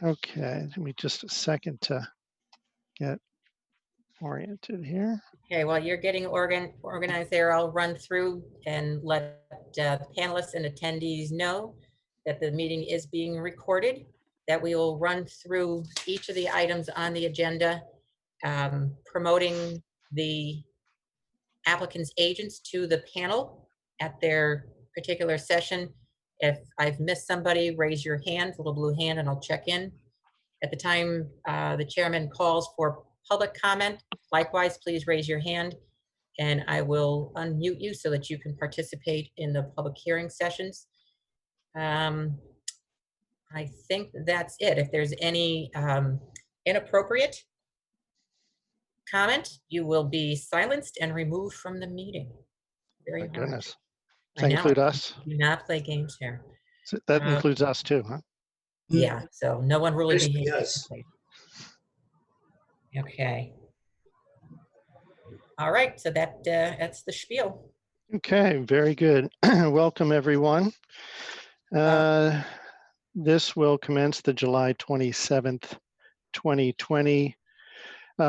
Okay, give me just a second to get oriented here. Okay, while you're getting organized there, I'll run through and let panelists and attendees know that the meeting is being recorded, that we will run through each of the items on the agenda, promoting the applicants' agents to the panel at their particular session. If I've missed somebody, raise your hand, little blue hand, and I'll check in. At the time the chairman calls for public comment, likewise, please raise your hand and I will unmute you so that you can participate in the public hearing sessions. I think that's it. If there's any inappropriate comment, you will be silenced and removed from the meeting. Very My hard. goodness. Does I that know. include us? Do not play games here. So that includes us too, huh? Yeah, so no one really Yes, behaves. yes. Okay. All right, so that's the spiel. Okay, very good. Welcome, everyone. This will commence the July 27th, 2020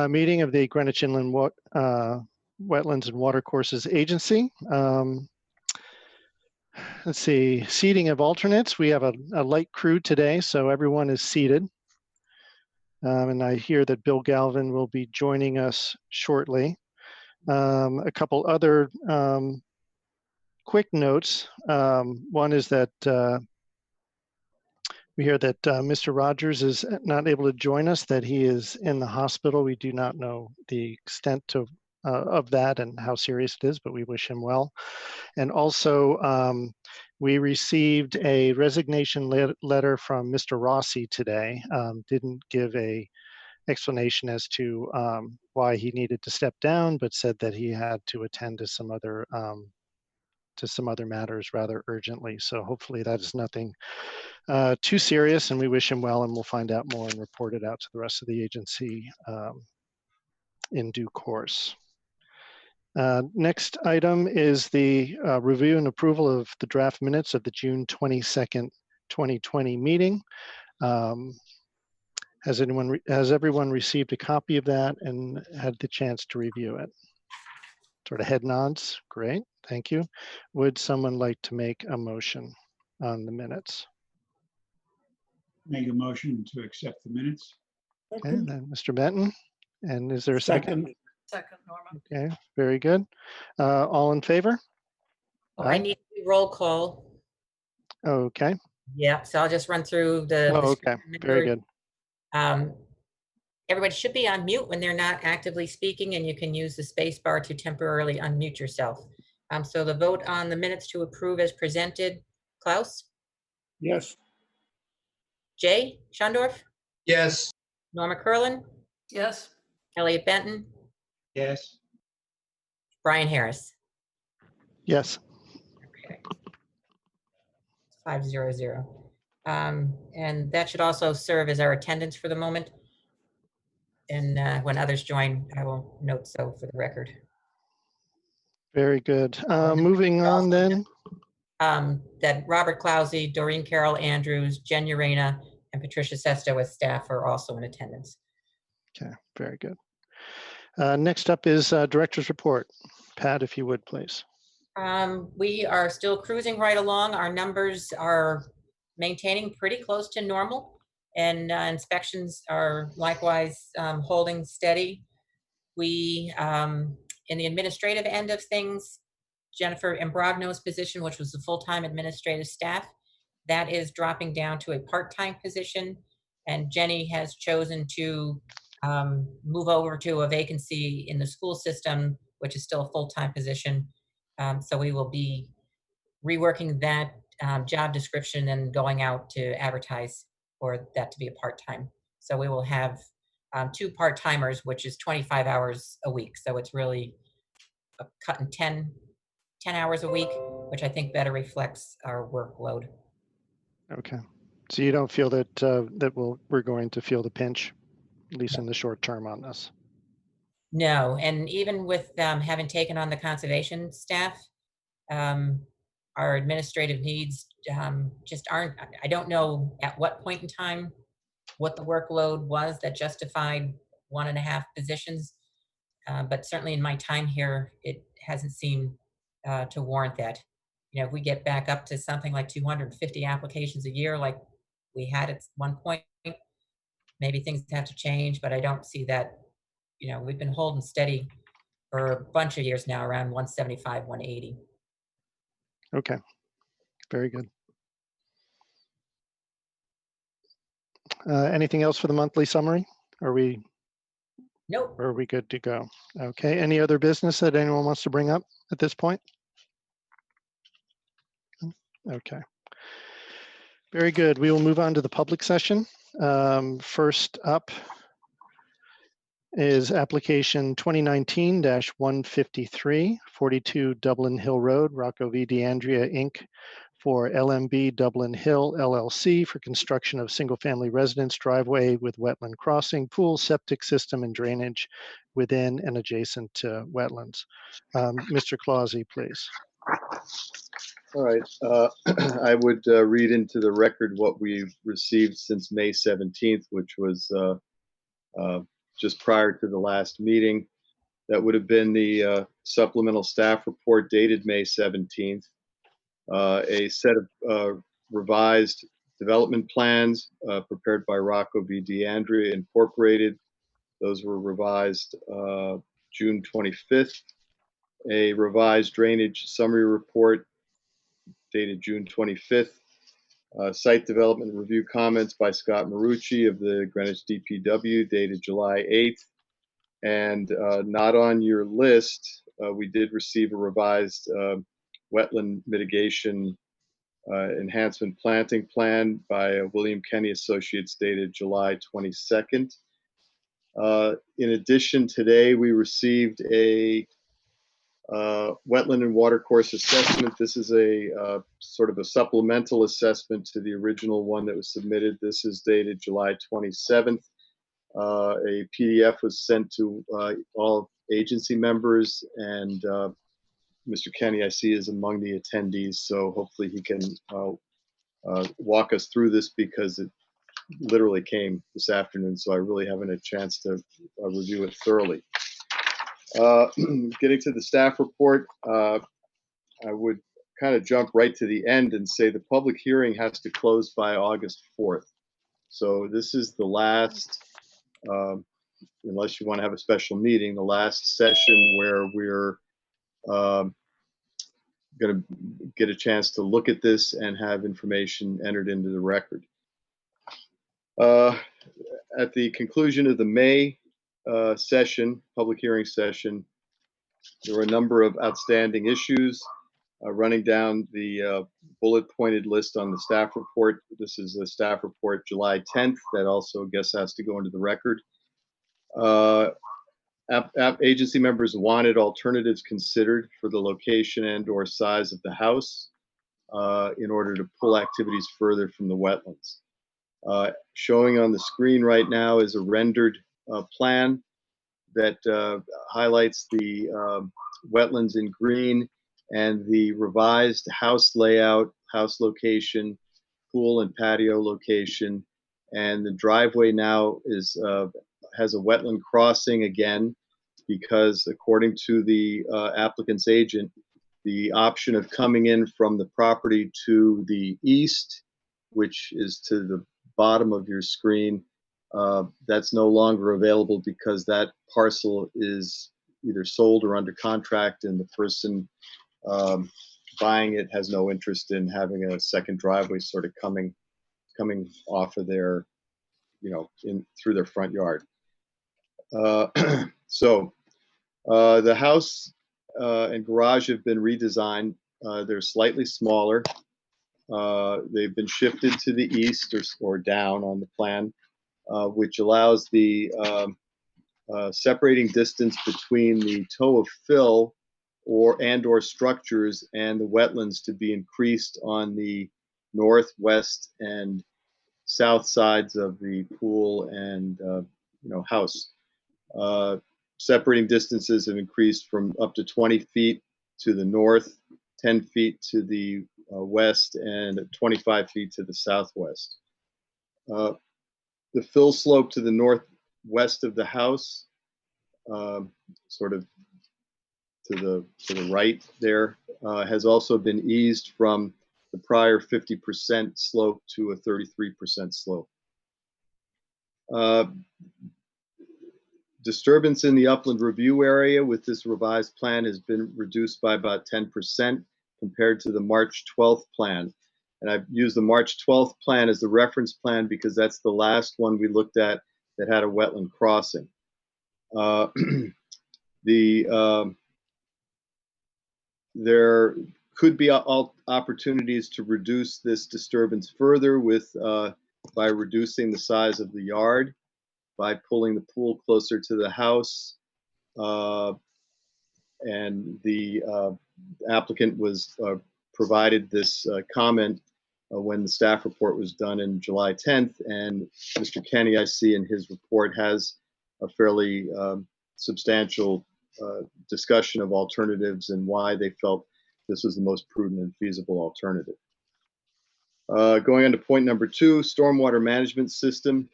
meeting of the Greenwich Inland Wetlands and Watercourses Agency. Let's see, seating of alternates. We have a light crew today, so everyone is seated. And I hear that Bill Galvin will be joining us shortly. A couple other quick notes. One is that we hear that Mr. Rogers is not able to join us, that he is in the hospital. We do not know the extent of that and how serious it is, but we wish him well. And also, we received a resignation letter from Mr. Rossi today. Didn't give a explanation as to why he needed to step down, but said that he had to attend to some other matters rather urgently. So hopefully that is nothing too serious, and we wish him well, and we'll find out more and report it out to the rest of the agency in due course. Next item is the review and approval of the draft minutes of the June 22nd, 2020 meeting. Has everyone received a copy of that and had the chance to review it? Sort of head nods. Great, thank you. Would someone like to make a motion on the minutes? Make a motion to accept the minutes. Okay, then Mr. Benton. And is there a second? Second, Norma. Okay, very good. All in favor? Oh, I need a roll call. Okay. Yeah, so I'll just run through the. Okay, very good. Everybody should be on mute when they're not actively speaking, and you can use the space bar to temporarily unmute yourself. So the vote on the minutes to approve as presented. Klaus? Yes. Jay Shondorf? Yes. Norma Curlin? Yes. Elliot Benton? Yes. Brian Harris? Yes. Okay. 500. And that should also serve as our attendance for the moment. And when others join, I will note so for the record. Very good. Moving on then. That Robert Clousey, Doreen Carroll Andrews, Jen Urena, and Patricia Sesto with staff are also in attendance. Okay, very good. Next up is Director's Report. Pat, if you would, please. We are still cruising right along. Our numbers are maintaining pretty close to normal, and inspections are likewise holding steady. We, in the administrative end of things, Jennifer Imbrogno's position, which was the full-time administrative staff, that is dropping down to a part-time position, and Jenny has chosen to move over to a vacancy in the school system, which is still a full-time position. So we will be reworking that job description and going out to advertise for that to be a part-time. So we will have 2 part-timers, which is 25 hours a week. So it's really a cut in 10 hours a week, which I think better reflects our workload. Okay. So you don't feel that we're going to feel the pinch, at least in the short term, on this? No, and even with having taken on the conservation staff, our administrative needs just aren't, I don't know at what point in time what the workload was that justified 1.5 positions. But certainly in my time here, it hasn't seemed to warrant that. You know, if we get back up to something like 250 applications a year, like we had at one point, maybe things have to change, but I don't see that. You know, we've been holding steady for a bunch of years now, around 175, 180. Okay, very good. Anything else for the monthly summary? Nope. Or are we good to go? Okay, any other business that anyone wants to bring up at this point? Okay. Very good. We will move on to the public session. First up is application 2019-153, 42 Dublin Hill Road, Rocco V. DeAndrea, Inc., for LMB Dublin Hill LLC for construction of single-family residence driveway with wetland crossing, pool, septic system, and drainage within and adjacent to wetlands. Mr. Clausy, please. All right. I would read into the record what we've received since May 17th, which was just prior to the last meeting. That would have been the supplemental staff report dated May 17th, a set of revised development plans prepared by Rocco V. DeAndrea Incorporated. Those were revised June 25th. A revised drainage summary report dated June 25th. Site development review comments by Scott Marucci of the Greenwich DPW dated July 8th. And not on your list, we did receive a revised wetland mitigation enhancement planting plan by William Kenny Associates dated July 22nd. In addition, today we received a wetland and watercourse assessment. This is a sort of a supplemental assessment to the original one that was submitted. This is dated July 27th. A PDF was sent to all agency members, and Mr. Kenny, I see, is among the attendees, so hopefully he can walk us through this because it literally came this afternoon, so I really haven't had a chance to review it thoroughly. Getting to the staff report, I would kind of jump right to the end and say the public hearing has to close by August 4th. So this is the last, unless you want to have a special meeting, the last session where we're going to get a chance to look at this and have information entered into the record. At the conclusion of the May session, public hearing session, there were a number of outstanding issues. Running down the bullet pointed list on the staff report. This is the staff report July 10th. That also, I guess, has to go into the record. Agency members wanted alternatives considered for the location and/or size of the house in order to pull activities further from the wetlands. Showing on the screen right now is a rendered plan that highlights the wetlands in green and the revised house layout, house location, pool and patio location. And the driveway now is has a wetland crossing again, because according to the applicant's agent, the option of coming in from the property to the east, which is to the bottom of your screen, that's no longer available because that parcel is either sold or under contract, and the person buying it has no interest in having a second driveway sort of coming off of their, through their front yard. So the house and garage have been redesigned. They're slightly smaller. They've been shifted to the east or down on the plan, which allows the separating distance between the toe of fill or structures and the wetlands to be increased on the north, west, and south sides of the pool and house. Separating distances have increased from up to 20 feet to the north, 10 feet to the west and 25 feet to the southwest. The fill slope to the northwest of the house, sort of to the right there, has also been eased from the prior 50% slope to a 33% slope. Disturbance in the upland review area with this revised plan has been reduced by about 10% compared to the March 12th plan. And I've used the March 12th plan as the reference plan because that's the last one we looked at that had a wetland crossing. There could be opportunities to reduce this disturbance further by reducing the size of the yard, by pulling the pool closer to the house. And the applicant was provided this comment when the staff report was done in July 10th. And Mr. Kenny, I see in his report, has a fairly substantial discussion of alternatives and why they felt this was the most prudent and feasible alternative. Going on to point number 2, stormwater management system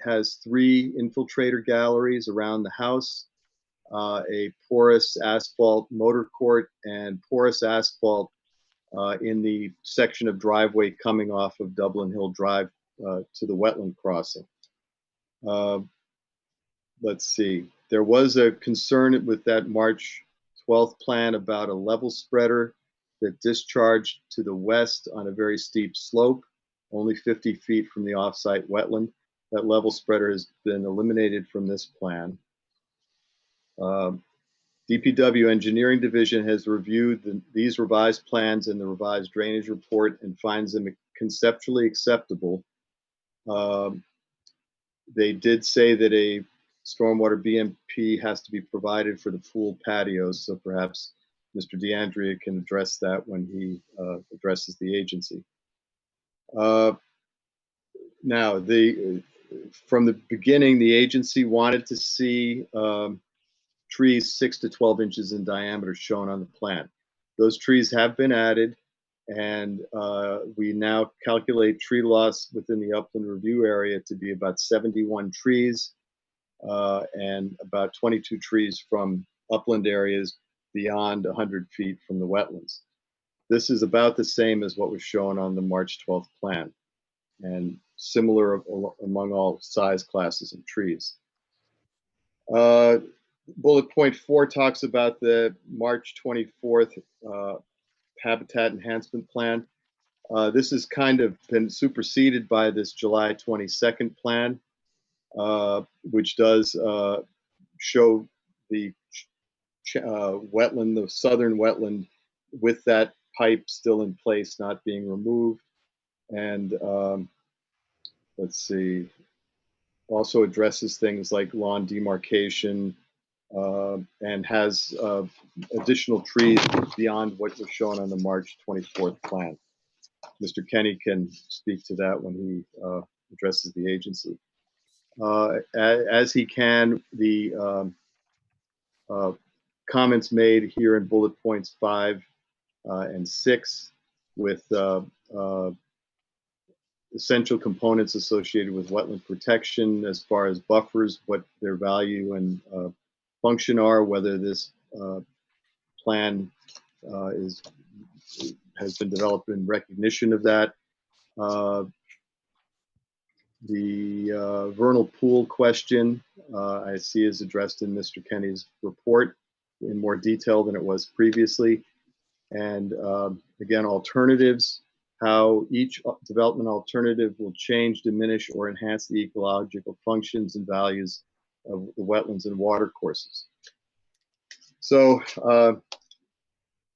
has 3 infiltrator galleries around the house, a porous asphalt motor court, and porous asphalt in the section of driveway coming off of Dublin Hill Drive to the wetland crossing. Let's see. There was a concern with that March 12th plan about a level spreader that discharged to the west on a very steep slope, only 50 feet from the offsite wetland. That level spreader has been eliminated from this plan. DPW Engineering Division has reviewed these revised plans and the revised drainage report and finds them conceptually acceptable. They did say that a stormwater BMP has to be provided for the pool patios, so perhaps Mr. DeAndrea can address that when he addresses the agency. Now, from the beginning, the agency wanted to see trees 6 to 12 inches in diameter shown on the plan. Those trees have been added, and we now calculate tree loss within the upland review area to be about 71 trees and about 22 trees from upland areas beyond 100 feet from the wetlands. This is about the same as what was shown on the March 12th plan and similar among all size classes of trees. Bullet point 4 talks about the March 24th habitat enhancement plan. This has kind of been superseded by this July 22nd plan, which does show the wetland, the southern wetland, with that pipe still in place, not being removed. And let's see, also addresses things like lawn demarcation and has additional trees beyond what was shown on the March 24th plan. Mr. Kenny can speak to that when he addresses the agency. As he can, the comments made here in bullet points 5 and 6 with essential components associated with wetland protection as far as buffers, what their value and function are, whether this plan has been developed in recognition of that. The vernal pool question I see is addressed in Mr. Kenny's report in more detail than it was previously. And again, alternatives, how each development alternative will change, diminish, or enhance the ecological functions and values of the wetlands and watercourses. So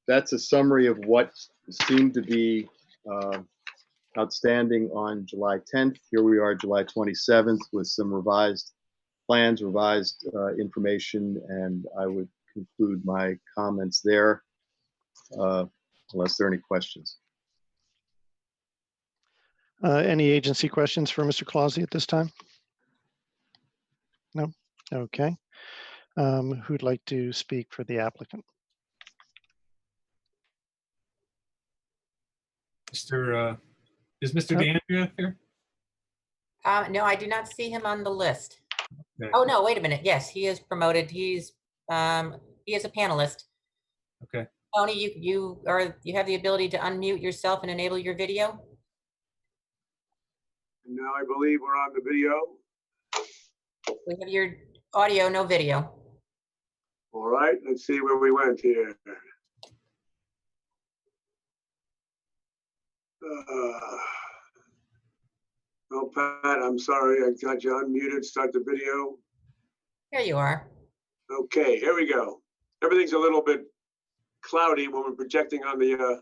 that's a summary of what seemed to be outstanding on July 10th. Here we are, July 27th, with some revised plans, revised information, and I would conclude my comments there, unless there are any questions. Any agency questions for Mr. Clausy at this time? No? Okay. Who'd like to speak for the applicant? Is Mr. Oh. DeAndrea here? No, I do not see him on the list. Okay. Oh, no, wait a minute. Yes, he is promoted. He is a panelist. Okay. Tony, you have the ability to unmute yourself and enable your video. Now I believe we're on the video. We have your audio, no video. All right, let's see where we went here. Oh, Pat, I'm sorry, I got you unmuted. Start the video. Here you are. Okay, here we go. Everything's a little bit cloudy when we're projecting on the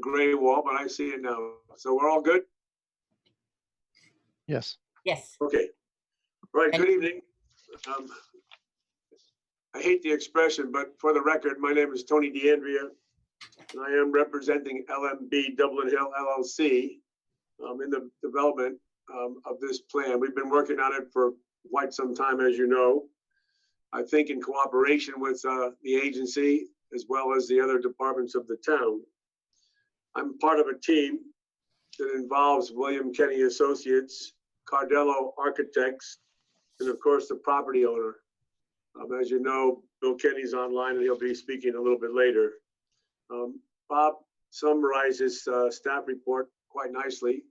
gray wall, but I see it now. So we're all good? Yes. Yes. Okay. All right, good evening. I hate the expression, but for the record, my name is Tony DeAndrea, and I am representing LMB Dublin Hill LLC in the development of this plan. We've been working on it for quite some time, as you know. I think in cooperation with the agency, as well as the other departments of the town. I'm part of a team that involves William Kenny Associates, Cardello Architects, and of course, the property owner. As you know, Bill Kenny's online and he'll be speaking a little bit later. Bob summarized his staff report quite nicely.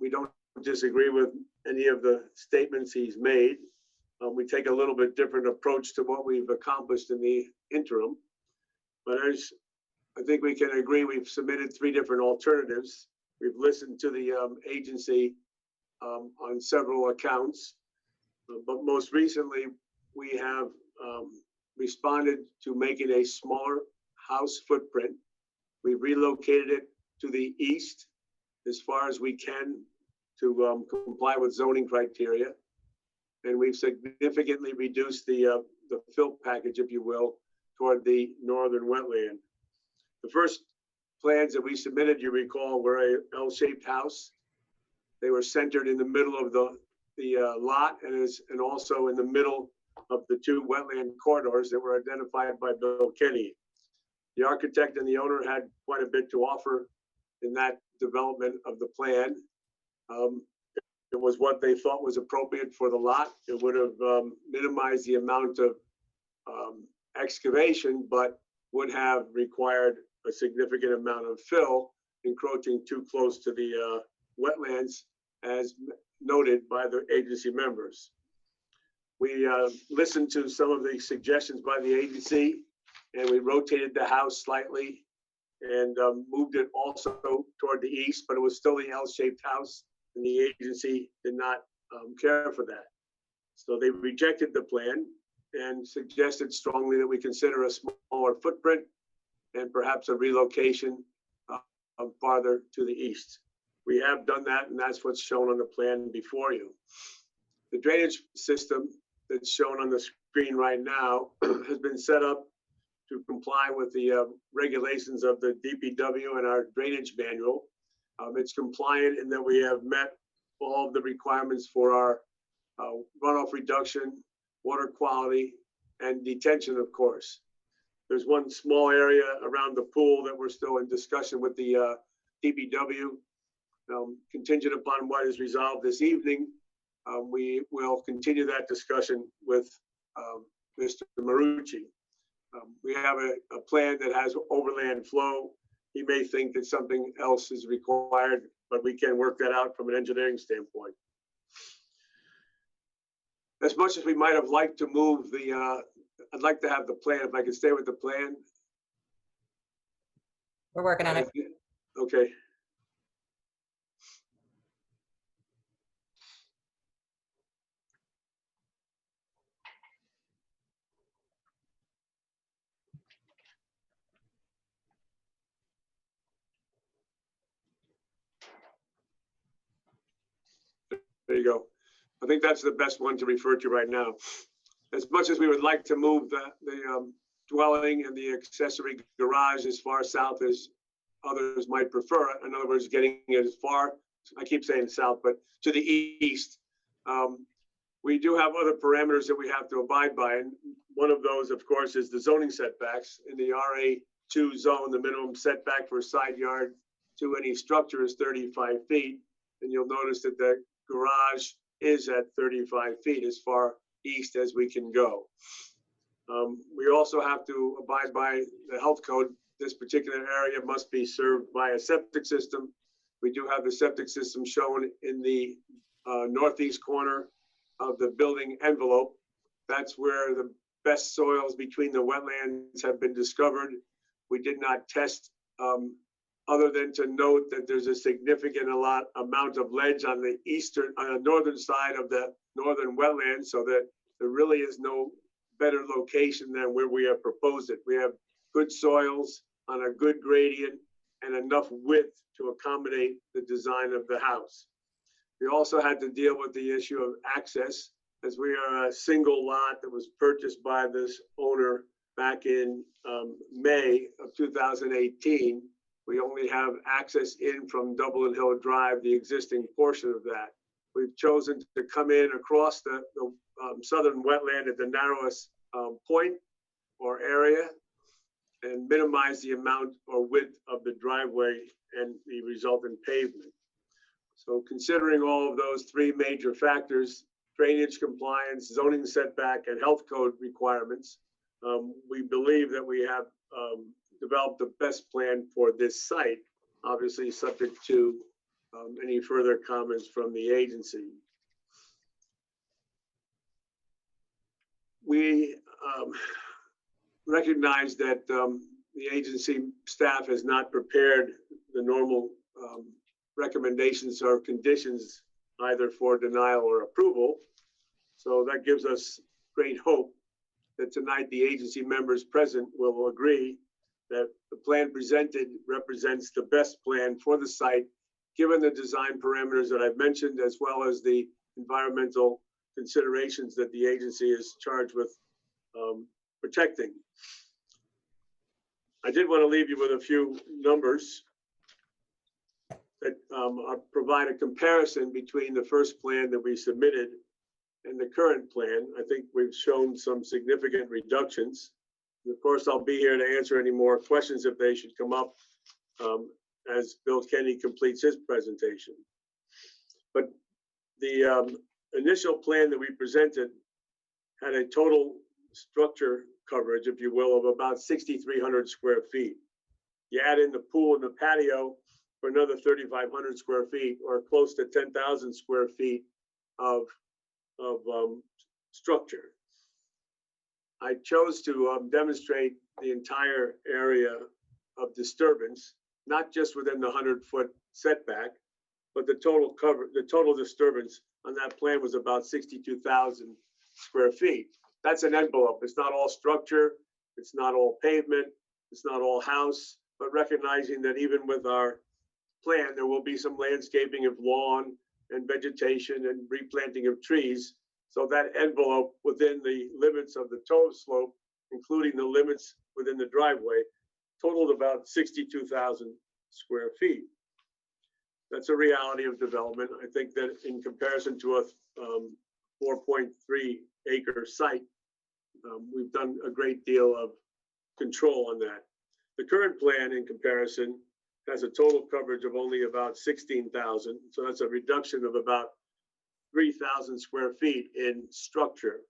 We don't disagree with any of the statements he's made. We take a little bit different approach to what we've accomplished in the interim. But as I think we can agree, we've submitted 3 different alternatives. We've listened to the agency on several accounts. But most recently, we have responded to making a smaller house footprint. We've relocated it to the east as far as we can to comply with zoning criteria. And we've significantly reduced the fill package, if you will, toward the northern wetland. The first plans that we submitted, you recall, were a L-shaped house. They were centered in the middle of the lot and also in the middle of the 2 wetland corridors that were identified by Bill Kenny. The architect and the owner had quite a bit to offer in that development of the plan. It was what they thought was appropriate for the lot. It would have minimized the amount of excavation, but would have required a significant amount of fill, encroaching too close to the wetlands, as noted by the agency members. We listened to some of the suggestions by the agency, and we rotated the house slightly and moved it also toward the east, but it was still the L-shaped house, and the agency did not care for that. So they rejected the plan and suggested strongly that we consider a smaller footprint and perhaps a relocation farther to the east. We have done that, and that's what's shown on the plan before you. The drainage system that's shown on the screen right now has been set up to comply with the regulations of the DPW and our drainage manual. It's compliant in that we have met all of the requirements for our runoff reduction, water quality, and detention, of course. There's one small area around the pool that we're still in discussion with the DPW. Contingent upon what is resolved this evening, we will continue that discussion with Mr. Marucci. We have a plan that has overland flow. He may think that something else is required, but we can work that out from an engineering standpoint. As much as we might have liked to move the, I'd like to have the plan, if I could stay with the plan. We're working on it. Okay. There you go. I think that's the best one to refer to right now. As much as we would like to move the dwelling and the accessory garage as far south as others might prefer, in other words, getting it as far, I keep saying south, but to the east, we do have other parameters that we have to abide by. And one of those, of course, is the zoning setbacks. In the RA2 zone, the minimum setback for a side yard to any structure is 35 feet. And you'll notice that the garage is at 35 feet, as far east as we can go. We also have to abide by the health code. This particular area must be served by a septic system. We do have the septic system shown in the northeast corner of the building envelope. That's where the best soils between the wetlands have been discovered. We did not test other than to note that there's a significant amount of ledge on the northern side of the northern wetland, so that there really is no better location than where we have proposed it. We have good soils on a good gradient and enough width to accommodate the design of the house. We also had to deal with the issue of access, as we are a single lot that was purchased by this owner back in May of 2018. We only have access in from Dublin Hill Drive, the existing portion of that. We've chosen to come in across the southern wetland at the narrowest point or area and minimize the amount or width of the driveway and the resultant pavement. So considering all of those three major factors, drainage compliance, zoning setback, and health code requirements, we believe that we have developed the best plan for this site, obviously subject to any further comments from the agency. We recognize that the agency staff has not prepared the normal recommendations or conditions either for denial or approval. So that gives us great hope that tonight the agency members present will agree that the plan presented represents the best plan for the site, given the design parameters that I've mentioned, as well as the environmental considerations that the agency is charged with protecting. I did want to leave you with a few numbers that provide a comparison between the first plan that we submitted and the current plan. I think we've shown some significant reductions. And of course, I'll be here to answer any more questions if they should come up as Bill Kenny completes his presentation. But the initial plan that we presented had a total structure coverage, if you will, of about 6,300 square feet. You add in the pool and the patio for another 3,500 square feet, or close to 10,000 square feet of structure. I chose to demonstrate the entire area of disturbance, not just within the 100-foot setback, but the total disturbance on that plan was about 62,000 square feet. That's an envelope. It's not all structure. It's not all pavement. It's not all house, but recognizing that even with our plan, there will be some landscaping of lawn and vegetation and replanting of trees. So that envelope within the limits of the total slope, including the limits within the driveway, totaled about 62,000 square feet. That's a reality of development. I think that in comparison to a 4.3 acre site, we've done a great deal of control on that. The current plan in comparison has a total coverage of only about 16,000. So that's a reduction of about 3,000 square feet in structure.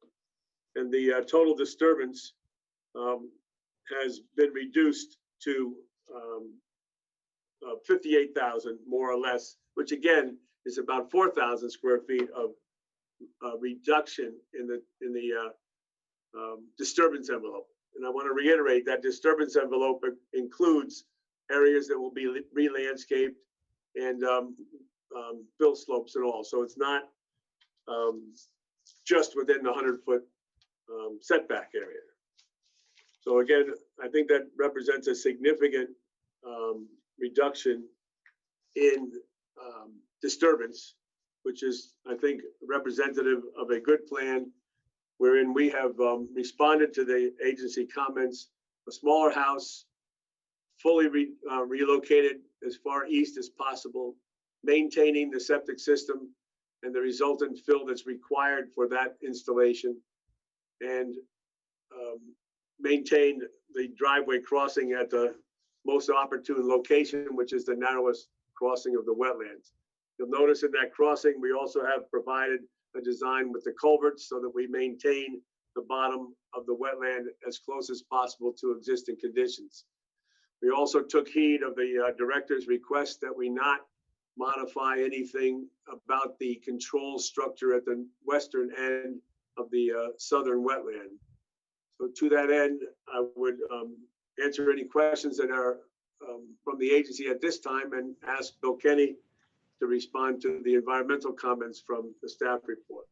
And the total disturbance has been reduced to 58,000 more or less, which again is about 4,000 square feet of reduction in the disturbance envelope. And I want to reiterate that disturbance envelope includes areas that will be re-landscaped and fill slopes and all. So it's not just within the 100-foot setback area. So again, I think that represents a significant reduction in disturbance, which is, I think, representative of a good plan wherein we have responded to the agency comments, a smaller house, fully relocated as far east as possible, maintaining the septic system and the resultant fill that's required for that installation, and maintained the driveway crossing at the most opportune location, which is the narrowest crossing of the wetlands. You'll notice in that crossing, we also have provided a design with the culverts so that we maintain the bottom of the wetland as close as possible to existing conditions. We also took heed of the director's request that we not modify anything about the control structure at the western end of the southern wetland. So to that end, I would answer any questions that are from the agency at this time and ask Bill Kenny to respond to the environmental comments from the staff report.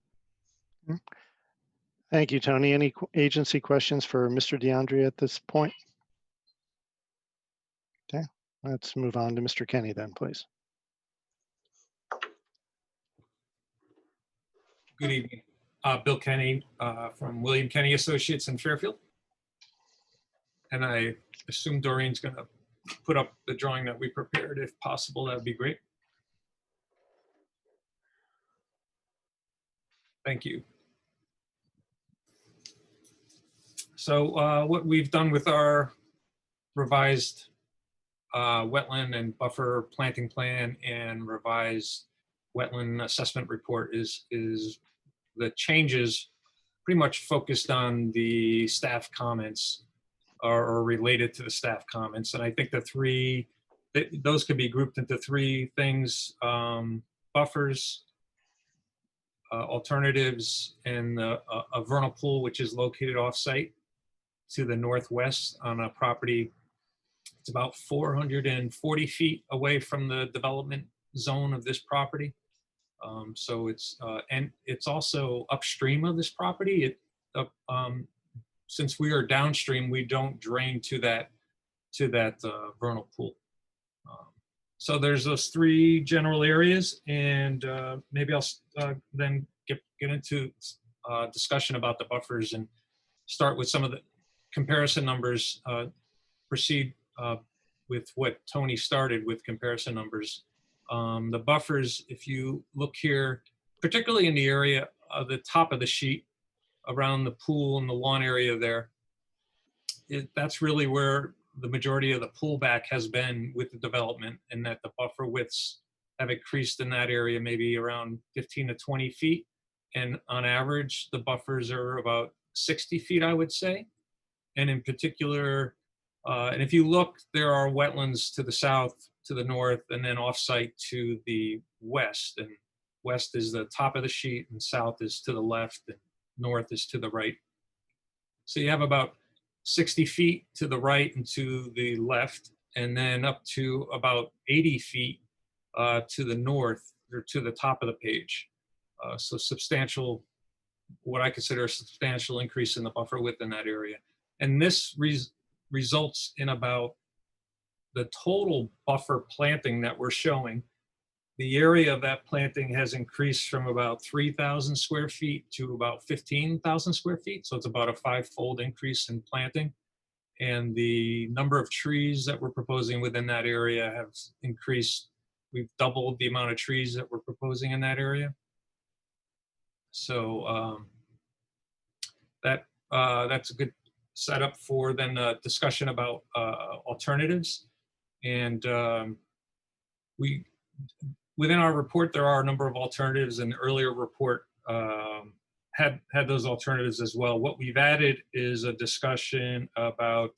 Thank you, Tony. Any agency questions for Mr. DeAndrea at this point? Okay, let's move on to Mr. Kenny then, please. Good evening. Bill Kenny from William Kenny Associates in Fairfield. And I assume Doreen's going to put up the drawing that we prepared. If possible, that would be great. Thank you. So what we've done with our revised wetland and buffer planting plan and revised wetland assessment report is the changes pretty much focused on the staff comments or related to the staff comments. And I think those could be grouped into three things: buffers, alternatives, and a vernal pool, which is located off-site to the northwest on a property. It's about 440 feet away from the development zone of this property. So it's and it's also upstream of this property. Since we are downstream, we don't drain to that vernal pool. So there's those three general areas, and maybe I'll then get into discussion about the buffers and start with some of the comparison numbers. Proceed with what Tony started with, comparison numbers. The buffers, if you look here, particularly in the area of the top of the sheet around the pool and the lawn area there, that's really where the majority of the pullback has been with the development, and that the buffer widths have increased in that area maybe around 15 to 20 feet. And on average, the buffers are about 60 feet, I would say. And in particular, and if you look, there are wetlands to the south, to the north, and then offsite to the west. And west is the top of the sheet, and south is to the left, and north is to the right. So you have about 60 feet to the right and to the left, and then up to about 80 feet to the north or to the top of the page. So substantial, what I consider a substantial increase in the buffer width in that area. And this results in about the total buffer planting that we're showing. The area of that planting has increased from about 3,000 square feet to about 15,000 square feet. So it's about a 5-fold increase in planting. And the number of trees that we're proposing within that area have increased. We've doubled the amount of trees that we're proposing in that area. So that's a good setup for then a discussion about alternatives. And within our report, there are a number of alternatives, and the earlier report had those alternatives as well. What we've added is a discussion about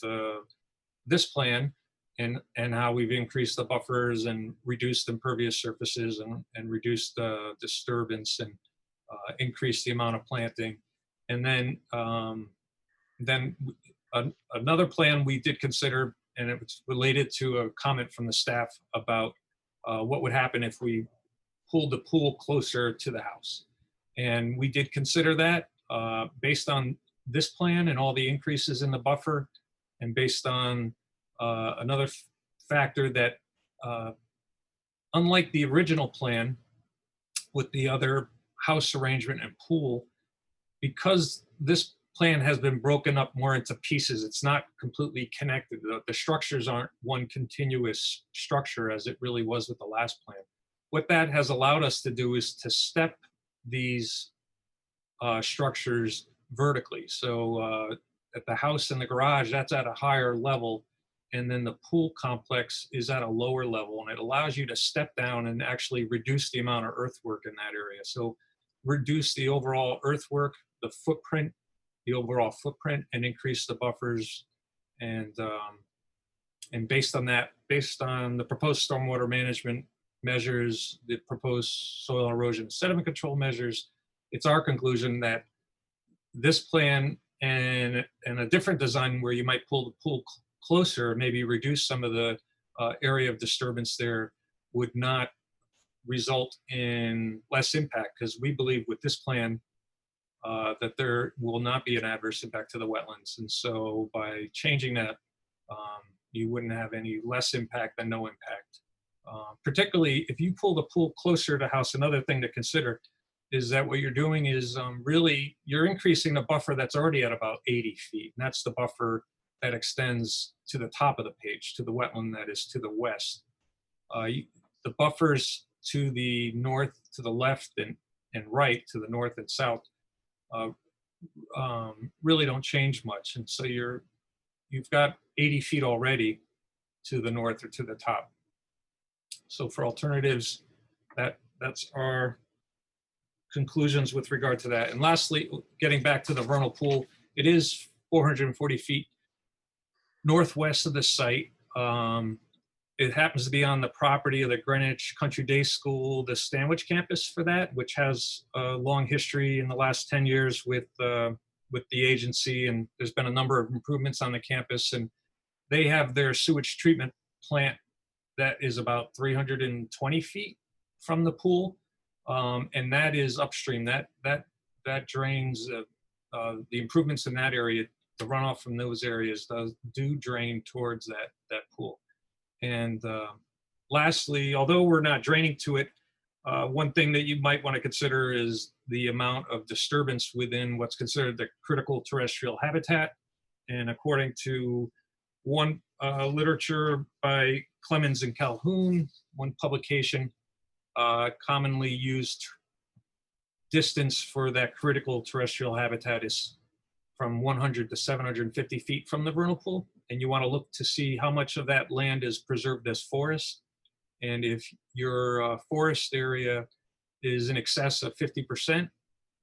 this plan and how we've increased the buffers and reduced impervious surfaces and reduced disturbance and increased the amount of planting. And then another plan we did consider, and it was related to a comment from the staff about what would happen if we pulled the pool closer to the house. And we did consider that based on this plan and all the increases in the buffer, and based on another factor that unlike the original plan with the other house arrangement and pool, because this plan has been broken up more into pieces, it's not completely connected. The structures aren't one continuous structure as it really was with the last plan. What that has allowed us to do is to step these structures vertically. So at the house and the garage, that's at a higher level. and then the pool complex is at a lower level, and it allows you to step down and actually reduce the amount of earthwork in that area. So reduce the overall earthwork, the footprint, the overall footprint, and increase the buffers. And based on that, based on the proposed stormwater management measures, the proposed soil erosion sediment control measures, it's our conclusion that this plan and a different design where you might pull the pool closer, maybe reduce some of the area of disturbance there, would not result in less impact, because we believe with this plan that there will not be an adverse impact to the wetlands. And so by changing that, you wouldn't have any less impact than no impact. Particularly if you pull the pool closer to house, another thing to consider is that what you're doing is really, you're increasing the buffer that's already at about 80 feet. And that's the buffer that extends to the top of the page, to the wetland that is to the west. The buffers to the north, to the left, and right, to the north and south, really don't change much. And so you've got 80 feet already to the north or to the top. So for alternatives, that's our conclusions with regard to that. And lastly, getting back to the vernal pool, it is 440 feet northwest of the site. It happens to be on the property of the Greenwich Country Day School, the Stanwich campus for that, which has a long history in the last 10 years with the agency. And there's been a number of improvements on the campus, and they have their sewage treatment plant that is about 320 feet from the pool. And that is upstream. That drains the improvements in that area. The runoff from those areas do drain towards that pool. And lastly, although we're not draining to it, one thing that you might want to consider is the amount of disturbance within what's considered the critical terrestrial habitat. And according to one literature by Clemens and Calhoun, one publication, commonly used distance for that critical terrestrial habitat is from 100 to 750 feet from the vernal pool. And you want to look to see how much of that land is preserved as forest. And if your forest area is in excess of 50%,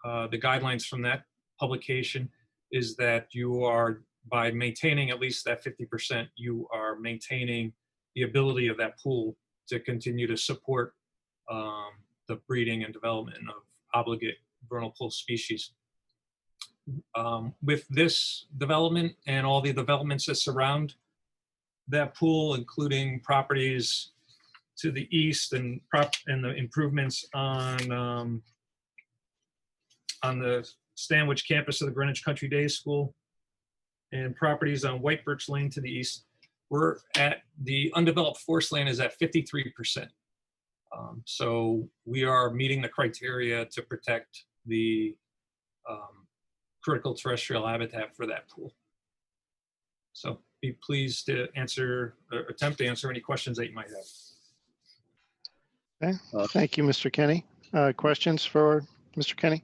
the guidelines from that publication is that you are, by maintaining at least that 50%, you are maintaining the ability of that pool to continue to support the breeding and development of obligate vernal pool species. With this development and all the developments that surround that pool, including properties to the east and the improvements on the Stanwich campus of the Greenwich Country Day School, and properties on White Birch Lane to the east, we're at the undeveloped forest land is at 53%. So we are meeting the criteria to protect the critical terrestrial habitat for that pool. So be pleased to answer or attempt to answer any questions that you might have. Okay, thank you, Mr. Kenny. Questions for Mr. Kenny?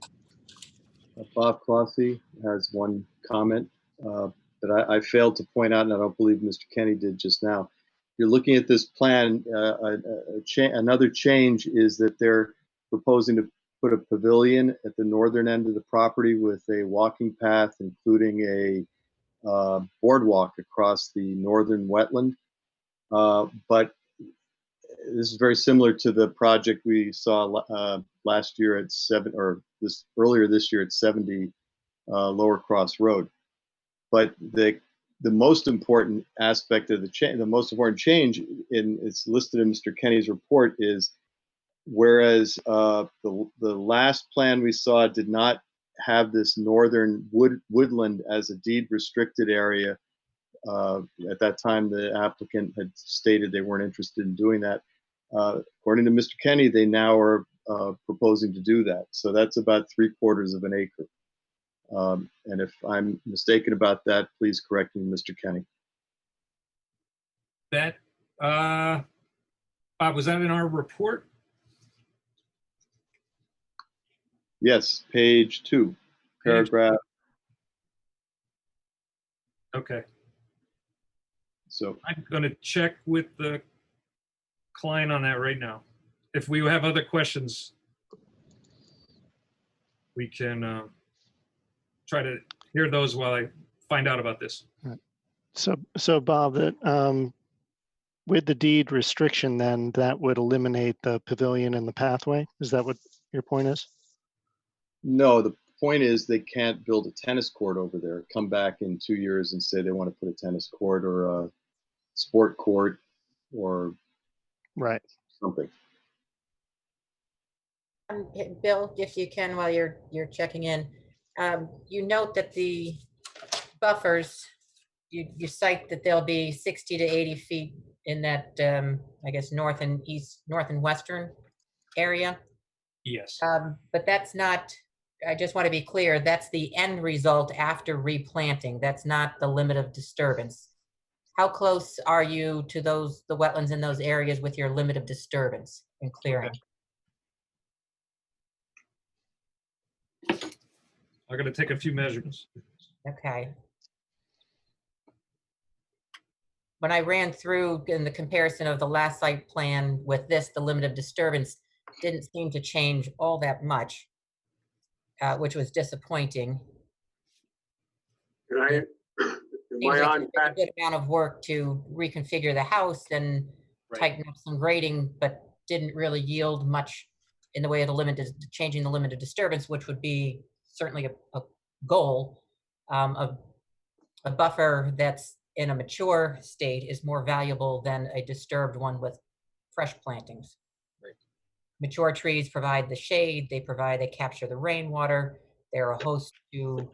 Bob Clossy has one comment that I failed to point out, and I don't believe Mr. Kenny did just now. You're looking at this plan, another change is that they're proposing to put a pavilion at the northern end of the property with a walking path, including a boardwalk across the northern wetland. But this is very similar to the project we saw last year at earlier this year at 70 Lower Cross Road. But the most important aspect of the most important change it's listed in Mr. Kenny's report is, whereas the last plan we saw did not have this northern woodland as a deed restricted area. At that time, the applicant had stated they weren't interested in doing that. According to Mr. Kenny, they now are proposing to do that. So that's about 3/4 of an acre. And if I'm mistaken about that, please correct me, Mr. Kenny. That, Bob, was that in our report? Yes, page 2, paragraph. Okay. So, I'm going to check with the client on that right now. If we have other questions, we can try to hear those while I find out about this. So Bob, that with the deed restriction, then that would eliminate the pavilion and the pathway. Is that what your point is? no, the point is they can't build a tennis court over there, come back in 2 years and say they want to put a tennis court or a sport court or Right. something. Bill, if you can, while you're checking in, you note that the buffers, you cite that they'll be 60 to 80 feet in that, I guess, north and western area. Yes. But that's not, I just want to be clear, that's the end result after replanting. That's not the limit of disturbance. How close are you to the wetlands in those areas with your limit of disturbance and clearing? I'm going to take a few measurements. Okay. When I ran through in the comparison of the last site plan with this, the limit of disturbance didn't seem to change all that much, which was disappointing. Right? Am Seems I like on, it's been a Pat? good amount of work to reconfigure the house and Right. tighten up some grading, but didn't really yield much in the way of the limit, changing the limit of disturbance, which would be certainly a goal. A buffer that's in a mature state is more valuable than a disturbed one with fresh plantings. Right. Mature trees provide the shade, they capture the rainwater, they're a host to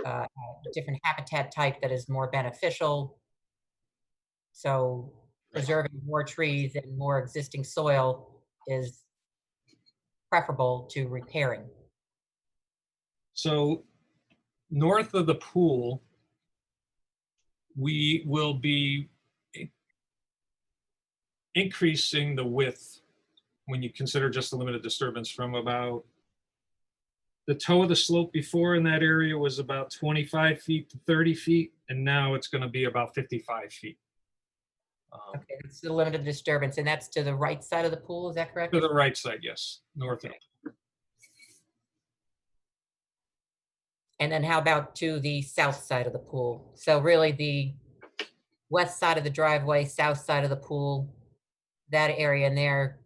a different habitat type that is more beneficial. So preserving more trees and more existing soil is preferable to repairing. So north of the pool, we will be increasing the width when you consider just the limited disturbance from about the toe of the slope before in that area was about 25 feet to 30 feet, and now it's going to be about 55 feet. Okay, it's the limited disturbance, and that's to the right side of the pool, is that correct? To the right side, yes, north of. And then how about to the south side of the pool? So really the west side of the driveway, south side of the pool, that area in there,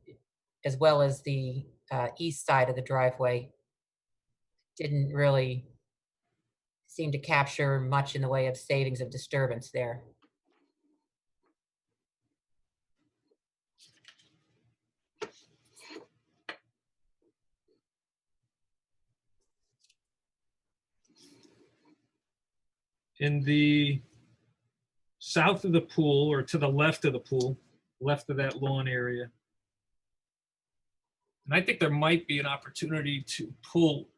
as well as the east side of the driveway, didn't really seem to capture much in the way of savings of disturbance there. In the south of the pool, or to the left of the pool, left of that lawn area. And I think there might be an opportunity to pull,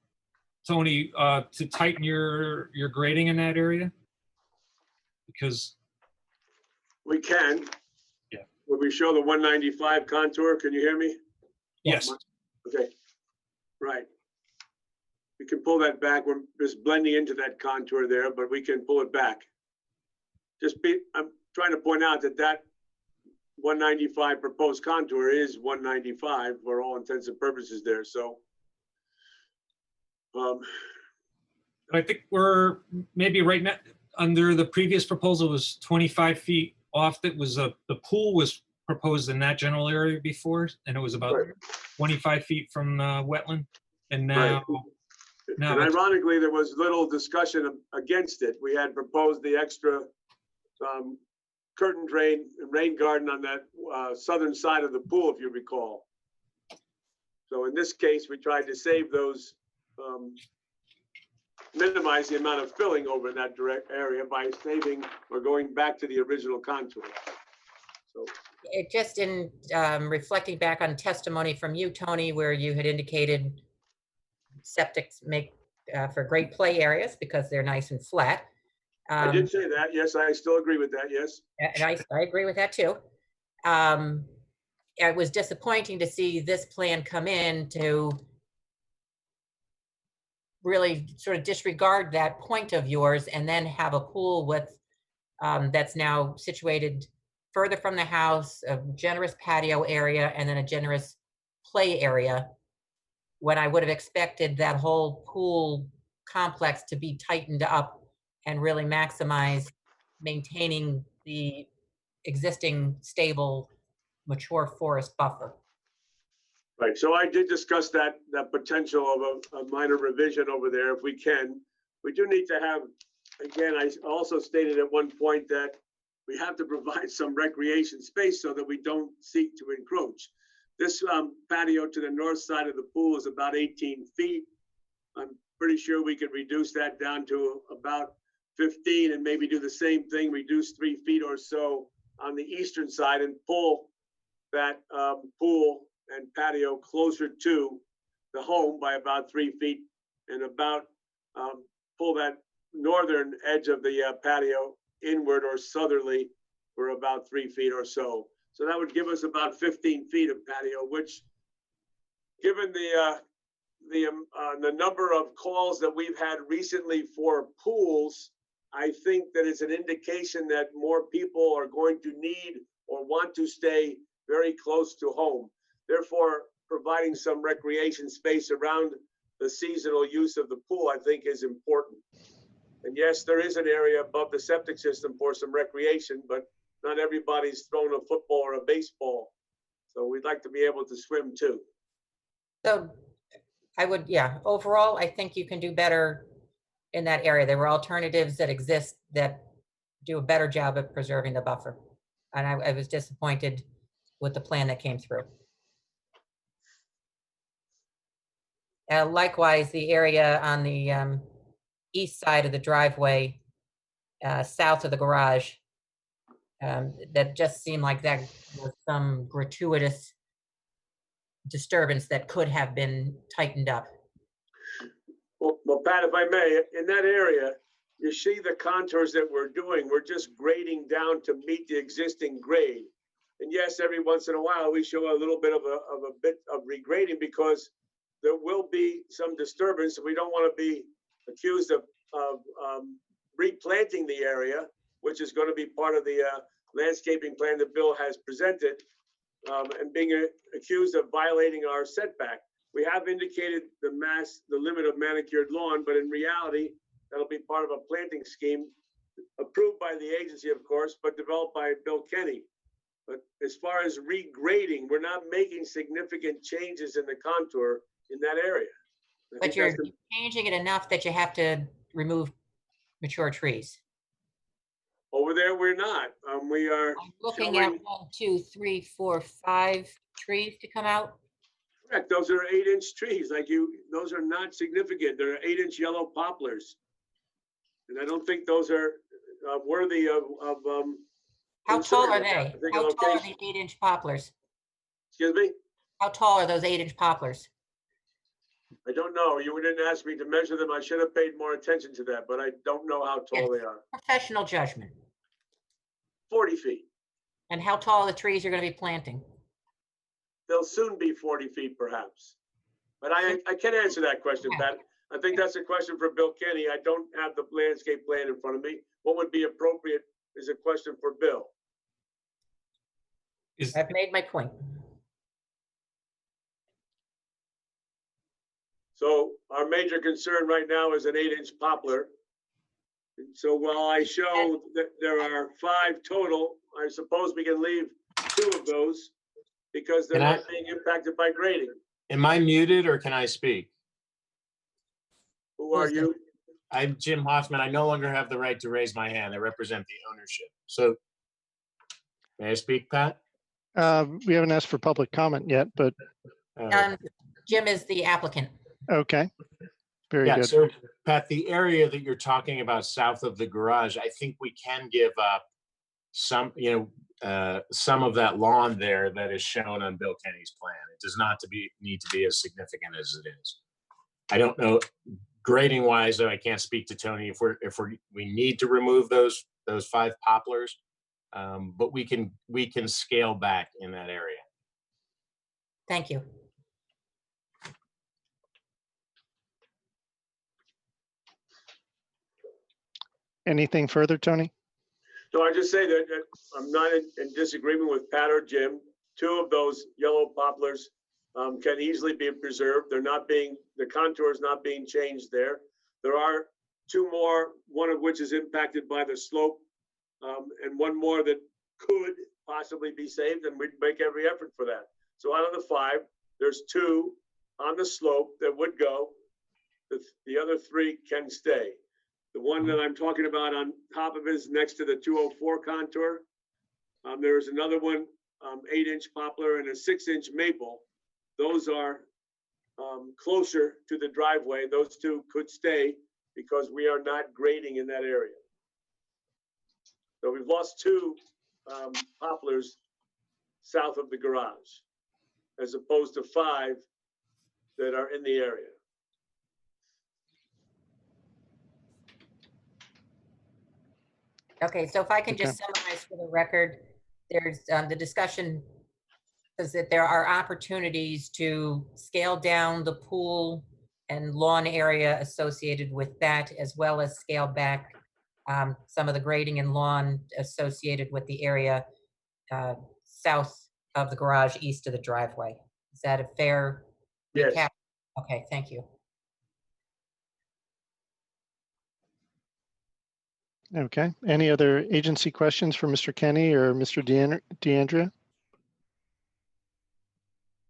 Tony, to tighten your grading in that area. Because, We can. Yeah. Will we show the 195 contour? Can you hear me? yes, Okay. Right. We can pull that back. We're just blending into that contour there, but we can pull it back. I'm trying to point out that 195 proposed contour is 195 for all intents and purposes there, so. I think we're maybe right now, under the previous proposal was 25 feet off. That was the pool was proposed in that general area before, and it was about Right. 25 feet from wetland. And now, Right. now And it's- ironically, there was little discussion against it. We had proposed the extra curtain drain and rain garden on that southern side of the pool, if you recall. So in this case, we tried to save those, minimize the amount of filling over in that direct area by saving or going back to the original contour. So, It just in reflecting back on testimony from you, Tony, where you had indicated septics make for great play areas because they're nice and flat. I did say that. Yes, I still agree with that. Yes. And I agree with that too. It was disappointing to see this plan come in to really sort of disregard that point of yours and then have a pool with that's now situated further from the house, a generous patio area, and then a generous play area, when I would have expected that whole pool complex to be tightened up and really maximize maintaining the existing stable, mature forest buffer. Right, so I did discuss that potential of a minor revision over there if we can. We do need to have, again, I also stated at one point that we have to provide some recreation space so that we don't seek to encroach. This patio to the north side of the pool is about 18 feet. I'm pretty sure we could reduce that down to about 15 and maybe do the same thing, reduce 3 feet or so on the eastern side and pull that pool and patio closer to the home by about 3 feet, and about pull that northern edge of the patio inward or southerly for about 3 feet or so. So that would give us about 15 feet of patio, which, given the number of calls that we've had recently for pools, I think that it's an indication that more people are going to need or want to stay very close to home. Therefore, providing some recreation space around the seasonal use of the pool, I think, is important. And yes, there is an area above the septic system for some recreation, but not everybody's thrown a football or a baseball. So we'd like to be able to swim too. So I would, yeah, overall, I think you can do better in that area. There were alternatives that exist that do a better job of preserving the buffer. And I was disappointed with the plan that came through. Likewise, the area on the east side of the driveway, south of the garage, that just seemed like that was some gratuitous disturbance that could have been tightened up. Well, Pat, if I may, in that area, you see the contours that we're doing. We're just grading down to meet the existing grade. And yes, every once in a while, we show a little bit of a bit of regrading because there will be some disturbance. We don't want to be accused of replanting the area, which is going to be part of the landscaping plan that Bill has presented, and being accused of violating our setback. We have indicated the limit of manicured lawn, but in reality, that'll be part of a planting scheme approved by the agency, of course, but developed by Bill Kenny. But as far as regrading, we're not making significant changes in the contour in that area. But you're changing it enough that you have to remove mature trees. Over there, we're not. We are I'm looking showing, at 1, 2, 3, 4, 5 trees to come out. correct, those are 8-inch trees. Those are not significant. They're 8-inch yellow poplars. And I don't think those are worthy of How tall are concern. they? How tall are the 8-inch poplars? Excuse me? How tall are those 8-inch poplars? I don't know. You didn't ask me to measure them. I should have paid more attention to that, but I don't know how tall they are. Professional judgment. 40 feet. And how tall are the trees you're going to be planting? They'll soon be 40 feet, perhaps. But I can't answer that question, Pat. I think that's a question for Bill Kenny. I don't have the landscape plan in front of me. What would be appropriate is a question for Bill. I've made my point. So our major concern right now is an 8-inch poplar. And so while I show that there are 5 total, I suppose we can leave 2 of those because they're not being impacted by grading. Am I muted or can I speak? Who are you? I'm Jim Hoffman. I no longer have the right to raise my hand. I represent the ownership. So may I speak, Pat? We haven't asked for public comment yet, but Jim is the applicant. okay. Very Yeah, good. so Pat, the area that you're talking about south of the garage, I think we can give up some of that lawn there that is shown on Bill Kenny's plan. It does not need to be as significant as it is. I don't know grading wise, though. I can't speak to Tony if we need to remove those 5 poplars, but we can scale back in that area. Thank you. Anything further, Tony? No, I just say that I'm not in disagreement with Pat or Jim. Two of those yellow poplars can easily be preserved. The contour is not being changed there. There are two more, one of which is impacted by the slope, and one more that could possibly be saved, and we'd make every effort for that. So out of the 5, there's 2 on the slope that would go. The other 3 can stay. The one that I'm talking about on top of it is next to the 204 contour. There's another one, 8-inch poplar and a 6-inch maple. Those are closer to the driveway. Those 2 could stay because we are not grading in that area. So we've lost 2 poplars south of the garage, as opposed to 5 that are in the area. Okay, so if I can just summarize for the record, there's the discussion is that there are opportunities to scale down the pool and lawn area associated with that, as well as scale back some of the grading and lawn associated with the area south of the garage, east of the driveway. Is that a fair recap? Yes. Okay, thank you. Okay. Any other agency questions for Mr. Kenny or Mr. DeAndrea?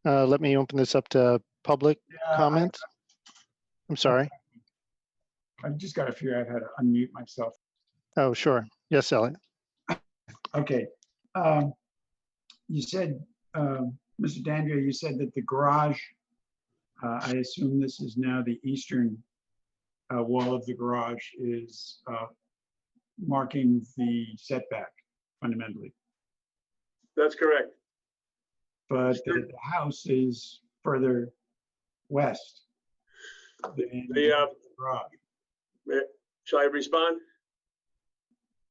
Let me open this up to public comment. I'm sorry. I've just got to figure out how to unmute myself. Oh, sure. Yes, Elliot. Okay. You said, Mr. D'Andrea, you said that the garage, I assume this is now the eastern wall of the garage, is marking the setback fundamentally. That's correct. But the house is further west than the garage. Shall I respond?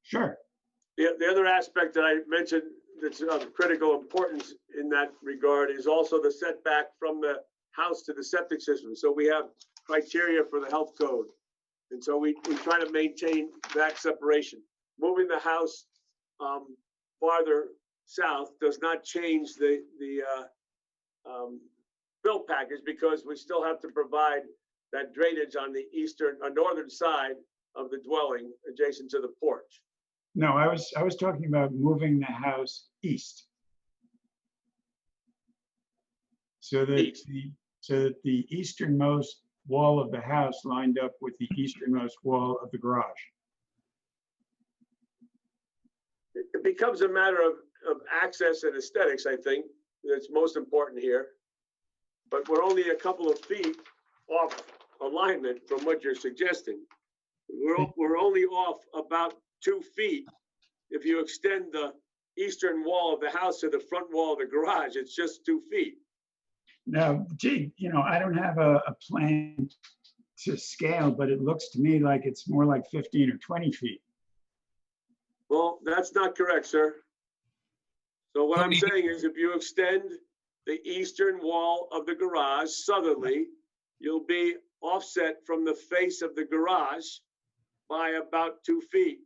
Sure. The other aspect that I mentioned that's of critical importance in that regard is also the setback from the house to the septic system. So we have criteria for the health code. And so we try to maintain that separation. Moving the house farther south does not change the fill package, because we still have to provide that drainage on the northern side of the dwelling adjacent to the porch. No, I was talking about moving the house east. So that the easternmost wall of the house lined up with the easternmost wall of the garage. It becomes a matter of access and aesthetics, I think, that's most important here. But we're only a couple of feet off alignment from what you're suggesting. We're only off about 2 feet. If you extend the eastern wall of the house to the front wall of the garage, it's just 2 feet. Now, gee, I don't have a plan to scale, but it looks to me like it's more like 15 or 20 feet. Well, that's not correct, sir. So what I'm Tony- saying is, if you extend the eastern wall of the garage southerly, you'll be offset from the face of the garage by about 2 feet.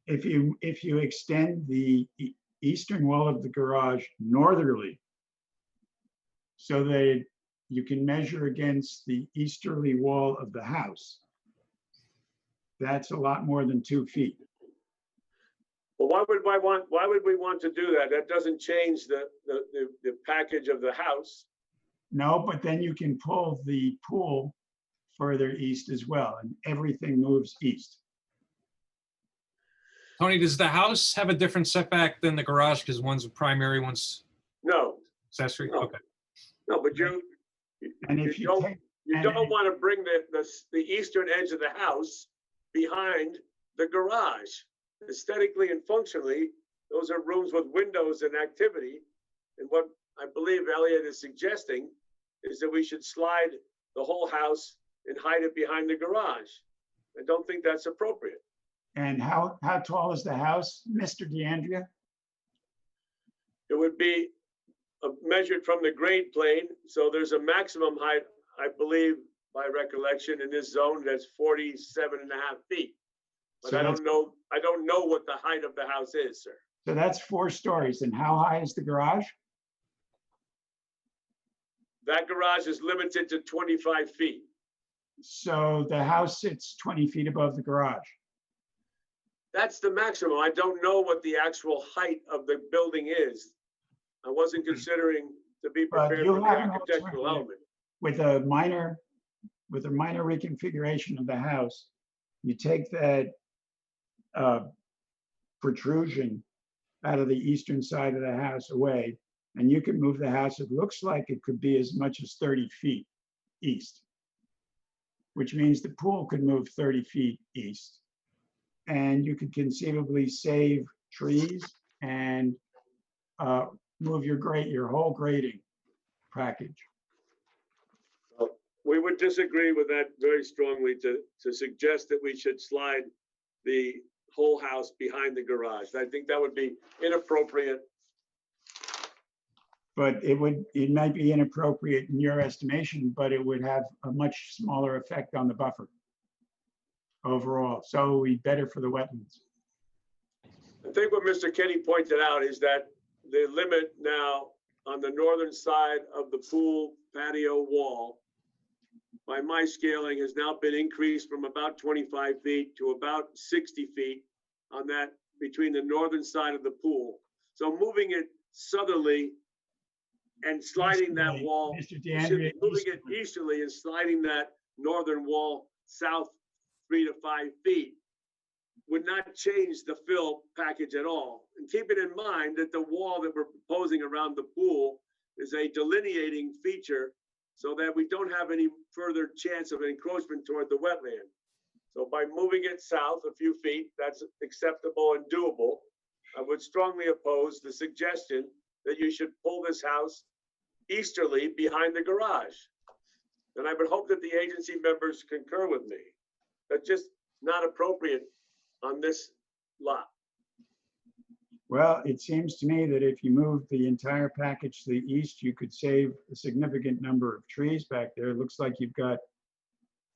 If you extend the eastern wall of the garage northerly, so that you can measure against the easterly wall of the house, that's a lot more than 2 feet. Well, why would we want to do that? That doesn't change the package of the house. No, but then you can pull the pool further east as well, and everything moves east. Tony, does the house have a different setback than the garage because one's a primary, one's No, accessory? No. Okay. no, but And if you don't, take, you and don't if- want to bring the eastern edge of the house behind the garage. Aesthetically and functionally, those are rooms with windows and activity. And what I believe Elliot is suggesting is that we should slide the whole house and hide it behind the garage. I don't think that's appropriate. and how tall is the house, Mr. D'Andrea? It would be measured from the grade plane. So there's a maximum height, I believe, by recollection, in this zone that's 47.5 feet. But So I that's, don't know what the height of the house is, sir. so that's 4 stories. And how high is the garage? That garage is limited to 25 feet. So the house sits 20 feet above the garage. That's the maximum. I don't know what the actual height of the building is. I wasn't considering to be But prepared you for the have an architectural alternative. element. With a minor reconfiguration of the house, you take that protrusion out of the eastern side of the house away, and you can move the house. It looks like it could be as much as 30 feet east, which means the pool could move 30 feet east. And you could conceivably save trees and move your whole grading package. We would disagree with that very strongly to suggest that we should slide the whole house behind the garage. I think that would be inappropriate. But it might be inappropriate in your estimation, but it would have a much smaller effect on the buffer overall. So it would be better for the wetlands. I think what Mr. Kenny pointed out is that the limit now on the northern side of the pool patio wall, by my scaling, has now been increased from about 25 feet to about 60 feet on that between the northern side of the pool. So moving it southerly and sliding that Easterly, wall, Mr. excuse DeAndrea, me, moving it easterly. easterly and sliding that northern wall south 3 to 5 feet would not change the fill package at all. And keeping in mind that the wall that we're proposing around the pool is a delineating feature so that we don't have any further chance of encroachment toward the wetland. So by moving it south a few feet, that's acceptable and doable. I would strongly oppose the suggestion that you should pull this house easterly behind the garage. And I would hope that the agency members concur with me. That's just not appropriate on this lot. Well, it seems to me that if you move the entire package to the east, you could save a significant number of trees back there. It looks like you've got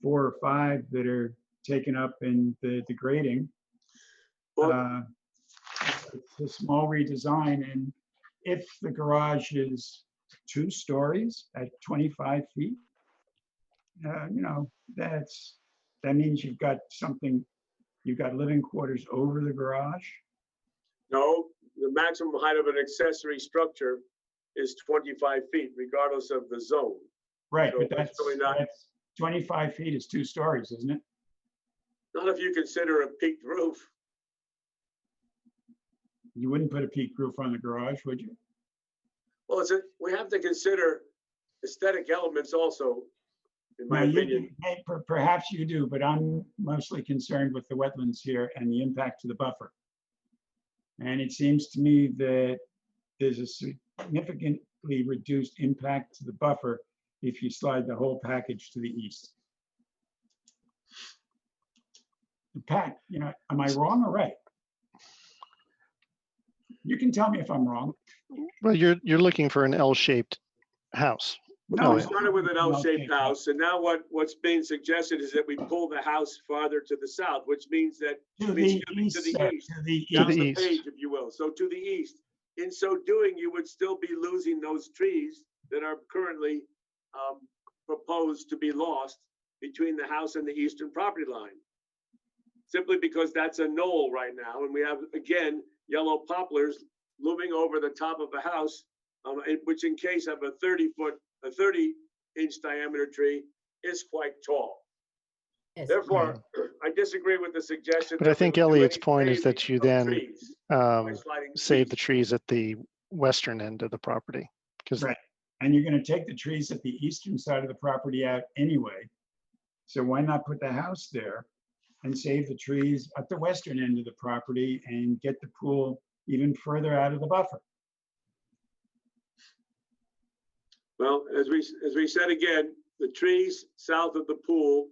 4 or 5 that are taken up in the grading. Well, It's a small redesign, and if the garage is 2 stories at 25 feet, that means you've got living quarters over the garage. no, the maximum height of an accessory structure is 25 feet, regardless of the zone. Right, So but that's really not- that's 25 feet is 2 stories, isn't it? Not if you consider a peaked roof. You wouldn't put a peaked roof on the garage, would you? Well, we have to consider aesthetic elements also, in my Well, you opinion. do- hey, perhaps you do, but I'm mostly concerned with the wetlands here and the impact to the buffer. And it seems to me that there's a significantly reduced impact to the buffer if you slide the whole package to the east. Pat, am I wrong or right? You can tell me if I'm wrong. Well, you're looking for an L-shaped house. No, We yeah. started with an L-shaped house. house, and now what's being suggested is that we pull the house farther to the south, which means that, To means, the excuse me, east, to the sir, east. to the To down the east. the east. page, if you will. So to the east. In so doing, you would still be losing those trees that are currently proposed to be lost between the house and the eastern property line. Simply because that's a knoll right now, and we have, again, yellow poplars looming over the top of the house, which in case of a 30-inch diameter tree is quite tall. Yes. Therefore, I disagree with the suggestion. But I that we think would do Elliot's any point is saving that you of then trees by sliding save the trees. trees at the western end of the property. Because Right. And you're going to take the trees at the eastern side of the property out anyway. So why not put the house there and save the trees at the western end of the property and get the pool even further out of the buffer? Well, as we said again, the trees south of the pool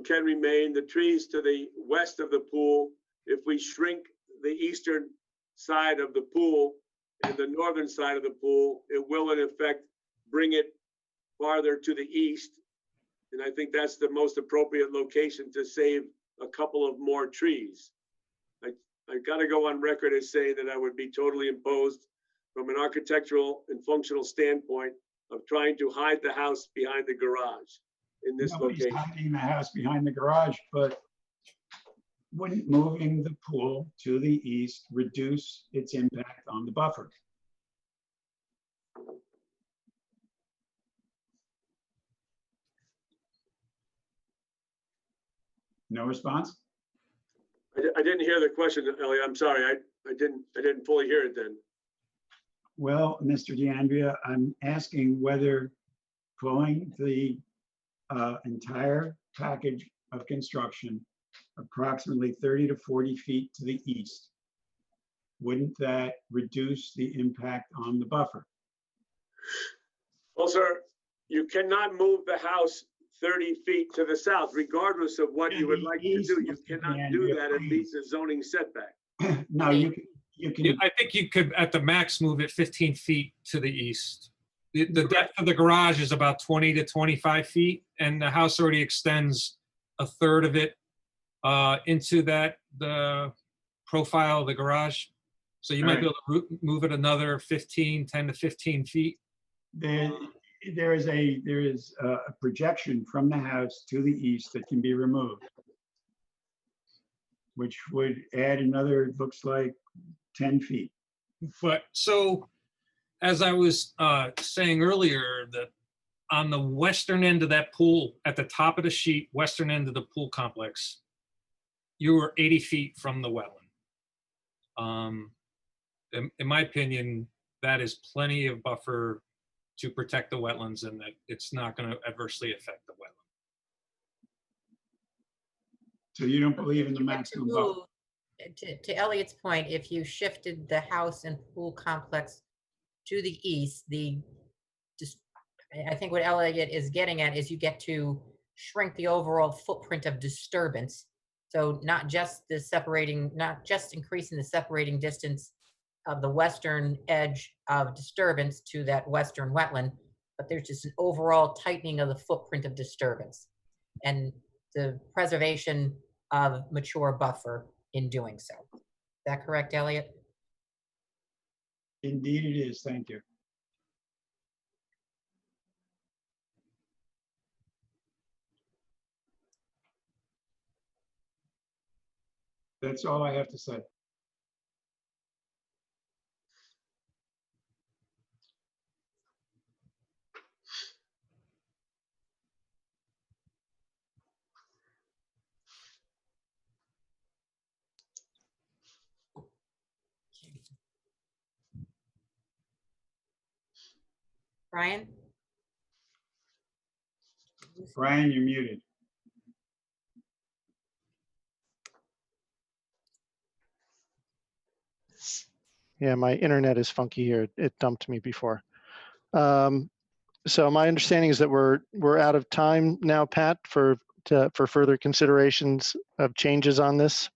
can remain. The trees to the west of the pool, if we shrink the eastern side of the pool and the northern side of the pool, it will in effect bring it farther to the east. And I think that's the most appropriate location to save a couple of more trees. I gotta go on record as saying that I would be totally opposed from an architectural and functional standpoint of trying to hide the house behind the garage in this Nobody's location. hiding the house behind the garage, but wouldn't moving the pool to the east reduce its impact on the buffer? No response? I didn't hear the question, Elliot. I'm sorry. I didn't fully hear it then. Well, Mr. DeAndrea, I'm asking whether pulling the entire package of construction approximately 30 to 40 feet to the east, wouldn't that reduce the impact on the buffer? Well, sir, you cannot move the house 30 feet to the south, regardless of what you would like to do. You cannot do that and meet the zoning setback. No, you can, I think you could, at the max, move it 15 feet to the east. The depth of the garage is about 20 to 25 feet, and the house already extends a third of it into the profile of the garage. So you might be able to move it another 10 to 15 feet. there is a projection from the house to the east that can be removed, which would add another, looks like 10 feet. But so, as I was saying earlier, that on the western end of that pool, at the top of the sheet, western end of the pool complex, you were 80 feet from the wetland. In my opinion, that is plenty of buffer to protect the wetlands, and that it's not going to adversely affect the wetland. So you don't believe in the To maximum buffer? move- To Elliot's point, if you shifted the house and pool complex to the east, I think what Elliot is getting at is you get to shrink the overall footprint of disturbance. So not just increasing the separating distance of the western edge of disturbance to that western wetland, but there's just an overall tightening of the footprint of disturbance and the preservation of mature buffer in doing so. Is that correct, Elliot? Indeed it is, thank you. That's all I have to say. Brian? Brian, you're muted. Yeah, my internet is funky here. It dumped me before. So my understanding is that we're out of time now, Pat, for further considerations of changes on this,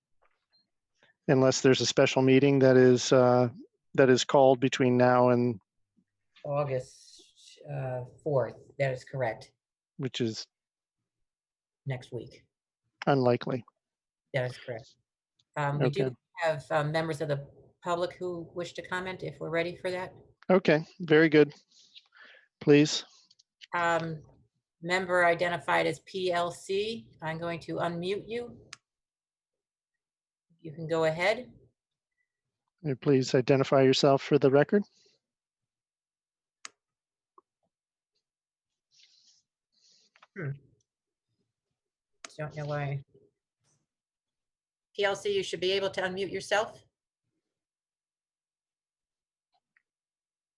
unless there's a special meeting that is called between now and, August 4th, that is correct, which is next week. unlikely. That is correct. We Okay. do have members of the public who wish to comment if we're ready for that. Okay, very good. Please. Member identified as PLC. I'm going to unmute you. You can go ahead. Please identify yourself for the record. Don't know why. PLC, you should be able to unmute yourself.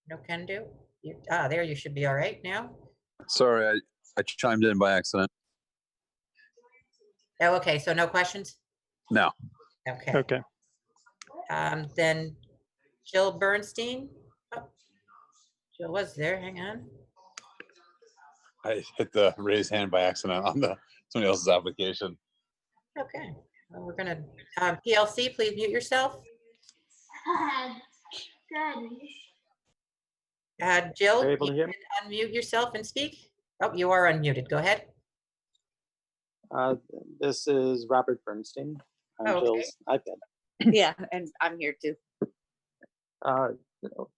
No can do. There you should be all right now. Sorry, I chimed in by accident. Oh, okay, so no questions? No. Okay. Okay. Then Jill Bernstein. Oh, Jill was there, hang on. I hit the raise hand by accident on somebody else's application. Okay, well, we're gonna, PLC, please mute yourself. Jill, Are you able to you hear me? can unmute yourself and speak. Oh, you are unmuted, go ahead. Uh, This is Robert Bernstein. I'm Okay. Jill's iPad. Yeah, and I'm here too.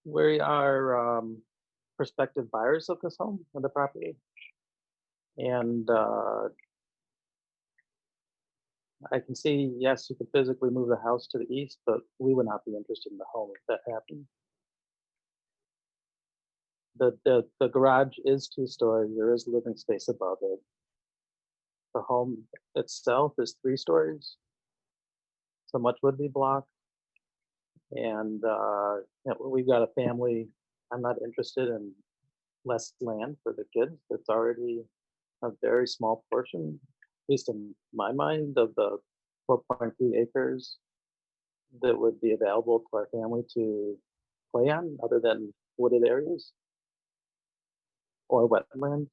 We are prospective buyers of this home and the property. And I can see, yes, you could physically move the house to the east, but we would not be interested in the home if that happened. The garage is 2-story. There is living space above it. The home itself is 3 stories. So much would be blocked. And we've got a family. I'm not interested in less land for the kids. It's already a very small portion, at least in my mind, of the 4.3 acres that would be available to our family to play on, other than wooded areas or wetlands.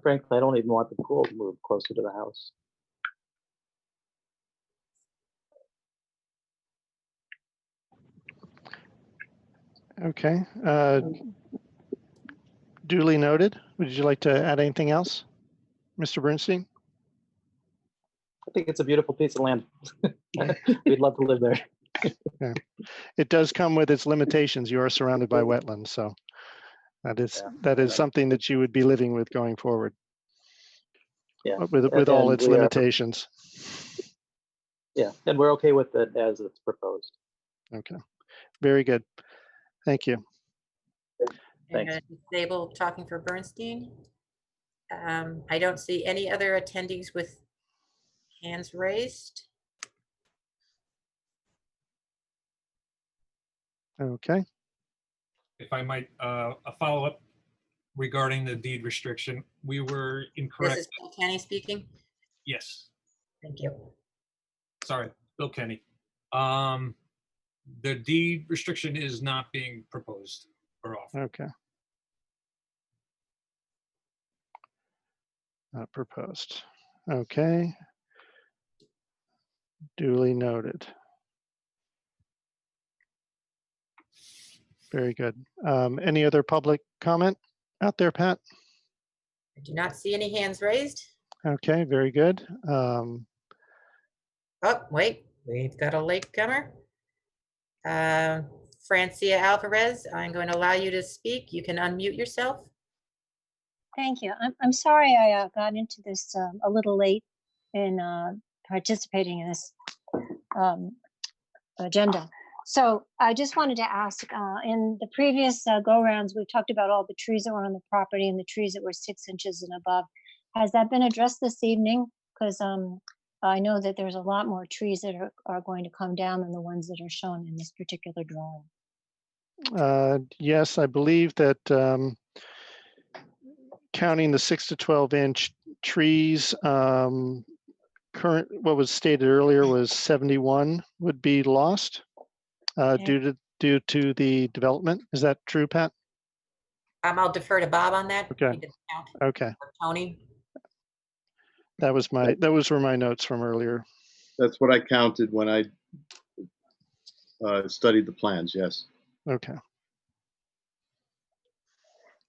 Frankly, I don't even want the pool to move closer to the house. Okay. Duly noted. Would you like to add anything else, Mr. Bernstein? I think it's a beautiful piece of land. We'd love to live there. Yeah. It does come with its limitations. You are surrounded by wetlands, so that is something that you would be living with going forward. Yeah, with all and its we are- limitations. Yeah, and we're okay with it as it's proposed. Okay, very good. Thank you. Thanks. And Sable talking for Bernstein. I don't see any other attendees with hands raised. Okay. If I might, a follow-up regarding the deed restriction. We were This incorrect. is Bill Kenny speaking. Yes, Thank you. sorry, Bill Kenny. The deed restriction is not being proposed or offered. Okay. Not proposed. Okay. Duly noted. Very good. Any other public comment out there, Pat? I do not see any hands raised. Okay, very good. Oh, wait, we've got a latecomer. Francia Alvarez, I'm going to allow you to speak. You can unmute yourself. Thank you. I'm sorry I got into this a little late in participating in this agenda. So I just wanted to ask, in the previous go-rounds, we talked about all the trees that were on the property and the trees that were 6 inches and above. Has that been addressed this evening? Because I know that there's a lot more trees that are going to come down than the ones that are shown in this particular drawing. Yes, I believe that counting the 6 to 12 inch trees, what was stated earlier was 71 would be lost Okay. due to the development. Is that true, Pat? I'll defer to Bob on that. Okay. He did count. Okay. Or Tony. Those were my notes from earlier. That's what I counted when I studied the plans, yes. Okay.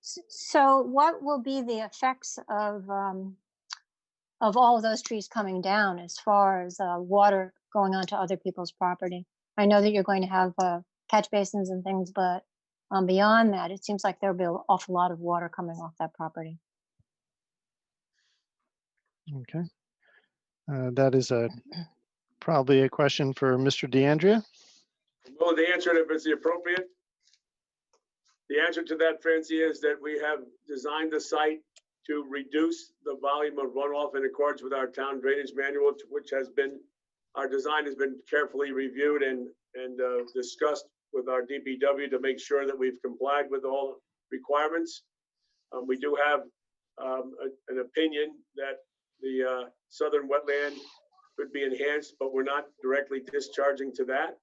So what will be the effects of all of those trees coming down as far as water going onto other people's property? I know that you're going to have catch basins and things, but beyond that, it seems like there'll be an awful lot of water coming off that property. Okay. That is probably a question for Mr. DeAndrea. I'm willing to answer it if it's the appropriate. The answer to that, Francie, is that we have designed the site to reduce the volume of runoff in accordance with our town drainage manual, which our design has been carefully reviewed and discussed with our DPW to make sure that we've complied with all requirements. We do have an opinion that the southern wetland could be enhanced, but we're not directly discharging to that.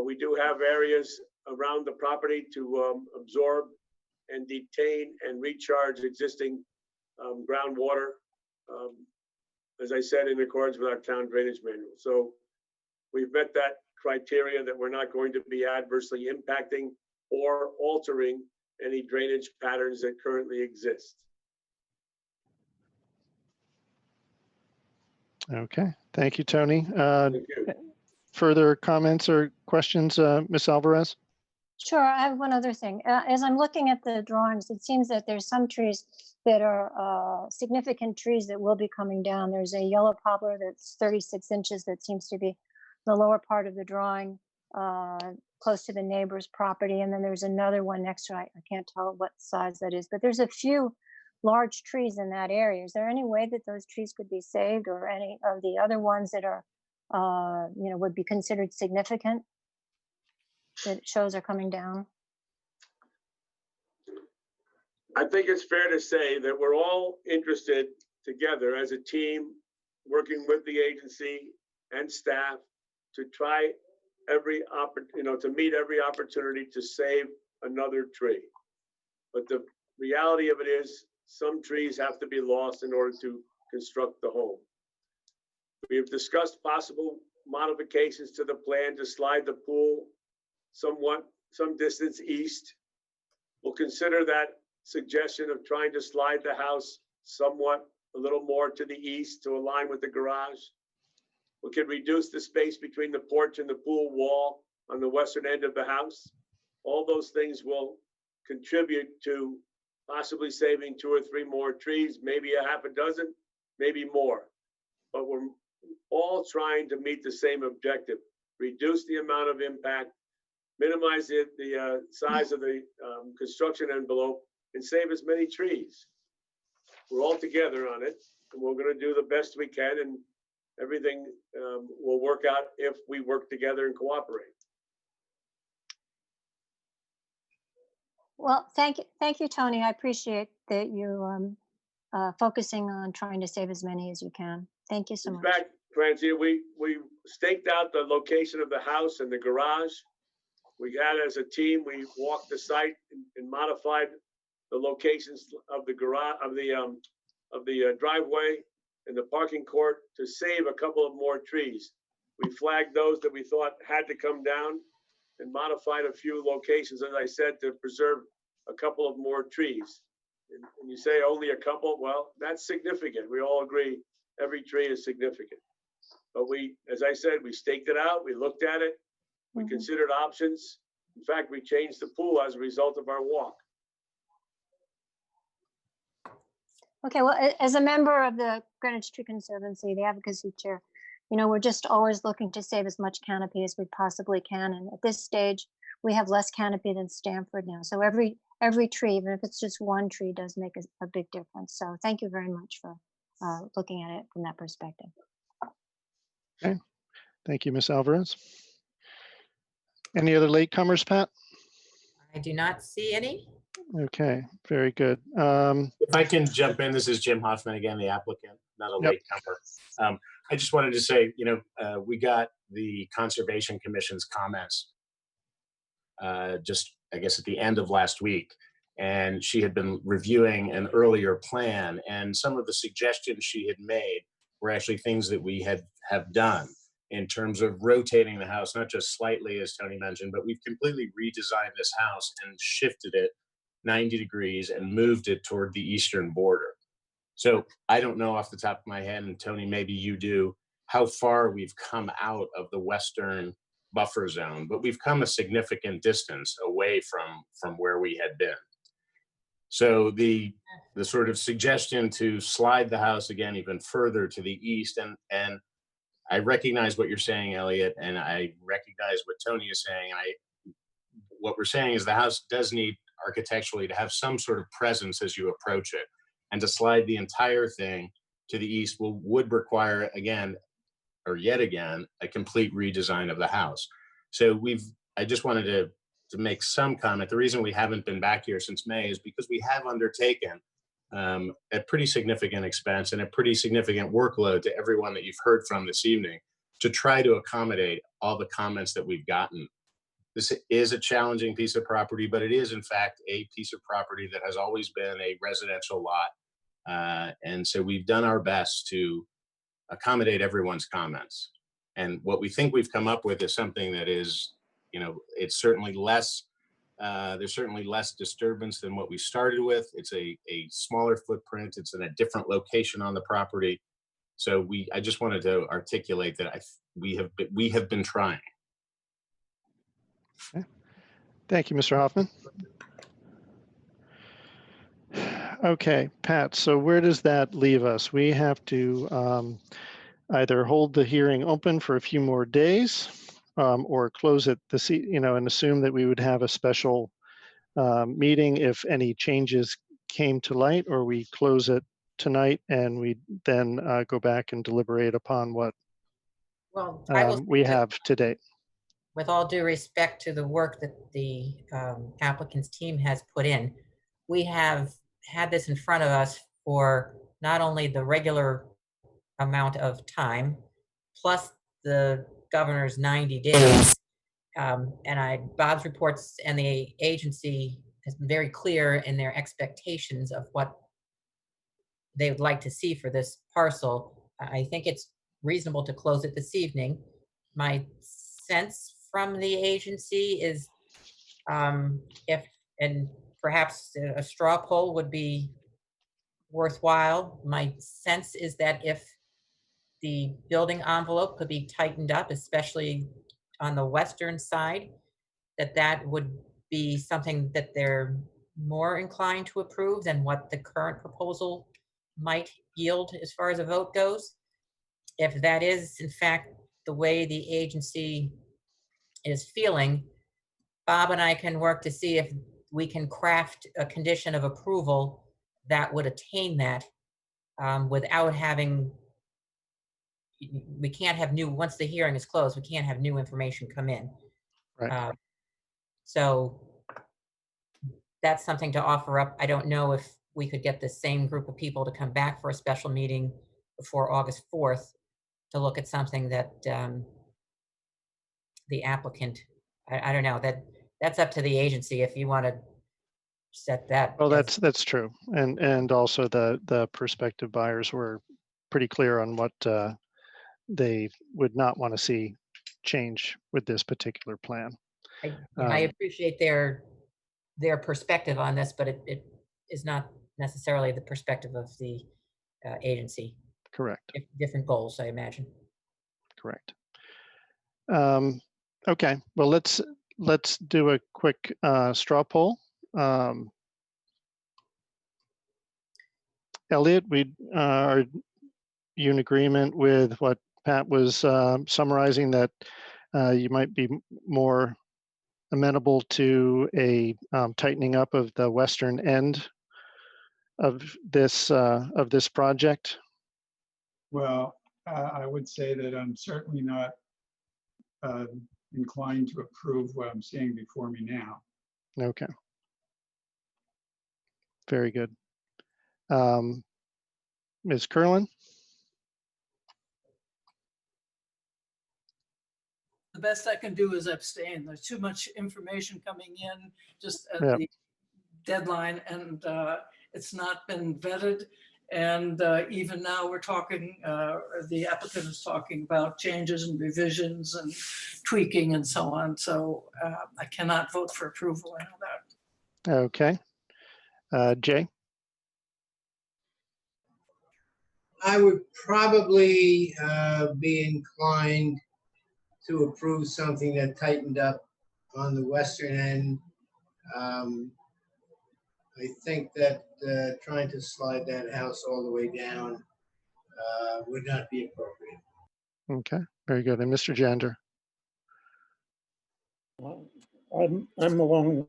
We do have areas around the property to absorb and detain and recharge existing groundwater, as I said, in accordance with our town drainage manual. So we've met that criteria that we're not going to be adversely impacting or altering any drainage patterns that currently exist. Okay, thank you, Tony. Thank you. Further comments or questions, Ms. Alvarez? Sure, I have one other thing. As I'm looking at the drawings, it seems that there's some trees that are significant trees that will be coming down. There's a yellow poplar that's 36 inches that seems to be the lower part of the drawing, close to the neighbor's property. And then there's another one next to it. I can't tell what size that is, but there's a few large trees in that area. Is there any way that those trees could be saved, or any of the other ones that are, would be considered significant that it shows are coming down? I think it's fair to say that we're all interested together as a team, working with the agency and staff to try to meet every opportunity to save another tree. But the reality of it is some trees have to be lost in order to construct the home. We have discussed possible modifications to the plan to slide the pool some distance east. We'll consider that suggestion of trying to slide the house somewhat a little more to the east to align with the garage. We could reduce the space between the porch and the pool wall on the western end of the house. All those things will contribute to possibly saving 2 or 3 more trees, maybe a half a dozen, maybe more. But we're all trying to meet the same objective: reduce the amount of impact, minimize the size of the construction envelope, and save as many trees. We're all together on it, and we're going to do the best we can, and everything will work out if we work together and cooperate. Well, thank you, Tony. I appreciate that you focusing on trying to save as many as you can. Thank you so much. In fact, Francine, we staked out the location of the house and the garage. We had, as a team, we walked the site and modified the locations of the garage, of the driveway and the parking court to save a couple of more trees. We flagged those that we thought had to come down and modified a few locations, as I said, to preserve a couple of more trees. And you say only a couple, well, that's significant. We all agree every tree is significant. But we, as I said, we staked it out, we looked at it, we considered options. In fact, we changed the pool as a result of our walk. Okay, well, as a member of the Greenwich Tree Conservancy, the advocacy chair, we're just always looking to save as much canopy as we possibly can. And at this stage, we have less canopy than Stamford now. So every tree, even if it's just one tree, does make a big difference. So thank you very much for looking at it from that perspective. Okay, thank you, Ms. Alvarez. Any other latecomers, Pat? I do not see any. Okay, very good. If I can jump in, this is Jim Hoffman again, the applicant, not a latecomer. I just wanted to say, we got the Conservation Commission's comments just, I guess, at the end of last week. And she had been reviewing an earlier plan, and some of the suggestions she had made were actually things that we have done in terms of rotating the house, not just slightly, as Tony mentioned, but we've completely redesigned this house and shifted it 90 degrees and moved it toward the eastern border. So I don't know off the top of my head, and Tony, maybe you do, how far we've come out of the western buffer zone, but we've come a significant distance away from where we had been. So the sort of suggestion to slide the house again even further to the east, and I recognize what you're saying, Elliot, and I recognize what Tony is saying. What we're saying is the house does need architecturally to have some sort of presence as you approach it, and to slide the entire thing to the east would require, again, or yet again, a complete redesign of the house. So I just wanted to make some comment. The reason we haven't been back here since May is because we have undertaken a pretty significant expense and a pretty significant workload to everyone that you've heard from this evening to try to accommodate all the comments that we've gotten. This is a challenging piece of property, but it is in fact a piece of property that has always been a residential lot. And so we've done our best to accommodate everyone's comments. And what we think we've come up with is something that is, it's certainly less, there's certainly less disturbance than what we started with. It's a smaller footprint. It's in a different location on the property. So I just wanted to articulate that we have been trying. Thank you, Mr. Hoffman. Okay, Pat, so where does that leave us? We have to either hold the hearing open for a few more days or close it and assume that we would have a special meeting if any changes came to light, or we close it tonight and we then go back and deliberate upon what Well, I will we say that have to date. with all due respect to the work that the applicant's team has put in, we have had this in front of us for not only the regular amount of time, plus the governor's 90 days. Bob's reports and the agency has been very clear in their expectations of what they would like to see for this parcel. I think it's reasonable to close it this evening. My sense from the agency is and perhaps a straw poll would be worthwhile. My sense is that if the building envelope could be tightened up, especially on the western side, that would be something that they're more inclined to approve than what the current proposal might yield as far as a vote goes. If that is, in fact, the way the agency is feeling, Bob and I can work to see if we can craft a condition of approval that would attain that without having, we can't have once the hearing is closed, we can't have new information come in. Right. So that's something to offer up. I don't know if we could get the same group of people to come back for a special meeting before August 4th to look at something that the applicant, I don't know, that's up to the agency if you want to set that. Well, that's true. And also the prospective buyers were pretty clear on what they would not want to see change with this particular plan. I appreciate their perspective on this, but it is not necessarily the perspective of the agency. Correct. Different goals, I imagine. Correct. Okay, well, let's do a quick straw poll. Elliot, are you in agreement with what Pat was summarizing, that you might be more amenable to a tightening up of the western end of this project? Well, I would say that I'm certainly not inclined to approve what I'm seeing before me now. Okay. Very good. Ms. Curlin? The best I can do is abstain. There's too much information coming in just at Yep. the deadline, and it's not been vetted. And even now we're talking, the applicant is talking about changes and revisions and tweaking and so on. So I cannot vote for approval. I know that. Okay. Jay? I would probably be inclined to approve something that tightened up on the western end. I think that trying to slide that house all the way down would not be appropriate. Okay, very good. And Mr. Jander? I'm along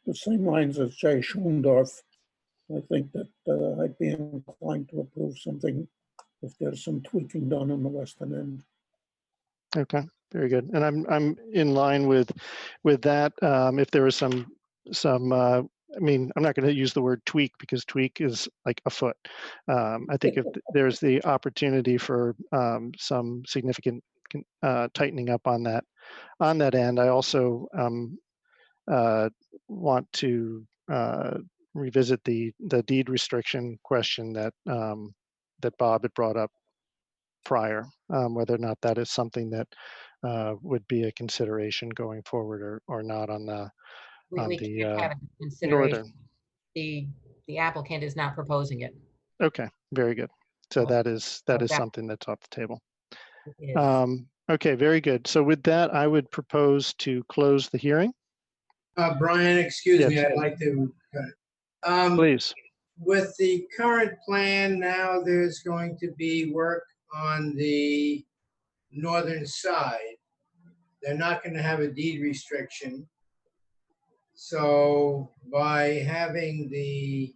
the same lines as Jay Schondorf. I think that I'd be inclined to approve something if there's some tweaking done on the western end. Okay, very good. And I'm in line with that. If there was some I mean, I'm not going to use the word tweak because tweak is like a foot. I think if there's the opportunity for some significant tightening up on that end, I also want to revisit the deed restriction question that that Bob had brought up prior, whether or not that is something that would be a consideration going forward or not on the We can't have a consideration. northern. The applicant is not proposing it. Okay, very good. So Oh, that is that- something that's off the table. It is. Okay, very good. So with that, I would propose to close the hearing. Brian, excuse me, Yes. I'd like to. Please. With the current plan now, there's going to be work on the northern side. They're not going to have a deed restriction. So by having the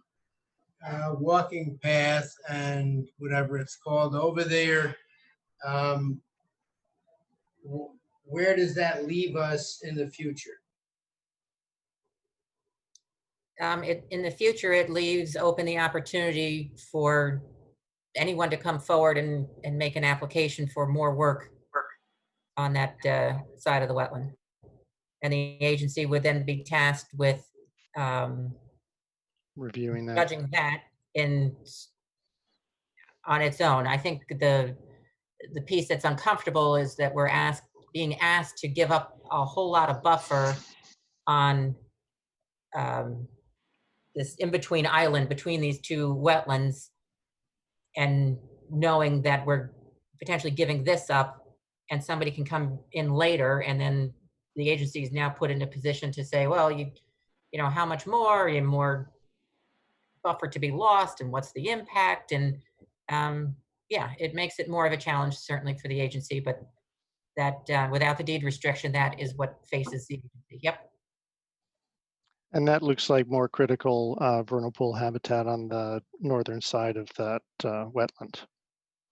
walking path and whatever it's called over there, where does that leave us in the future? In the future, it leaves open the opportunity for anyone to come forward and make an application for more work on that side of the wetland. And the agency would then be tasked with Reviewing that. judging that on its own. I think the piece that's uncomfortable is that we're being asked to give up a whole lot of buffer on this in-between island between these two wetlands, and knowing that we're potentially giving this up and somebody can come in later, and then the agency is now put in a position to say, well, you know, how much more and more buffer to be lost, and what's the impact? And yeah, it makes it more of a challenge, certainly for the agency, but that without the deed restriction, that is what faces the agency. Yep. And that looks like more critical vernal pool habitat on the northern side of that wetland.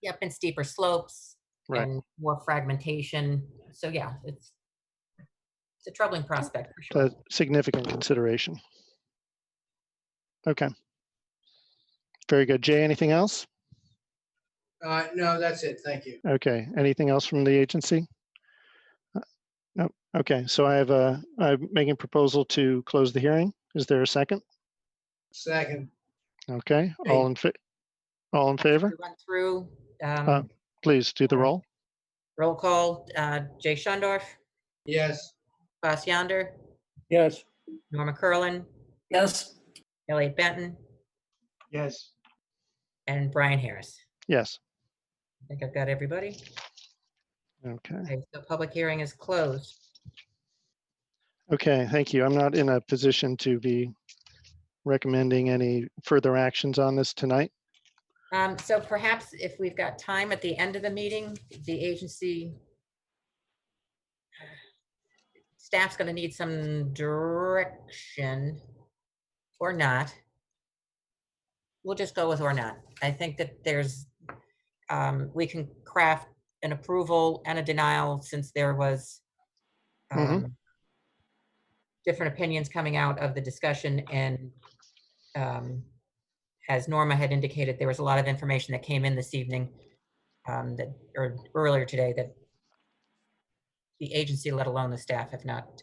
Yep, and steeper slopes. Right. And more fragmentation. So yeah, it's a troubling prospect for sure. A significant consideration. Okay. Very good. Jay, anything else? No, that's it. Thank you. Okay. Anything else from the agency? No. Okay. So I'm making a proposal to close the hearing. Is there a second? Second. Okay. All in favor? To run through. Please do the roll. Roll call. Jay Shundorf, Yes. Klaus Yonder, Yes. Norma Curlin, Yes. Elliot Benton, Yes. and Brian Harris. Yes. I think I've got everybody. Okay. Okay, so public hearing is closed. Okay. Thank you. I'm not in a position to be recommending any further actions on this tonight. So perhaps if we've got time at the end of the meeting, the agency staff's going to need some direction, or not. We'll just go with or not. I think that there's, we can craft an approval and a denial, since there was different opinions coming out of the discussion. And as Norma had indicated, there was a lot of information that came in this evening, or earlier today, that the agency, let alone the staff, have not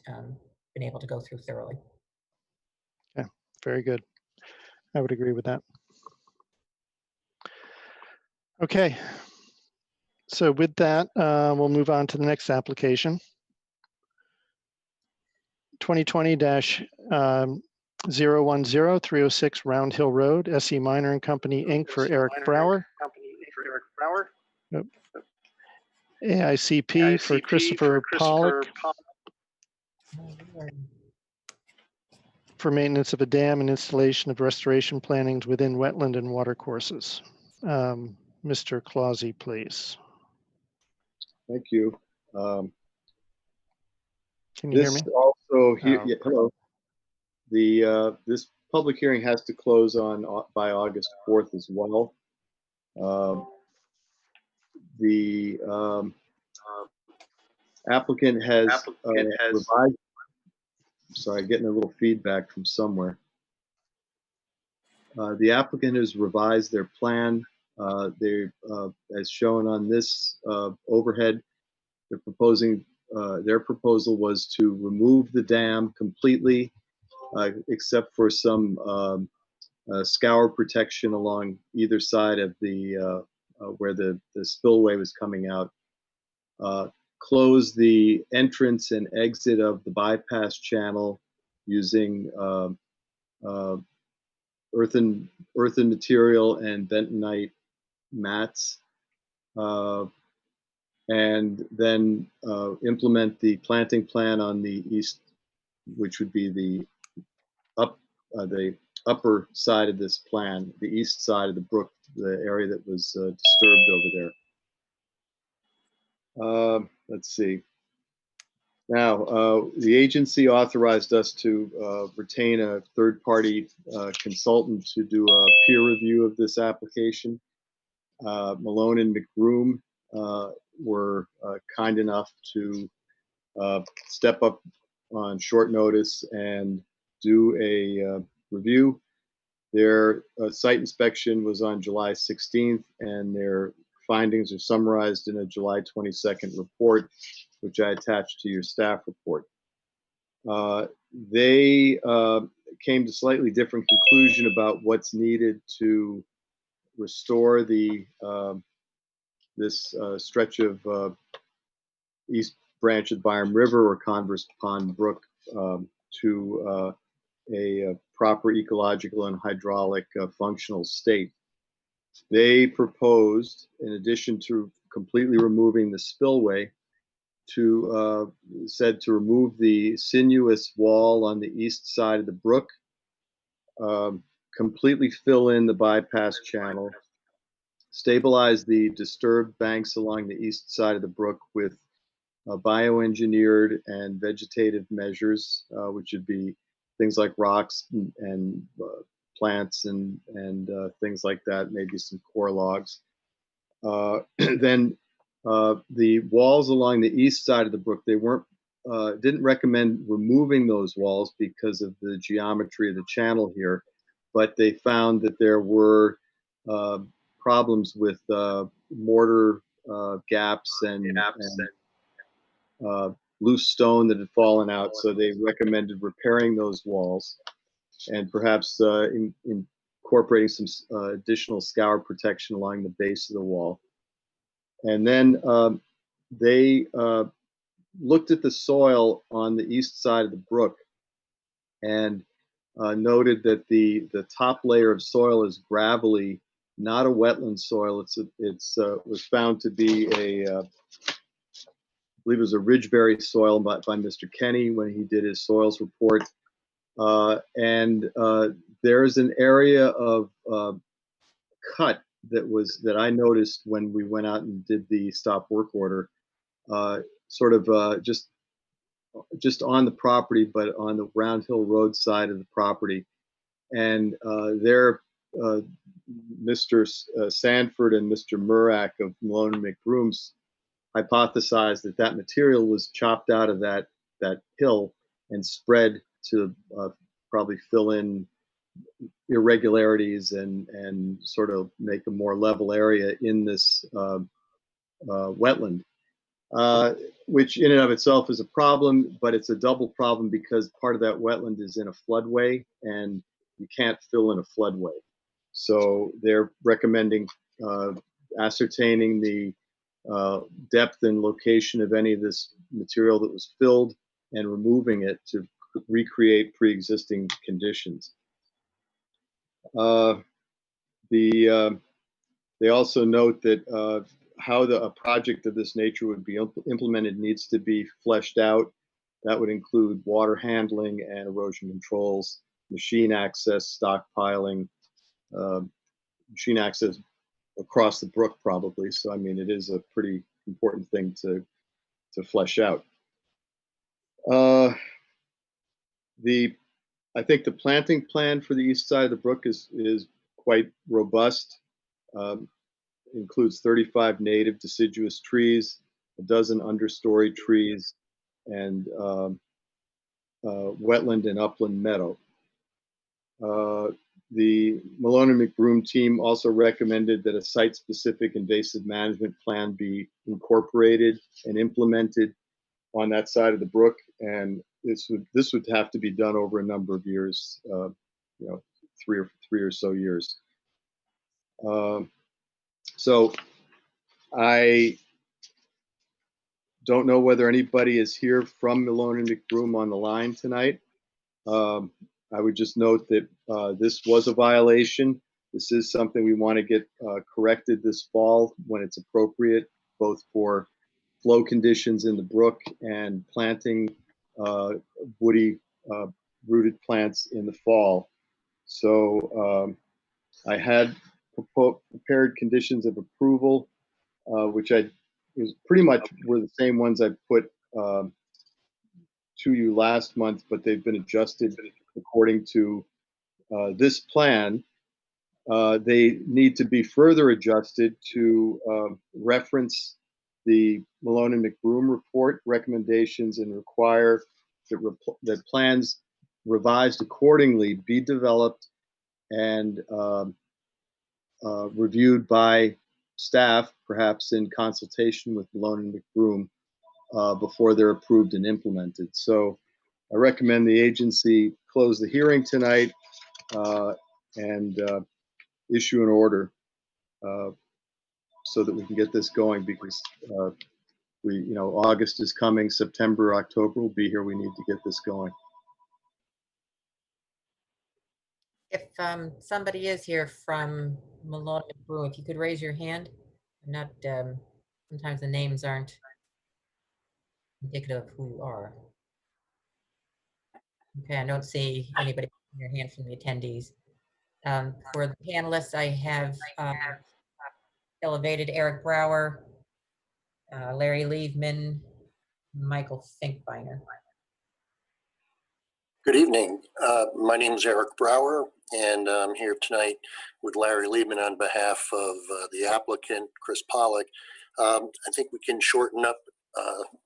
been able to go through thoroughly. Okay, very good. I would agree with that. Okay, so with that, we'll move on to the next application. 2020-010 306 Round Hill Road, SE Minor and Company, Inc. for Eric Brower. Yep. AICP for Christopher Pollock for maintenance of a dam and installation of restoration plantings within wetland and watercourses. Mr. Clausy, please. Thank you. Can you hear me? This also here. Oh. Yeah, hello. This public hearing has to close by August 4th as well. The applicant has revised. Sorry, getting a little feedback from somewhere. The applicant has revised their plan. As shown on this overhead, they're proposing. Their proposal was to remove the dam completely, except for some scour protection along either side of the where the spillway was coming out. Close the entrance and exit of the bypass channel using earthen material and bentonite mats, and then implement the planting plan on the east, which would be the upper side of this plan, the east side of the brook, the area that was disturbed over there. Let's see. Now, the agency authorized us to retain a third-party consultant to do a peer review of this application. Malone and McBroom were kind enough to step up on short notice and do a review. Their site inspection was on July 16th, and their findings are summarized in a July 22nd report, which I attached to your staff report. They came to slightly different conclusion about what's needed to restore the this stretch of east branch of Byram River or Converse Pond Brook to a proper ecological and hydraulic functional state. They proposed, in addition to completely removing the spillway, to remove the sinuous wall on the east side of the brook, completely fill in the bypass channel, stabilize the disturbed banks along the east side of the brook with bioengineered and vegetative measures, which would be things like rocks and plants and things like that, maybe some core logs. Then the walls along the east side of the brook, they didn't recommend removing those walls because of the geometry of the channel here, but they found that there were problems with mortar gaps and loose stone that had fallen out, so they recommended repairing those walls and perhaps incorporating some additional scour protection along the base of the wall. And then they looked at the soil on the east side of the brook and noted that the top layer of soil is gravelly, not a wetland soil. It was found to be I believe it was a ridgeberry soil by Mr. Kenny when he did his soils report. And there's an area of cut that I noticed when we went out and did the stop work order, sort of just on the property, but on the Round Hill Road side of the property. And there, Mr. Sanford and Mr. Murak of Malone and McBroom's hypothesized that material was chopped out of that hill and spread to probably fill in irregularities and sort of make a more level area in this wetland, which in and of itself is a problem, but it's a double problem because part of that wetland is in a floodway and you can't fill in a floodway. So they're recommending ascertaining the depth and location of any of this material that was filled and removing it to recreate pre-existing conditions. They also note that how a project of this nature would be implemented needs to be fleshed out. That would include water handling and erosion controls, machine access, stockpiling, machine access across the brook probably. So, I mean, it is a pretty important thing to flesh out. I think the planting plan for the east side of the brook is quite robust. Includes 35 native deciduous trees, a dozen understory trees, and wetland and upland meadow. The Malone and McBroom team also recommended that a site-specific invasive management plan be incorporated and implemented on that side of the brook, and this would have to be done over a number of years, three or so years. So I don't know whether anybody is here from Malone and McBroom on the line tonight. I would just note that this was a violation. This is something we want to get corrected this fall when it's appropriate, both for flow conditions in the brook and planting woody rooted plants in the fall. So I had prepared conditions of approval, which was pretty much were the same ones I put to you last month, but they've been adjusted according to this plan. They need to be further adjusted to reference the Malone and McBroom report recommendations and require that plans revised accordingly be developed and reviewed by staff, perhaps in consultation with Malone and McBroom, before they're approved and implemented. So I recommend the agency close the hearing tonight and issue an order so that we can get this going, because August is coming, September, October will be here. We need to get this going. If somebody is here from Malone and Brew, if you could raise your hand. I'm not, sometimes the names aren't indicative of who you are. Okay, I don't see anybody raising your hand from the attendees. For the panelists, I have elevated Eric Brower, Larry Liebman, Michael Finkbeiner. Good evening. My name is Eric Brower, and I'm here tonight with Larry Liebman on behalf of the applicant, Chris Pollock. I think we can shorten up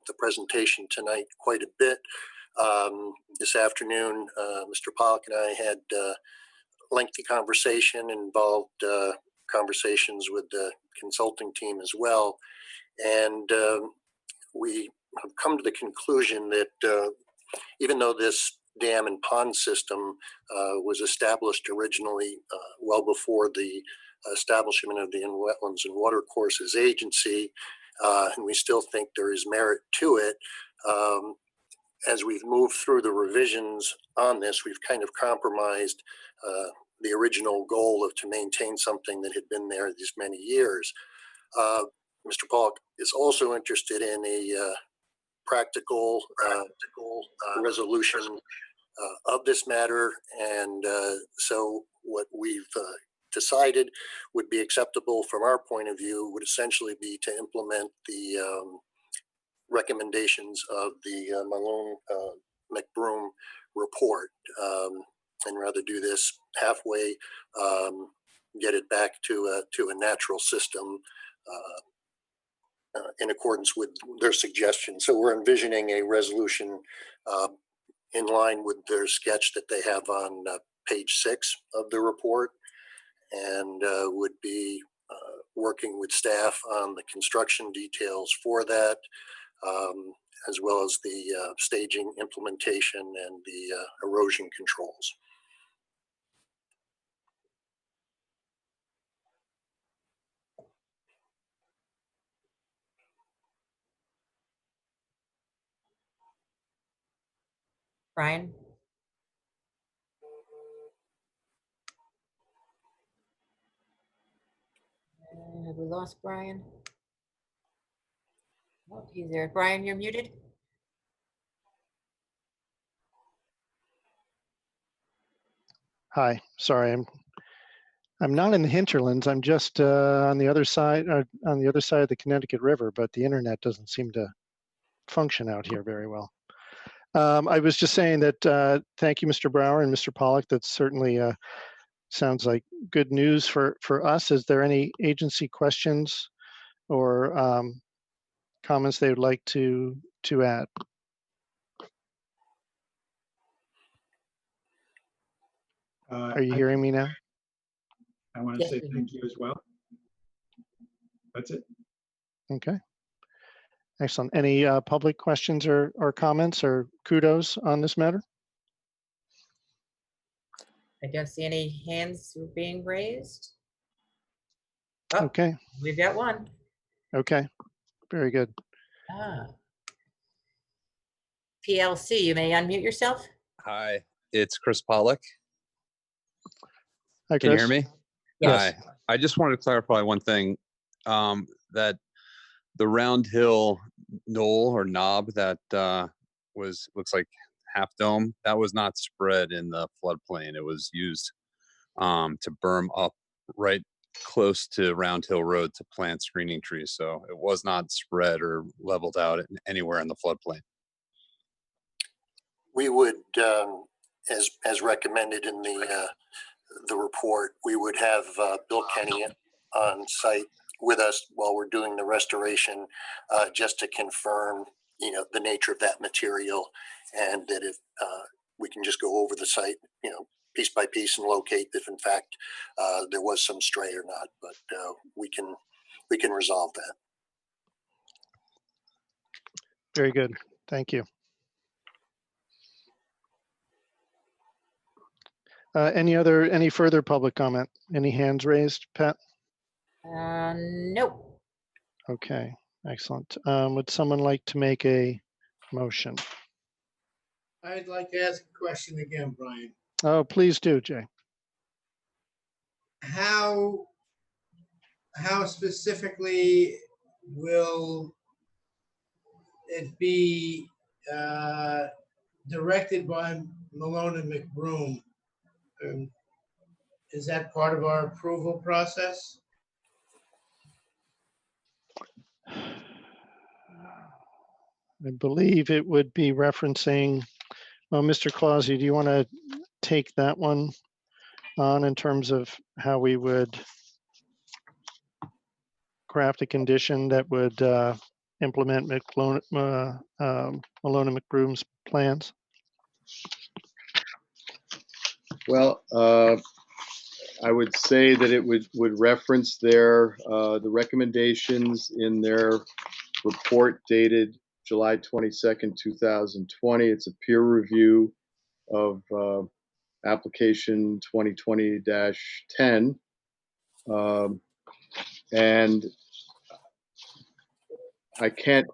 the presentation tonight quite a bit. This afternoon, Mr. Pollock and I had lengthy conversation, involved conversations with the consulting team as well. And we have come to the conclusion that even though this dam and pond system was established originally well before the establishment of the Wetlands and Watercourses Agency, and we still think there is merit to it. As we've moved through the revisions on this, we've kind of compromised the original goal of to maintain something that had been there these many years. Mr. Pollock is also interested in a practical resolution of this matter, and so what we've decided would be acceptable from our point of view would essentially be to implement the recommendations of the Malone McBroom report, and rather do this halfway, get it back to a natural system in accordance with their suggestion. So we're envisioning a resolution in line with their sketch that they have on page 6 of the report, and would be working with staff on the construction details for that, as well as the staging, implementation, and the erosion controls. Brian? Have we lost Brian? Oh, he's there. Brian, you're muted. Hi, sorry, I'm not in the hinterlands. I'm just on the other side of the Connecticut River, but the internet doesn't seem to function out here very well. I was just saying that thank you, Mr. Brower and Mr. Pollock. That certainly sounds like good news for us. Is there any agency questions or comments they would like to add? Are you hearing me now? I want to say thank you as well. That's it. Okay. Excellent. Any public questions or comments or kudos on this matter? I don't see any hands being raised. Oh, okay. We've got one. Okay. Very good. PLC, you may unmute yourself. Hi, it's Chris Pollock. Hi, Chris. Can you hear me? Yes. I just wanted to clarify one thing, that the round hill knoll or knob that looks like half dome, that was not spread in the floodplain. It was used to berm up right close to Round Hill Road to plant screening trees. So it was not spread or leveled out anywhere in the floodplain. We would, as recommended in the report, we would have Bill Kenny on site with us while we're doing the restoration, just to confirm, the nature of that material, and that if we can just go over the site, piece by piece, and locate if in fact there was some stray or not. But we can resolve that. Very good. Thank you. Any further public comment? Any hands raised, Pat? No. Okay, excellent. Would someone like to make a motion? I'd like to ask a question again, Brian. Oh, please do, Jay. How specifically will it be directed by Malone and McBroom? Is that part of our approval process? I believe it would be referencing, well, Mr. Clausy, do you want to take that one on in terms of how we would craft a condition that would implement Malone and McBroom's plans? Well, I would say that it would reference the recommendations in their report dated July 22nd, 2020. It's a peer review of application 2020-10. And I can't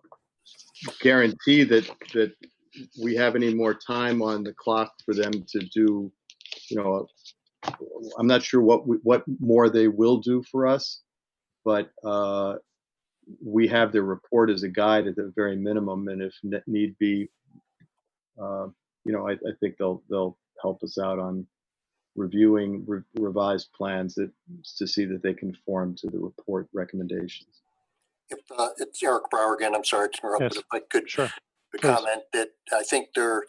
guarantee that we have any more time on the clock for them to do, I'm not sure what more they will do for us, but we have their report as a guide at the very minimum, and if need be, I think they'll help us out on reviewing revised plans to see that they conform to the report recommendations. It's Eric Brower again. I'm sorry to interrupt, Yes. but if I could Sure. comment that I think their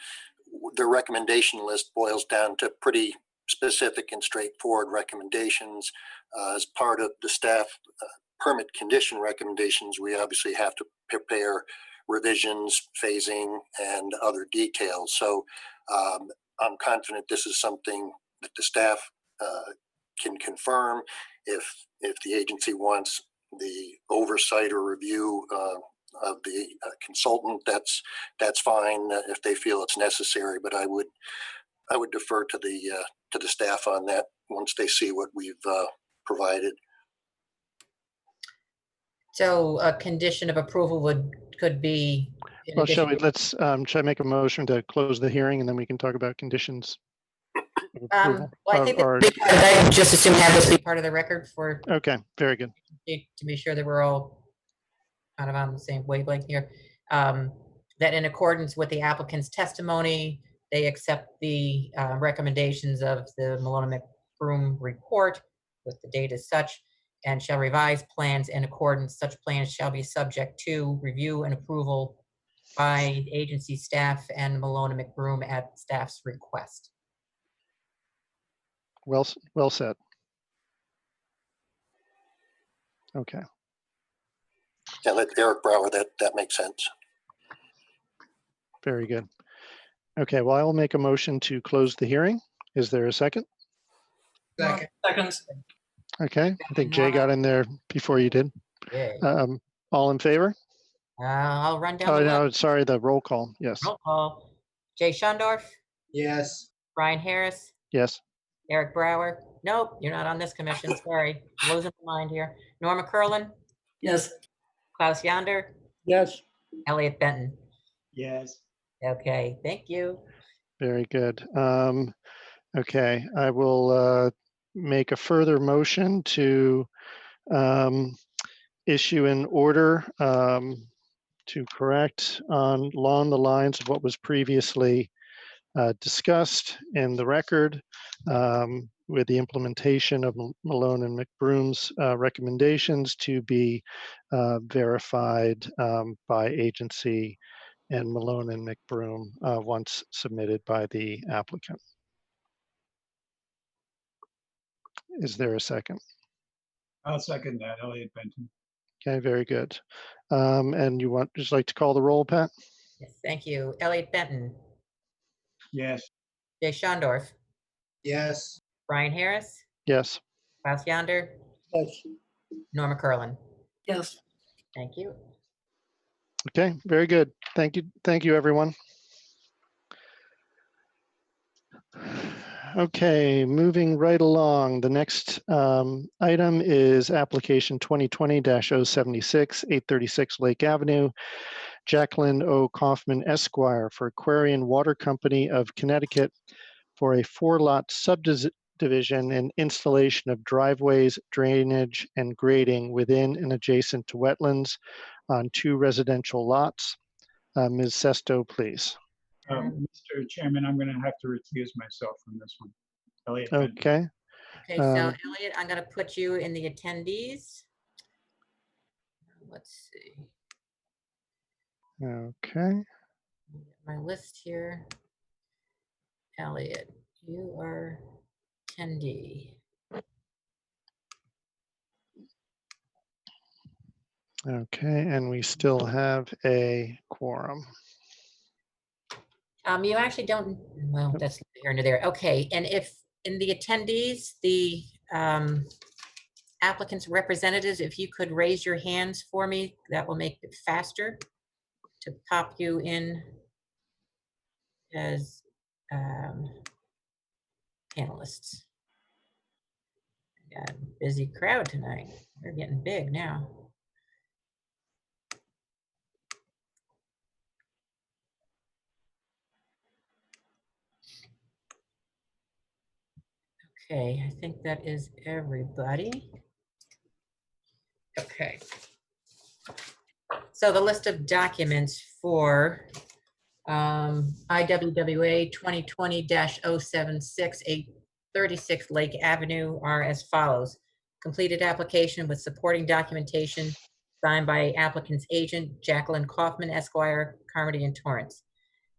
recommendation list boils down to pretty specific and straightforward recommendations. As part of the staff permit condition recommendations, we obviously have to prepare revisions, phasing, and other details. So I'm confident this is something that the staff can confirm. If the agency wants the oversight or review of the consultant, that's fine if they feel it's necessary. But I would defer to the staff on that once they see what we've provided. So a condition of approval could be. Well, shall I make a motion to close the hearing and then we can talk about conditions of approval? Well, I think I just assume have this be part of the record for. Okay, very good. To be sure that we're all kind of on the same wavelength here. That in accordance with the applicant's testimony, they accept the recommendations of the Malone and McBroom report with the date as such, and shall revise plans in accordance. Such plans shall be subject to review and approval by agency staff and Malone and McBroom at staff's request. Well said. Okay. Yeah, let Eric Brower, that makes sense. Very good. Okay, well, I will make a motion to close the hearing. Is there a second? Second. Seconds. Okay, I think Jay got in there before you did. Yeah. All in favor? I'll run down Oh, the no, list. sorry, the roll call. Yes. Roll call. Jay Shundorf, Yes. Brian Harris, Yes. Eric Brower. Nope, you're not on this commission. Sorry, losing my mind here. Norma Curlin, Yes. Klaus Yonder, Yes. Elliot Benton. Yes. Okay, thank you. Very good. Okay, I will make a further motion to issue an order to correct along the lines of what was previously discussed in the record with the implementation of Malone and McBroom's recommendations to be verified by agency and Malone and McBroom once submitted by the applicant. Is there a second? I'll second that, Elliot Benton. Okay, very good. And you just like to call the roll, Pat? Yes, thank you. Elliot Benton, Yes. Jay Shondorf, Yes. Brian Harris, Yes. Klaus Yonder, Yes. Norma Curlin. Yes. Thank you. Okay, very good. Thank you. Thank you, everyone. Okay, moving right along. The next item is application 2020-076, 836 Lake Avenue. Jacqueline O. Kaufman Esquire for Aquarian Water Company of Connecticut for a 4-lot subdivision and installation of driveways, drainage, and grading within and adjacent to wetlands on 2 residential lots. Ms. Sesto, please. Mr. Chairman, I'm going to have to recuse myself from this one. Elliot Benton. Okay. Okay, so Elliot, I'm going to put you in the attendees. Let's see. Okay. My list here. Elliot, you are attendee. Okay, and we still have a quorum. You actually don't, well, that's here and there. Okay, and if in the attendees, the applicants' representatives, if you could raise your hands for me, that will make it faster to pop you in as panelists. Got a busy crowd tonight. We're getting big now. Okay, I think that is everybody. Okay. So the list of documents for IWWA 2020-076, 836 Lake Avenue are as follows. Completed application with supporting documentation signed by applicant's agent, Jacqueline Kaufman, Esquire, Carmody and Torrance.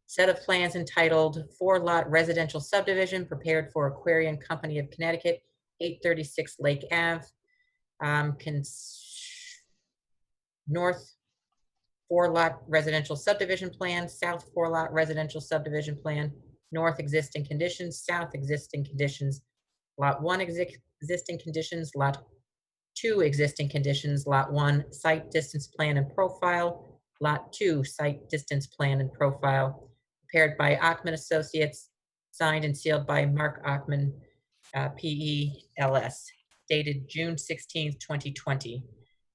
Set of plans entitled 4-lot residential subdivision prepared for Aquarian Company of Connecticut, 836 Lake Ave. North 4-lot residential subdivision plan, south 4-lot residential subdivision plan, north existing conditions, south existing conditions, lot 1 existing conditions, lot 2 existing conditions, lot 1 site distance plan and profile, lot 2 site distance plan and profile, prepared by Ockman Associates, signed and sealed by Mark Ockman, PELS, dated June 16th, 2020.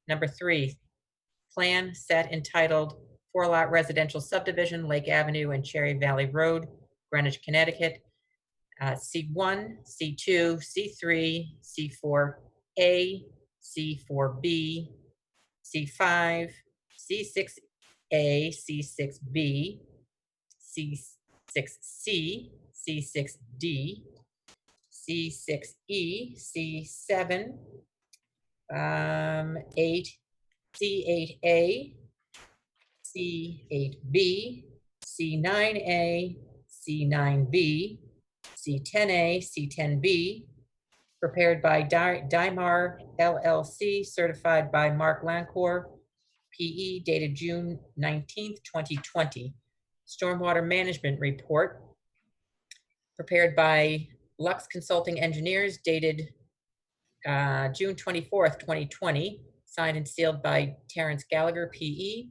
Number 3, plan set entitled 4-lot residential subdivision, Lake Avenue and Cherry Valley Road, Greenwich, Connecticut, C1, C2, C3, C4A, C4B, C5, C6A, C6B, C6C, C6D, C6E, C7, 8, C8A, C8B, C9A, C9B, C10A, C10B, prepared by Dymar LLC, certified by Mark Lancour, PE, dated June 19th, 2020. Stormwater Management Report, prepared by Lux Consulting Engineers, dated June 24th, 2020, signed and sealed by Terrence Gallagher, PE.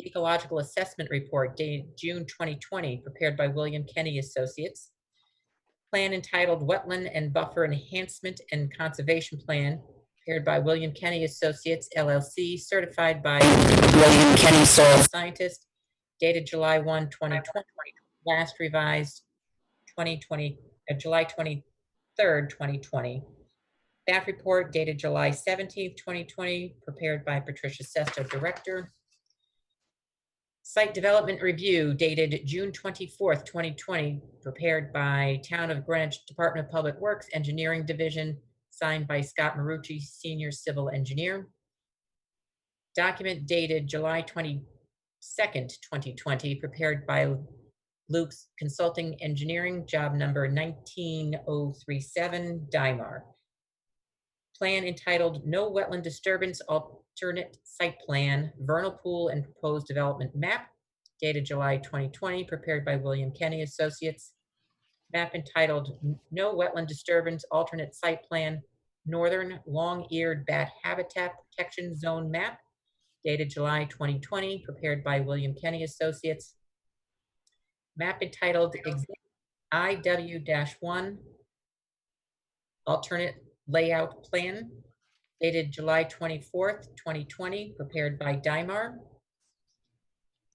Ecological Assessment Report, dated June 2020, prepared by William Kenny Associates. Plan entitled Wetland and Buffer Enhancement and Conservation Plan, prepared by William Kenny Associates, LLC, certified by William Kenny Soil Scientist, dated July 1, 2020, last revised July 23rd, 3rd, 2020. Staff report dated July 17th, 2020, prepared by Patricia Sesto, Director. Site development review dated June 24th, 2020, prepared by Town of Greenwich Department of Public Works Engineering Division, signed by Scott Marucci, Senior Civil Engineer. Document dated July 22nd, 2020, prepared by Luke's Consulting Engineering, job number 19037, Dymar. Plan entitled No Wetland Disturbance Alternate Site Plan, Vernal Pool and Proposed Development Map, dated July 2020, prepared by William Kenny Associates. Map entitled No Wetland Disturbance Alternate Site Plan, Northern Long-Eared Bat Habitat Protection Zone Map, dated July 2020, prepared by William Kenny Associates. Map entitled Exhibit IW-1, Alternate Layout Plan, dated July 24th, 2020, prepared by Dymar.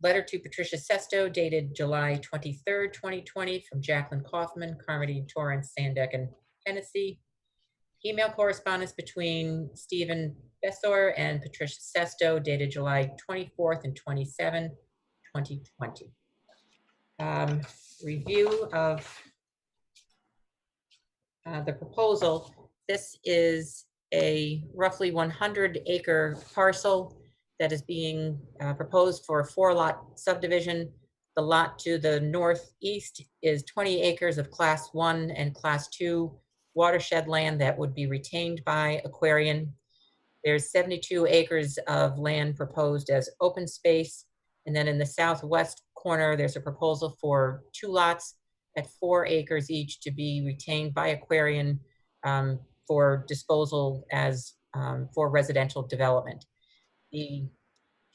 Letter to Patricia Sesto dated July 23rd, 2020, from Jacqueline Kaufman, Carmody, Torrance, Sandeck, and Tennessee. Email correspondence between Stephen Bessor and Patricia Sesto dated July 24th and 27, 2020. Review of the proposal. This is a roughly 100-acre parcel that is being proposed for a 4-lot subdivision. The lot to the northeast is 20 acres of Class 1 and Class 2 watershed land that would be retained by Aquarian. There's 72 acres of land proposed as open space. And then in the southwest corner, there's a proposal for 2 lots at 4 acres each to be retained by Aquarian for disposal as for residential development. The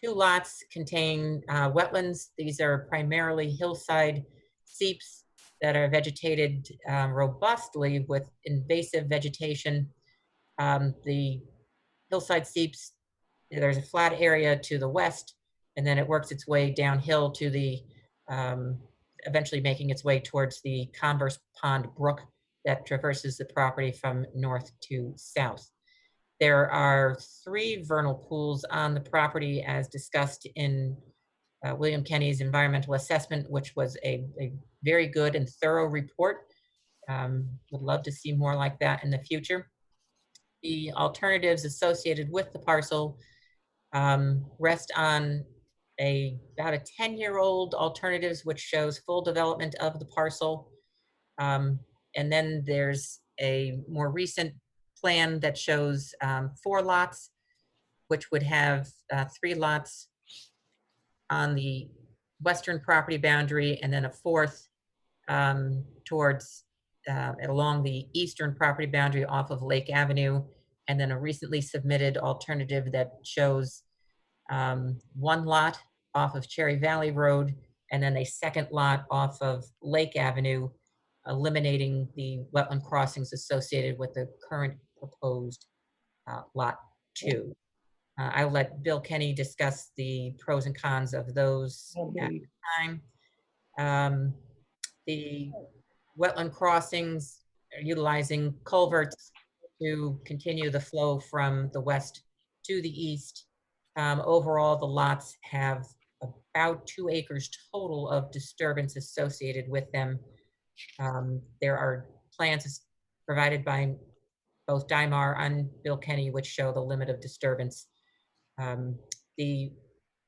2 lots contain wetlands. These are primarily hillside seeps that are vegetated robustly with invasive vegetation. The hillside seeps, there's a flat area to the west, and then it works its way downhill to the, eventually making its way towards the Converse Pond Brook that traverses the property from north to south. There are 3 vernal pools on the property as discussed in William Kenny's environmental assessment, which was a very good and thorough report. Would love to see more like that in the future. The alternatives associated with the parcel rest on about a 10-year-old alternatives, which shows full development of the parcel. And then there's a more recent plan that shows 4 lots, which would have 3 lots on the western property boundary, and then a 4th towards along the eastern property boundary off of Lake Avenue, and then a recently submitted alternative that shows 1 lot off of Cherry Valley Road, and then a 2nd lot off of Lake Avenue, eliminating the wetland crossings associated with the current proposed lot 2. I'll let Bill Kenny discuss the pros and cons of those at the time. The wetland crossings are utilizing culverts to continue the flow from the west to the east. Overall, the lots have about 2 acres total of disturbance associated with them. There are plans provided by both Dymar and Bill Kenny, which show the limit of disturbance. The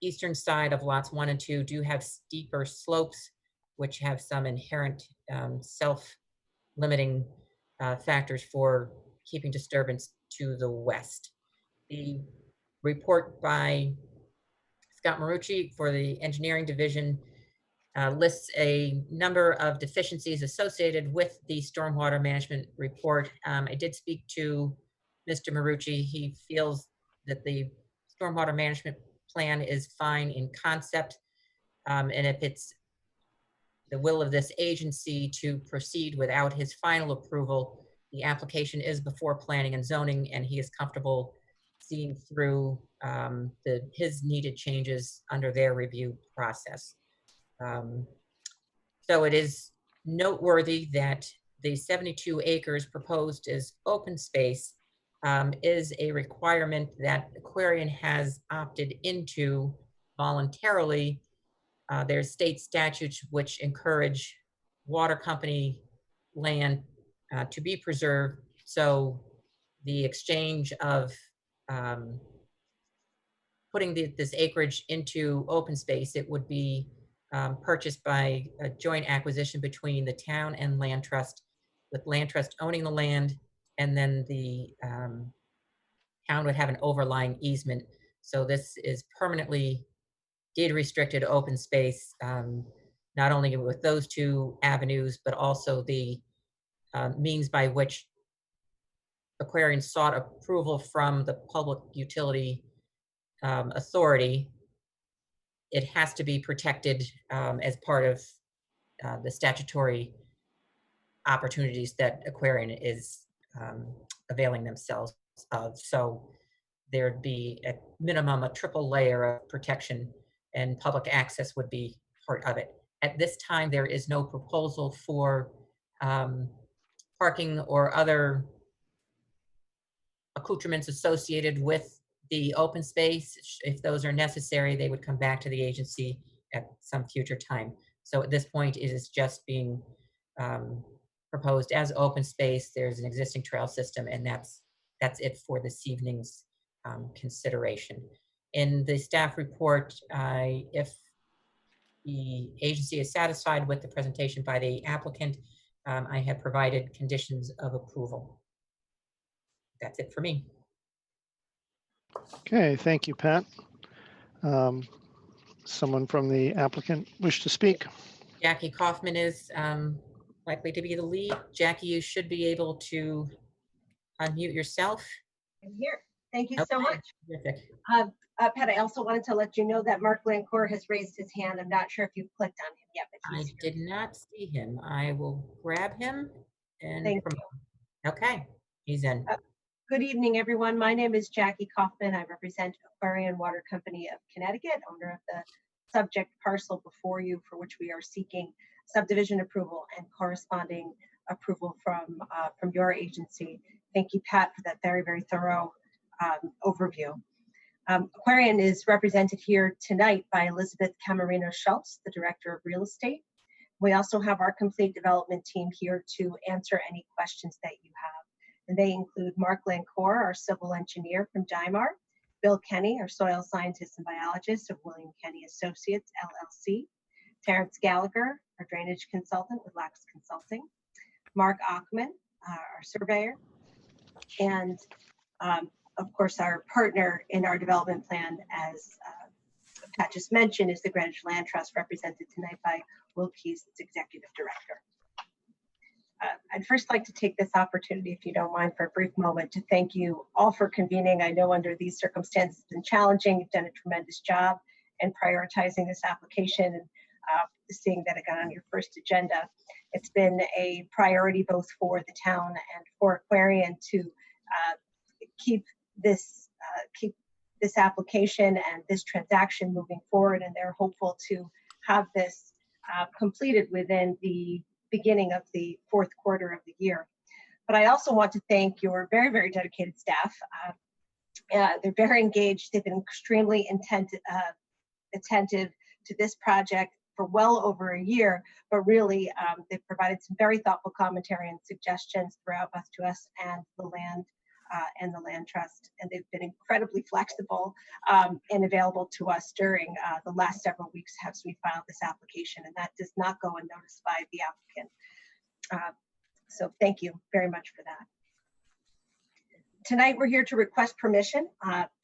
eastern side of lots 1 and 2 do have steeper slopes, which have some inherent self-limiting factors for keeping disturbance to the west. The report by Scott Marucci for the engineering division lists a number of deficiencies associated with the stormwater management report. I did speak to Mr. Marucci. He feels that the stormwater management plan is fine in concept, and if it's the will of this agency to proceed without his final approval, the application is before planning and zoning, and he is comfortable seeing through his needed changes under their review process. So it is noteworthy that the 72 acres proposed as open space is a requirement that Aquarian has opted into voluntarily. There's state statutes which encourage water company land to be preserved. So the exchange of putting this acreage into open space, it would be purchased by a joint acquisition between the town and land trust, with land trust owning the land, and then the town would have an overlying easement. So this is permanently deed restricted open space, not only with those two avenues, but also the means by which Aquarian sought approval from the Public Utility Authority. It has to be protected as part of the statutory opportunities that Aquarian is availing themselves of. So there'd be at minimum a triple layer of protection, and public access would be part of it. At this time, there is no proposal for parking or other accoutrements associated with the open space. If those are necessary, they would come back to the agency at some future time. So at this point, it is just being proposed as open space. There's an existing trail system, and that's it for this evening's consideration. In the staff report, if the agency is satisfied with the presentation by the applicant, I have provided conditions of approval. That's it for me. Okay, thank you, Pat. Someone from the applicant wish to speak? Jackie Kaufman is likely to be the lead. Jackie, you should be able to unmute yourself. I'm here. Thank you Okay, so much. terrific. Pat, I also wanted to let you know that Mark Lancourt has raised his hand. I'm not sure if you've clicked on him yet, but I he's did not see him. I will grab him and Thank promote. Okay, he's in. Good evening, everyone. My name is Jackie Kaufman. I represent Aquarian Water Company of Connecticut, owner of the subject parcel before you, for which we are seeking subdivision approval and corresponding approval from your agency. Thank you, Pat, for that very, very thorough overview. Aquarian is represented here tonight by Elizabeth Camarino Schultz, the Director of Real Estate. We also have our complete development team here to answer any questions that you have. And they include Mark Lancourt, our civil engineer from DIMAR, Bill Kenny, our soil scientist and biologist of William Kenny Associates, LLC, Terrence Gallagher, our drainage consultant with Lax Consulting, Mark Achman, our surveyor, and of course, our partner in our development plan, as Pat just mentioned, is the Greenwich Land Trust, represented tonight by Will Keyes, its executive director. I'd first like to take this opportunity, if you don't mind, for a brief moment to thank you all for convening. I know under these circumstances it's been challenging. You've done a tremendous job in prioritizing this application and seeing that it got on your first agenda. It's been a priority both for the town and for Aquarian to keep this application and this transaction moving forward, and they're hopeful to have this completed within the beginning of the fourth quarter of the year. But I also want to thank your very, very dedicated staff. They're very engaged. They've been extremely attentive to this project for well over a year, but really they've provided some very thoughtful commentary and suggestions throughout both to us and the land trust, and they've been incredibly flexible and available to us during the last several weeks as we filed this application, and that does not go unnoticed by the applicant. So thank you very much for that. Tonight we're here to request permission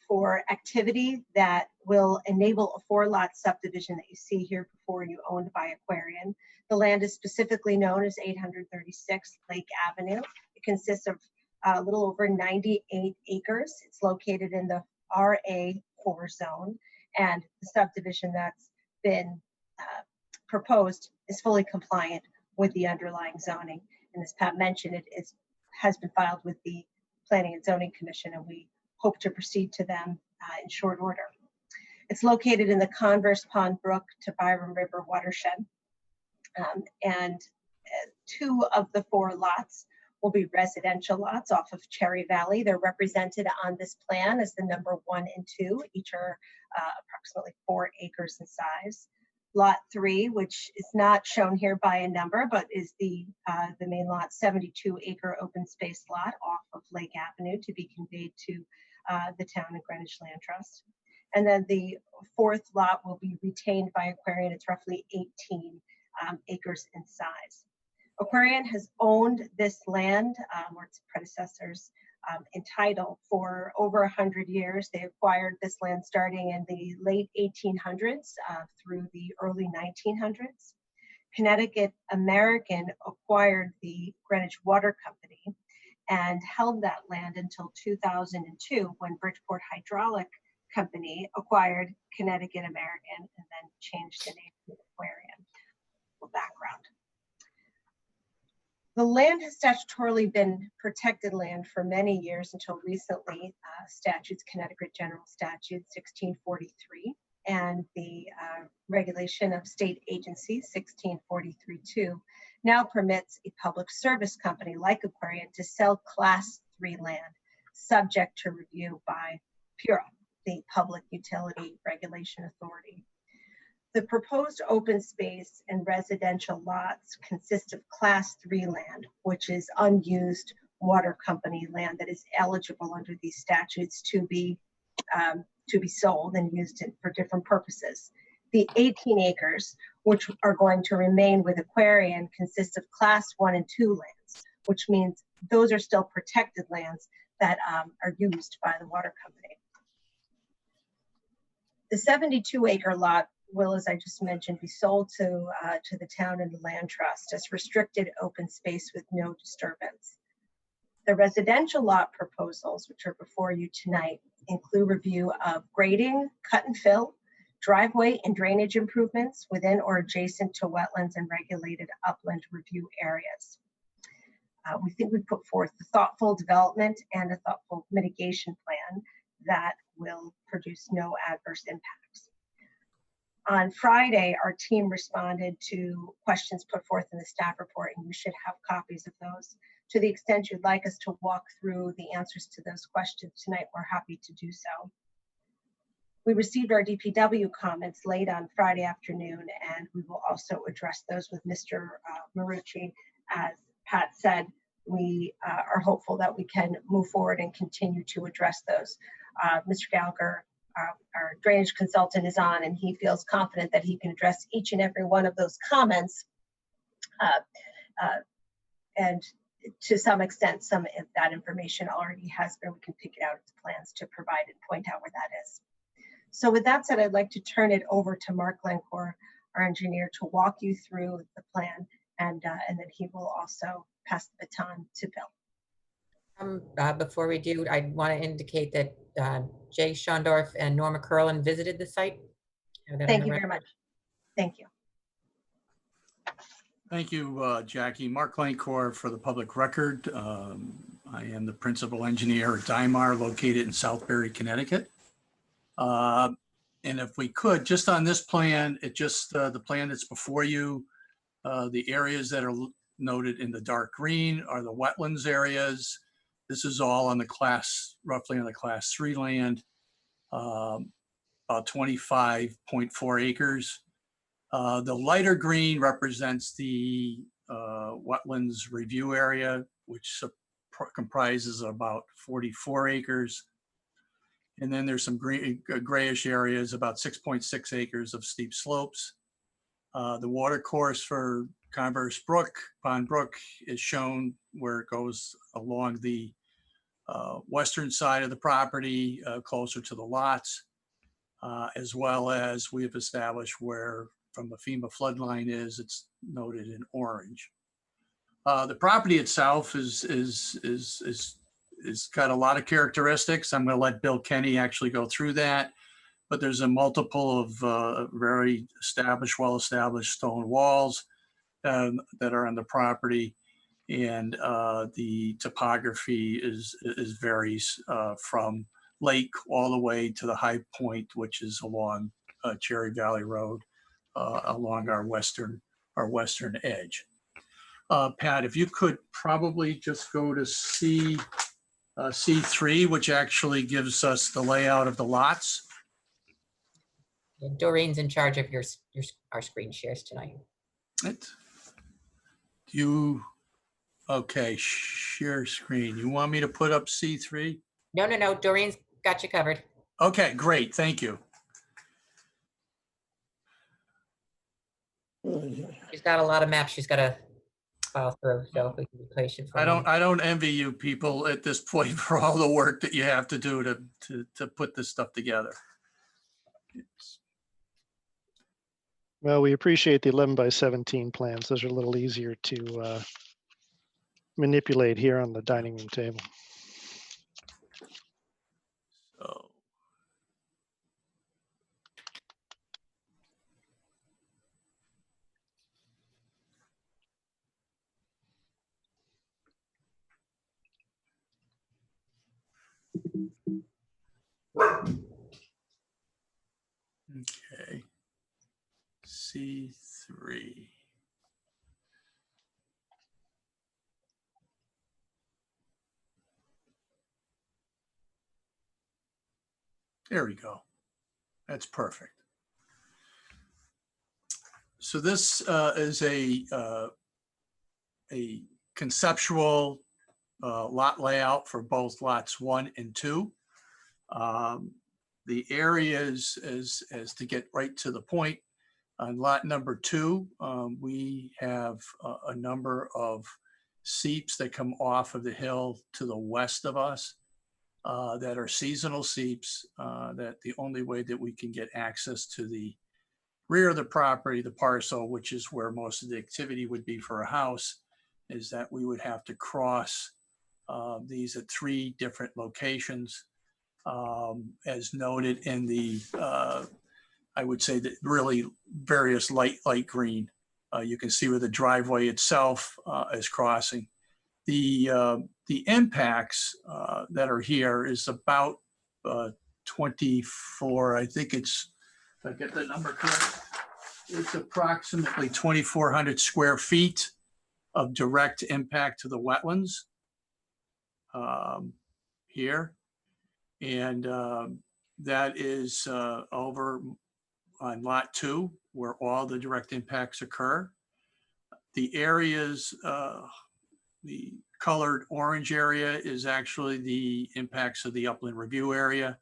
for activity that will enable a 4-lot subdivision that you see here before you, owned by Aquarian. The land is specifically known as 836 Lake Avenue. It consists of a little over 98 acres. It's located in the RA4 zone, and the subdivision that's been proposed is fully compliant with the underlying zoning. And as Pat mentioned, it has been filed with the Planning and Zoning Commission, and we hope to proceed to them in short order. It's located in the Converse Pond Brook to Byram River watershed. And 2 of the 4 lots will be residential lots off of Cherry Valley. They're represented on this plan as the number 1 and 2. Each are approximately 4 acres in size. Lot 3, which is not shown here by a number, but is the main lot, 72-acre open space lot off of Lake Avenue to be conveyed to the town and Greenwich Land Trust. And then the 4th lot will be retained by Aquarian. It's roughly 18 acres in size. Aquarian has owned this land, or its predecessors, in title for over 100 years. They acquired this land starting in the late 1800s through the early 1900s. Connecticut American acquired the Greenwich Water Company and held that land until 2002, when Bridgeport Hydraulic Company acquired Connecticut American and then changed the name to Aquarian. Background. The land has statutorily been protected land for many years until recently. Statutes, Connecticut General Statute 1643, and the regulation of state agencies 1643-2 now permits a public service company like Aquarian to sell Class 3 land subject to review by PURA, the Public Utility Regulation Authority. The proposed open space and residential lots consist of Class 3 land, which is unused water company land that is eligible under these statutes to be sold and used for different purposes. The 18 acres, which are going to remain with Aquarian, consist of Class 1 and 2 lands, which means those are still protected lands that are used by the water company. The 72-acre lot will, as I just mentioned, be sold to the town and the land trust as restricted open space with no disturbance. The residential lot proposals, which are before you tonight, include review of grading, cut and fill, driveway and drainage improvements within or adjacent to wetlands and regulated upland review areas. We think we put forth a thoughtful development and a thoughtful mitigation plan that will produce no adverse impacts. On Friday, our team responded to questions put forth in the staff report, and you should have copies of those. To the extent you'd like us to walk through the answers to those questions tonight, we're happy to do so. We received our DPW comments late on Friday afternoon, and we will also address those with Mr. Marucci. As Pat said, we are hopeful that we can move forward and continue to address those. Mr. Gallagher, our drainage consultant, is on, and he feels confident that he can address each and every one of those comments. And to some extent, some of that information already has been, we can pick it out of the plans to provide and point out where that is. So with that said, I'd like to turn it over to Mark Glencore, our engineer, to walk you through the plan, and then he will also pass the baton to Bill. Before we do, I want to indicate that Jay Schondorf and Norma Curlin visited the site. Thank you very much. Thank you. Thank you, Jackie. Mark Glencore for the public record. I am the principal engineer at Dymar, located in Southbury, Connecticut. And if we could, just on this plan, the plan that's before you, the areas that are noted in the dark green are the wetlands areas. This is all on the roughly on the Class 3 land, about 25.4 acres. The lighter green represents the wetlands review area, which comprises about 44 acres. And then there's some grayish areas, about 6.6 acres of steep slopes. The watercourse for Converse Brook, Pond Brook, is shown where it goes along the western side of the property, closer to the lots, as well as we have established where from the FEMA floodline it's noted in orange. The property itself is got a lot of characteristics. I'm going to let Bill Kenny actually go through that, but there's a multiple of very established, well-established stone walls that are on the property, and the topography varies from lake all the way to the high point, which is along Cherry Valley Road, along our western edge. Pat, if you could probably just go to C3, which actually gives us the layout of the lots. Yeah, Doreen's in charge of our screen shares tonight. Right. Okay, share screen. You want me to put up C3? No. Doreen's got you covered. Okay, great. Thank you. She's got a lot of maps she's got to file through, so if we can be patient for a moment. I don't envy you people at this point for all the work that you have to do to put this stuff together. Well, we appreciate the 11 by 17 plans. Those are a little easier to manipulate here on the dining room table. So. Okay. C3. There we go. That's perfect. So this is a conceptual lot layout for both lots 1 and 2. The areas, as to get right to the point, on lot number 2, we have a number of seeps that come off of the hill to the west of us that are seasonal seeps, that the only way that we can get access to the rear of the property, the parcel, which is where most of the activity would be for a house, is that we would have to cross these at 3 different locations, as noted in the, I would say that really various light green. You can see where the driveway itself is crossing. The impacts that are here is about 24, I think it's, if I get the number correct, it's approximately 2,400 square feet of direct impact to the wetlands here. And that is over on lot 2, where all the direct impacts occur. The areas, the colored orange area is actually the impacts of the upland review area,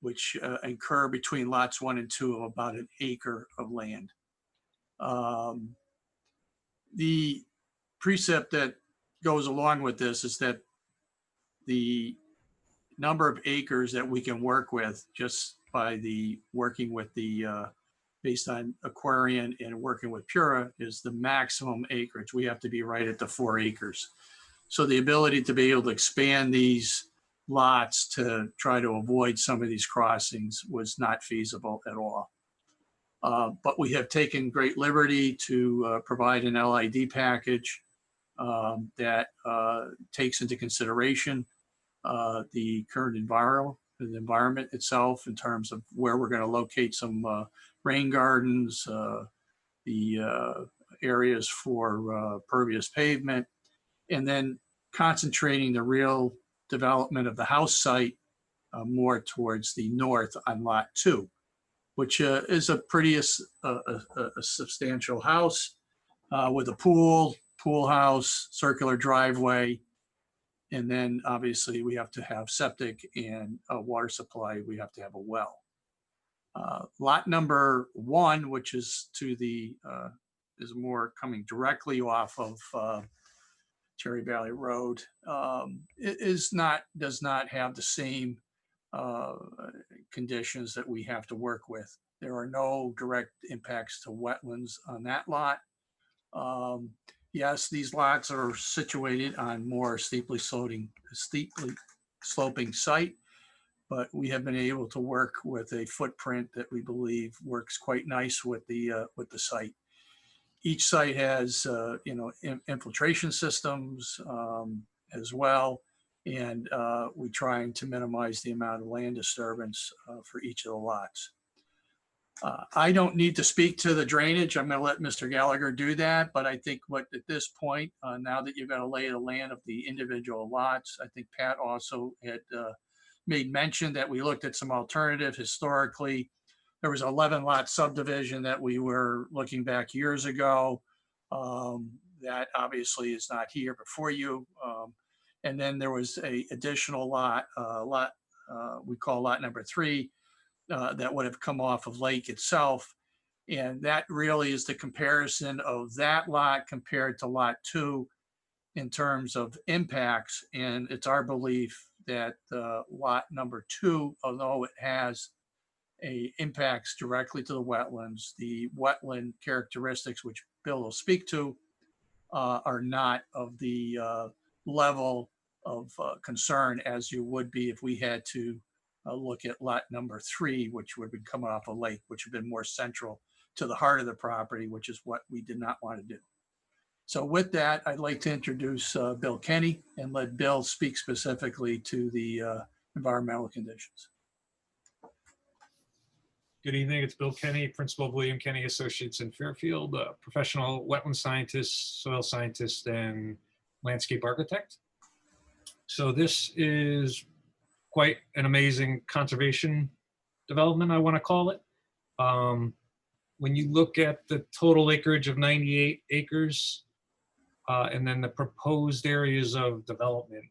which incur between lots 1 and 2 of about an acre of land. The precept that goes along with this is that the number of acres that we can work with just by the working with the based on Aquarian and working with Pura is the maximum acreage. We have to be right at the 4 acres. So the ability to be able to expand these lots to try to avoid some of these crossings was not feasible at all. But we have taken great liberty to provide an LID package that takes into consideration the current environment itself in terms of where we're going to locate some rain gardens, the areas for pervious pavement, and then concentrating the real development of the house site more towards the north on lot 2, which is a pretty a substantial house with a pool house, circular driveway. And then obviously we have to have septic and a water supply. We have to have a well. Lot number 1, which is to the, is more coming directly off of Cherry Valley Road, does not have the same conditions that we have to work with. There are no direct impacts to wetlands on that lot. Yes, these lots are situated on more steeply sloping site, but we have been able to work with a footprint that we believe works quite nice with the site. Each site has infiltration systems as well, and we're trying to minimize the amount of land disturbance for each of the lots. I don't need to speak to the drainage. I'm going to let Mr. Gallagher do that. But I think what at this point, now that you've got to lay the land of the individual lots, I think Pat also had made mention that we looked at some alternative historically. There was 11 lot subdivision that we were looking back years ago. That obviously is not here before you. And then there was a additional lot, we call lot number 3, that would have come off of Lake itself. And that really is the comparison of that lot compared to lot 2 in terms of impacts. And it's our belief that lot number 2, although it has impacts directly to the wetlands, the wetland characteristics, which Bill will speak to, are not of the level of concern as you would be if we had to look at lot number 3, which would have been coming off a lake, which would have been more central to the heart of the property, which is what we did not want to do. So with that, I'd like to introduce Bill Kenny and let Bill speak specifically to the environmental conditions. Good evening, it's Bill Kenny, Principal of William Kenny Associates in Fairfield, a professional wetland scientist, soil scientist, and landscape architect. So this is quite an amazing conservation development, I want to call it. When you look at the total acreage of 98 acres, and then the proposed areas of development,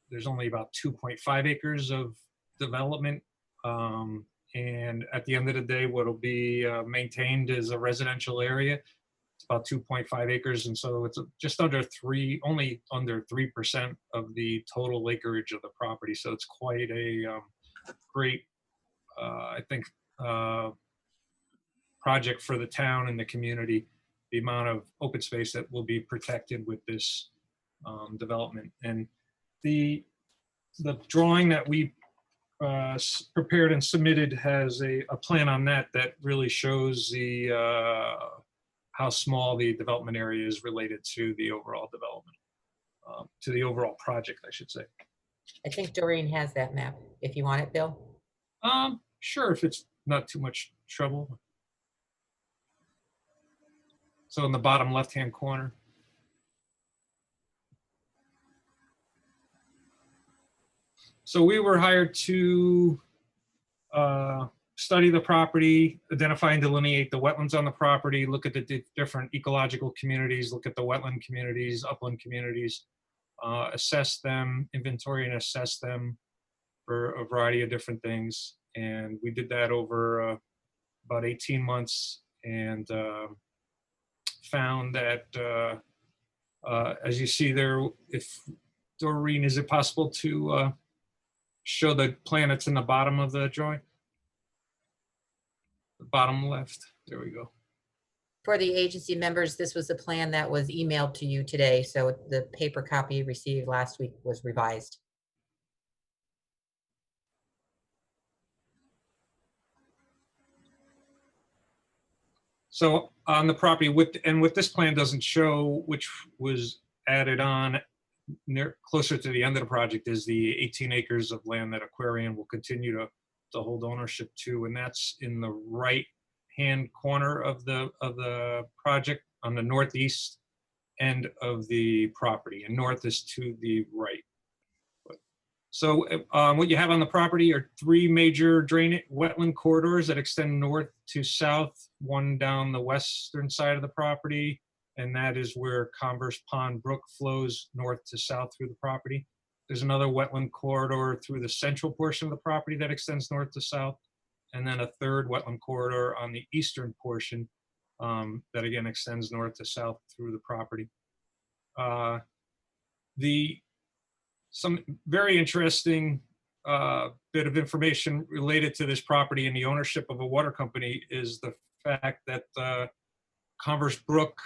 there's only about 2.5 acres of development. And at the end of the day, what will be maintained is a residential area. It's about 2.5 acres. And so it's just under only under 3% of the total acreage of the property. So it's quite a great, I think, project for the town and the community, the amount of open space that will be protected with this development. And the drawing that we prepared and submitted has a plan on that really shows the how small the development area is related to the overall development, to the overall project, I should say. I think Doreen has that map, if you want it, Bill. Sure, if it's not too much trouble. So in the bottom left-hand corner. So we were hired to study the property, identify and delineate the wetlands on the property, look at the different ecological communities, look at the wetland communities, upland communities, assess them, inventory and assess them for a variety of different things. And we did that over about 18 months and found that, as you see there, if Doreen, is it possible to show the plan that's in the bottom of the drawing? The bottom left, there we go. For the agency members, this was the plan that was emailed to you today. So the paper copy you received last week was revised. So on the property with this plan doesn't show, which was added on closer to the end of the project, is the 18 acres of land that Aquarian will continue to hold ownership to, and that's in the right hand corner of the project on the northeast end of the property, and north is to the right. So what you have on the property are 3 major wetland corridors that extend north to south, one down the western side of the property, and that is where Converse Pond Brook flows north to south through the property. There's another wetland corridor through the central portion of the property that extends north to south, and then a third wetland corridor on the eastern portion that again extends north to south through the property. Some very interesting bit of information related to this property and the ownership of a water company is the fact that Converse Brook,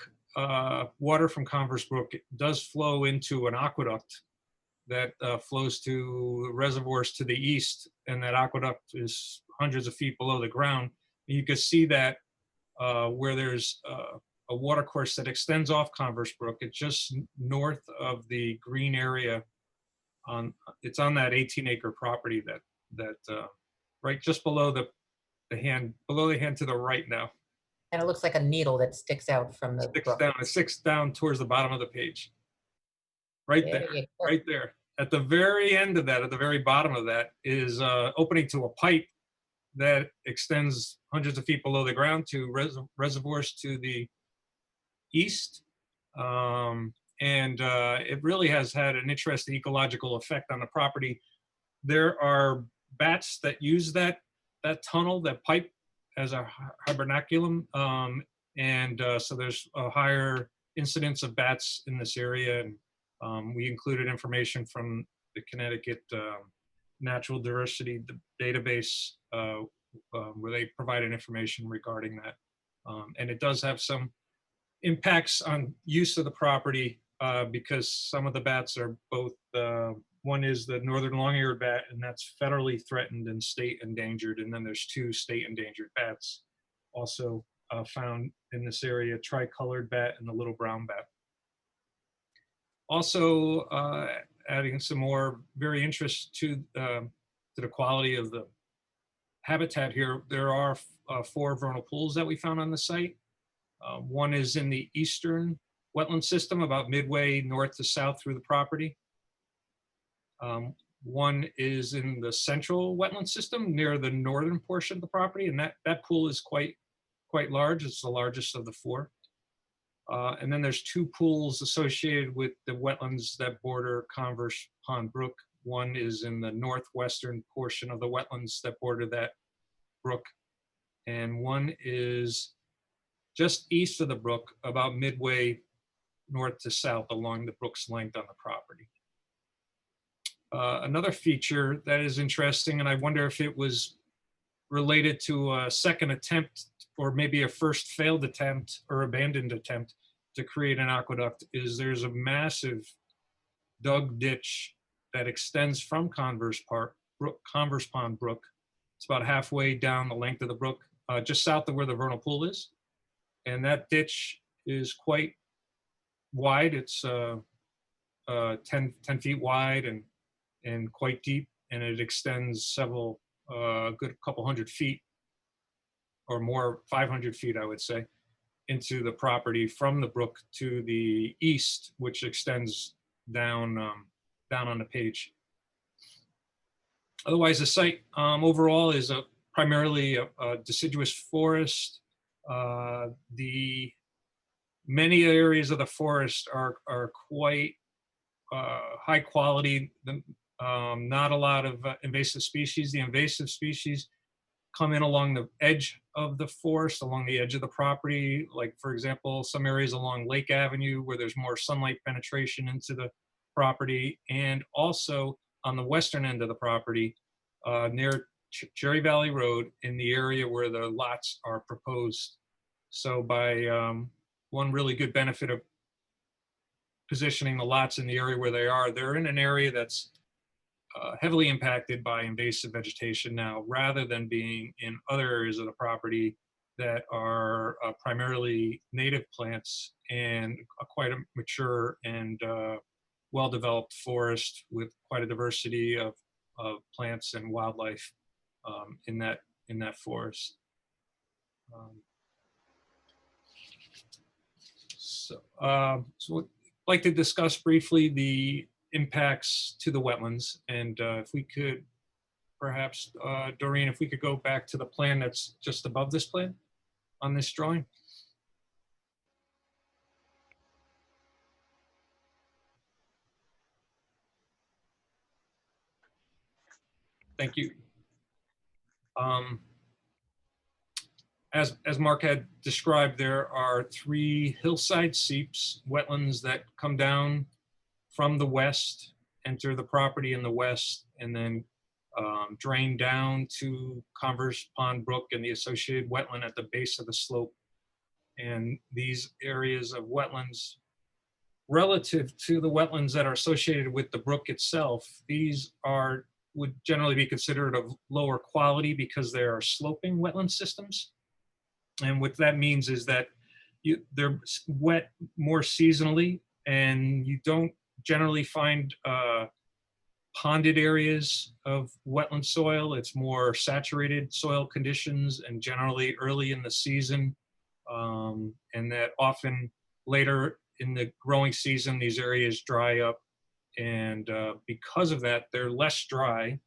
water from Converse Brook does flow into an aqueduct that flows to reservoirs to the east, and that aqueduct is hundreds of feet below the ground. And you can see that where there's a watercourse that extends off Converse Brook. It's just north of the green area. It's on that 18-acre property that right just below the hand, below the hand to the right now. And it looks like a needle that sticks out from the brook. It sticks down towards the bottom of the page. Right There there, you go. right there. At the very end of that, at the very bottom of that, is opening to a pipe that extends hundreds of feet below the ground to reservoirs to the east. It really has had an interesting ecological effect on the property. There are bats that use that tunnel, that pipe, as a hibernaculum. So there's a higher incidence of bats in this area. And we included information from the Connecticut Natural Diversity Database where they provided information regarding that. And it does have some impacts on use of the property because some of the bats are both, one is the northern long-eared bat, and that's federally threatened and state endangered. And then there's 2 state endangered bats also found in this area, tricolored bat and the little brown bat. Also adding some more very interest to the quality of the habitat here, there are 4 vernal pools that we found on the site. One is in the eastern wetland system, about midway north to south through the property. One is in the central wetland system near the northern portion of the property, and that pool is quite large. It's the largest of the 4. And then there's 2 pools associated with the wetlands that border Converse Pond Brook. One is in the northwestern portion of the wetlands that border that brook, and one is just east of the brook, about midway north to south along the brook's length on the property. Another feature that is interesting, and I wonder if it was related to a second attempt or maybe a first failed attempt or abandoned attempt to create an aqueduct, is there's a massive dug ditch that extends from Converse Pond Brook. It's about halfway down the length of the brook, just south of where the vernal pool is. And that ditch is quite wide. It's 10 feet wide and quite deep, and it extends several, good couple hundred feet or more, 500 feet, I would say, into the property from the brook to the east, which extends down on the page. Otherwise, the site overall is primarily a deciduous forest. The many areas of the forest are quite high quality. Not a lot of invasive species. The invasive species come in along the edge of the forest, along the edge of the property. Like, for example, some areas along Lake Avenue where there's more sunlight penetration into the property, and also on the western end of the property near Cherry Valley Road, in the area where the lots are proposed. So by one really good benefit of positioning the lots in the area where they are, they're in an area that's heavily impacted by invasive vegetation now, rather than being in other areas of the property that are primarily native plants and quite a mature and well-developed forest with quite a diversity of plants and wildlife in that forest. So I'd like to discuss briefly the impacts to the wetlands, and if we could perhaps, Doreen, if we could go back to the plan that's just above this plan on this drawing. Thank you. As Mark had described, there are 3 hillside seeps, wetlands that come down from the west, enter the property in the west, and then drain down to Converse Pond Brook and the associated wetland at the base of the slope. And these areas of wetlands, relative to the wetlands that are associated with the brook itself, these would generally be considered of lower quality because they are sloping wetland systems. And what that means is that they're wet more seasonally, and you don't generally find ponded areas of wetland soil. It's more saturated soil conditions and generally early in the season. And that often later in the growing season, these areas dry up. And because of that, they're less dry.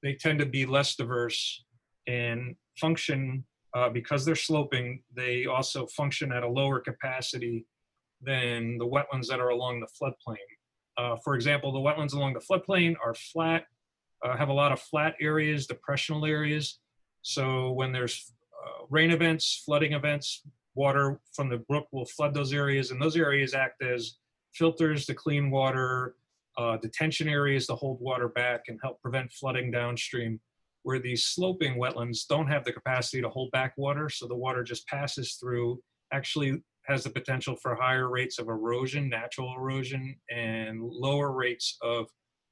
They tend to be less diverse and function, because they're sloping, they also function at a lower capacity than the wetlands that are along the floodplain. For example, the wetlands along the floodplain are flat, have a lot of flat areas, depressional areas. So when there's rain events, flooding events, water from the brook will flood those areas, and those areas act as filters to clean water, detention areas to hold water back and help prevent flooding downstream, where these sloping wetlands don't have the capacity to hold back water, so the water just passes through, actually has the potential for higher rates of erosion, natural erosion, and lower rates of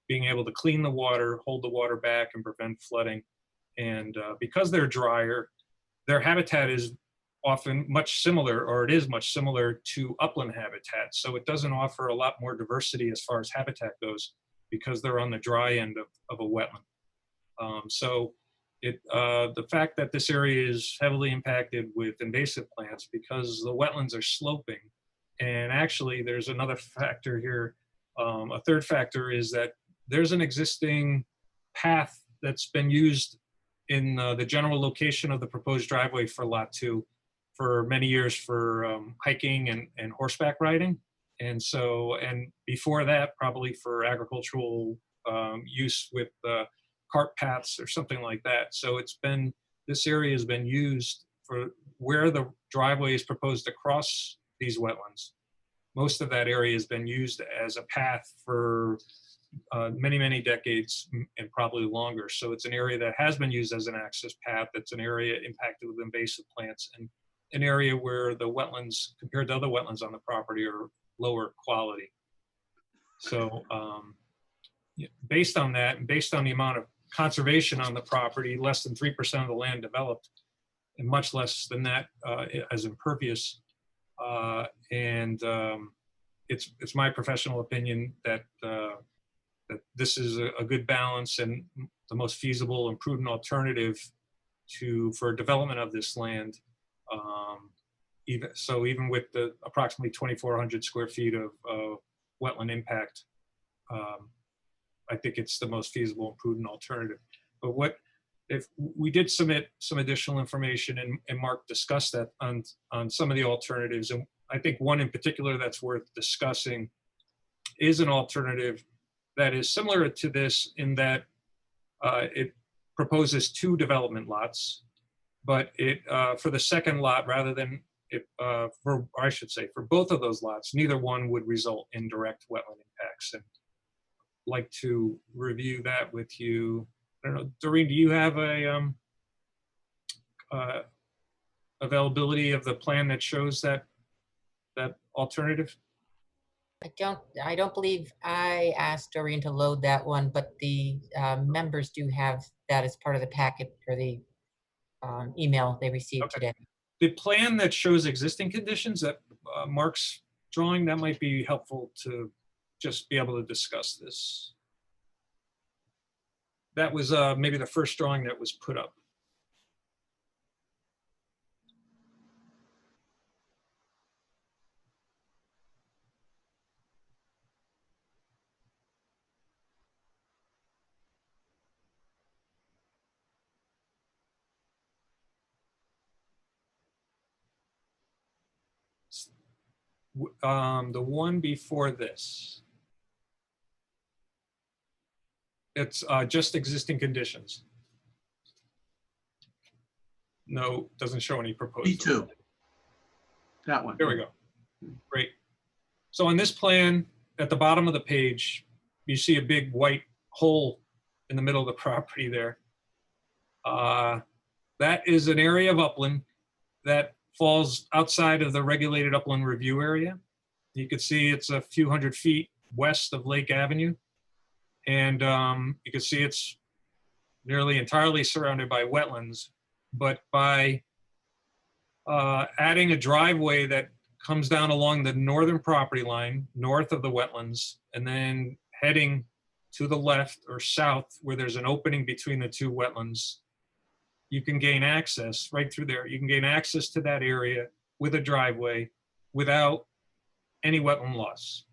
being able to clean the water, hold the water back, and prevent flooding. And because they're drier, their habitat is often much similar, or it is much similar to upland habitat. So it doesn't offer a lot more diversity as far as habitat goes because they're on the dry end of a wetland. So the fact that this area is heavily impacted with invasive plants because the wetlands are sloping, and actually there's another factor here. A third factor is that there's an existing path that's been used in the general location of the proposed driveway for Lot 2 for many years for hiking and horseback riding. And so, and before that, probably for agricultural use with cart paths or something like that. So it's been, this area has been used for where the driveway is proposed to cross these wetlands. Most of that area has been used as a path for many, many decades and probably longer. So it's an area that has been used as an access path. It's an area impacted with invasive plants and an area where the wetlands compared to other wetlands on the property are lower quality. So based on that, and based on the amount of conservation on the property, less than 3% of the land developed, and much less than that as impervious. It's my professional opinion that that this is a good balance and the most feasible and prudent alternative for development of this land. Even with the approximately 2,400 square feet of wetland impact, I think it's the most feasible and prudent alternative. But if we did submit some additional information, and Mark discussed that on some of the alternatives, and I think one in particular that's worth discussing is an alternative that is similar to this in that it proposes 2 development lots, but it for the second lot, rather than I should say for both of those lots, neither one would result in direct wetland impacts. And I'd like to review that with you. I don't know, Doreen, do you have a availability of the plan that shows that alternative? I don't believe I asked Doreen to load that one, but the members do have that as part of the packet or the email they received today. The plan that shows existing conditions that Mark's drawing, that might be helpful to just be able to discuss this. That was maybe the first drawing that was put up. The one before this. It's just existing conditions. No, doesn't show any proposed. B2. That one. There we go. Great. So on this plan, at the bottom of the page, you see a big white hole in the middle of the property there. That is an area of upland that falls outside of the regulated upland review area. You can see it's a few hundred feet west of Lake Avenue. And you can see it's nearly entirely surrounded by wetlands. But by adding a driveway that comes down along the northern property line, north of the wetlands, and then heading to the left or south, where there's an opening between the two wetlands, you can gain access right through there. You can gain access to that area with a driveway without any wetland loss.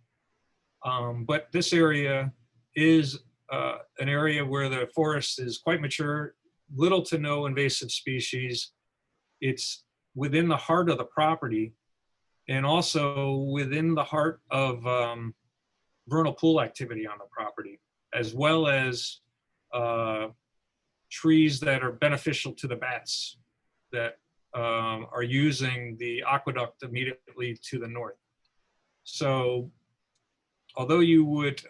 But this area is an area where the forest is quite mature, little to no invasive species. It's within the heart of the property and also within the heart of vernal pool activity on the property, as well as trees that are beneficial to the bats that are using the aqueduct immediately to the north. So although you would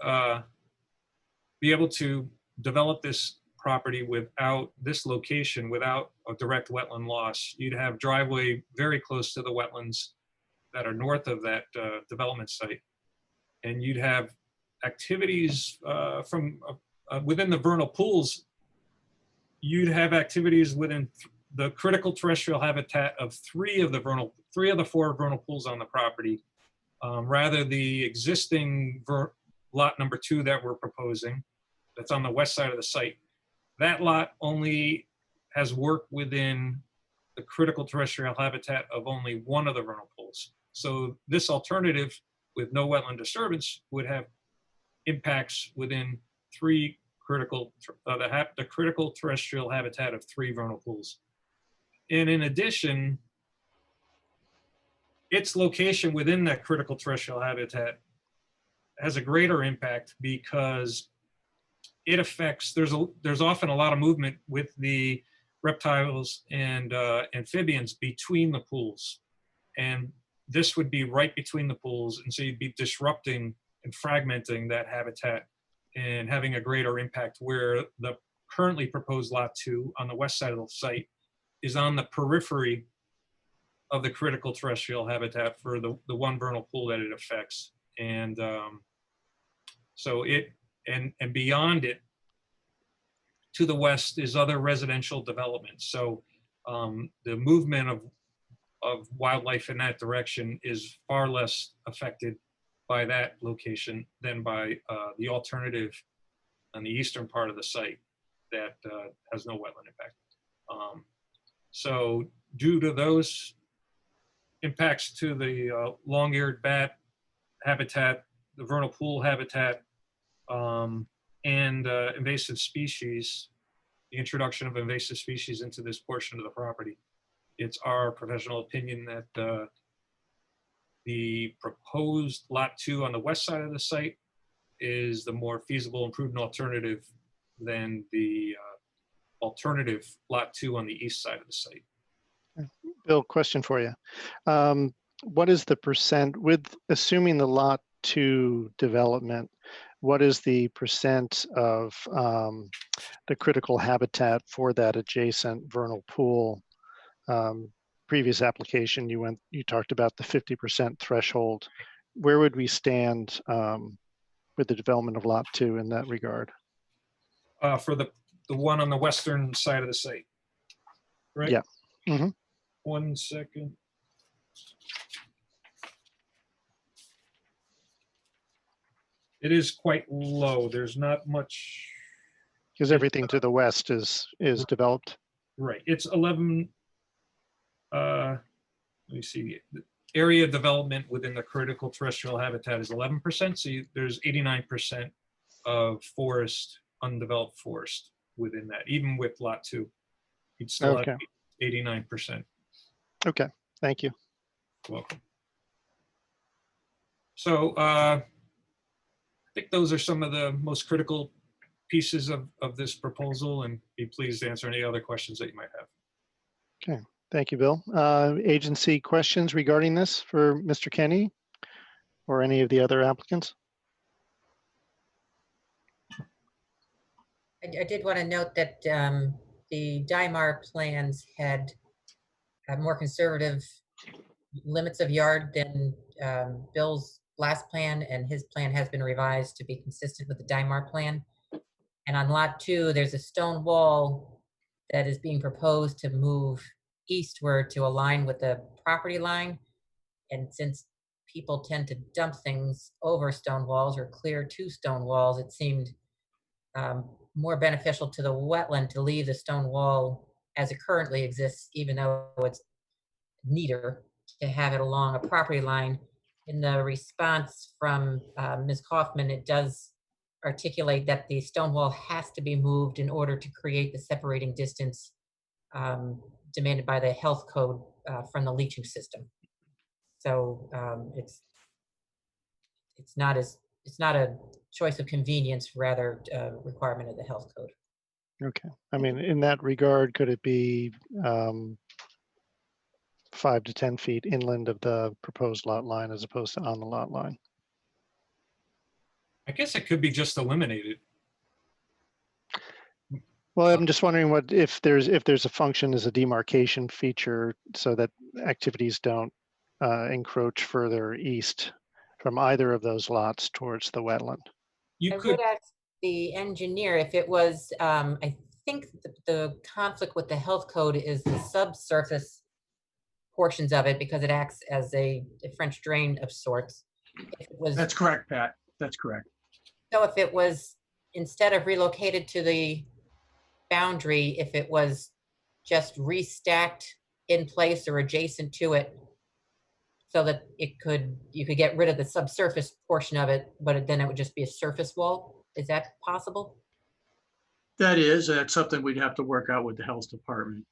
be able to develop this property without this location, without a direct wetland loss, you'd have driveway very close to the wetlands that are north of that development site. And you'd have activities from within the vernal pools. You'd have activities within the critical terrestrial habitat of three of the four vernal pools on the property. Rather, the existing lot number 2 that we're proposing, that's on the west side of the site, that lot only has work within the critical terrestrial habitat of only one of the vernal pools. So this alternative with no wetland disturbance would have impacts within the critical terrestrial habitat of 3 vernal pools. And in addition, its location within that critical terrestrial habitat has a greater impact because it affects, there's often a lot of movement with the reptiles and amphibians between the pools. And this would be right between the pools. And so you'd be disrupting and fragmenting that habitat and having a greater impact, where the currently proposed lot 2 on the west side of the site is on the periphery of the critical terrestrial habitat for the one vernal pool that it affects. And so and beyond it, to the west is other residential development. So the movement of wildlife in that direction is far less affected by that location than by the alternative on the eastern part of the site that has no wetland impact. So due to those impacts to the long-eared bat habitat, the vernal pool habitat, and invasive species, the introduction of invasive species into this portion of the property, it's our professional opinion that the proposed lot 2 on the west side of the site is the more feasible and prudent alternative than the alternative lot 2 on the east side of the site. Bill, question for you. What is the percent, with assuming the lot 2 development, what is the percent of the critical habitat for that adjacent vernal pool? Previous application, you talked about the 50% threshold. Where would we stand with the development of lot 2 in that regard? For the one on the western side of the site, right? Yeah. Mm-hmm. 1 second. It is quite low. There's not much. Because everything to the west is developed. Right. It's 11. Let me see. The area development within the critical terrestrial habitat is 11%. So there's 89% of forest, undeveloped forest within that. Even with lot 2, you'd still have 89%. Okay. Thank you. Welcome. So I think those are some of the most critical pieces of this proposal, and be pleased to answer any other questions that you might have. Okay. Thank you, Bill. Agency questions regarding this for Mr. Kenny or any of the other applicants? I did want to note that the DIMAR plans had more conservative limits of yard than Bill's last plan, and his plan has been revised to be consistent with the DIMAR plan. And on lot 2, there's a stone wall that is being proposed to move eastward to align with the property line. And since people tend to dump things over stone walls or clear to stone walls, it seemed more beneficial to the wetland to leave the stone wall as it currently exists, even though it's neater to have it along a property line. In the response from Ms. Kaufman, it does articulate that the stone wall has to be moved in order to create the separating distance demanded by the health code from the leaching system. So it's not a choice of convenience, rather a requirement of the health code. Okay. I mean, in that regard, could it be 5 to 10 feet inland of the proposed lot line as opposed to on the lot line? I guess it could be just eliminated. Well, I'm just wondering what if there's a function as a demarcation feature so that activities don't encroach further east from either of those lots towards the wetland. I would ask the engineer if it was, I think the conflict with the health code is the subsurface portions of it because it acts as a French drain of sorts. If it was, That's correct, Pat. That's correct. so if it was, instead of relocated to the boundary, if it was just restacked in place or adjacent to it so that you could get rid of the subsurface portion of it, but then it would just be a surface wall. Is that possible? That's something we'd have to work out with the health department.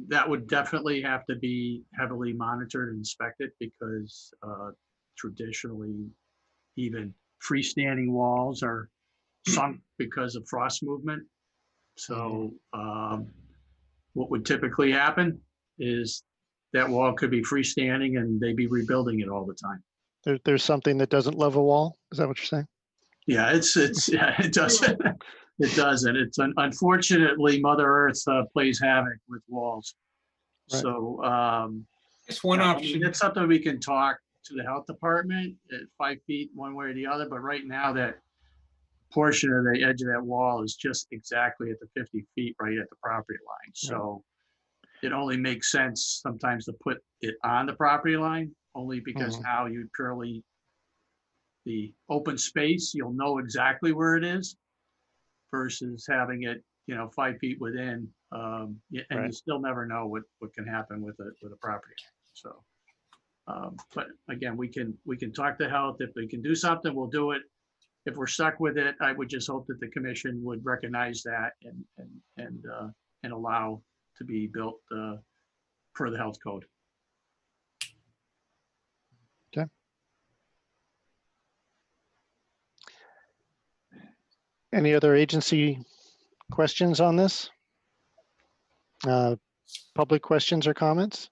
That would definitely have to be heavily monitored and inspected because traditionally even freestanding walls are sunk because of frost movement. So what would typically happen is that wall could be freestanding and they'd be rebuilding it all the time. There's something that doesn't love a wall? Is that what you're saying? Yeah, yeah, it doesn't. It doesn't. It's unfortunately Mother Earth plays havoc with walls. Right. So it's one option. It's something we can talk to the health department at 5 feet one way or the other. But right now, that portion of the edge of that wall is just exactly at the 50 feet, right at the property line. So it only makes sense sometimes to put it on the property line, only because now you purely the open space, you'll know exactly where it is versus having it, 5 feet within, and you still never know what can happen with a property. So, but again, we can talk to health. If they can do something, we'll do it. If we're stuck with it, I would just hope that the commission would recognize that and allow to be built per the health code. Okay. Any other agency questions on this? Public questions or comments?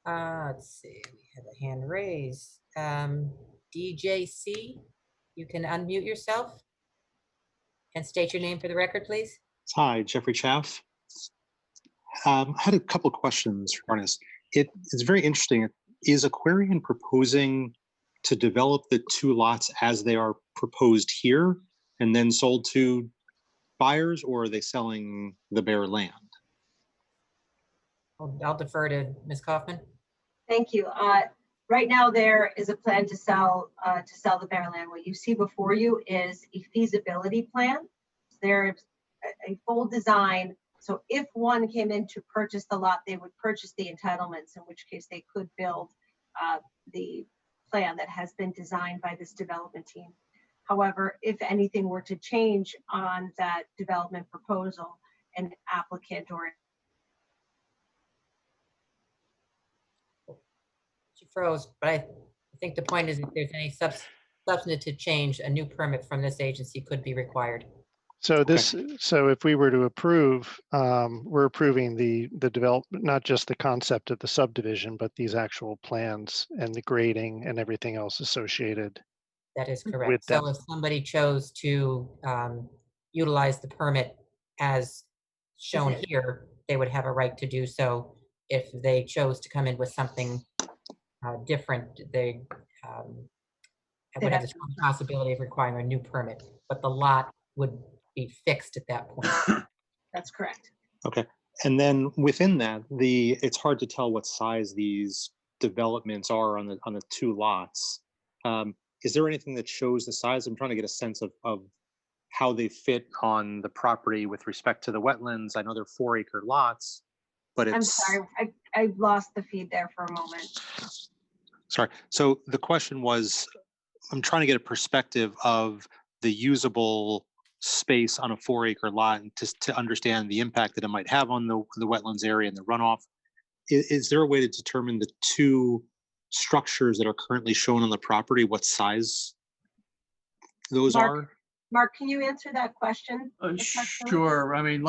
Let's see, we have a hand raised. DJC, you can unmute yourself and state your name for the record, please. Hi, Jeffrey Chaff. I had a couple of questions regarding this. It's very interesting. Is Aquarian proposing to develop the two lots as they are proposed here and then sold to buyers, or are they selling the bare land? I'll defer to Ms. Kaufman. Thank you. Right now, there is a plan to sell the bare land. What you see before you is a feasibility plan. There's a full design. So if one came in to purchase the lot, they would purchase the entitlements, in which case they could build the plan that has been designed by this development team. However, if anything were to change on that development proposal, an applicant or She froze, but I think the point is if there's any substantive change, a new permit from this agency could be required. So so if we were to approve, we're approving the development, not just the concept of the subdivision, but these actual plans and the grading and everything else associated. That is correct. So if somebody chose to utilize the permit as shown here, they would have a right to do so. If they chose to come in with something different, they would have the possibility of requiring a new permit, but the lot would be fixed at that point. That's correct. Okay. And then within that, it's hard to tell what size these developments are on the two lots. is there anything that shows the size? I'm trying to get a sense of how they fit on the property with respect to the wetlands. I know they're 4-acre lots, but I'm it's, sorry, I lost the feed there for a moment. sorry. So the question was, I'm trying to get a perspective of the usable space on a 4-acre lot and to understand the impact that it might have on the wetlands area and the runoff. Is there a way to determine the two structures that are currently shown on the property, what size those are? Mark, can you answer that question? Sure. I mean,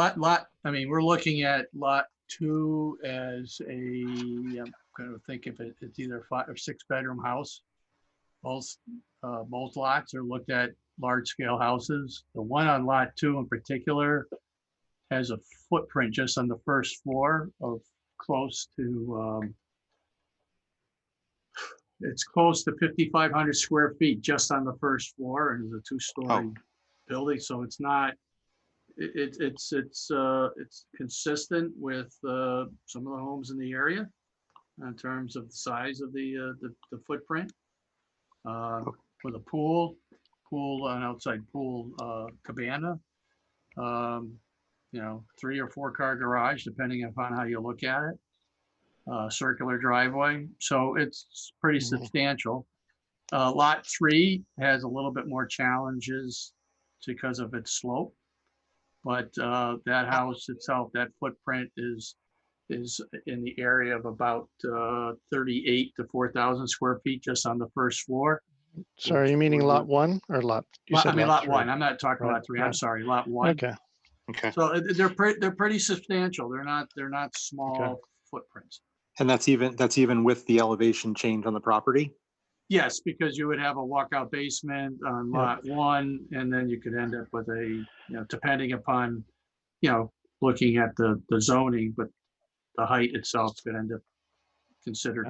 we're looking at lot 2 as I'm going to think if it's either a 5 or 6 bedroom house. Both lots are looked at large scale houses. The one on lot 2 in particular has a footprint just on the first floor of close to, it's close to 5,500 square feet just on the first floor, and it's a 2-story building. So it's not, it's consistent with some of the homes in the area in terms of the size of the footprint. With a pool, an outside pool cabana, 3 or 4 car garage, depending upon how you look at it. Circular driveway, so it's pretty substantial. Lot 3 has a little bit more challenges because of its slope, but that house itself, that footprint is in the area of about 38 to 4,000 square feet just on the first floor. Sorry, you meaning lot 1 or lot? Lot 3. 1. I'm not talking Right, lot 3. right. I'm sorry, lot 1. Okay. So they're pretty substantial. They're not small footprints. And that's even with the elevation change on the property? Yes, because you would have a walkout basement on lot 1, and then you could end up with a, depending upon, looking at the zoning, but the height itself could end up considered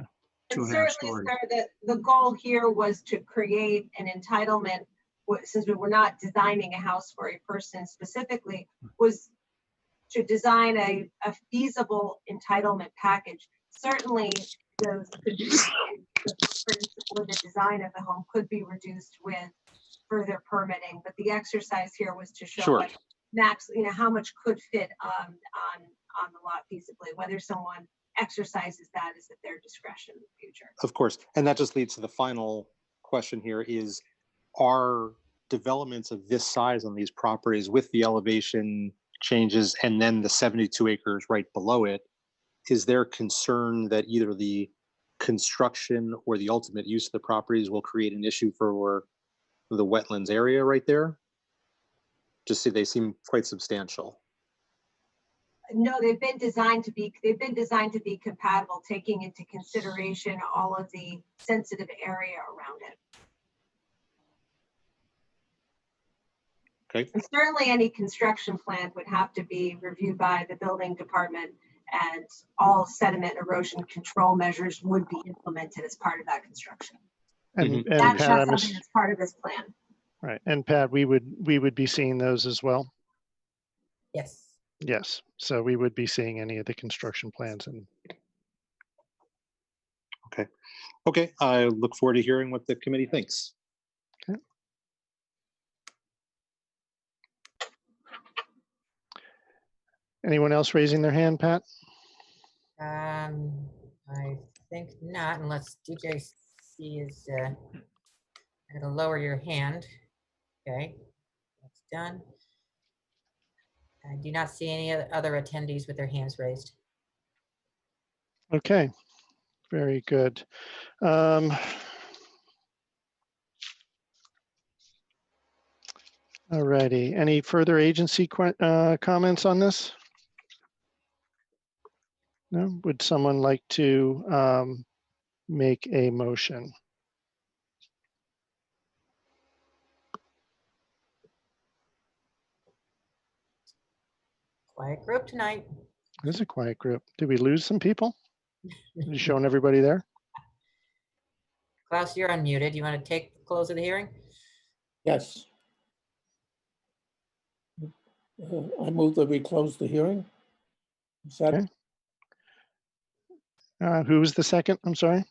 2.5 Certainly, stories. sir, the goal here was to create an entitlement, since we were not designing a house for a person specifically, was to design a feasible entitlement package. Certainly, the footprint or the design of the home could be reduced with further permitting, but the exercise here was to show what max, how much could fit on the lot feasibly. Whether someone exercises that is at their discretion in the future. Of course. And that just leads to the final question here is, are developments of this size on these properties with the elevation changes and then the 72 acres right below it, is there concern that either the construction or the ultimate use of the properties will create an issue for the wetlands area right there? Just see, they seem quite substantial. No, they've been designed to be compatible, taking into consideration all of the sensitive area around it. Okay. And certainly any construction plan would have to be reviewed by the building department, and all sediment erosion control measures would be implemented as part of that construction. And That's Pat, something that's part of this plan. right. And Pat, we would be seeing those as well. Yes. Yes. So we would be seeing any of the construction plans. And Okay. I look forward to hearing what the committee thinks. Okay. Anyone else raising their hand, Pat? I think not, unless DJC is going to lower your hand. Okay, that's done. I do not see any other attendees with their hands raised. Okay, very good. All righty. Any further agency comments on this? No? Would someone like to make a motion? Quiet group tonight. It is a quiet group. Did we lose some people? You showing everybody there? Klaus, you're unmuted. You want to take the close of the hearing? Yes. I move that we close the hearing. Is that Okay. Who was the second? I'm sorry.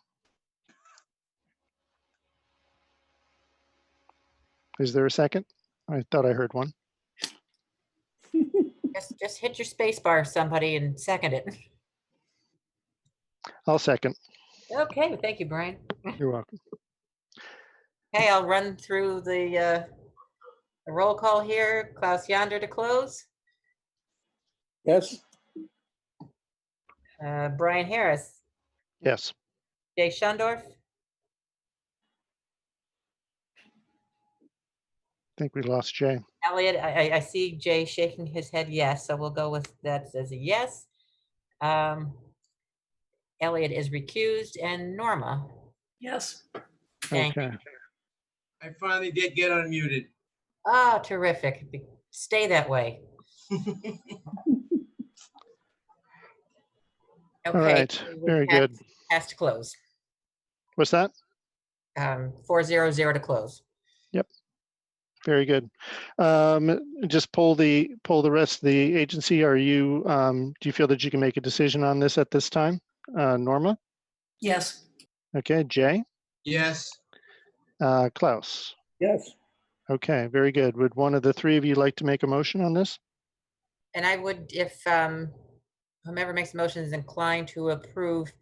Is there a second? I thought I heard one. Just hit your space bar, somebody, and second it. I'll second. Okay, thank you, Brian. You're welcome. Okay, I'll run through the roll call here. Klaus Yonder to close. Yes, Brian Harris, Yes. Jay Shundorf, I think we lost Jay. Elliot. I see Jay shaking his head yes, so we'll go with that as a yes. Elliot is recused, and Norma. Yes. Thank you. Okay. I finally did get unmuted. Ah, terrific. Stay that way. All Okay. right. Very good. Has to close. What's that? 400 to close. Yep. Very good. Just poll the rest of the agency. Are you, do you feel that you can make a decision on this at this time? Norma? Yes. Okay. Jay? Yes. Klaus? yes. Okay. Very good. Would one of the three of you like to make a motion on this? And I would, if whomever makes the motion is inclined to approve,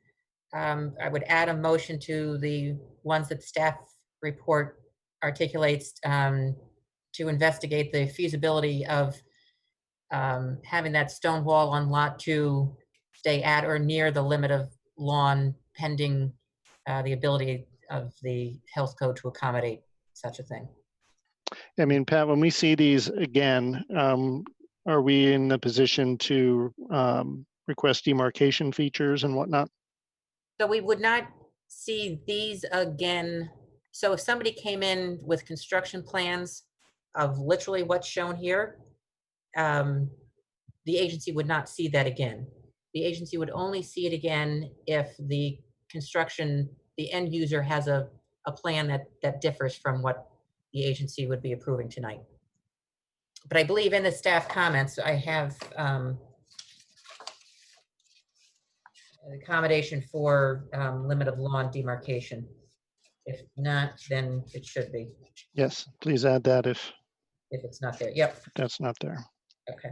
I would add a motion to the ones that staff report articulates to investigate the feasibility of having that stone wall on lot 2 stay at or near the limit of lawn pending the ability of the health code to accommodate such a thing. I mean, Pat, when we see these again, are we in a position to request demarcation features and whatnot? So we would not see these again. So if somebody came in with construction plans of literally what's shown here, the agency would not see that again. The agency would only see it again if the construction, the end user has a plan that differs from what the agency would be approving tonight. But I believe in the staff comments, I have accommodation for limit of lawn demarcation. If not, then it should be, Yes, please add that if it's not there. Yep. that's not there. Okay.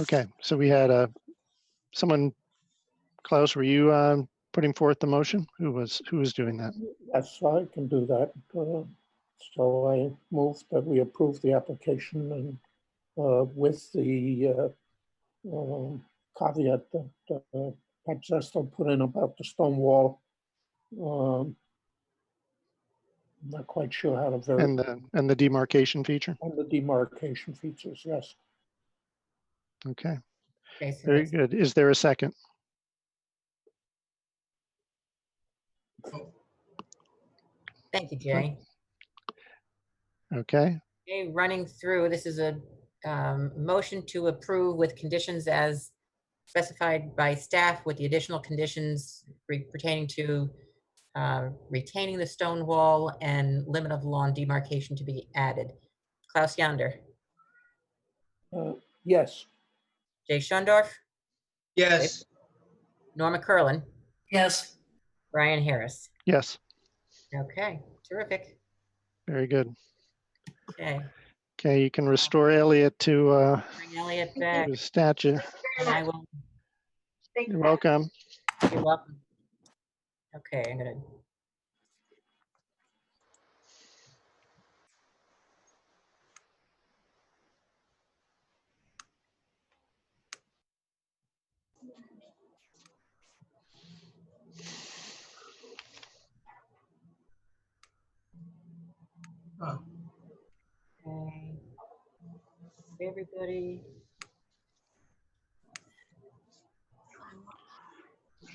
Okay, so we had someone, Klaus, were you putting forth the motion? Who was doing that? Yes, I can do that. So I move that we approve the application and with the caveat that Pat Zesto put in about the stone wall. I'm not quite sure how to verify. And the demarcation feature? And the demarcation features, yes. Okay, Okay, so very good. Is there a second? thank you, Jay. Okay, Okay, running through, this is a motion to approve with conditions as specified by staff with the additional conditions pertaining to retaining the stone wall and limit of lawn demarcation to be added. Klaus Yonder, Yes. Jay Shundorf, Yes. Norma Curlin, Yes. Brian Harris. yes, Okay, terrific. very good. Okay, Okay, you can restore Elliot to bring Elliot back. his stature. And I will. You're welcome. You're welcome. Okay, I'm gonna. Oh. Okay. Everybody.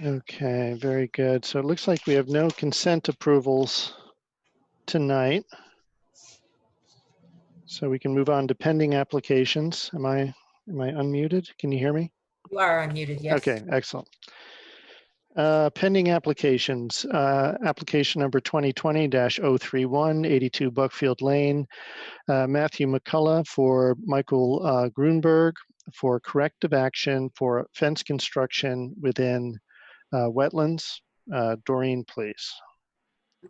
Okay, very good. So it looks like we have no consent approvals tonight. So we can move on to pending applications. Am I unmuted? Can you hear me? You are unmuted, yes. Okay, excellent. Pending applications, application number 2020-031, 82 Buckfield Lane. Matthew McCullough for Michael Grunberg for corrective action for fence construction within wetlands. Doreen, please.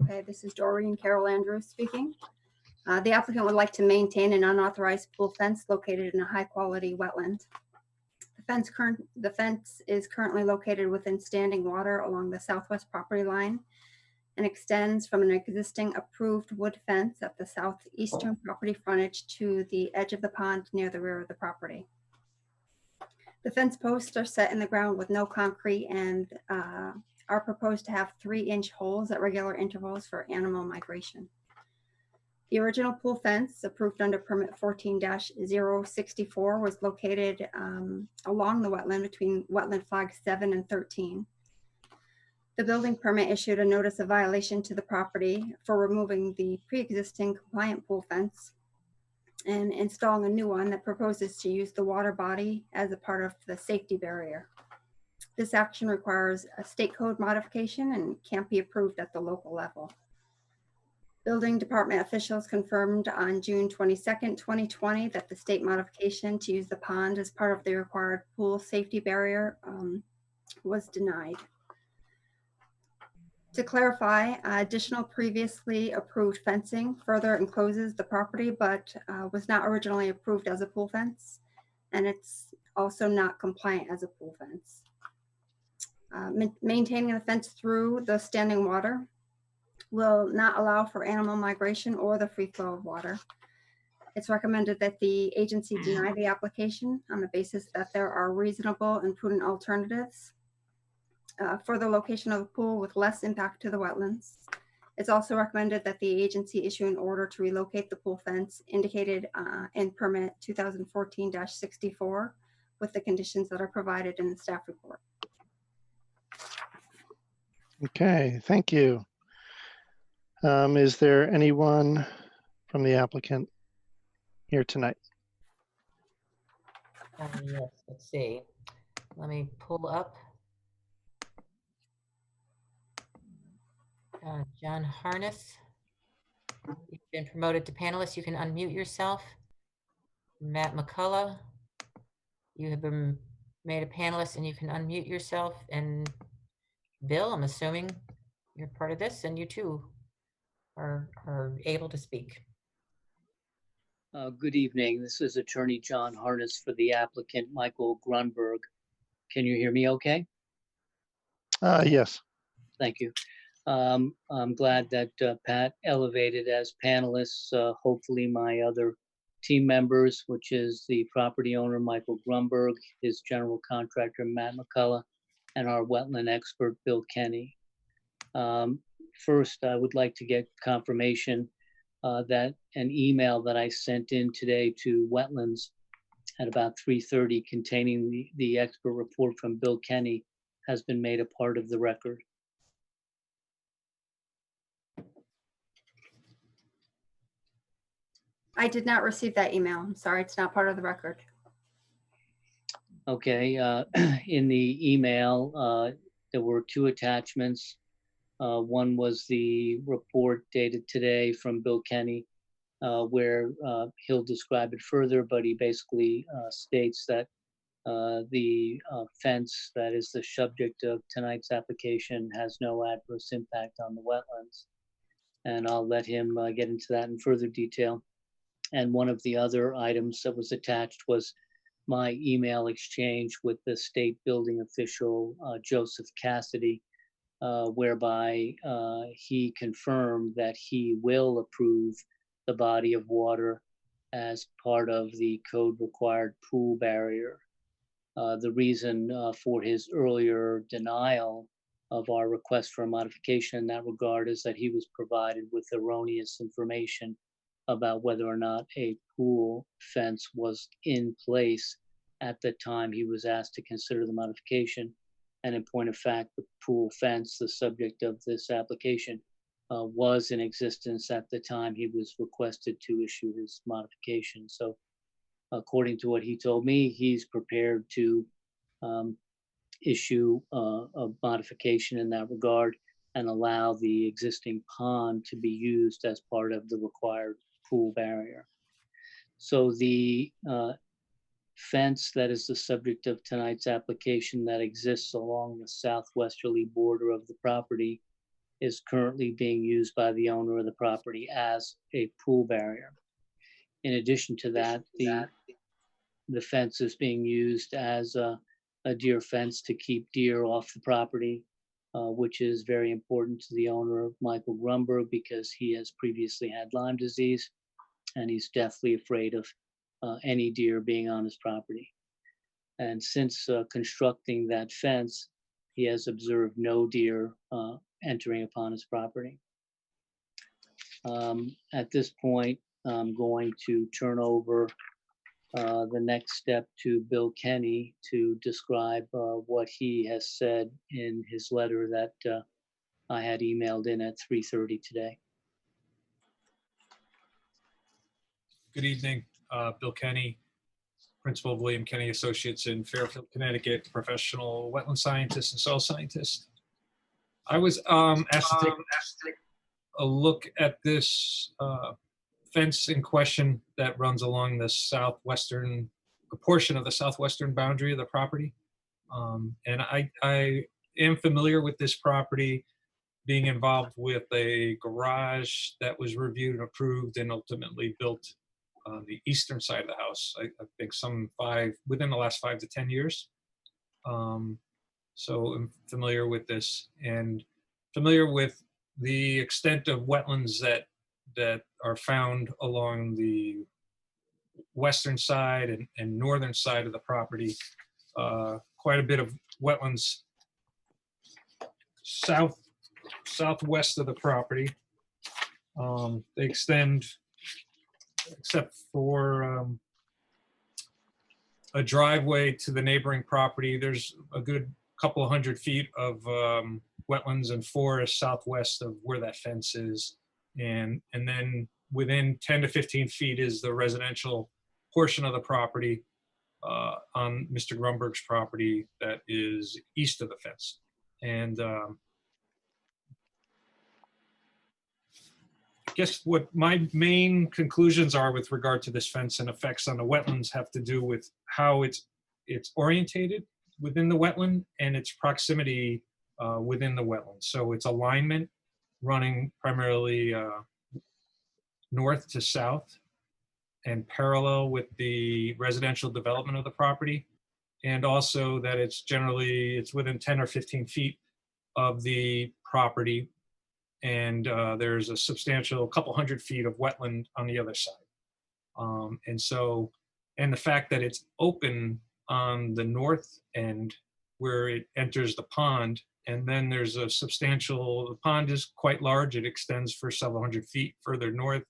Okay, this is Doreen Carol Andrews speaking. The applicant would like to maintain an unauthorized pool fence located in a high-quality wetland. The fence is currently located within standing water along the southwest property line and extends from an existing approved wood fence at the southeastern property frontage to the edge of the pond near the rear of the property. The fence posts are set in the ground with no concrete and are proposed to have 3-inch holes at regular intervals for animal migration. The original pool fence, approved under permit 14-064, was located along the wetland between wetland flags 7 and 13. The building permit issued a notice of violation to the property for removing the pre-existing compliant pool fence and installing a new one that proposes to use the water body as a part of the safety barrier. This action requires a state code modification and can't be approved at the local level. Building department officials confirmed on June 22nd, 2020 that the state modification to use the pond as part of the required pool safety barrier was denied. To clarify, additional previously approved fencing further encloses the property, but was not originally approved as a pool fence, and it's also not compliant as a pool fence. Maintaining the fence through the standing water will not allow for animal migration or the free flow of water. It's recommended that the agency deny the application on the basis that there are reasonable and prudent alternatives for the location of the pool with less impact to the wetlands. It's also recommended that the agency issue an order to relocate the pool fence indicated in permit 2014-64 with the conditions that are provided in the staff report. Okay, thank you. Is there anyone from the applicant here tonight? Yes, let's see. Let me pull up. John Harness, you've been promoted to panelist. You can unmute yourself. Matt McCullough, you have been made a panelist and you can unmute yourself. And Bill, I'm assuming you're part of this and you too are able to speak. Good evening. This is Attorney John Harness for the applicant, Michael Grunberg. Can you hear me okay? Yes. Thank you. I'm glad that Pat elevated as panelists, hopefully my other team members, which is the property owner, Michael Grunberg, his general contractor, Matt McCullough, and our wetland expert, Bill Kenny. First, I would like to get confirmation that an email that I sent in today to Wetlands at about 3:30 containing the expert report from Bill Kenny has been made a part of the record. I did not receive that email. I'm sorry, it's not part of the record. Okay, in the email, there were 2 attachments. One was the report dated today from Bill Kenny, where he'll describe it further, but he basically states that the fence that is the subject of tonight's application has no adverse impact on the wetlands. And I'll let him get into that in further detail. And one of the other items that was attached was my email exchange with the state building official, Joseph Cassidy, whereby he confirmed that he will approve the body of water as part of the code required pool barrier. The reason for his earlier denial of our request for a modification in that regard is that he was provided with erroneous information about whether or not a pool fence was in place at the time he was asked to consider the modification. And in point of fact, the pool fence, the subject of this application, was in existence at the time he was requested to issue his modification. So according to what he told me, he's prepared to issue a modification in that regard and allow the existing pond to be used as part of the required pool barrier. So the fence that is the subject of tonight's application that exists along the southwesterly border of the property is currently being used by the owner of the property as a pool barrier. In addition to that, the fence is being used as a deer fence to keep deer off the property, which is very important to the owner, Michael Grumberg, because he has previously had Lyme disease and he's deathly afraid of any deer being on his property. And since constructing that fence, he has observed no deer entering upon his property. At this point, I'm going to turn over the next step to Bill Kenny to describe what he has said in his letter that I had emailed in at 3:30 today. Good evening, Bill Kenny, Principal of William Kenny Associates in Fairfield, Connecticut, professional wetland scientist and soil scientist. I was asked to take a look at this fence in question that runs along the southwestern, a portion of the southwestern boundary of the property. And I am familiar with this property, being involved with a garage that was reviewed and approved and ultimately built on the eastern side of the house. I think within the last 5 to 10 years. So I'm familiar with this and familiar with the extent of wetlands that are found along the western side and northern side of the property. Quite a bit of wetlands southwest of the property. They extend, except for a driveway to the neighboring property. There's a good couple of 100 feet of wetlands and forest southwest of where that fence is. And then within 10 to 15 feet is the residential portion of the property on Mr. Grumberg's property that is east of the fence. And I guess what my main conclusions are with regard to this fence and effects on the wetlands have to do with how it's orientated within the wetland and its proximity within the wetland. So its alignment running primarily north to south and parallel with the residential development of the property. And also that it's within 10 or 15 feet of the property. And there's a substantial couple 100 feet of wetland on the other side. And the fact that it's open on the north end where it enters the pond, and then there's the pond is quite large. It extends for several 100 feet further north.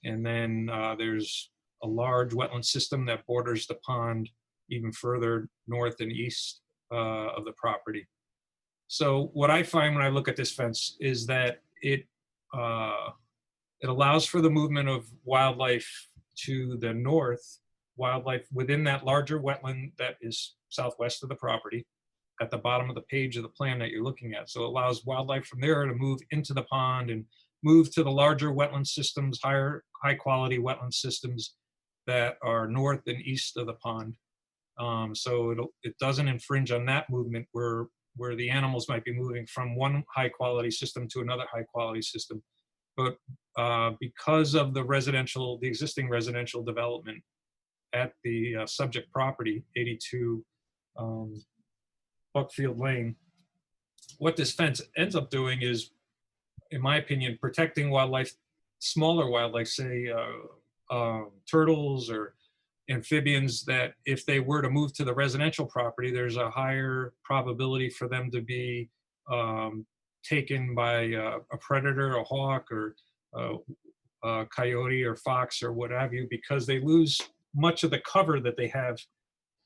And then there's a large wetland system that borders the pond even further north and east of the property. So what I find when I look at this fence is that it allows for the movement of wildlife to the north, wildlife within that larger wetland that is southwest of the property at the bottom of the page of the plan that you're looking at. So it allows wildlife from there to move into the pond and move to the larger wetland systems, high quality wetland systems that are north and east of the pond. So it doesn't infringe on that movement where the animals might be moving from one high quality system to another high quality system. But because of the existing residential development at the subject property, 82 Buckfield Lane, what this fence ends up doing is, in my opinion, protecting wildlife, smaller wildlife, say turtles or amphibians, that if they were to move to the residential property, there's a higher probability for them to be taken by a predator, a hawk, or a coyote or fox or what have you, because they lose much of the cover that they have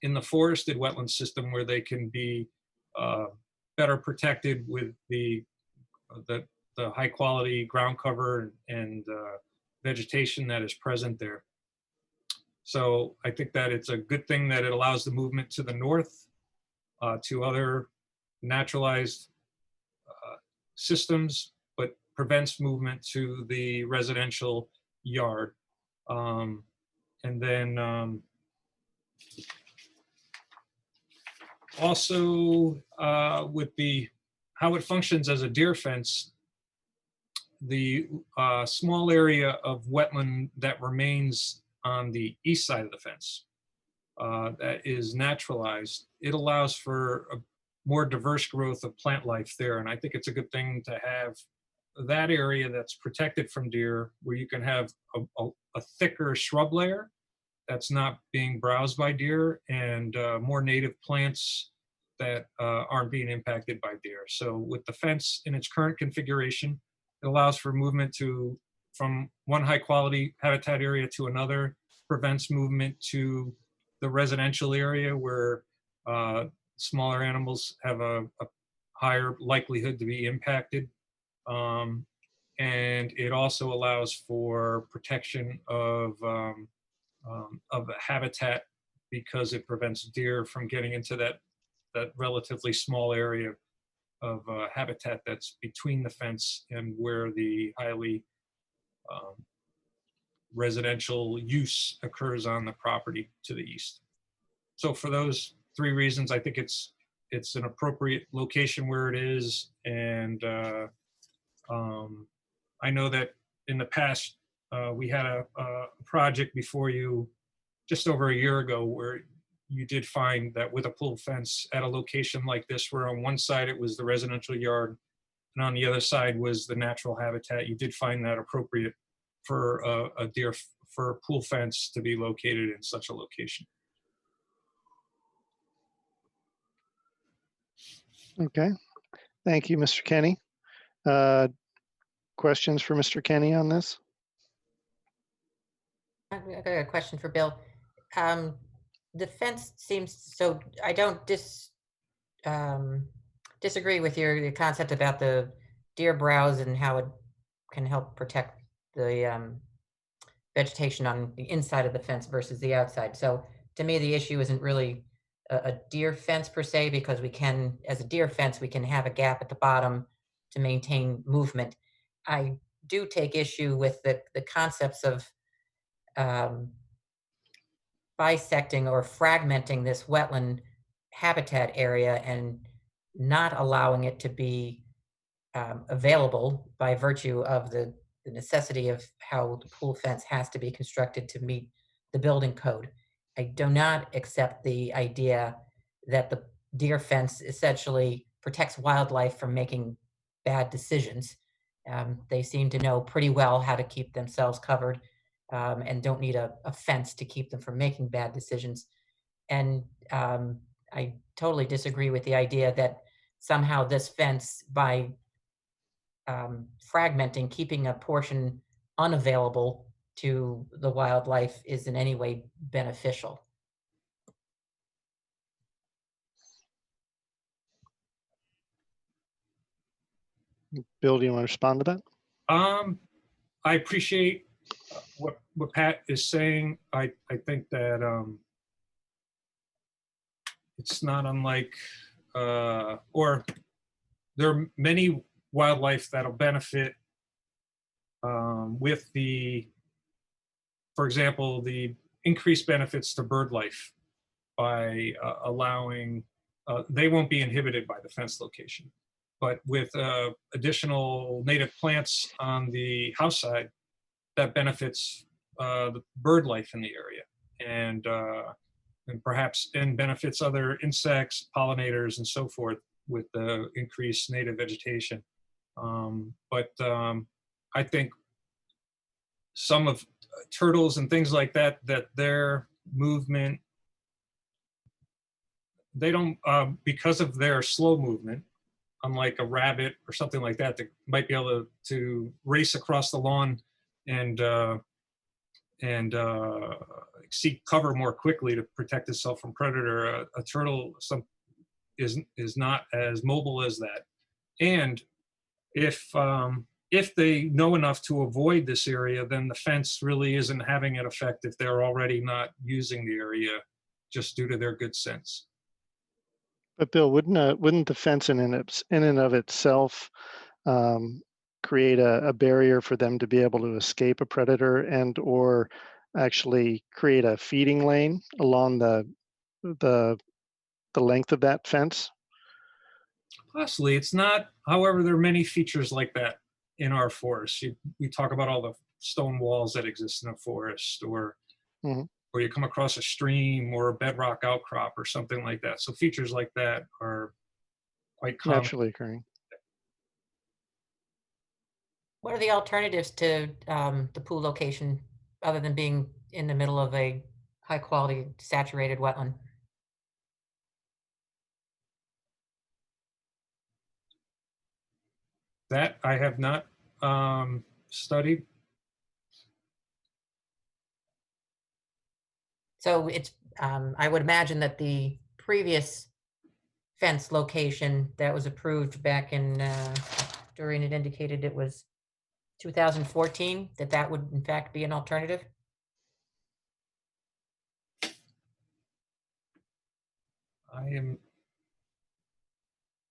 in the forested wetland system, where they can be better protected with the high quality ground cover and vegetation that is present there. So I think that it's a good thing that it allows the movement to the north to other naturalized systems, but prevents movement to the residential yard. And then Also, with how it functions as a deer fence, the small area of wetland that remains on the east side of the fence that is naturalized, it allows for a more diverse growth of plant life there. And I think it's a good thing to have that area that's protected from deer, where you can have a thicker shrub layer that's not being browsed by deer, and more native plants that aren't being impacted by deer. So with the fence in its current configuration, it allows for movement from one high quality habitat area to another, prevents movement to the residential area where smaller animals have a higher likelihood to be impacted. And it also allows for protection of the habitat, because it prevents deer from getting into that relatively small area of habitat that's between the fence and where the highly residential use occurs on the property to the east. So for those three reasons, I think it's an appropriate location where it is. And I know that in the past, we had a project before you just over a year ago where you did find that with a pool fence at a location like this, where on one side it was the residential yard and on the other side was the natural habitat, you did find that appropriate for for a pool fence to be located in such a location. Okay, thank you, Mr. Kenny. Questions for Mr. Kenny on this? I got a question for Bill. The fence seems, so I don't disagree with your concept about the deer browse and how it can help protect the vegetation on the inside of the fence versus the outside. So to me, the issue isn't really a deer fence per se, because we can, as a deer fence, we can have a gap at the bottom to maintain movement. I do take issue with the concepts of bisecting or fragmenting this wetland habitat area and not allowing it to be available by virtue of the necessity of how the pool fence has to be constructed to meet the building code. I do not accept the idea that the deer fence essentially protects wildlife from making bad decisions. They seem to know pretty well how to keep themselves covered, and don't need a fence to keep them from making bad decisions. And I totally disagree with the idea that somehow this fence, by fragmenting, keeping a portion unavailable to the wildlife, is in any way beneficial. Bill, do you want to respond to that? I appreciate what Pat is saying. I think that it's not unlike, or there are many wildlife that'll benefit with for example, the increased benefits to bird life by allowing, they won't be inhibited by the fence location. But with additional native plants on the house side, that benefits the bird life in the area, and perhaps benefits other insects, pollinators, and so forth with the increased native vegetation. But I think some of turtles and things like that, that their movement, they don't, because of their slow movement, unlike a rabbit or something like that, that might be able to race across the lawn and seek cover more quickly to protect itself from predator. A turtle is not as mobile as that. And if they know enough to avoid this area, then the fence really isn't having an effect if they're already not using the area just due to their good sense. But Bill, wouldn't the fence in and of itself create a barrier for them to be able to escape a predator, and or actually create a feeding lane along the the length of that fence? Possibly, it's not. However, there are many features like that in our forest. We talk about all the stone walls that exist in a forest, or Mhm. or you come across a stream or a bedrock outcrop or something like that. So features like that are quite common. Naturally occurring. What are the alternatives to the pool location other than being in the middle of a high quality saturated wetland? That I have not studied. So it's, I would imagine that the previous fence location that was approved back in, Doreen had indicated it was 2014, that would in fact be an alternative?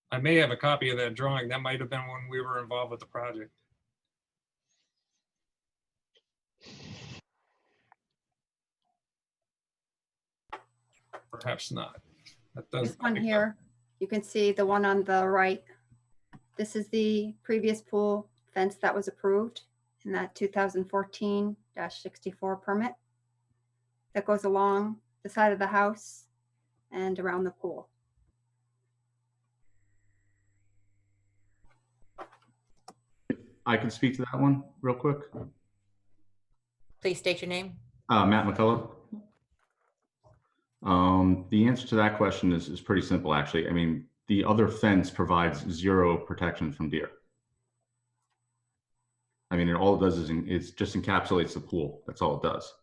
I may have a copy of that drawing. That might have been when we were involved with the project. Perhaps not. That does. This one here, you can see the one on the right. This is the previous pool fence that was approved in that 2014-64 permit that goes along the side of the house and around the pool. I can speak to that one real quick. Please state your name. Matt McCullough. The answer to that question is pretty simple, actually. I mean, the other fence provides zero protection from deer. I mean, all it does is it just encapsulates the pool. That's all it does.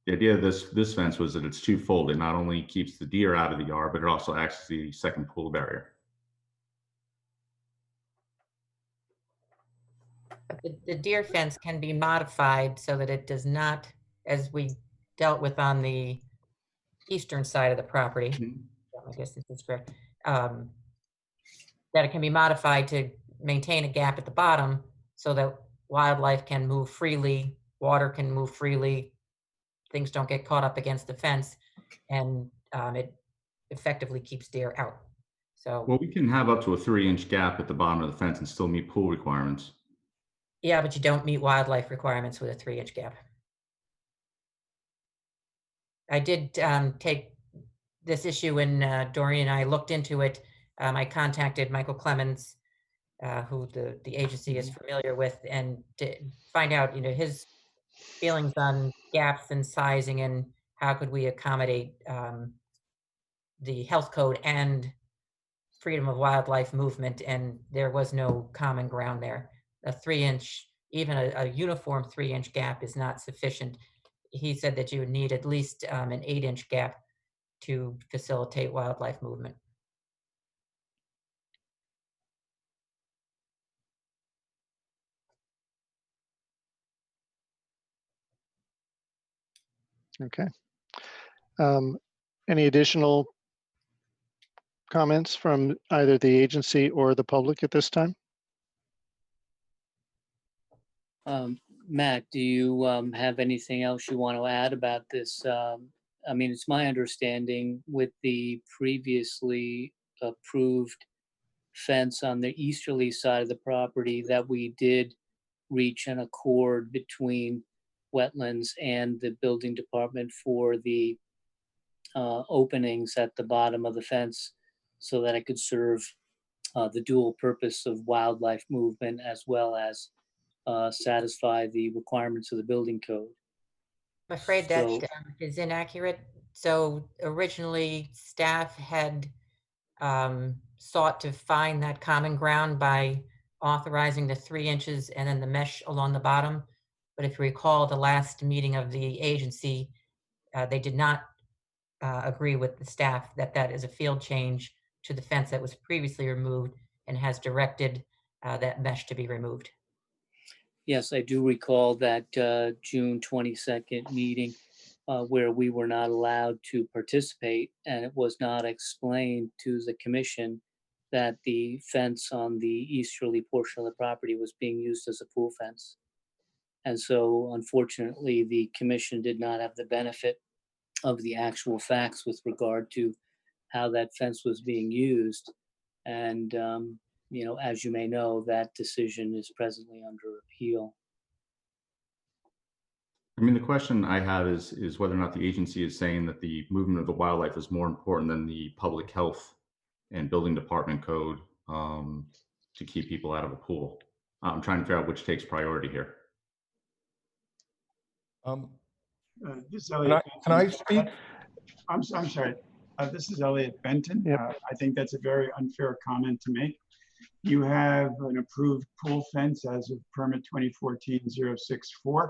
The idea of this fence was that it's twofold. It not only keeps the deer out of the yard, but it also acts as the second pool barrier. The deer fence can be modified so that it does not, as we dealt with on the eastern side of the property, I guess this is correct, that it can be modified to maintain a gap at the bottom so that wildlife can move freely, water can move freely, things don't get caught up against the fence, and it effectively keeps deer out. So, Well, we can have up to a 3-inch gap at the bottom of the fence and still meet pool requirements. yeah, but you don't meet wildlife requirements with a 3-inch gap. I did take this issue when Doreen and I looked into it. I contacted Michael Clemens, who the agency is familiar with, and to find out, his feelings on gaps and sizing and how could we accommodate the health code and freedom of wildlife movement, and there was no common ground there. A 3-inch, even a uniform 3-inch gap is not sufficient. He said that you would need at least an 8-inch gap to facilitate wildlife movement. Okay. Any additional comments from either the agency or the public at this time? Matt, do you have anything else you want to add about this? I mean, it's my understanding with the previously approved fence on the easterly side of the property that we did reach an accord between Wetlands and the building department for the openings at the bottom of the fence so that it could serve the dual purpose of wildlife movement as well as satisfy the requirements of the building code. I'm afraid that So- is inaccurate. So originally, staff had sought to find that common ground by authorizing the 3 inches and then the mesh along the bottom. But if you recall the last meeting of the agency, they did not agree with the staff that that is a field change to the fence that was previously removed and has directed that mesh to be removed. Yes, I do recall that June 22nd meeting where we were not allowed to participate, and it was not explained to the commission that the fence on the easterly portion of the property was being used as a pool fence. And so unfortunately, the commission did not have the benefit of the actual facts with regard to how that fence was being used. And, you know, as you may know, that decision is presently under appeal. I mean, the question I have is whether or not the agency is saying that the movement of the wildlife is more important than the public health and building department code to keep people out of a pool. I'm trying to figure out which takes priority here. This is Elliot. Can I speak? I'm sorry. This is Elliot Benton. I think that's a very unfair comment to make. You have an approved pool fence as of permit 2014-064.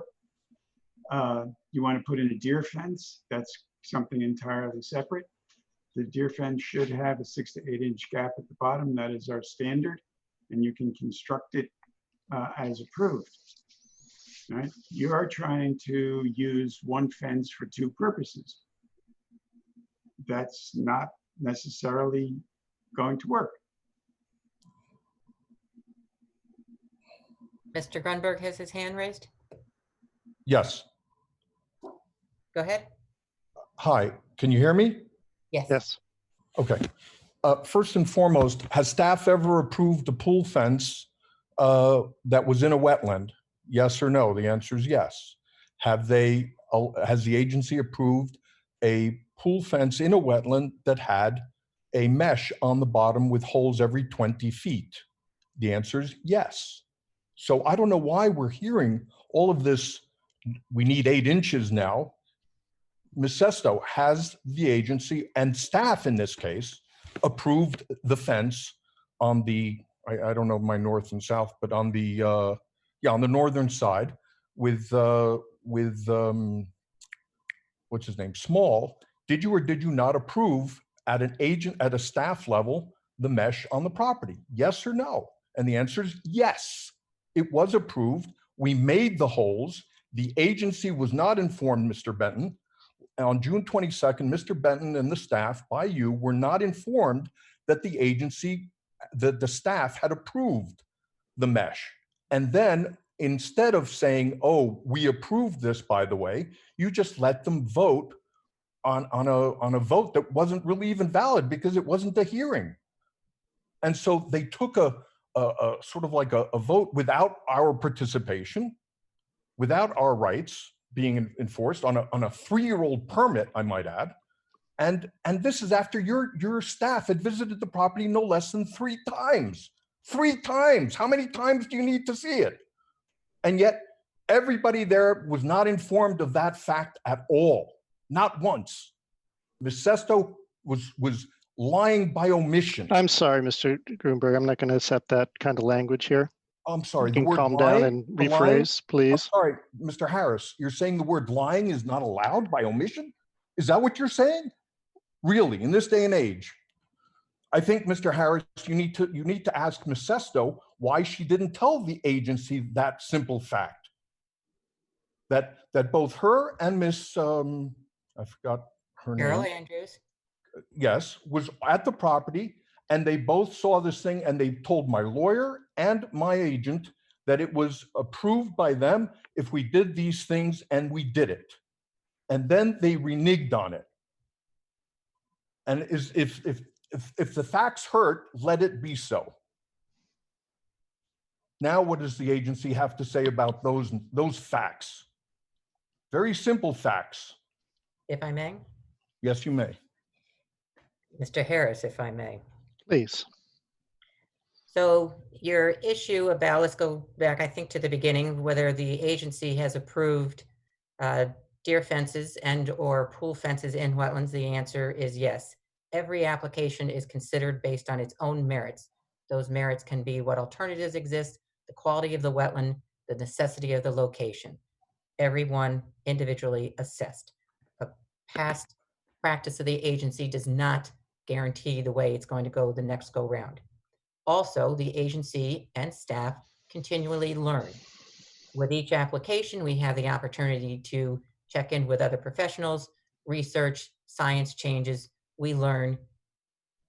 You want to put in a deer fence, that's something entirely separate. The deer fence should have a 6 to 8 inch gap at the bottom. That is our standard, and you can construct it as approved. Right? You are trying to use one fence for two purposes. That's not necessarily going to work. Mr. Grunberg has his hand raised. Yes. Go ahead. Hi, can you hear me? Yes. Yes. Okay. First and foremost, has staff ever approved a pool fence that was in a wetland? Yes or no? The answer is yes. Has the agency approved a pool fence in a wetland that had a mesh on the bottom with holes every 20 feet? The answer is yes. So I don't know why we're hearing all of this. We need 8 inches now. Ms. Sesto, has the agency and staff in this case approved the fence on the, I don't know my north and south, but on the, on the northern side with what's his name, Small? Did you or did you not approve at a staff level the mesh on the property? Yes or no? And the answer is yes. It was approved. We made the holes. The agency was not informed, Mr. Benton. On June 22nd, Mr. Benton and the staff, by you, were not informed that the agency, the staff had approved the mesh. And then instead of saying, oh, we approved this, by the way, you just let them vote on a vote that wasn't really even valid because it wasn't a hearing. And so they took a sort of like a vote without our participation, without our rights being enforced on a 3-year-old permit, I might add. And this is after your staff had visited the property no less than 3 times. 3 times. How many times do you need to see it? And yet everybody there was not informed of that fact at all. Not once. Ms. Sesto was lying by omission. I'm sorry, Mr. Grunberg. I'm not going to accept that kind of language here. I'm sorry. You The can word calm lying, down and the lying- rephrase, please. I'm sorry, Mr. Harris, you're saying the word lying is not allowed by omission? Is that what you're saying? Really, in this day and age? I think, Mr. Harris, you need to ask Ms. Sesto why she didn't tell the agency that simple fact. That both her and Miss I forgot her Carol name. Andrews. Yes, was at the property, and they both saw this thing, and they told my lawyer and my agent that it was approved by them if we did these things, and we did it. And then they reneged on it. And if the facts hurt, let it be so. Now, what does the agency have to say about those facts? Very simple facts. If I may. Yes, you may. Mr. Harris, if I may. Please. So your issue about, let's go back, I think, to the beginning, whether the agency has approved deer fences and or pool fences in wetlands, the answer is yes. Every application is considered based on its own merits. Those merits can be what alternatives exist, the quality of the wetland, the necessity of the location. Everyone individually assessed. A past practice of the agency does not guarantee the way it's going to go the next go round. Also, the agency and staff continually learn. With each application, we have the opportunity to check in with other professionals, research, science changes, we learn,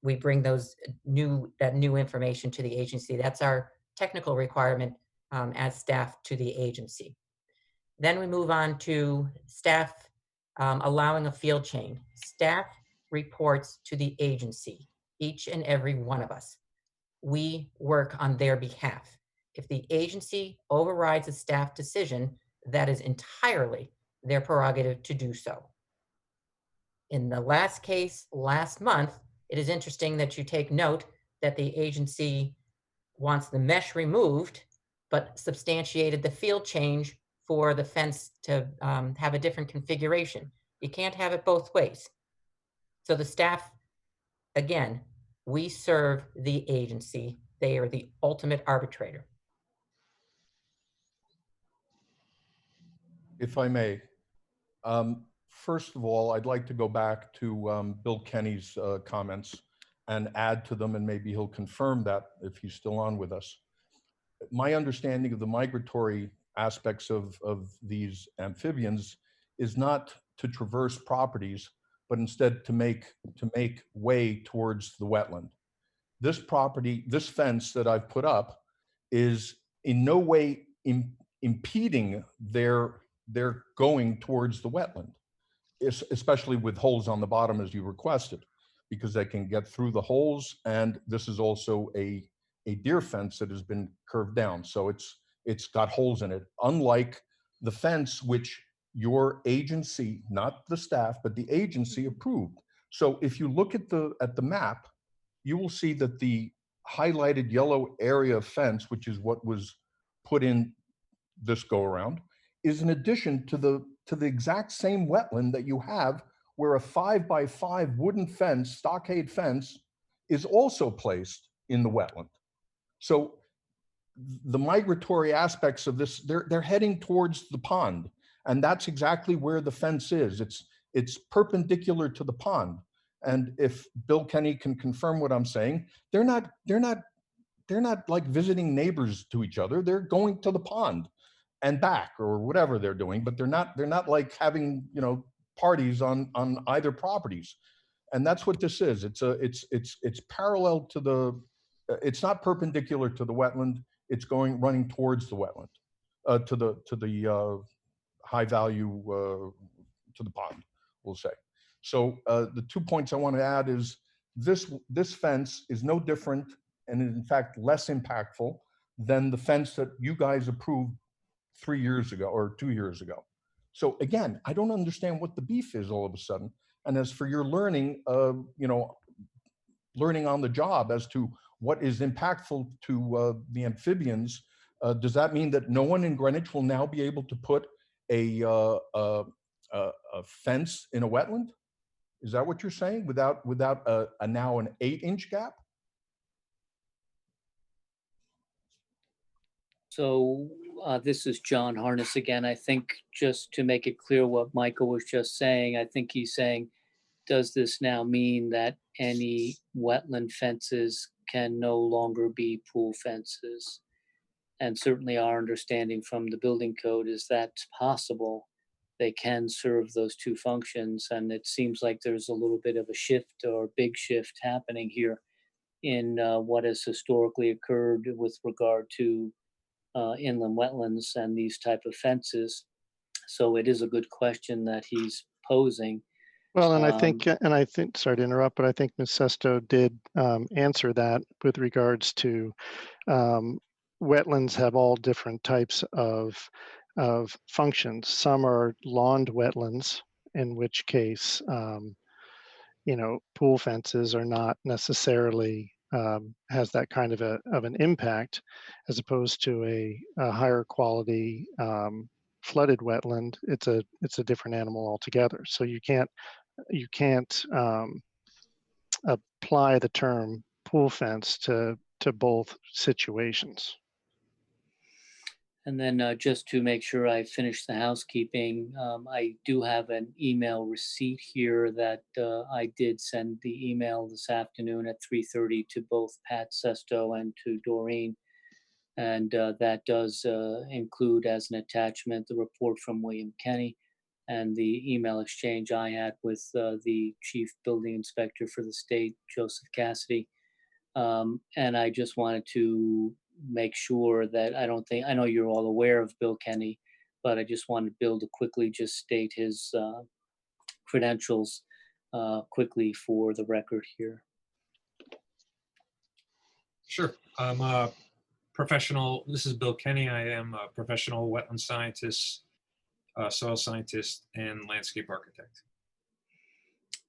we bring that new information to the agency. That's our technical requirement as staff to the agency. Then we move on to staff allowing a field change. Staff reports to the agency, each and every one of us. We work on their behalf. If the agency overrides a staff decision, that is entirely their prerogative to do so. In the last case last month, it is interesting that you take note that the agency wants the mesh removed, but substantiated the field change for the fence to have a different configuration. You can't have it both ways. So the staff, again, we serve the agency. They are the ultimate arbitrator. If I may, first of all, I'd like to go back to Bill Kenny's comments and add to them, and maybe he'll confirm that if he's still on with us. My understanding of the migratory aspects of these amphibians is not to traverse properties, but instead to make way towards the wetland. This property, this fence that I've put up is in no way impeding their going towards the wetland, especially with holes on the bottom as you requested, because they can get through the holes. And this is also a deer fence that has been curved down. So it's got holes in it, unlike the fence which your agency, not the staff, but the agency approved. So if you look at the map, you will see that the highlighted yellow area of fence, which is what was put in this go around, is an addition to the exact same wetland that you have, where a 5x5 wooden fence, stockade fence, is also placed in the wetland. So the migratory aspects of this, they're heading towards the pond, and that's exactly where the fence is. It's perpendicular to the pond. And if Bill Kenny can confirm what I'm saying, they're not like visiting neighbors to each other. They're going to the pond and back, or whatever they're doing, but they're not like having, parties on either properties. And that's what this is. It's parallel to the, it's not perpendicular to the wetland. It's running towards the wetland, to the high value, to the pond, we'll say. So the 2 points I want to add is this fence is no different, and in fact less impactful than the fence that you guys approved 3 years ago or 2 years ago. So again, I don't understand what the beef is all of a sudden. And as for your learning, learning on the job as to what is impactful to the amphibians, does that mean that no one in Greenwich will now be able to put a fence in a wetland? Is that what you're saying? Without a now an 8-inch gap? So this is John Harness again. I think just to make it clear what Michael was just saying, I think he's saying, does this now mean that any wetland fences can no longer be pool fences? And certainly our understanding from the building code is that's possible. They can serve those two functions. And it seems like there's a little bit of a shift or big shift happening here in what has historically occurred with regard to inland wetlands and these type of fences. So it is a good question that he's posing. Well, and I think, sorry to interrupt, but I think Ms. Sesto did answer that with regards to wetlands have all different types of functions. Some are lawned wetlands, in which case, pool fences are not necessarily has that kind of an impact, as opposed to a higher quality flooded wetland. It's a different animal altogether. So you can't apply the term pool fence to both situations. And then just to make sure I finish the housekeeping, I do have an email receipt here that I did send the email this afternoon at 3:30 to both Pat Sesto and to Doreen. And that does include as an attachment the report from William Kenny and the email exchange I had with the chief building inspector for the state, Joseph Cassidy. And I just wanted to make sure that I know you're all aware of Bill Kenny, but I just wanted Bill to quickly just state his credentials quickly for the record here. Sure. I'm a professional. This is Bill Kenny. I am a professional wetland scientist, soil scientist, and landscape architect.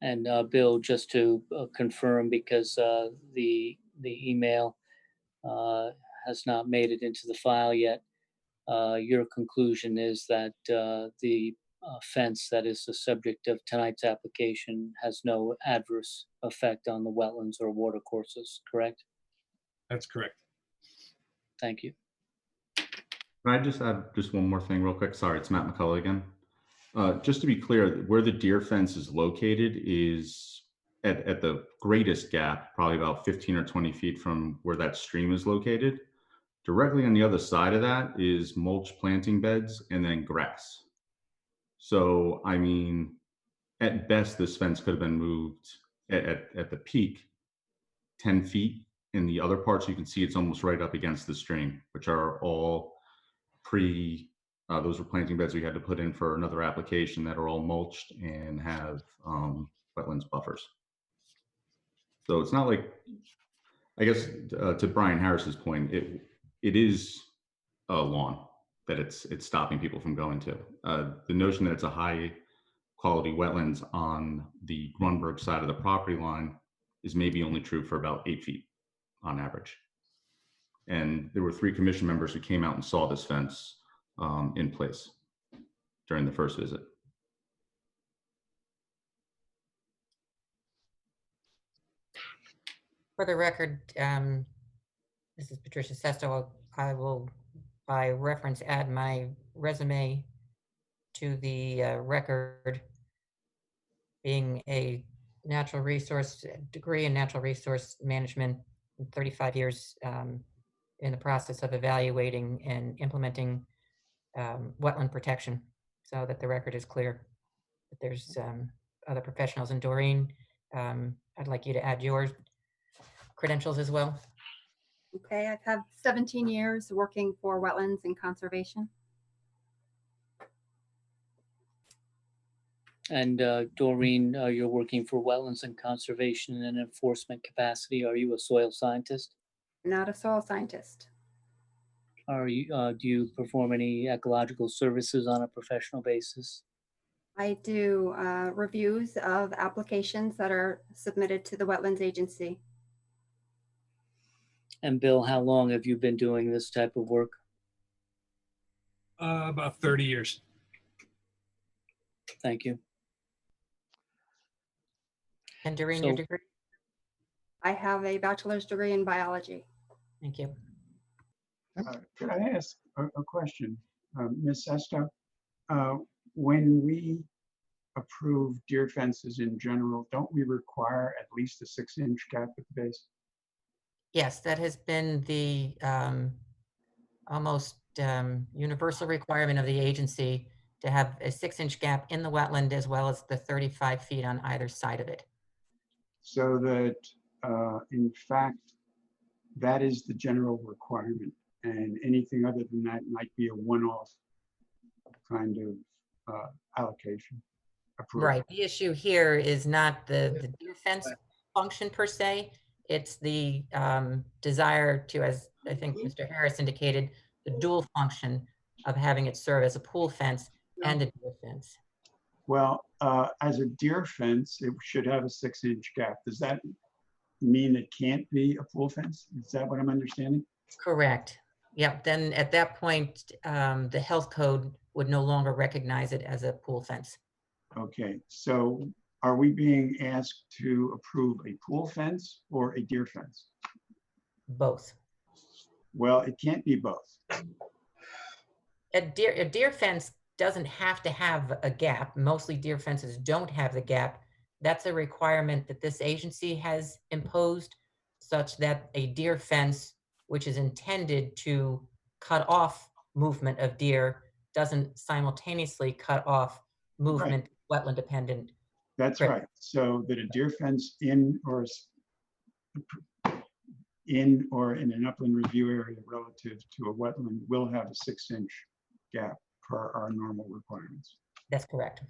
And Bill, just to confirm, because the email has not made it into the file yet, your conclusion is that the fence that is the subject of tonight's application has no adverse effect on the wetlands or watercourses, correct? That's correct. Thank you. Can I just add just one more thing real quick? Sorry, it's Matt McCullough again. Just to be clear, where the deer fence is located is at the greatest gap, probably about 15 or 20 feet from where that stream is located. Directly on the other side of that is mulch planting beds and then grass. So, I mean, at best, this fence could have been moved at the peak 10 feet. In the other parts, you can see it's almost right up against the stream, which are all those were planting beds we had to put in for another application that are all mulched and have wetlands buffers. So it's not like, I guess to Brian Harris's point, it is a lawn that it's stopping people from going to. The notion that it's a high quality wetlands on the Grunberg side of the property line is maybe only true for about 8 feet on average. And there were 3 commission members who came out and saw this fence in place during the first visit. For the record, this is Patricia Sesto. I will, by reference, add my resume to the record, being a natural resource degree in natural resource management, 35 years in the process of evaluating and implementing wetland protection, so that the record is clear that there's other professionals. And Doreen, I'd like you to add your credentials as well. Okay, I've had 17 years working for wetlands and conservation. And Doreen, you're working for wetlands and conservation and enforcement capacity. Are you a soil scientist? Not a soil scientist. Are you? Do you perform any ecological services on a professional basis? I do reviews of applications that are submitted to the Wetlands Agency. And Bill, how long have you been doing this type of work? About 30 years. Thank you. And Doreen, your degree? I have a bachelor's degree in biology. Thank you. Could I ask a question? Ms. Sesto, when we approve deer fences in general, don't we require at least a 6-inch gap at the base? Yes, that has been the almost universal requirement of the agency, to have a 6-inch gap in the wetland as well as the 35 feet on either side of it. So that, in fact, that is the general requirement, and anything other than that might be a one-off kind of allocation. Approval. Right. The issue here is not the deer fence function per se. It's the desire to, as I think Mr. Harris indicated, the dual function of having it serve as a pool fence and a deer fence. Well, as a deer fence, it should have a 6-inch gap. Does that mean it can't be a pool fence? Is that what I'm understanding? Correct. Yep. Then at that point, the health code would no longer recognize it as a pool fence. Okay, so are we being asked to approve a pool fence or a deer fence? Both. Well, it can't be both. A deer fence doesn't have to have a gap. Mostly deer fences don't have the gap. That's a requirement that this agency has imposed, such that a deer fence, which is intended to cut off movement of deer, doesn't simultaneously cut off movement, wetland dependent. That's right. So that a deer fence in or in an upland review area relative to a wetland will have a 6-inch gap per our normal requirements. That's correct.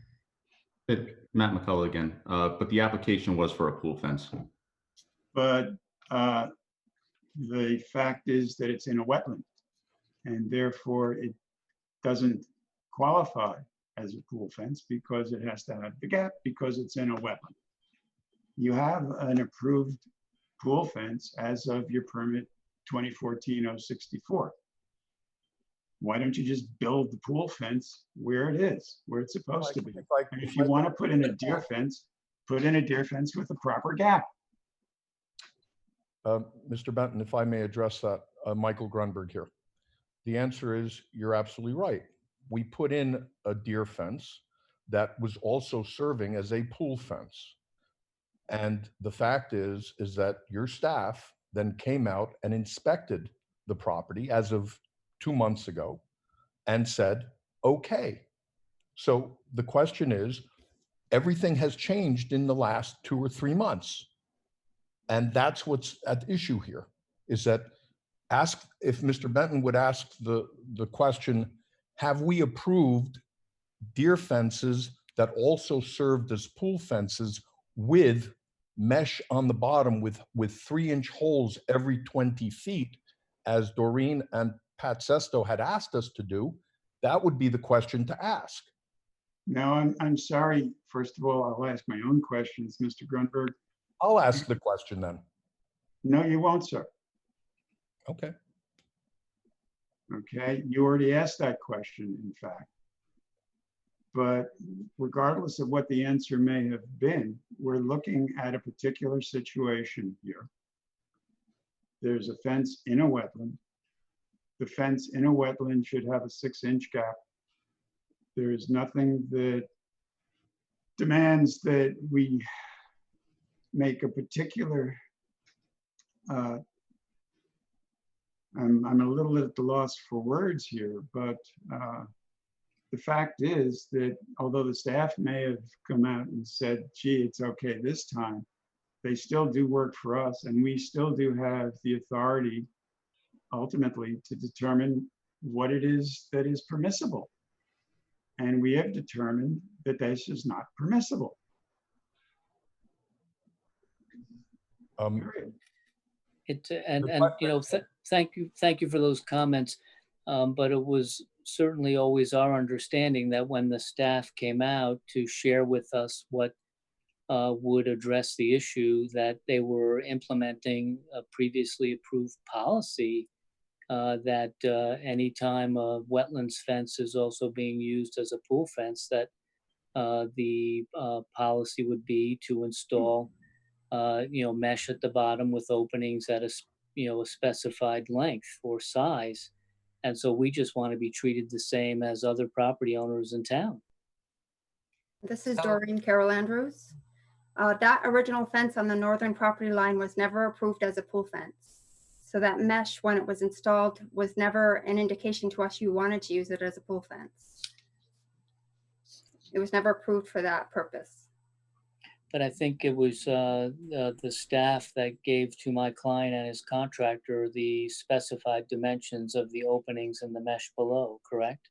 Matt McCullough again, but the application was for a pool fence. But the fact is that it's in a wetland, and therefore it doesn't qualify as a pool fence because it has to have the gap because it's in a wetland. You have an approved pool fence as of your permit 2014-064. Why don't you just build the pool fence where it is, where it's supposed to be? And if you want to put in a deer fence, put in a deer fence with a proper gap. Mr. Benton, if I may address that, Michael Grunberg here. The answer is you're absolutely right. We put in a deer fence that was also serving as a pool fence. And the fact is that your staff then came out and inspected the property as of 2 months ago and said, okay. So the question is, everything has changed in the last 2 or 3 months. And that's what's at issue here, is that if Mr. Benton would ask the question, have we approved deer fences that also served as pool fences with mesh on the bottom with 3-inch holes every 20 feet, as Doreen and Pat Sesto had asked us to do? That would be the question to ask. No, I'm sorry. First of all, I'll ask my own questions, Mr. Grunberg. I'll ask the question then. No, you won't, sir. Okay. Okay, you already asked that question, in fact. But regardless of what the answer may have been, we're looking at a particular situation here. There's a fence in a wetland. The fence in a wetland should have a 6-inch gap. There is nothing that demands that we make a particular, I'm a little at the loss for words here, but the fact is that although the staff may have come out and said, gee, it's okay this time, they still do work for us, and we still do have the authority ultimately to determine what it is that is permissible. And we have determined that this is not permissible. Thank you for those comments. But it was certainly always our understanding that when the staff came out to share with us what would address the issue, that they were implementing a previously approved policy that anytime a wetlands fence is also being used as a pool fence, that the policy would be to install mesh at the bottom with openings at a specified length or size. And so we just want to be treated the same as other property owners in town. This is Doreen Carol Andrews. That original fence on the northern property line was never approved as a pool fence. So that mesh, when it was installed, was never an indication to us you wanted to use it as a pool fence. It was never approved for that purpose. But I think it was the staff that gave to my client and his contractor the specified dimensions of the openings in the mesh below, correct?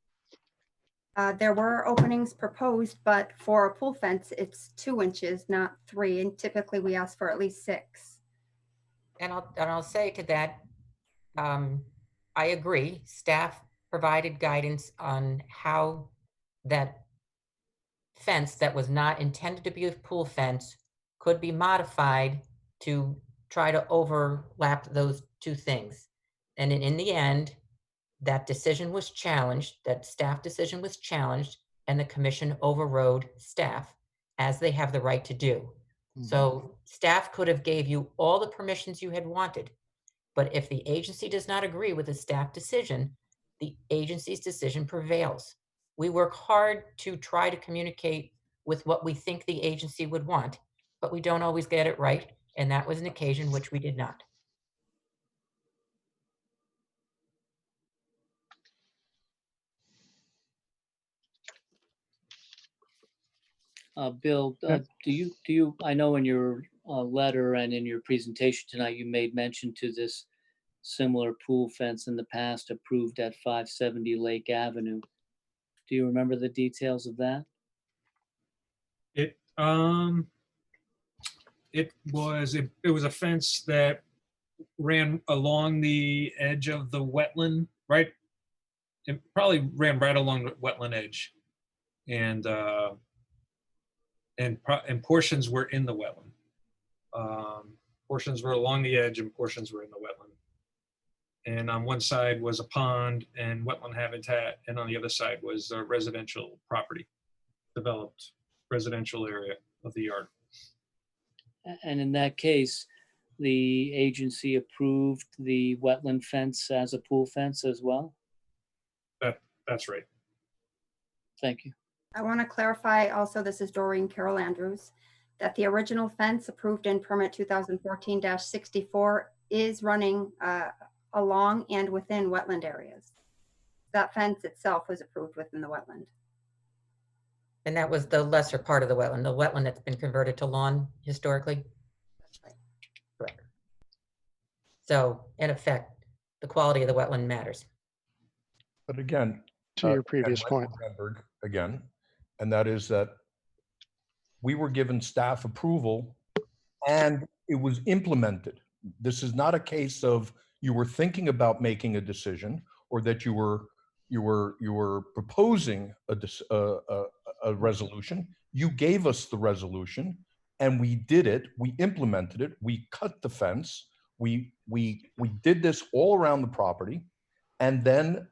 There were openings proposed, but for a pool fence, it's 2 inches, not 3. And typically we ask for at least 6. And I'll say to that, I agree. Staff provided guidance on how that fence that was not intended to be a pool fence could be modified to try to overlap those two things. And in the end, that decision was challenged, that staff decision was challenged, and the commission overrode staff, as they have the right to do. Mm-hmm. So staff could have gave you all the permissions you had wanted, but if the agency does not agree with the staff decision, the agency's decision prevails. We work hard to try to communicate with what we think the agency would want, but we don't always get it right, and that was an occasion which we did not. Bill, do you? I know in your letter and in your presentation tonight, you made mention to this similar pool fence in the past approved at 570 Lake Avenue. Do you remember the details of that? It was a fence that ran along the edge of the wetland, right? It probably ran right along the wetland edge, and portions were in the wetland. Portions were along the edge, and portions were in the wetland. And on one side was a pond and wetland habitat, and on the other side was a residential property, developed residential area of the yard. And in that case, the agency approved the wetland fence as a pool fence as well? That's right. Thank you. I want to clarify also, this is Doreen Carol Andrews, that the original fence approved in permit 2014-64 is running along and within wetland areas. That fence itself was approved within the wetland. And that was the lesser part of the wetland that's been converted to lawn historically? That's right. Correct. So in effect, the quality of the wetland matters. But again, to your previous Michael point. Grunberg again, and that is that we were given staff approval and it was implemented. This is not a case of you were thinking about making a decision or that you were proposing a resolution. You gave us the resolution and we did it. We implemented it. We cut the fence. We did this all around the property, and then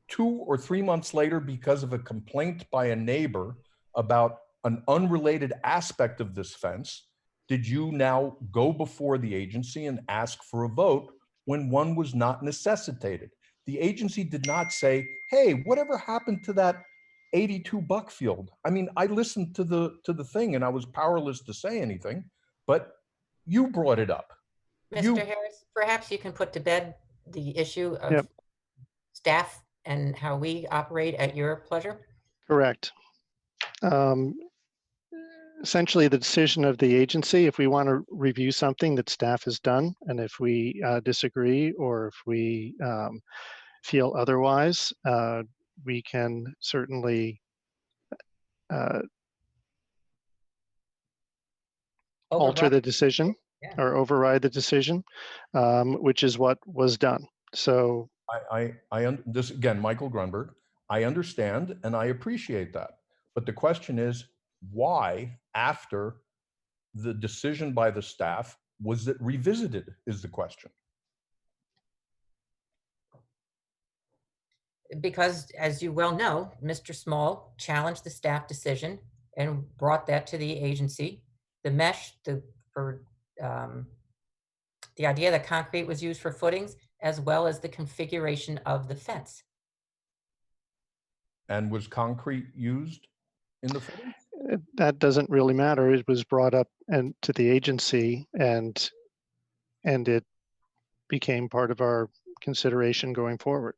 2 or 3 months later, because of a complaint by a neighbor about an unrelated aspect of this fence, did you now go before the agency and ask for a vote when one was not necessitated? The agency did not say, hey, whatever happened to that 82 Buckfield? I mean, I listened to the thing and I was powerless to say anything, but you brought it up. Mr. Harris, perhaps you can put to bed the issue of Yep. staff and how we operate at your pleasure? Correct. Essentially, the decision of the agency, if we want to review something that staff has done, and if we disagree or if we feel otherwise, we can certainly alter the decision or override the decision, which is what was done. So This again, Michael Grunberg, I understand and I appreciate that. But the question is, why, after the decision by the staff, was it revisited is the question. Because, as you well know, Mr. Small challenged the staff decision and brought that to the agency. The mesh, the idea that concrete was used for footings, as well as the configuration of the fence. And was concrete used in the footing? That doesn't really matter. It was brought up and to the agency, and it became part of our consideration going forward.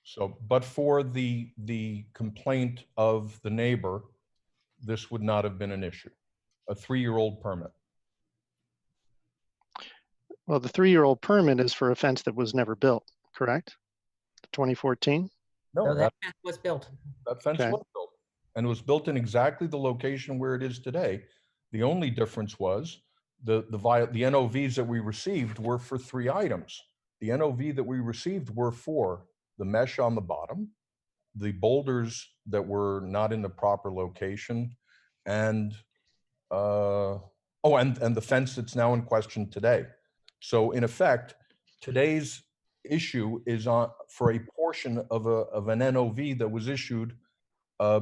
So, but for the complaint of the neighbor, this would not have been an issue. A 3-year-old permit. Well, the 3-year-old permit is for a fence that was never built, correct? 2014? No, So that fence was built. That fence was built. And it was built in exactly the location where it is today. The only difference was the NOVs that we received were for 3 items. The NOV that we received were for the mesh on the bottom, the boulders that were not in the proper location, and and the fence that's now in question today. So in effect, today's issue is on for a portion of an NOV that was issued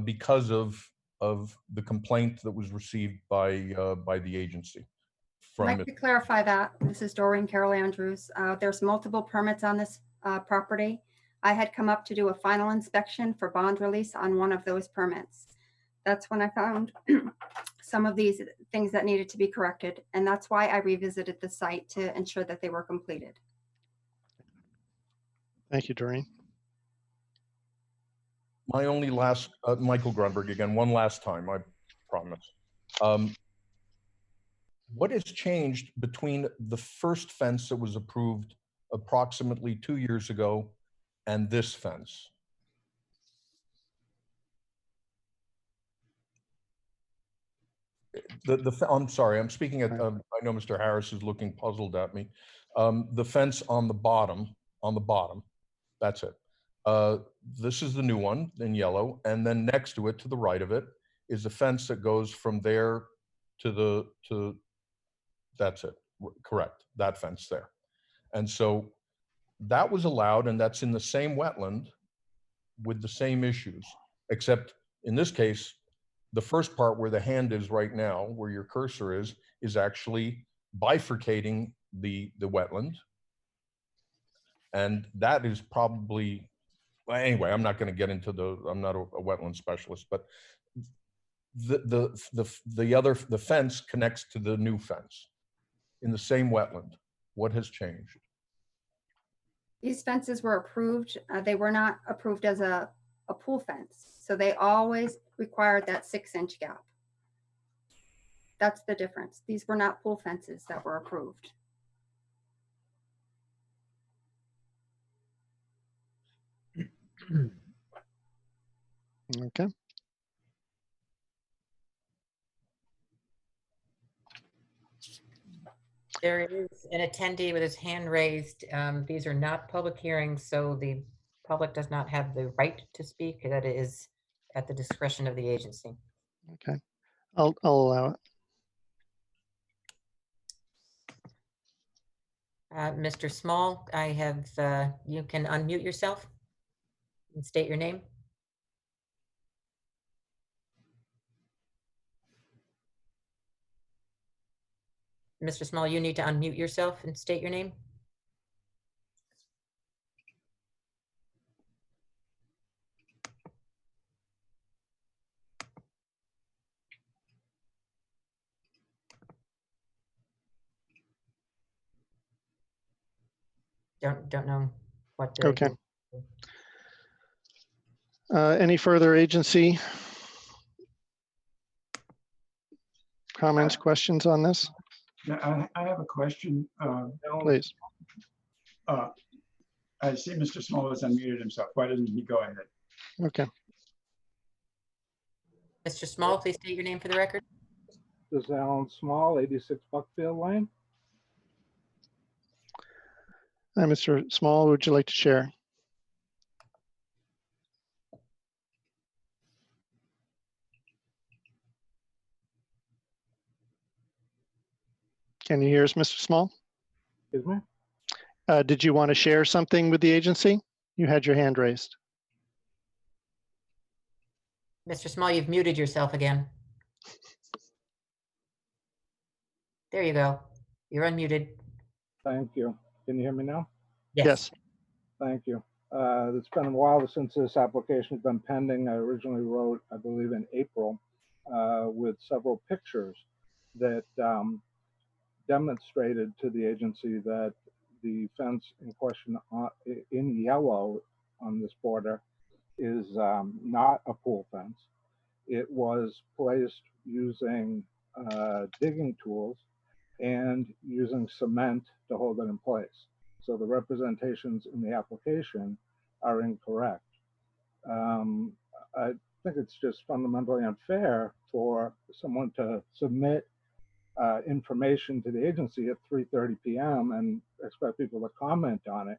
because of the complaint that was received by the agency. I'd like to clarify that. This is Doreen Carol Andrews. There's multiple permits on this property. I had come up to do a final inspection for bond release on one of those permits. That's when I found some of these things that needed to be corrected. And that's why I revisited the site to ensure that they were completed. Thank you, Doreen. My only last, Michael Grunberg again, one last time, I promise. What has changed between the first fence that was approved approximately 2 years ago and this fence? I'm sorry, I'm speaking at, I know Mr. Harris is looking puzzled at me. The fence on the bottom, that's it. This is the new one in yellow, and then next to it, to the right of it, is a fence that goes from there to that's it, correct, that fence there. And so that was allowed, and that's in the same wetland with the same issues, except in this case, the first part where the hand is right now, where your cursor is actually bifurcating the wetland. And that is probably, well, anyway, I'm not going to get into I'm not a wetland specialist, but the fence connects to the new fence in the same wetland. What has changed? These fences were approved. They were not approved as a pool fence. So they always required that 6-inch gap. That's the difference. These were not pool fences that were approved. Okay. There is an attendee with his hand raised. These are not public hearings, so the public does not have the right to speak. That is at the discretion of the agency. Okay. I'll allow it. Mr. Small, I have, you can unmute yourself and state your name. Mr. Small, you need to unmute yourself and state your name. Don't know what to Okay. do. Any further agency comments, questions on this? Yeah, I have a question. Please. I see Mr. Small has unmuted himself. Why doesn't he go ahead? Okay. Mr. Small, please state your name for the record. This is Alan Small, 86 Buckfield Lane. Hi, Mr. Small, would you like to share? Can you hear us, Mr. Small? Excuse me? Did you want to share something with the agency? You had your hand raised. Mr. Small, you've muted yourself again. There you go. You're unmuted. Thank you. Can you hear me now? Yes. Thank you. It's been a while since this application has been pending. I originally wrote, I believe, in April with several pictures that demonstrated to the agency that the fence in question in yellow on this border is not a pool fence. It was placed using digging tools and using cement to hold it in place. So the representations in the application are incorrect. I think it's just fundamentally unfair for someone to submit information to the agency at 3:30 p.m. and expect people to comment on it.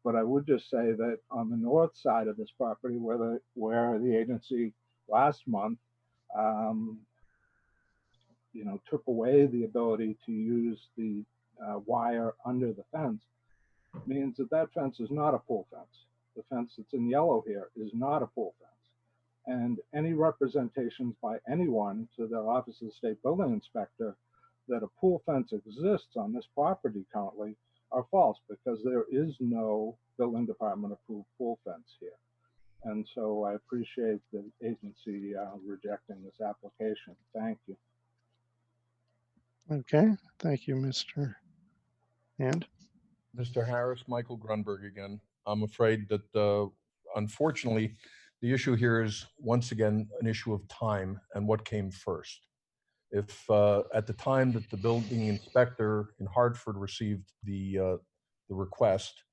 But I would just say that on the north side of this property, where the agency last month, took away the ability to use the wire under the fence, means that that fence is not a pool fence. The fence that's in yellow here is not a pool fence. And any representations by anyone to the Office of the State Building Inspector that a pool fence exists on this property currently are false, because there is no building department approved pool fence here. And so I appreciate the agency rejecting this application. Thank you. Okay, thank you, Mr. Hand. Mr. Harris, Michael Grunberg again. I'm afraid that unfortunately, the issue here is once again an issue of time and what came first. If at the time that the building inspector in Hartford received the request,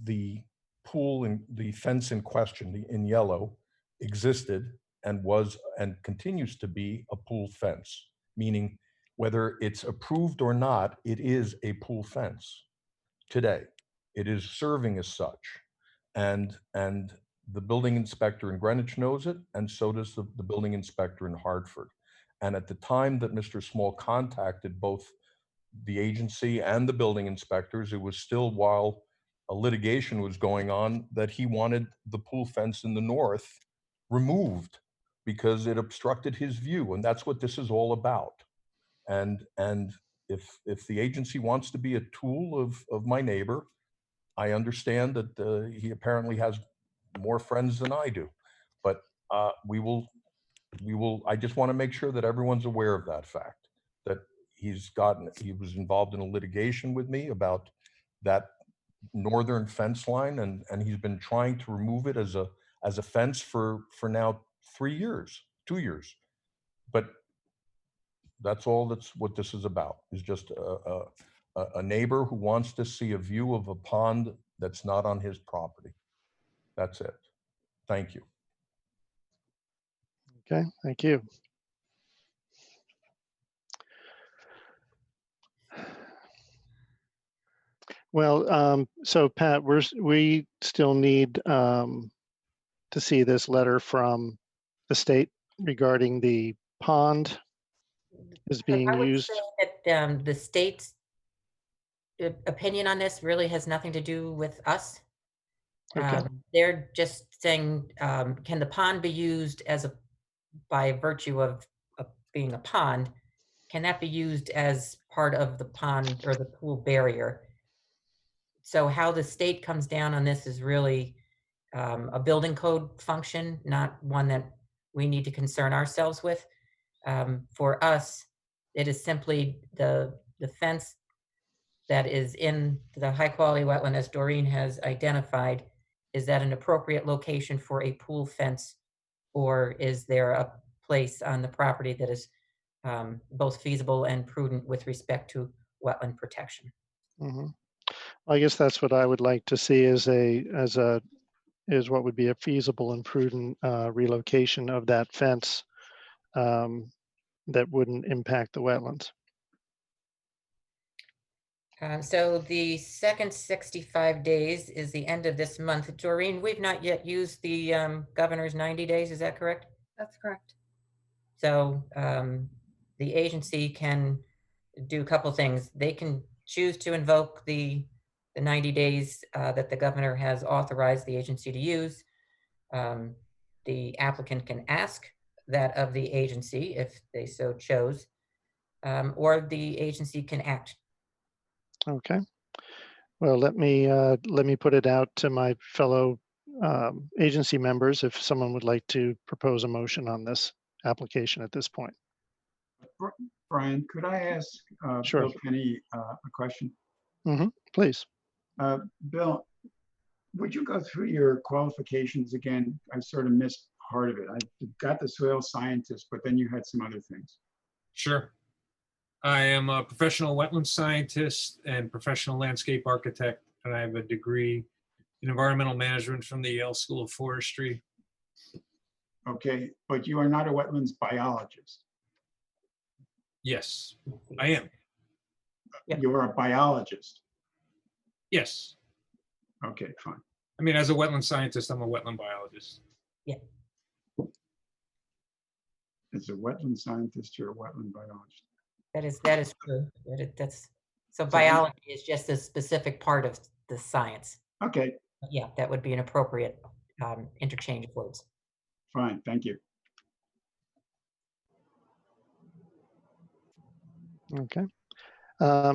the pool and the fence in question, in yellow, existed, and was and continues to be a pool fence, meaning whether it's approved or not, it is a pool fence today. It is serving as such. And the building inspector in Greenwich knows it, and so does the building inspector in Hartford. And at the time that Mr. Small contacted both the agency and the building inspectors, it was still while a litigation was going on that he wanted the pool fence in the north removed because it obstructed his view. And that's what this is all about. And if the agency wants to be a tool of my neighbor, I understand that he apparently has more friends than I do, but we will, I just want to make sure that everyone's aware of that fact, that he was involved in a litigation with me about that northern fence line, and he's been trying to remove it as a fence for now 3 years, 2 years. But that's what this is about, is just a neighbor who wants to see a view of a pond that's not on his property. That's it. Thank you. Okay, thank you. Well, so Pat, we still need to see this letter from the state regarding the pond is being I would used. say that the state's opinion on this really has nothing to do with us. Okay. They're just saying, can the pond be used by virtue of being a pond? Can that be used as part of the pond or the pool barrier? So how the state comes down on this is really a building code function, not one that we need to concern ourselves with. For us, it is simply the fence that is in the high quality wetland, as Doreen has identified. Is that an appropriate location for a pool fence, or is there a place on the property that is both feasible and prudent with respect to wetland protection? Mm-hmm. I guess that's what I would like to see is what would be a feasible and prudent relocation of that fence that wouldn't impact the wetlands. So the second 65 days is the end of this month. Doreen, we've not yet used the governor's 90 days, is that correct? That's correct. So the agency can do a couple things. They can choose to invoke the 90 days that the governor has authorized the agency to use. The applicant can ask that of the agency if they so chose, or the agency can act. Okay. Well, let me put it out to my fellow agency members if someone would like to propose a motion on this application at this point. Brian, could I ask Sure. Bill Kenny a question? Mm-hmm. Please. Bill, would you go through your qualifications again? I sort of missed part of it. I got the soil scientist, but then you had some other things. Sure. I am a professional wetland scientist and professional landscape architect, and I have a degree in environmental management from the Yale School of Forestry. Okay, but you are not a wetlands biologist. Yes, I am. You are a biologist. Yes. Okay, fine. I mean, as a wetland scientist, I'm a wetland biologist. Yeah. As a wetland scientist, you're a wetland biologist. That is true. So biology is just a specific part of the science. Okay. Yeah, that would be an appropriate interchange of words. Fine, thank you. Okay.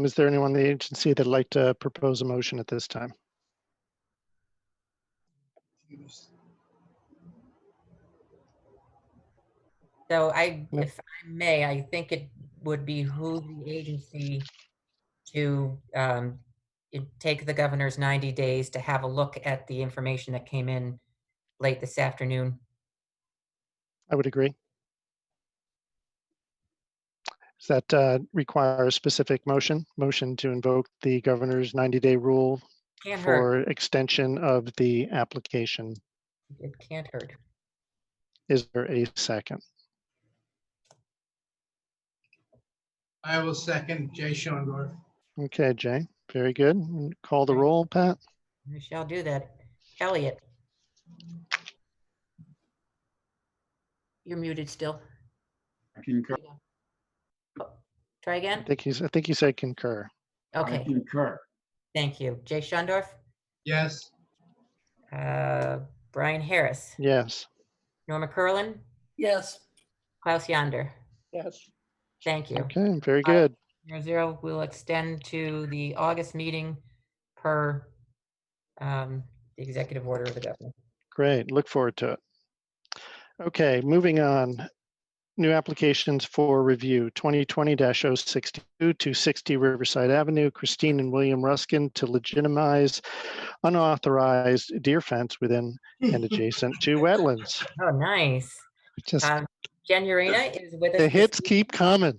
Is there anyone in the agency that'd like to propose a motion at this time? So if I may, I think it would behoove the agency to take the governor's 90 days to have a look at the information that came in late this afternoon. I would agree. Does that require a specific motion to invoke the governor's 90-day rule Can't for hurt. extension of the application? It can't hurt. Is there a second? I will second Jay Shondorf. Okay, Jay, very good. Call the roll, Pat. I shall do that. Elliot. You're muted still. Concur. Try I again. think you said concur. Okay. Concur. Thank you. Jay Shondorf. Yes. Brian Harris. Yes. Norma Curlin. Yes. Klaus Yonder. Yes. Thank you. Okay, very good. 5-0 will extend to the August meeting per the executive order of the governor. Great. Look forward to it. Okay, moving on. New applications for review, 2020-062, 260 Riverside Avenue, Christine and William Ruskin to legitimize unauthorized deer fence within and adjacent to wetlands. Oh, nice. Just Jen Urena is with us. the hits keep coming.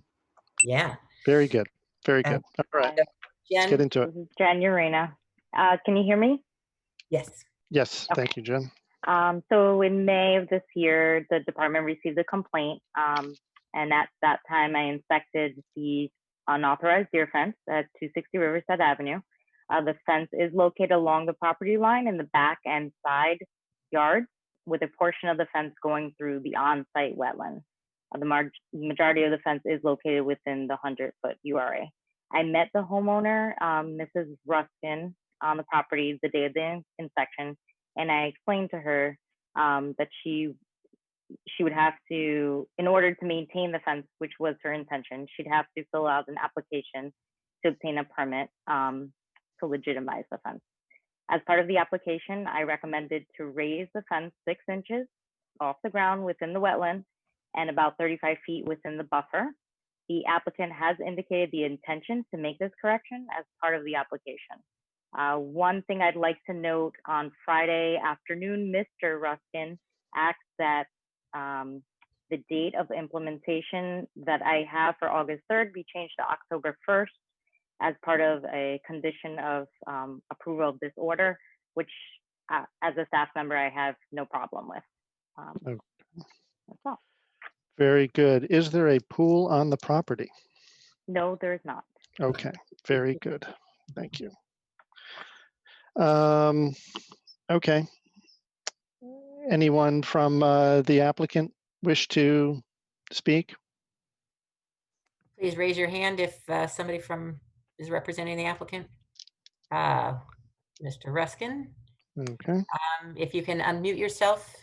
Yeah. Very good. Very good. All right. Jen, Let's get into it. This is Jen Urena. Can you hear me? Yes. Yes. Okay. Thank you, Jen. So in May of this year, the department received a complaint. And at that time, I inspected the unauthorized deer fence at 260 Riverside Avenue. The fence is located along the property line in the back and side yards, with a portion of the fence going through the on-site wetland. The majority of the fence is located within the 100-foot URA. I met the homeowner, Mrs. Ruskin, on the property the day of the inspection, and I explained to her that she would have to, in order to maintain the fence, which was her intention, she'd have to fill out an application to obtain a permit to legitimize the fence. As part of the application, I recommended to raise the fence 6 inches off the ground within the wetland and about 35 feet within the buffer. The applicant has indicated the intention to make this correction as part of the application. One thing I'd like to note, on Friday afternoon, Mr. Ruskin asked that the date of implementation that I have for August 3rd be changed to October 1st as part of a condition of approval of this order, which as a staff member, I have no problem with. Okay. That's all. Very good. Is there a pool on the property? No, there is not. Okay, very good. Thank you. Okay. Anyone from the applicant wish to speak? Please raise your hand if somebody is representing the applicant. Mr. Ruskin. Okay. If you can unmute yourself.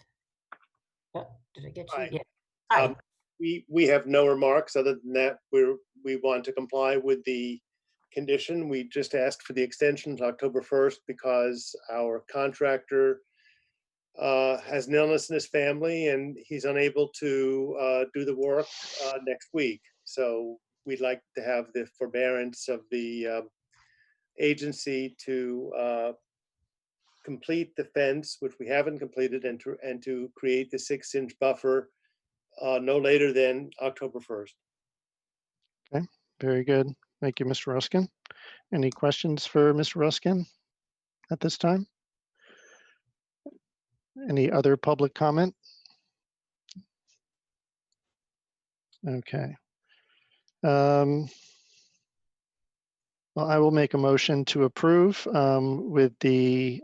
Oh, did I get you? Hi. Yeah. Hi. We have no remarks other than that we want to comply with the condition. We just asked for the extension to October 1st because our contractor has an illness in his family and he's unable to do the work next week. So we'd like to have the forbearance of the agency to complete the fence, which we haven't completed, and to create the 6-inch buffer no later than October 1st. Okay, very good. Thank you, Mr. Ruskin. Any questions for Mr. Ruskin at this time? Any other public comment? Okay. Well, I will make a motion to approve with the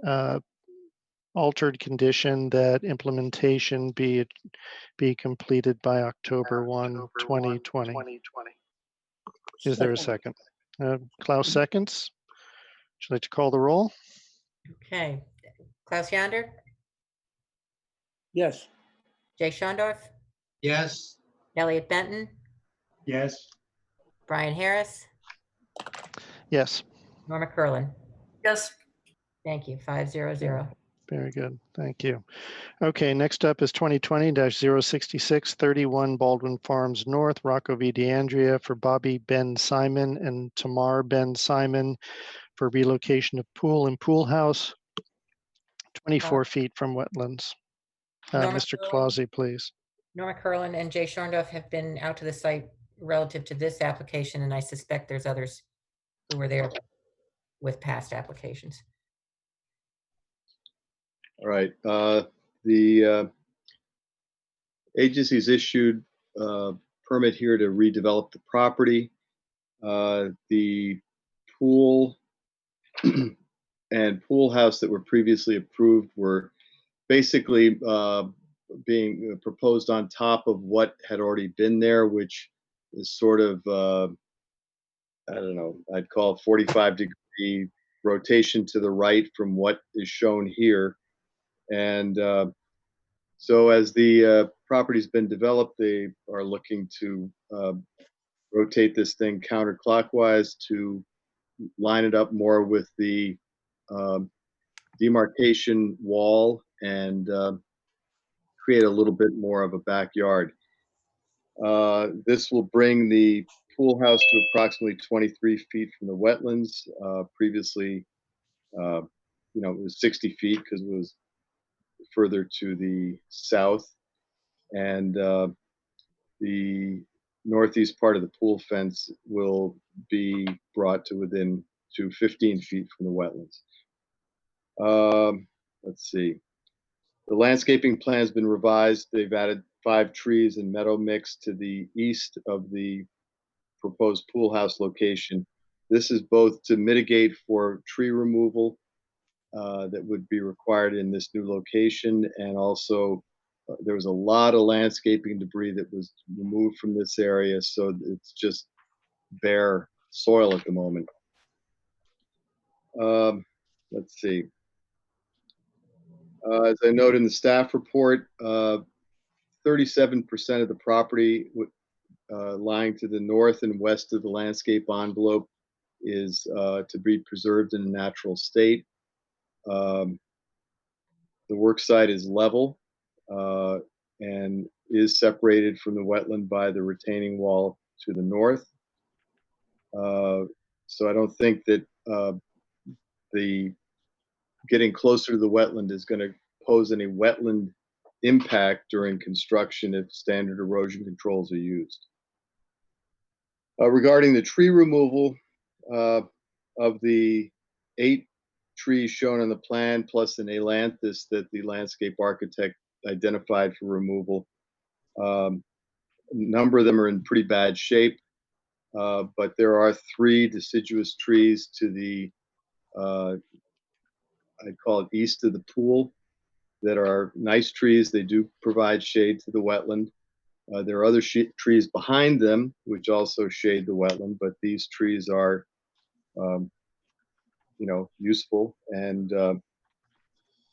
altered condition that implementation be completed by October 1, 2020. Is there a second? Klaus seconds. Would you like to call the roll? Okay. Klaus Yonder. Yes. Jay Shondorf. Yes. Elliot Benton. Yes. Brian Harris. Yes. Norma Curlin. Yes. Thank you. 5-0-0. Very good. Thank you. Okay, next up is 2020-066, 31 Baldwin Farms North, Rocco V. DeAndrea for Bobby Ben Simon and Tamar Ben Simon for relocation of pool and pool house 24 feet from wetlands. Mr. Clausy, please. Norma Curlin and Jay Shondorf have been out to the site relative to this application, and I suspect there's others who were there with past applications. All right. The agency's issued a permit here to redevelop the property. The pool and pool house that were previously approved were basically being proposed on top of what had already been there, which is sort of, I don't know, I'd call it 45-degree rotation to the right from what is shown here. And so as the property's been developed, they are looking to rotate this thing counterclockwise to line it up more with the demarcation wall and create a little bit more of a backyard. This will bring the pool house to approximately 23 feet from the wetlands. Previously, it was 60 feet because it was further to the south. And the northeast part of the pool fence will be brought to within 15 feet from the wetlands. Let's see. The landscaping plan has been revised. They've added 5 trees and meadow mix to the east of the proposed pool house location. This is both to mitigate for tree removal that would be required in this new location, and also there was a lot of landscaping debris that was removed from this area, so it's just bare soil at the moment. Let's see. As I noted in the staff report, 37% of the property lying to the north and west of the landscape envelope is to be preserved in a natural state. The work site is level and is separated from the wetland by the retaining wall to the north. So I don't think that the getting closer to the wetland is going to pose any wetland impact during construction if standard erosion controls are used. Regarding the tree removal, of the 8 trees shown on the plan, plus an ailanthus that the landscape architect identified for removal, a number of them are in pretty bad shape, but there are 3 deciduous trees to the, I'd call it east of the pool, that are nice trees. They do provide shade to the wetland. There are other trees behind them which also shade the wetland, but these trees are, useful. And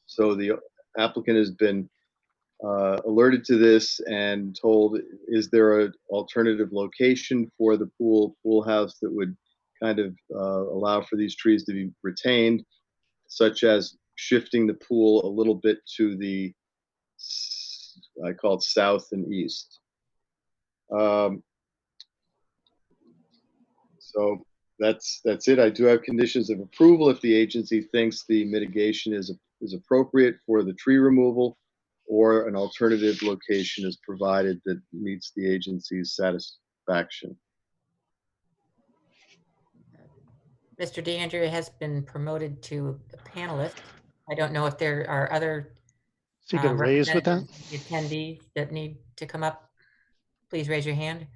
so the applicant has been alerted to this and told, is there an alternative location for the pool house that would kind of allow for these trees to be retained, such as shifting the pool a little bit to the, I call it south and east. So that's it. I do have conditions of approval if the agency thinks the mitigation is appropriate for the tree removal, or an alternative location is provided that meets the agency's satisfaction. Mr. DeAndrea has been promoted to a panelist. I don't know if there are other So you get a raise with that? attendees that need to come up. Please raise your hand.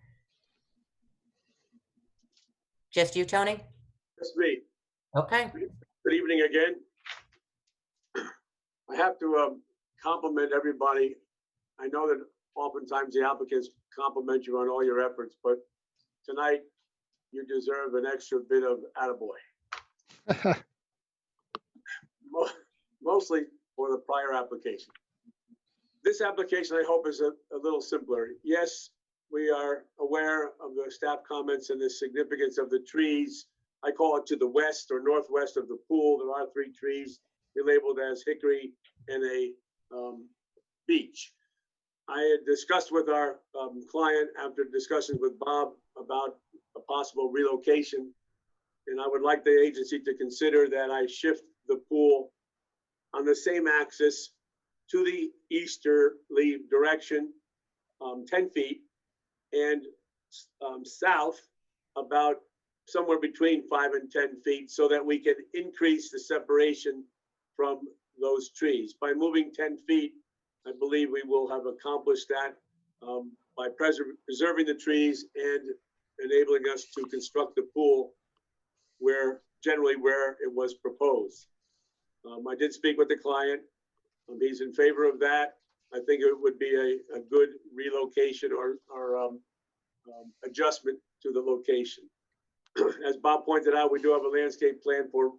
Just you, Tony? That's me. Okay. Good evening again. I have to compliment everybody. I know that oftentimes the applicants compliment you on all your efforts, but tonight you deserve an extra bit of attaboy. Mostly for the prior application. This application, I hope, is a little simpler. Yes, we are aware of the staff comments and the significance of the trees. I call it to the west or northwest of the pool. There are 3 trees labeled as hickory and a beech. I had discussed with our client after discussions with Bob about a possible relocation, and I would like the agency to consider that I shift the pool on the same axis to the easterly direction, 10 feet, and south about somewhere between 5 and 10 feet, so that we can increase the separation from those trees. By moving 10 feet, I believe we will have accomplished that. by preserving the trees and enabling us to construct the pool generally where it was proposed. I did speak with the client. He's in favor of that. I think it would be a good relocation or adjustment to the location. As Bob pointed out, we do have a landscape plan for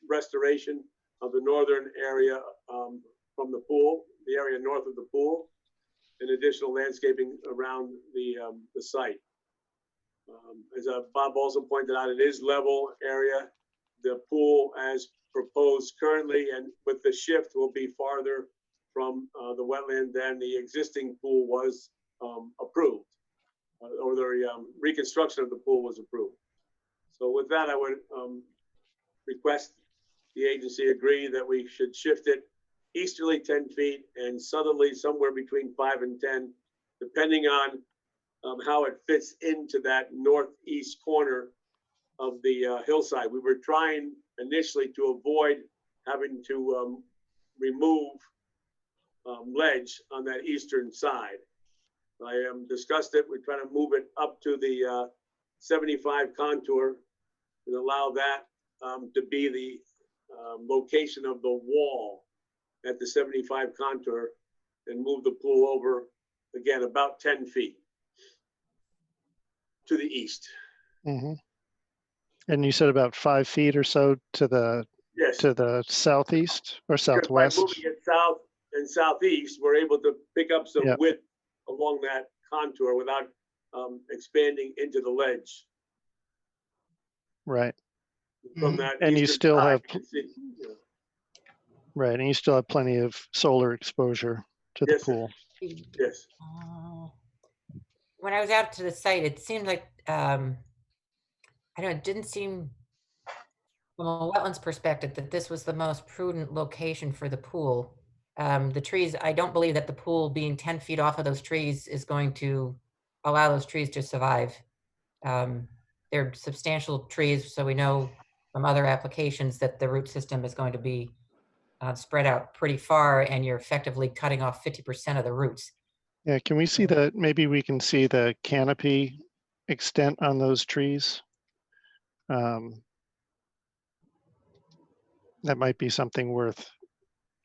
restoration of the northern area from the pool, the area north of the pool, and additional landscaping around the site. As Bob also pointed out, it is level area. The pool as proposed currently and with the shift will be farther from the wetland than the existing pool was approved, or the reconstruction of the pool was approved. So with that, I would request the agency agree that we should shift it easterly 10 feet and southerly somewhere between 5 and 10, depending on how it fits into that northeast corner of the hillside. We were trying initially to avoid having to remove ledge on that eastern side. I discussed it. We're trying to move it up to the 75 contour and allow that to be the location of the wall at the 75 contour and move the pool over again about 10 feet to the east. Mm-hmm. And you said about 5 feet or so to the southeast or southwest. By moving it south and southeast, we're able to pick up some width along that contour without expanding into the ledge. Right. From that and you eastern still side, have you can see, right, and you still have plenty of solar exposure to the pool. Yes. When I was out to the site, it seemed like I don't know, it didn't seem from a wetlands perspective that this was the most prudent location for the pool. The trees, I don't believe that the pool being 10 feet off of those trees is going to allow those trees to survive. They're substantial trees, so we know from other applications that the root system is going to be spread out pretty far, and you're effectively cutting off 50% of the roots. Yeah, can we see that? Maybe we can see the canopy extent on those trees. That might be something worth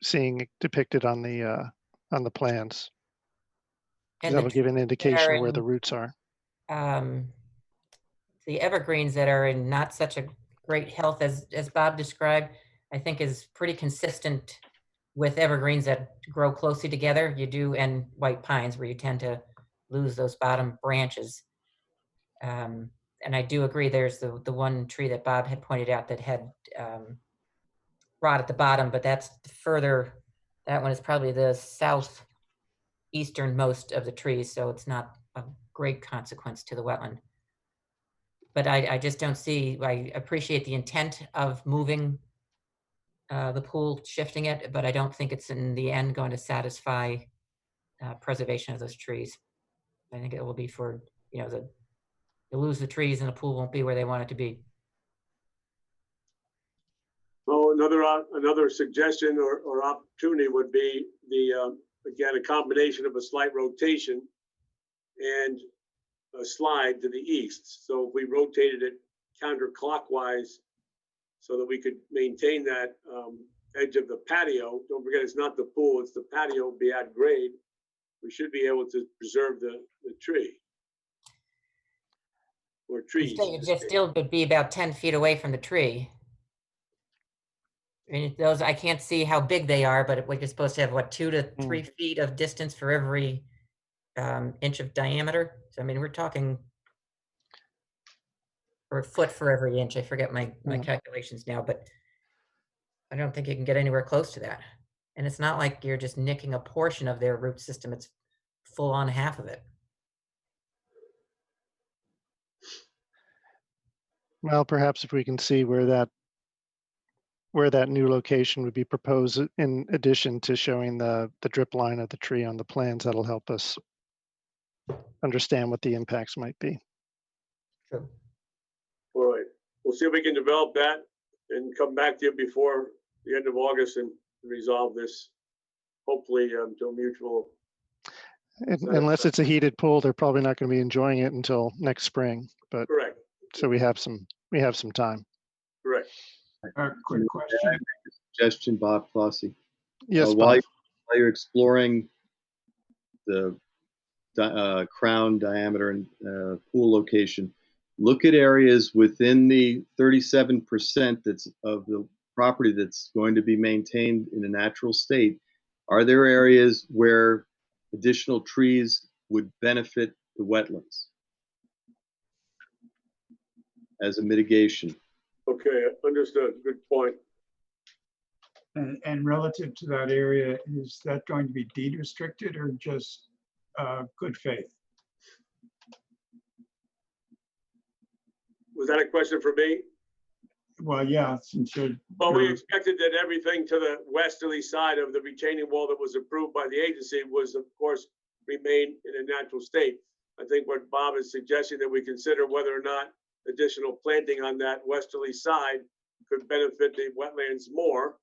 seeing depicted on the plans. And that'll give an indication of where the in, roots are. The evergreens that are in not such a great health as Bob described, I think is pretty consistent with evergreens that grow closely together. You do, and white pines where you tend to lose those bottom branches. And I do agree there's the one tree that Bob had pointed out that had rot at the bottom, but that's further, that one is probably the southeasternmost of the trees, so it's not a great consequence to the wetland. But I just don't see, I appreciate the intent of moving the pool, shifting it, but I don't think it's in the end going to satisfy preservation of those trees. I think it will be for, you know, you lose the trees and the pool won't be where they want it to be. Well, another suggestion or opportunity would be again, a combination of a slight rotation and a slide to the east. So if we rotated it counterclockwise so that we could maintain that edge of the patio, don't forget it's not the pool, it's the patio, be at grade, we should be able to preserve the tree. Or trees. You just still would be about 10 feet away from the tree. I mean, those, I can't see how big they are, but we're supposed to have what, 2 to 3 feet of distance for every inch of diameter. So, I mean, we're talking, or a foot for every inch. I forget my calculations now, but I don't think you can get anywhere close to that. And it's not like you're just nicking a portion of their root system. It's full on half of it. Well, perhaps if we can see where that new location would be proposed in addition to showing the drip line of the tree on the plans, that'll help us understand what the impacts might be. True. All right, we'll see if we can develop that and come back to you before the end of August and resolve this, hopefully to a mutual. Unless it's a heated pool, they're probably not going to be enjoying it until next spring. But Correct, so we have some time. correct. Quick question. Suggestion, Bob Fossey. Yes, While Bob. you're exploring the crown diameter and pool location, look at areas within the 37% that's of the property that's going to be maintained in a natural state. Are there areas where additional trees would benefit the wetlands as a mitigation? Okay, understood. Good point. And relative to that area, is that going to be deed restricted or just good faith? Was that a question for me? Well, yeah, since you're. Well, we expected that everything to the westerly side of the retaining wall that was approved by the agency was, of course, remain in a natural state. I think what Bob is suggesting that we consider whether or not additional planting on that westerly side could benefit the wetlands more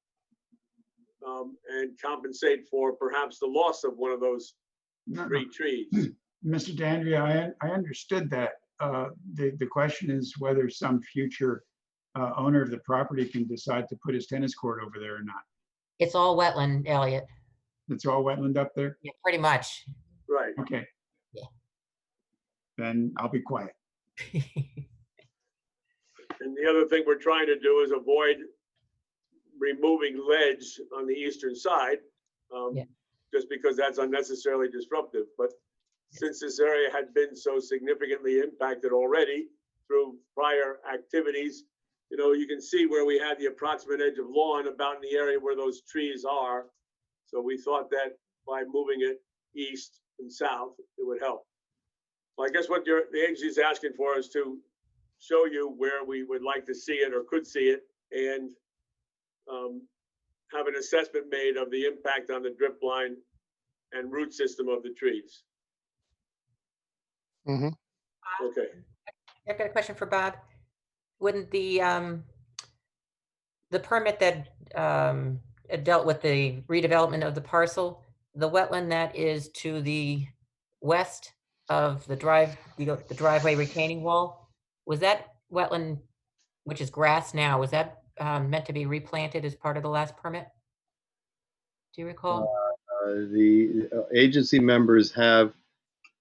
and compensate for perhaps the loss of one of those three trees. Mr. Dandria, I understood that. The question is whether some future owner of the property can decide to put his tennis court over there or not. It's all wetland, Elliot. It's all wetland up there? Yeah, pretty much. Right. Okay. Yeah. Then I'll be quiet. And the other thing we're trying to do is avoid removing ledge on the eastern side, just because that's unnecessarily disruptive. But since this area had been so significantly impacted already through prior activities, you know, you can see where we had the approximate edge of lawn about in the area where those trees are. So we thought that by moving it east and south, it would help. Well, I guess what the agency is asking for is to show you where we would like to see it or could see it, and have an assessment made of the impact on the drip line and root system of the trees. Mm-hmm. Okay. I've got a question for Bob. Wouldn't the permit that dealt with the redevelopment of the parcel, the wetland that is to the west of the driveway retaining wall, was that wetland, which is grass now, was that meant to be replanted as part of the last permit? Do you recall? The agency members have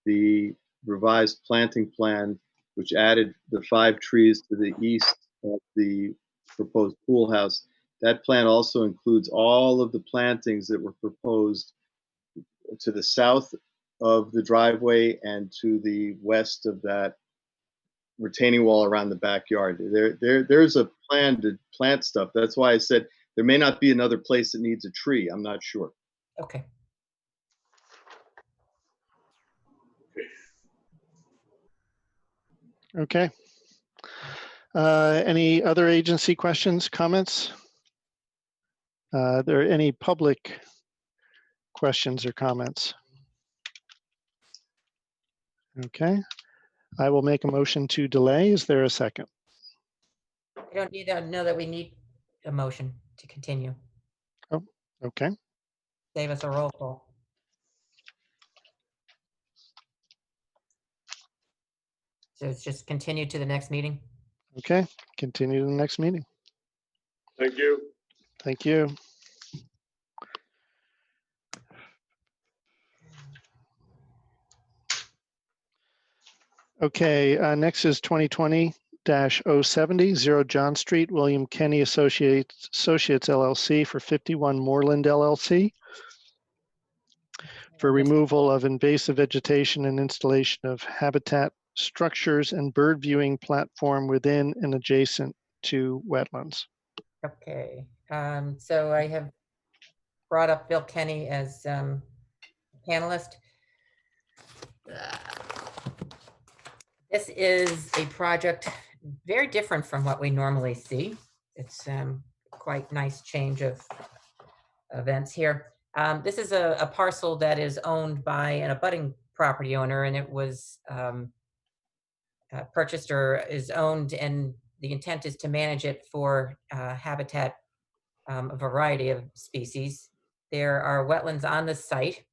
the revised planting plan, which added the 5 trees to the east of the proposed pool house. That plan also includes all of the plantings that were proposed to the south of the driveway and to the west of that retaining wall around the backyard. There's a plan to plant stuff. That's why I said there may not be another place that needs a tree. I'm not sure. Okay. Okay. Any other agency questions, comments? Are there any public questions or comments? Okay. I will make a motion to delay. Is there a second? I don't need to know that we need a motion to continue. Oh, okay. Save us a roll call. So it's just continue to the next meeting? Okay. Continue to the next meeting. Thank you. Thank you. Okay, next is 2020-070, 0 John Street, William Kenny Associates LLC for 51 Moreland LLC for removal of invasive vegetation and installation of habitat structures and bird viewing platform within and adjacent to wetlands. Okay, so I have brought up Bill Kenny as panelist. This is a project very different from what we normally see. It's quite nice change of events here. This is a parcel that is owned by an abutting property owner, and it was purchased or is owned, and the intent is to manage it for habitat, a variety of species. There are wetlands on the site.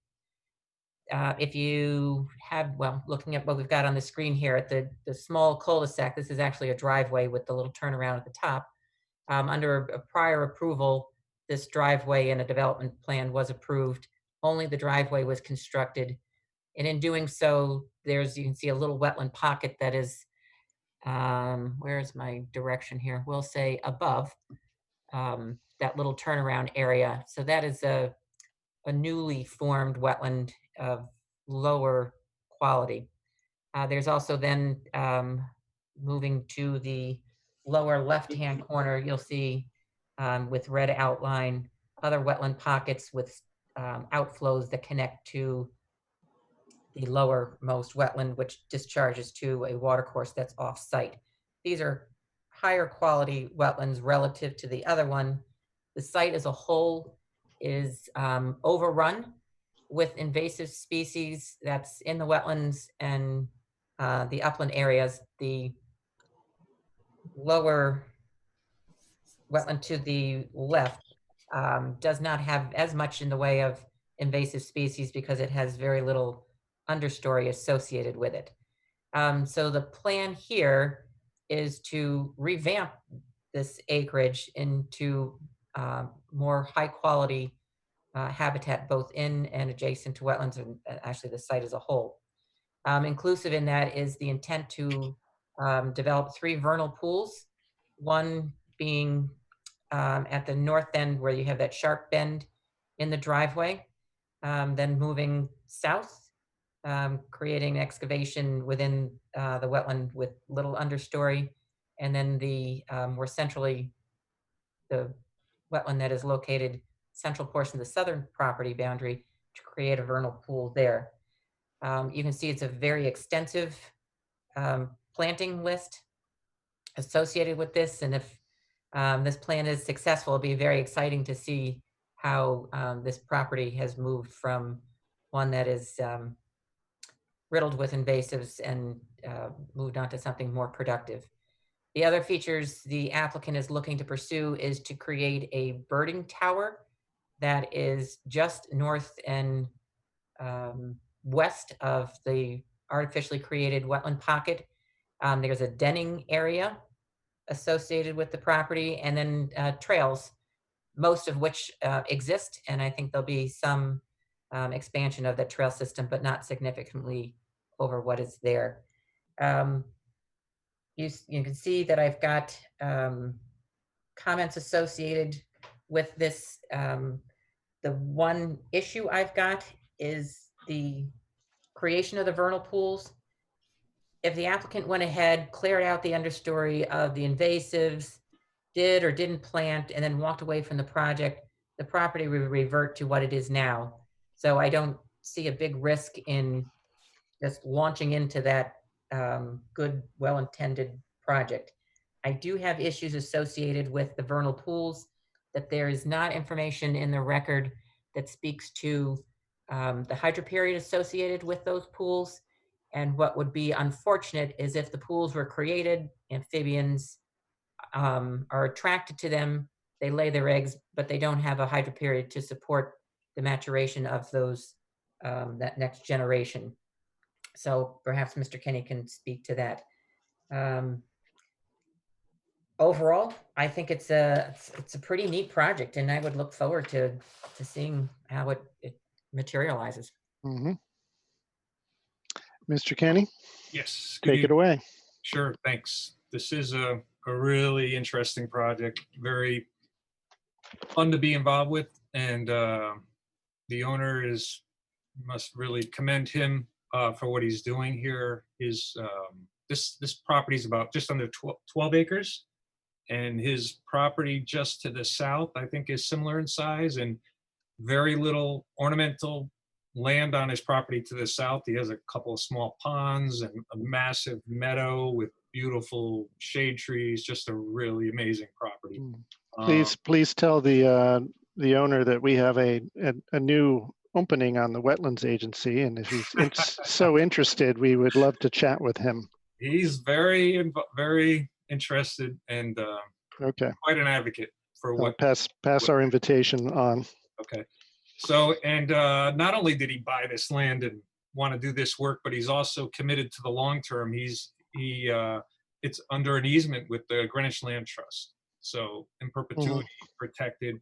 If you have, well, looking at what we've got on the screen here at the small cul-de-sac, this is actually a driveway with the little turnaround at the top. Under a prior approval, this driveway and a development plan was approved. Only the driveway was constructed. And in doing so, you can see a little wetland pocket that is, where's my direction here? We'll say above that little turnaround area. So that is a newly formed wetland of lower quality. There's also then, moving to the lower left-hand corner, you'll see with red outline, other wetland pockets with outflows that connect to the lowermost wetland, which discharges to a watercourse that's off-site. These are higher quality wetlands relative to the other one. The site as a whole is overrun with invasive species that's in the wetlands and the upland areas. The lower wetland to the left does not have as much in the way of invasive species because it has very little understory associated with it. So the plan here is to revamp this acreage into more high quality habitat both in and adjacent to wetlands and actually the site as a whole. Inclusive in that is the intent to develop 3 vernal pools, one being at the north end where you have that sharp bend in the driveway, then moving south, creating excavation within the wetland with little understory, and then the more centrally, the wetland that is located central portion of the southern property boundary to create a vernal pool there. You can see it's a very extensive planting list associated with this, and if this plan is successful, it'll be very exciting to see how this property has moved from one that is riddled with invasives and moved on to something more productive. The other features the applicant is looking to pursue is to create a birding tower that is just north and west of the artificially created wetland pocket. There's a denning area associated with the property, and then trails, most of which exist, and I think there'll be some expansion of that trail system, but not significantly over what is there. You can see that I've got comments associated with this. The one issue I've got is the creation of the vernal pools. If the applicant went ahead, cleared out the understory of the invasives, did or didn't plant, and then walked away from the project, the property would revert to what it is now. So I don't see a big risk in just launching into that good, well-intended project. I do have issues associated with the vernal pools, that there is not information in the record that speaks to the hydro period associated with those pools. And what would be unfortunate is if the pools were created, amphibians are attracted to them, they lay their eggs, but they don't have a hydro period to support the maturation of those, that next generation. So perhaps Mr. Kenny can speak to that. Overall, I think it's a pretty neat project, and I would look forward to seeing how it materializes. Mm-hmm. Mr. Kenny? Yes. Take it away. Sure, thanks. This is a really interesting project, very fun to be involved with, and the owner must really commend him for what he's doing here. This property is about just under 12 acres, and his property just to the south, I think, is similar in size, and very little ornamental land on his property to the south. He has a couple of small ponds and a massive meadow with beautiful shade trees, just a really amazing property. Please tell the owner that we have a new opening on the Wetlands Agency, and if he's so interested, we would love to chat with him. He's very interested and okay, quite an advocate for what. Pass our invitation on. Okay, So, and not only did he buy this land and want to do this work, but he's also committed to the long term. It's under an easement with the Greenwich Land Trust. So in perpetuity protected.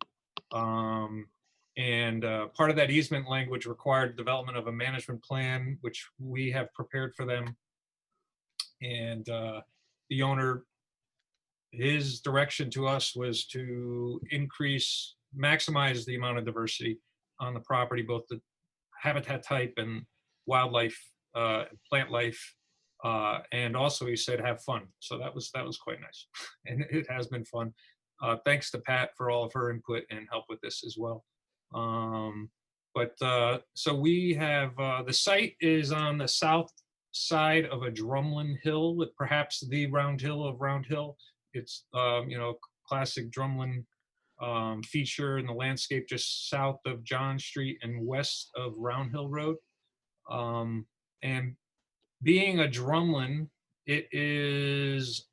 And part of that easement language required development of a management plan, which we have prepared for them. And the owner, his direction to us was to maximize the amount of diversity on the property, both the habitat type and wildlife, plant life. And also he said, have fun. So that was quite nice. And it has been fun. Thanks to Pat for all of her input and help with this as well. So we have, the site is on the south side of a drumlin hill, with perhaps the round hill of Round Hill. It's, classic drumlin feature in the landscape just south of John Street and west of Round Hill Road. And being a drumlin, it is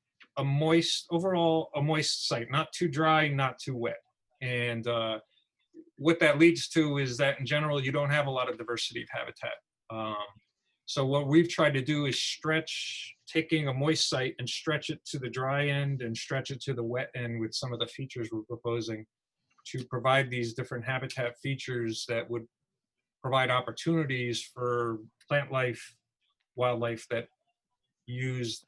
overall a moist site, not too dry, not too wet. And what that leads to is that in general, you don't have a lot of diversity of habitat. So what we've tried to do is taking a moist site and stretch it to the dry end and stretch it to the wet end with some of the features we're proposing to provide these different habitat features that would provide opportunities for plant life, wildlife that use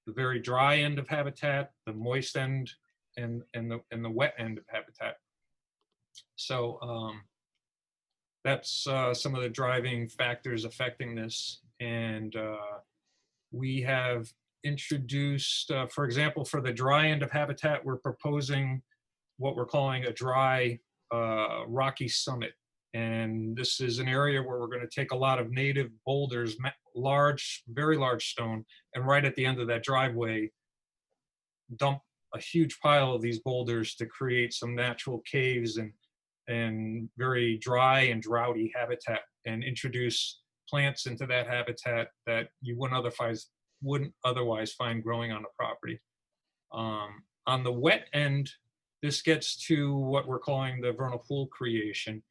the very dry end of habitat, the moist end, and the wet end of habitat. So that's some of the driving factors affecting this. And we have introduced, for example, for the dry end of habitat, we're proposing what we're calling a dry rocky summit. And this is an area where we're going to take a lot of native boulders, very large stone, and right at the end of that driveway, dump a huge pile of these boulders to create some natural caves and very dry and droughty habitat, and introduce plants into that habitat that you wouldn't otherwise find growing on the property. On the wet end, this gets to what we're calling the vernal pool creation.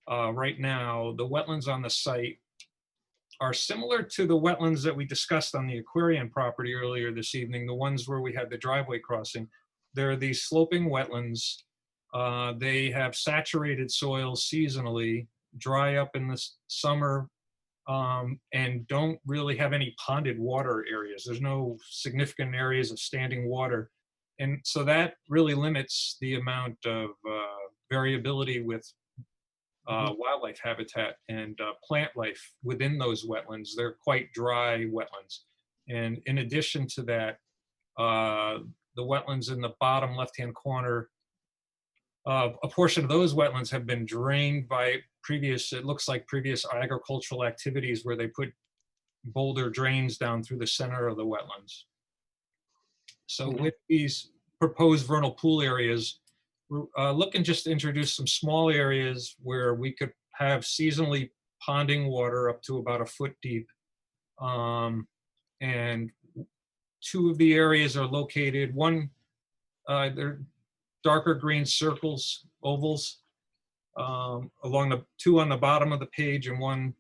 Right now, the wetlands on the site are similar to the wetlands that we discussed on the Aquarian property earlier this evening, the ones where we had the driveway crossing. There are these sloping wetlands. They have saturated soil seasonally, dry up in the summer, and don't really have any ponded water areas. There's no significant areas of standing water. And so that really limits the amount of variability with wildlife habitat and plant life within those wetlands. They're quite dry wetlands. And in addition to that, the wetlands in the bottom left-hand corner, a portion of those wetlands have been drained by previous agricultural activities where they put boulder drains down through the center of the wetlands. So with these proposed vernal pool areas, we're looking just to introduce some small areas where we could have seasonally ponding water up to about 1 foot deep. And two of the areas are located, they're darker green circles, ovals, two on the bottom of the page and one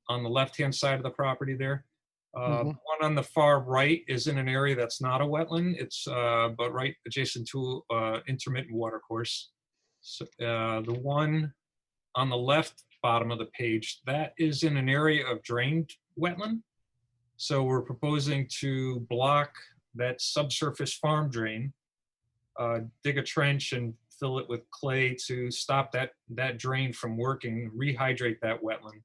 on the left-hand side of the property there. One on the far right is in an area that's not a wetland. It's but right adjacent to intermittent watercourse. So, the one on the left bottom of the page, that is in an area of drained wetland. So we're proposing to block that subsurface farm drain, dig a trench and fill it with clay to stop that drain from working, rehydrate that wetland,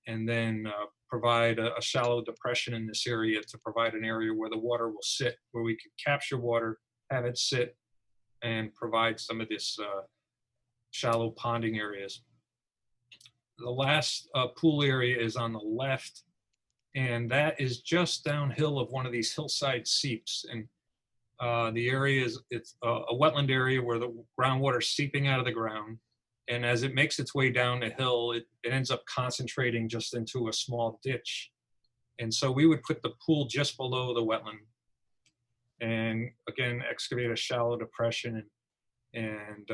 and then provide a shallow depression in this area to provide an area where the water will sit, where we can capture water, have it sit, and provide some of this shallow ponding areas. The last pool area is on the left, and that is just downhill of one of these hillside seeps. And the area it's a wetland area where the groundwater is seeping out of the ground. And as it makes its way down the hill, it ends up concentrating just into a small ditch. And so we would put the pool just below the wetland and again, excavate a shallow depression and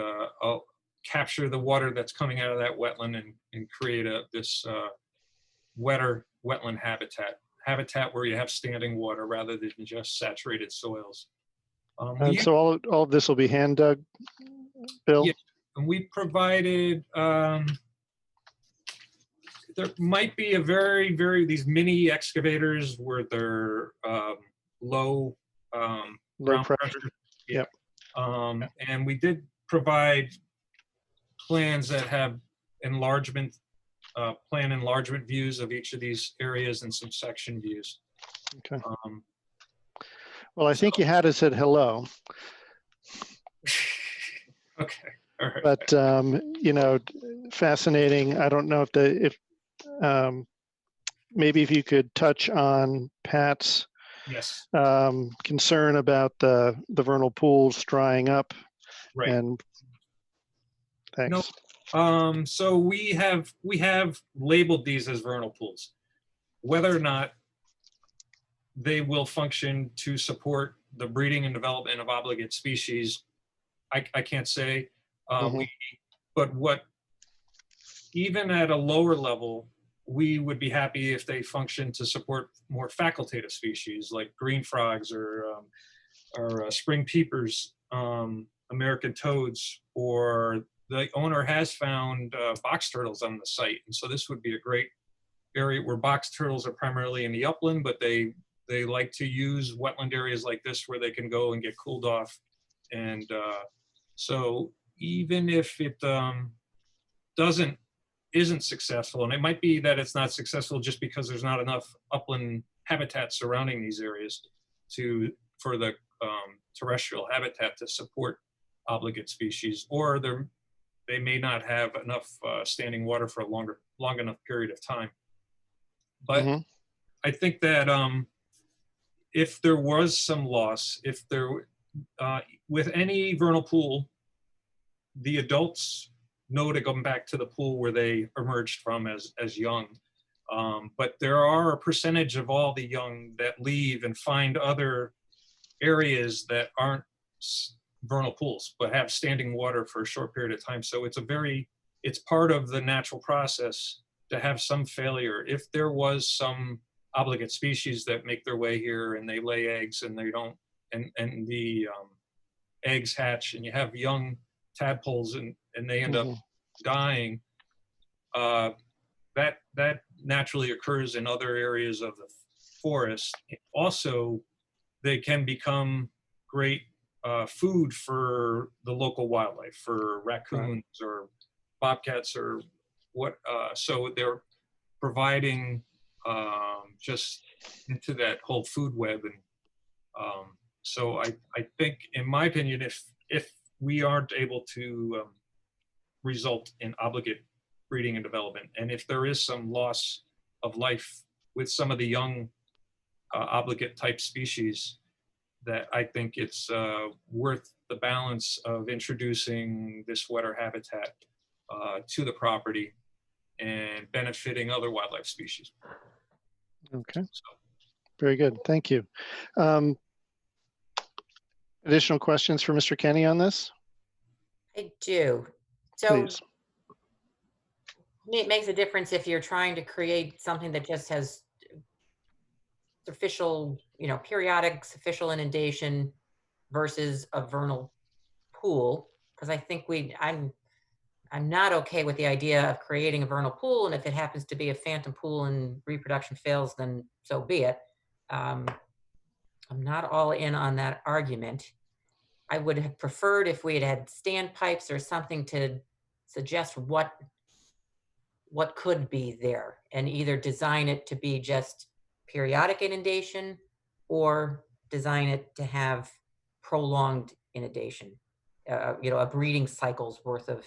capture the water that's coming out of that wetland and create this wetter wetland habitat where you have standing water rather than just saturated soils. And so all of this will be hand dug, Bill? Yeah, and we provided, there might be these mini excavators where they're low ground pressure. Yeah. And we did provide plans that have plan enlargement views of each of these areas and some section views. Okay. Well, I think you had us at hello. Okay. All right. But you know, fascinating. I don't know if maybe if you could touch on Pat's Yes. concern about the vernal pools drying up. Right. And thanks. No. So we have labeled these as vernal pools. Whether or not they will function to support the breeding and development of obligate species, I can't say. Even at a lower level, we would be happy if they function to support more facultative species like green frogs or spring peepers, American toads, or the owner has found box turtles on the site. And so this would be a great area where box turtles are primarily in the upland, but they like to use wetland areas like this where they can go and get cooled off. And so even if it isn't successful, and it might be that it's not successful just because there's not enough upland habitat surrounding these areas for the terrestrial habitat to support obligate species, or they may not have enough standing water for a long enough period of time. But I think that if there was some loss, with any vernal pool, the adults know to come back to the pool where they emerged from as young. But there are a percentage of all the young that leave and find other areas that aren't vernal pools, but have standing water for a short period of time. So it's part of the natural process to have some failure. If there was some obligate species that make their way here and they lay eggs and they don't, and the eggs hatch and you have young tadpoles and they end up dying, that naturally occurs in other areas of the forest. Also, they can become great food for the local wildlife, for raccoons or bobcats or what. So they're providing just into that whole food web. And so I think, in my opinion, if we aren't able to result in obligate breeding and development, and if there is some loss of life with some of the young obligate type species, that I think it's worth the balance of introducing this wetter habitat to the property and benefiting other wildlife species. Okay. Very good. Thank you. Additional questions for Mr. Kenny on this? I do. So Please. it makes a difference if you're trying to create something that just has superficial, periodic superficial inundation versus a vernal pool, because I think I'm not okay with the idea of creating a vernal pool, and if it happens to be a phantom pool and reproduction fails, then so be it. I'm not all in on that argument. I would have preferred if we had had standpipes or something to suggest what could be there, and either design it to be just periodic inundation or design it to have prolonged inundation, a breeding cycle's worth of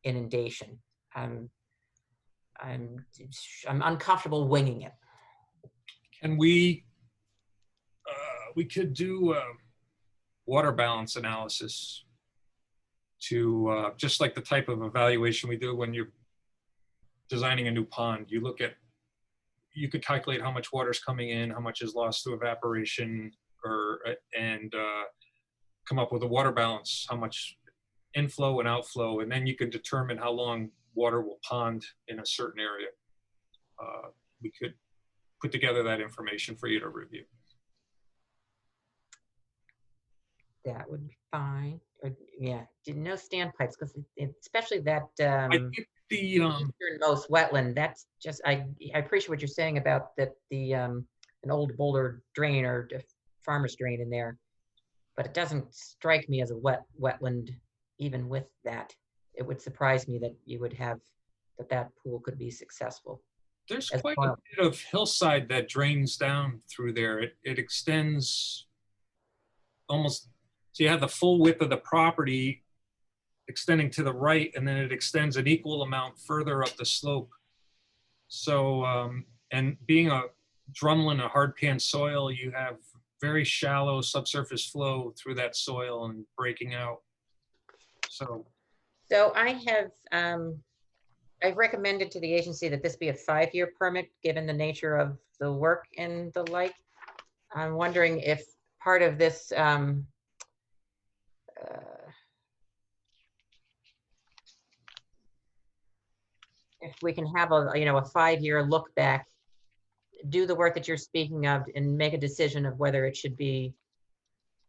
inundation. I'm uncomfortable winging it. And we could do water balance analysis to just like the type of evaluation we do when you're designing a new pond. You could calculate how much water is coming in, how much is lost to evaporation, and come up with a water balance, how much inflow and outflow, and then you can determine how long water will pond in a certain area. We could put together that information for you to review. That would be fine. Or, yeah, didn't know standpipes, because especially that I think the easternmost wetland. That's just I appreciate what you're saying about that the an old boulder drain or farmer's drain in there, but it doesn't strike me as a wetland. Even with that, it would surprise me that you would have that pool could be successful. there's quite a bit of hillside that drains down through there. It extends almost, so you have the full width of the property extending to the right, and then it extends an equal amount further up the slope. So, and being a drumlin, a hard pan soil, you have very shallow subsurface flow through that soil and breaking out. So I have, I've recommended to the agency that this be a 5-year permit, given the nature of the work and the like. I'm wondering if part of this, if we can have a 5-year look back, do the work that you're speaking of, and make a decision of whether it should be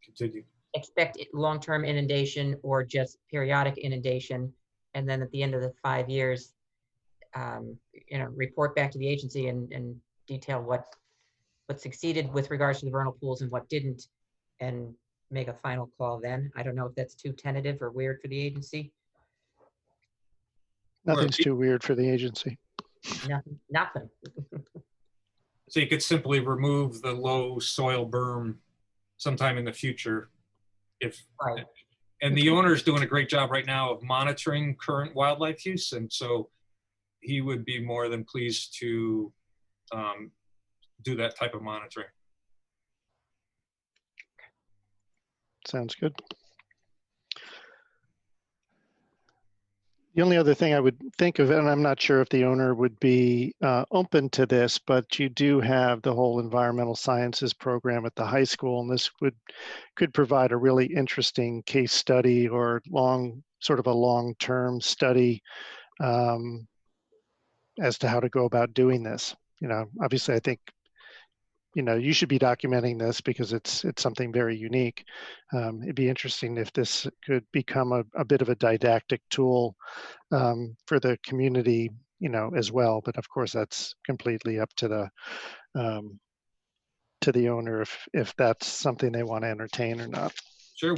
continue. Expect long-term inundation or just periodic inundation, and then at the end of the 5 years, report back to the agency and detail what succeeded with regards to the vernal pools and what didn't, and make a final call then. I don't know if that's too tentative or weird for the agency. Nothing's too weird for the agency. Nothing. So you could simply remove the low soil berm sometime in the future. Right. And the owner is doing a great job right now of monitoring current wildlife use, and so he would be more than pleased to do that type of monitoring. Sounds good. The only other thing I would think of, and I'm not sure if the owner would be open to this, but you do have the whole environmental sciences program at the high school, and this could provide a really interesting case study or sort of a long-term study as to how to go about doing this. Obviously, I think you should be documenting this because it's something very unique. It'd be interesting if this could become a bit of a didactic tool for the community, as well. But of course, that's completely up to the owner if that's something they want to entertain or not. Sure,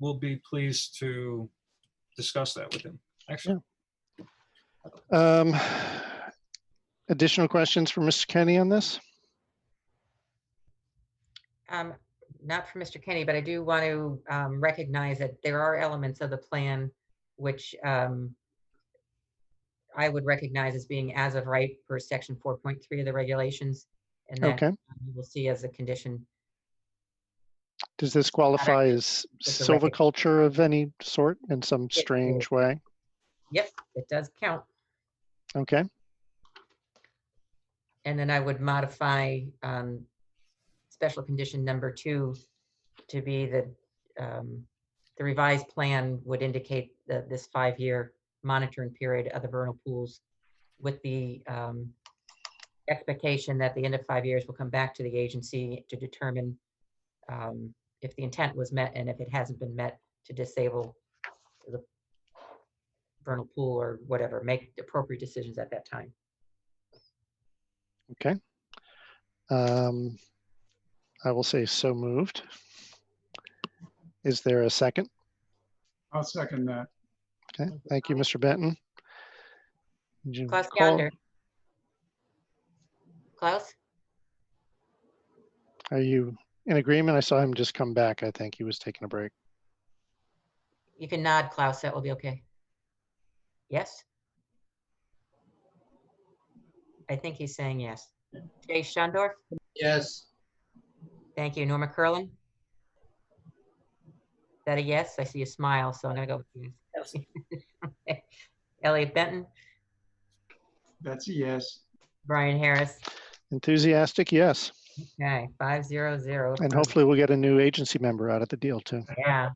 we'll be pleased to discuss that with him. Excellent. Yeah. Additional questions for Mr. Kenny on this? Not for Mr. Kenny, but I do want to recognize that there are elements of the plan which I would recognize as being as of right per section 4.3 of the regulations, and that you will see as a condition. Does this qualify as silviculture of any sort in some strange way? Yep, it does count. Okay. And then I would modify special condition number 2 to be that the revised plan would indicate that this 5-year monitoring period of the vernal pools, with the expectation that at the end of 5 years we'll come back to the agency to determine if the intent was met, and if it hasn't been met, to disable the vernal pool or whatever, make appropriate decisions at that time. Okay. I will say so moved. Is there a second? I'll second that. Okay, thank you, Mr. Benton. Klaus Yonder. Klaus? Are you in agreement? I saw him just come back. I think he was taking a break. You can nod, Klaus, that will be okay. Yes? I think he's saying yes. Jay Shundorf? Yes. Thank you. Norma Curlin? Is that a yes? I see a smile, so I'm going to go with yes. Elliot Benton? That's a yes. Brian Harris? Enthusiastic, yes. Okay, 500. And hopefully we'll get a new agency member out of the deal too. Yeah.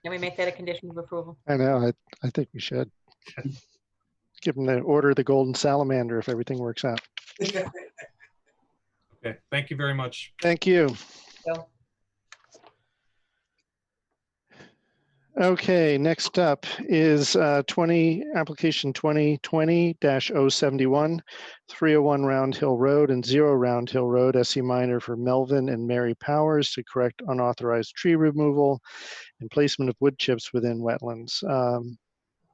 Can we make that a condition of approval? I know, I think we should. Give them the order of the golden salamander if everything works out. Okay, thank you very much. Thank you. So, Okay, next up is application 2020-071, 301 Round Hill Road and 0 Round Hill Road, SE minor for Melvin and Mary Powers to correct unauthorized tree removal and placement of wood chips within wetlands.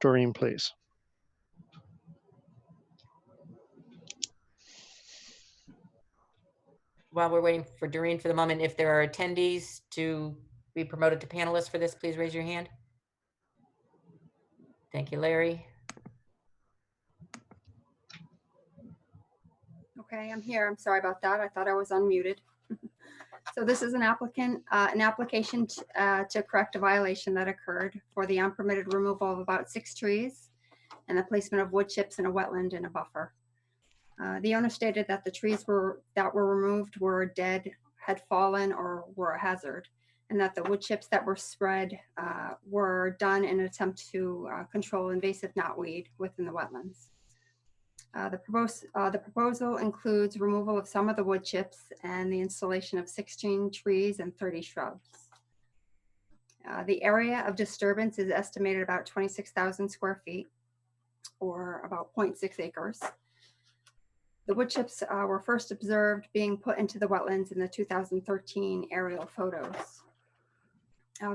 Doreen, please. while we're waiting for Doreen for the moment, if there are attendees to be promoted to panelists for this, please raise your hand. Thank you, Larry. Okay, I'm here. I'm sorry about that. I thought I was unmuted. So this is an application to correct a violation that occurred for the unpermitted removal of about 6 trees and the placement of wood chips in a wetland in a buffer. The owner stated that the trees that were removed were dead, had fallen, or were a hazard, and that the wood chips that were spread were done in an attempt to control invasive knotweed within the wetlands. The proposal includes removal of some of the wood chips and the installation of 16 trees and 30 shrubs. The area of disturbance is estimated about 26,000 square feet, or about 0.6 acres. The wood chips were first observed being put into the wetlands in the 2013 aerial photos.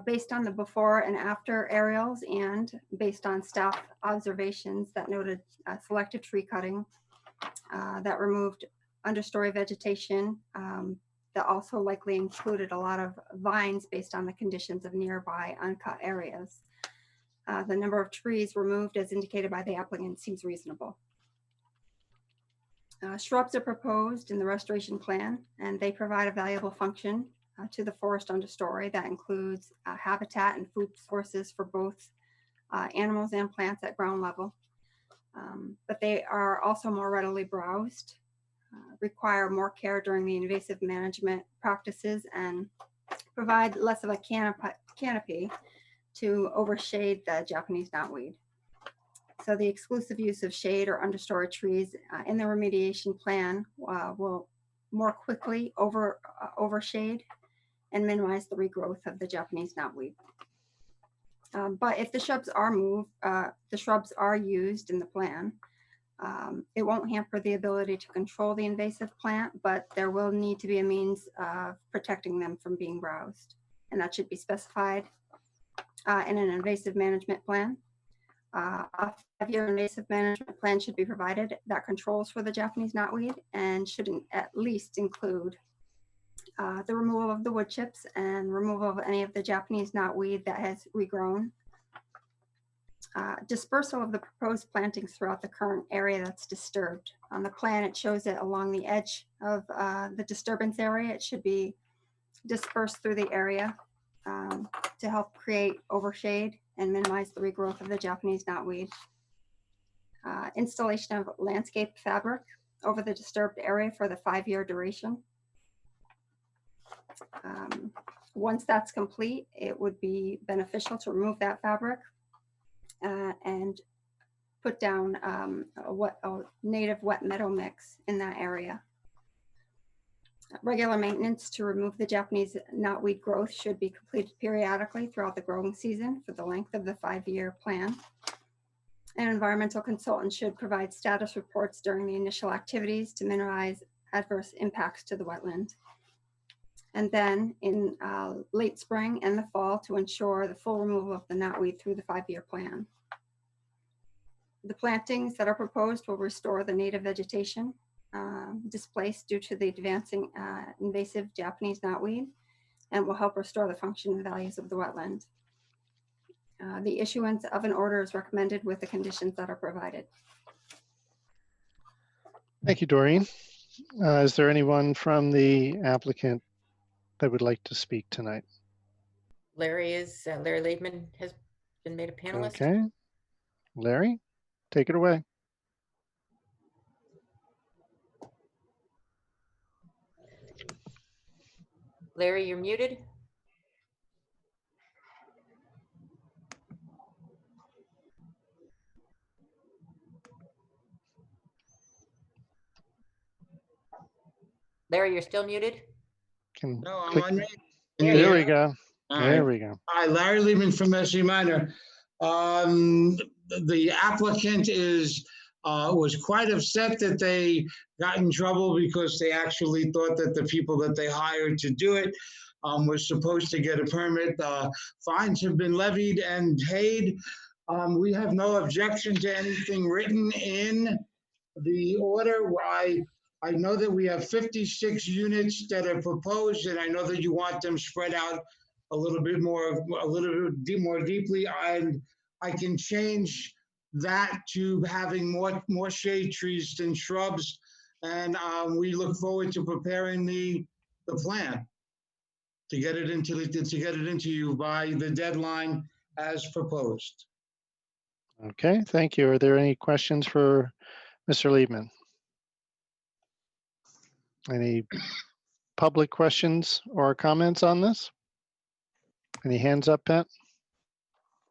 Based on the before and after aerials and based on staff observations that noted selective tree cutting that removed understory vegetation that also likely included a lot of vines based on the conditions of nearby uncut areas. The number of trees removed as indicated by the applicant seems reasonable. Shrubs are proposed in the restoration plan, and they provide a valuable function to the forest understory that includes habitat and food sources for both animals and plants at ground level. But they are also more readily browsed, require more care during the invasive management practices, and provide less of a canopy to overshade the Japanese knotweed. So the exclusive use of shade or understory trees in the remediation plan will more quickly overshade and minimize the regrowth of the Japanese knotweed. But if the shrubs are moved, the shrubs are used in the plan, it won't hamper the ability to control the invasive plant, but there will need to be a means of protecting them from being browsed. And that should be specified in an invasive management plan. A 5-year invasive management plan should be provided that controls for the Japanese knotweed and should at least include the removal of the wood chips and removal of any of the Japanese knotweed that has regrown. Dispersal of the proposed plantings throughout the current area that's disturbed. On the plan, it shows it along the edge of the disturbance area. It should be dispersed through the area to help create overshade and minimize the regrowth of the Japanese knotweed. Installation of landscape fabric over the disturbed area for the 5-year duration. Once that's complete, it would be beneficial to remove that fabric and put down a native wet meadow mix in that area. Regular maintenance to remove the Japanese knotweed growth should be completed periodically throughout the growing season for the length of the 5-year plan. An environmental consultant should provide status reports during the initial activities to minimize adverse impacts to the wetland. And then in late spring and the fall to ensure the full removal of the knotweed through the 5-year plan. The plantings that are proposed will restore the native vegetation displaced due to the advancing invasive Japanese knotweed and will help restore the function and values of the wetland. The issuance of an order is recommended with the conditions that are provided. Thank you, Doreen. Is there anyone from the applicant that would like to speak tonight? Larry Liebman has been made a panelist. Okay. Larry, take it away. Larry, you're muted. Larry, you're still muted? Can No, I'm click. on. There we go. All There right. we go. Hi, Larry Liebman from SC Minor. The applicant was quite upset that they got in trouble because they actually thought that the people that they hired to do it was supposed to get a permit. Fines have been levied and paid. We have no objection to anything written in the order. I know that we have 56 units that are proposed, and I know that you want them spread out a little bit more deeply. And I can change that to having more shade trees than shrubs. And we look forward to preparing the plan to get it into you by the deadline as proposed. Okay, thank you. Are there any questions for Mr. Liebman? Any public questions or comments on this? Any hands up, Pat?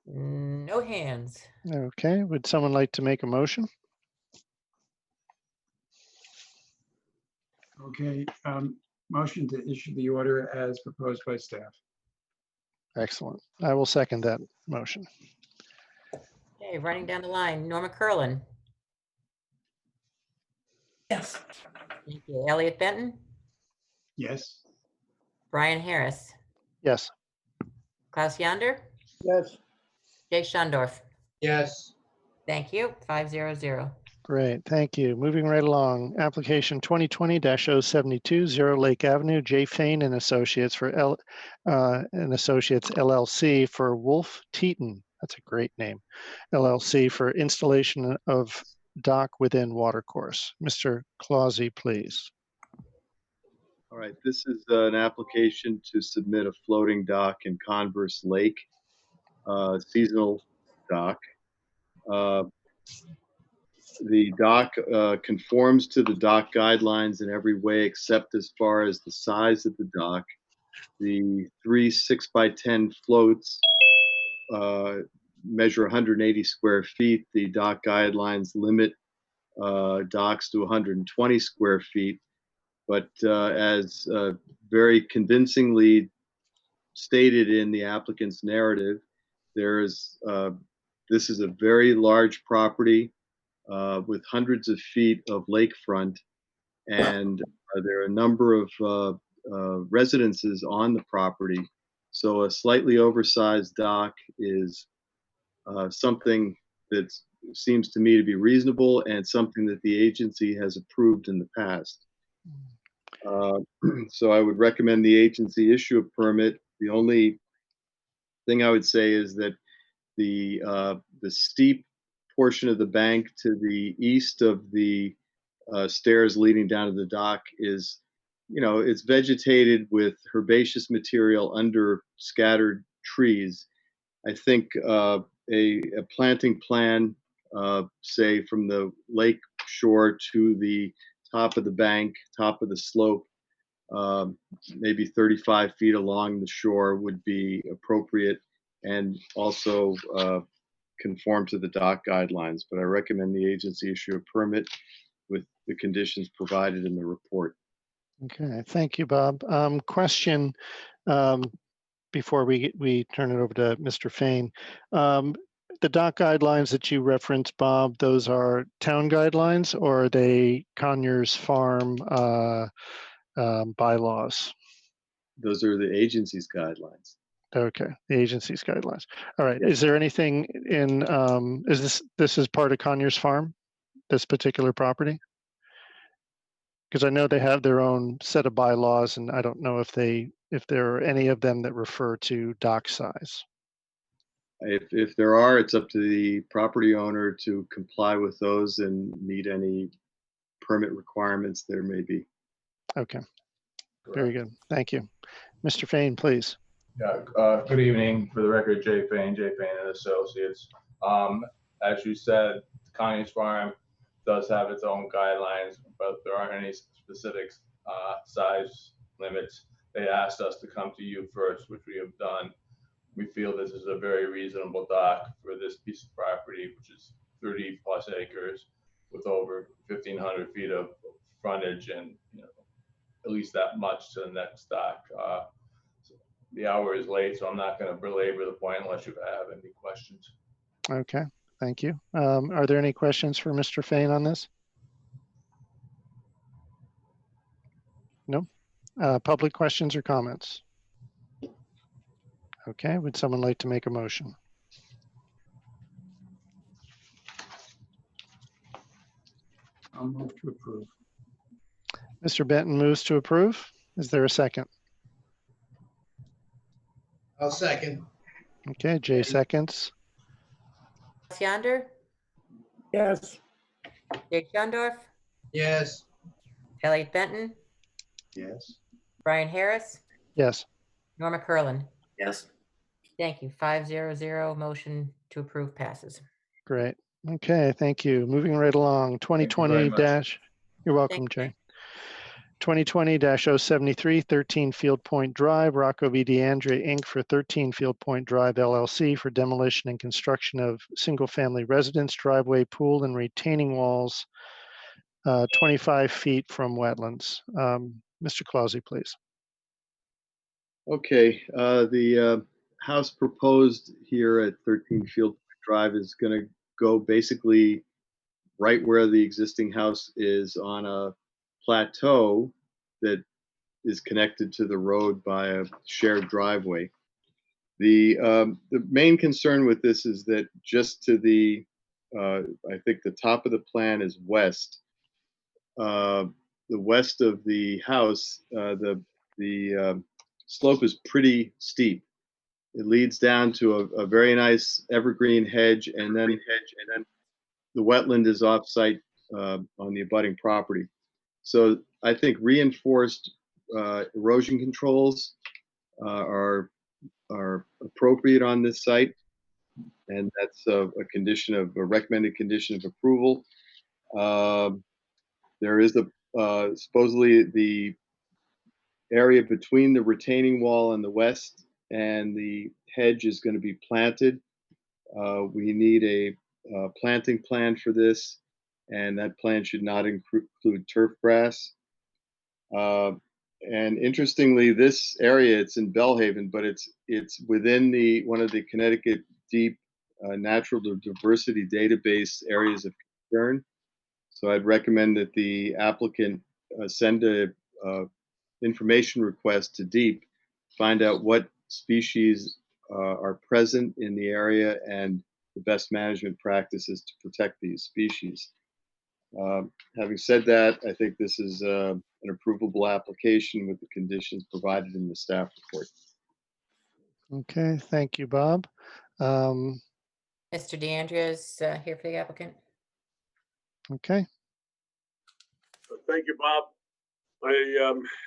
No hands. Okay, would someone like to make a motion? Okay, motion to issue the order as proposed by staff. Excellent. I will second that motion. Okay, running down the line, Norma Curlin. Yes. Thank you. Elliot Benton, Yes. Brian Harris, Yes. Klaus Yonder, Yes. Jay Shundorf. Yes. Thank you. 500. Great, thank you. Moving right along, application 2020-072, Zero Lake Avenue, J. Fain and Associates Associates LLC for Wolf Teton. That's a great name. LLC for installation of dock within watercourse. Mr. Clausy, please. All right, this is an application to submit a floating dock in Converse Lake, seasonal dock. The dock conforms to the dock guidelines in every way except as far as the size of the dock. The 3 6x10 floats measure 180 square feet. The dock guidelines limit docks to 120 square feet. But as very convincingly stated in the applicant's narrative, this is a very large property with hundreds of feet of lakefront, and there are a number of residences on the property. So a slightly oversized dock is something that seems to me to be reasonable and something that the agency has approved in the past. So I would recommend the agency issue a permit. The only thing I would say is that the steep portion of the bank to the east of the stairs leading down to the dock is, it's vegetated with herbaceous material under scattered trees. I think a planting plan, say from the lake shore to the top of the bank, top of the slope, maybe 35 feet along the shore would be appropriate and also conform to the dock guidelines. But I recommend the agency issue a permit with the conditions provided in the report. Okay, thank you, Bob. Question before we turn it over to Mr. Fain. The dock guidelines that you referenced, Bob, those are town guidelines, or are they Conyers Farm bylaws? Those are the agency's guidelines. Okay, the agency's guidelines. All right. Is there anything in? Is this is part of Conyers Farm, this particular property? Because I know they have their own set of bylaws, and I don't know if there are any of them that refer to dock size. If there are, it's up to the property owner to comply with those and meet any permit requirements there may be. Okay, very good. Thank you. Mr. Fain, please. Yeah, good evening. For the record, Jay Fain and Associates. As you said, Conyers Farm does have its own guidelines, but there aren't any specific size limits. They asked us to come to you first, which we have done. We feel this is a very reasonable dock for this piece of property, which is 30 plus acres with over 1,500 feet of frontage and at least that much to the next dock. The hour is late, so I'm not going to belabor the point unless you have any questions. Okay, thank you. Are there any questions for Mr. Fain on this? No? Public questions or comments? Okay, would someone like to make a motion? I'll move to approve. Mr. Benton moves to approve. Is there a second? I'll second. Okay, Jay seconds. Yonder, Yes. Jake Shondorf, Yes. Elliot Benton, Yes. Brian Harris, Yes. Norma Curlin. Yes. Thank you. 500, motion to approve passes. Great. Okay, thank you. Moving right along, 2020 dash, you're welcome, Jay. 2020-073, 13 Field Point Drive, Rocco V. DeAndre, Inc. for 13 Field Point Drive, LLC for demolition and construction of single-family residence, driveway, pool, and retaining walls 25 feet from wetlands. Mr. Clausy, please. Okay, the house proposed here at 13 Field Drive is going to go basically right where the existing house is on a plateau that is connected to the road by a shared driveway. The main concern with this is that just to the, I think the top of the plan is west. The west of the house, the slope is pretty steep. It leads down to a very nice evergreen hedge, and then the wetland is off-site on the abutting property. So I think reinforced erosion controls are appropriate on this site, and that's a recommended condition of approval. There is supposedly the area between the retaining wall on the west and the hedge is going to be planted. We need a planting plan for this, and that plan should not include turf grass. And interestingly, this area, it's in Bellhaven, but it's within one of the Connecticut Deep Natural Diversity Database areas of concern. So I'd recommend that the applicant send a information request to DEEP, find out what species are present in the area and the best management practices to protect these species. Having said that, I think this is an approvable application with the conditions provided in the staff report. Okay, thank you, Bob. Mr. DeAndrea is here for the applicant. Okay. Thank you, Bob. I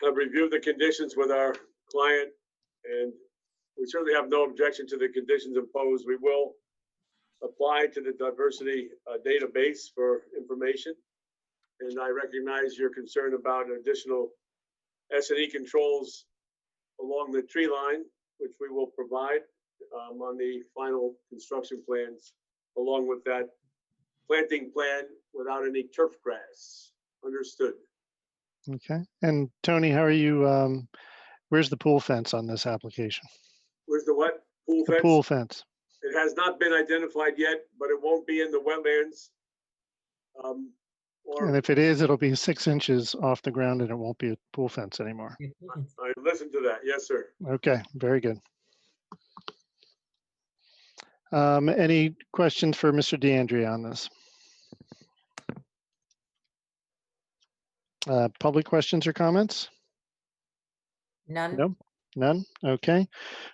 have reviewed the conditions with our client, and we certainly have no objection to the conditions imposed. We will apply to the diversity database for information. And I recognize your concern about additional S&E controls along the tree line, which we will provide on the final construction plans, along with that planting plan without any turf grass. Understood. Okay. And Tony, how are you? Where's the pool fence on this application? Where's the what? Pool fence? The pool fence. It has not been identified yet, but it won't be in the wetlands. And if it is, it'll be 6 inches off the ground and it won't be a pool fence anymore. I listened to that. Yes, sir. Okay, very good. Any questions for Mr. DeAndrea on this? Public questions or comments? None. No, none. Okay.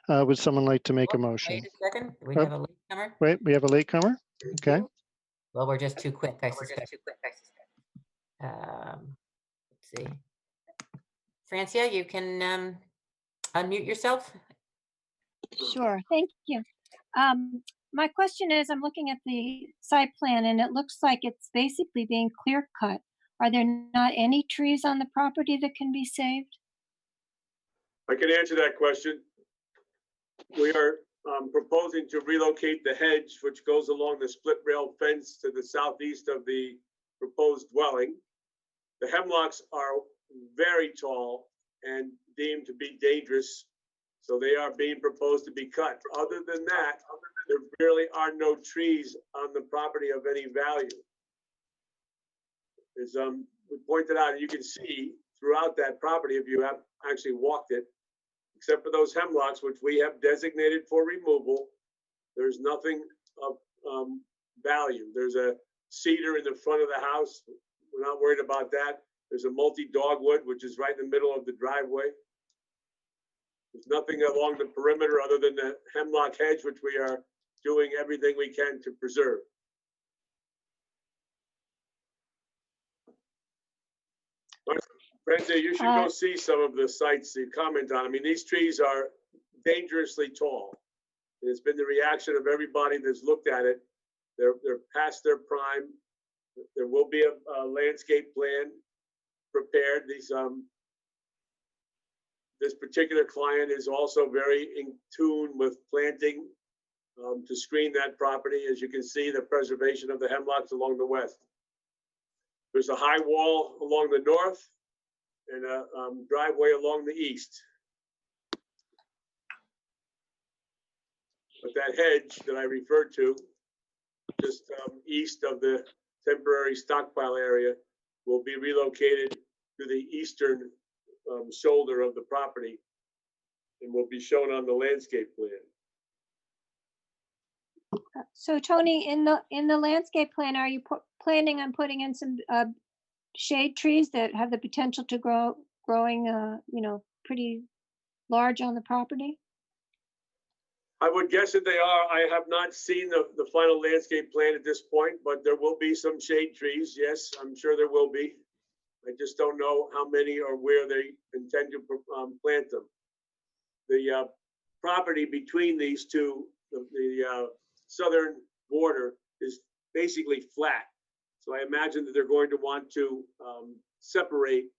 Would someone like to make a motion? Wait a second. We have a latecomer. Wait, we have a latecomer? Okay. Well, we're just too quick, I suspect. Let's see. Francia, you can unmute yourself. Sure, thank you. My question is, I'm looking at the site plan and it looks like it's basically being clear cut. Are there not any trees on the property that can be saved? I can answer that question. We are proposing to relocate the hedge, which goes along the split rail fence to the southeast of the proposed dwelling. The hemlocks are very tall and deemed to be dangerous. So they are being proposed to be cut. Other than that, there really are no trees on the property of any value. As we pointed out, and you can see throughout that property, if you have actually walked it, except for those hemlocks, which we have designated for removal, there's nothing of value. There's a cedar in the front of the house. We're not worried about that. There's a multi-dogwood, which is right in the middle of the driveway. There's nothing along the perimeter other than the hemlock hedge, which we are doing everything we can to preserve. Brenda, you should go see some of the sites you comment on. I mean, these trees are dangerously tall. And it's been the reaction of everybody that's looked at it. They're past their prime. There will be a landscape plan prepared. This particular client is also very in tune with planting to screen that property. As you can see, the preservation of the hemlocks along the west. There's a high wall along the north and a driveway along the east. But that hedge that I referred to, just east of the temporary stockpile area, will be relocated to the eastern shoulder of the property and will be shown on the landscape plan. So Tony, in the landscape plan, are you planning on putting in some shade trees that have the potential to growing, you know, pretty large on the property? I would guess that they are. I have not seen the final landscape plan at this point, but there will be some shade trees. Yes, I'm sure there will be. I just don't know how many or where they intend to plant them. The property between these two, the southern border, is basically flat. So I imagine that they're going to want to separate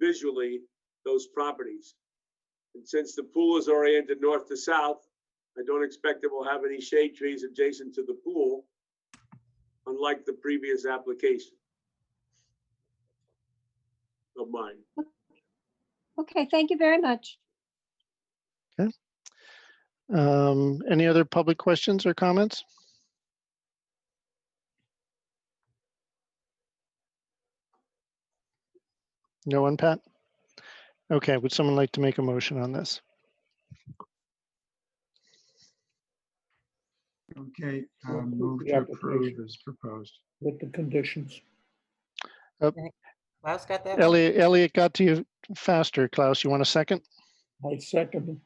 visually those properties. And since the pool is oriented north to south, I don't expect it will have any shade trees adjacent to the pool, unlike the previous application of mine. Okay, thank you very much. Okay. Any other public questions or comments? No one, Pat? Okay, would someone like to make a motion on this? Okay, move The to approve application. as proposed. With the conditions. Klaus got that? Elliot got to you faster. Klaus, you want a second? I second.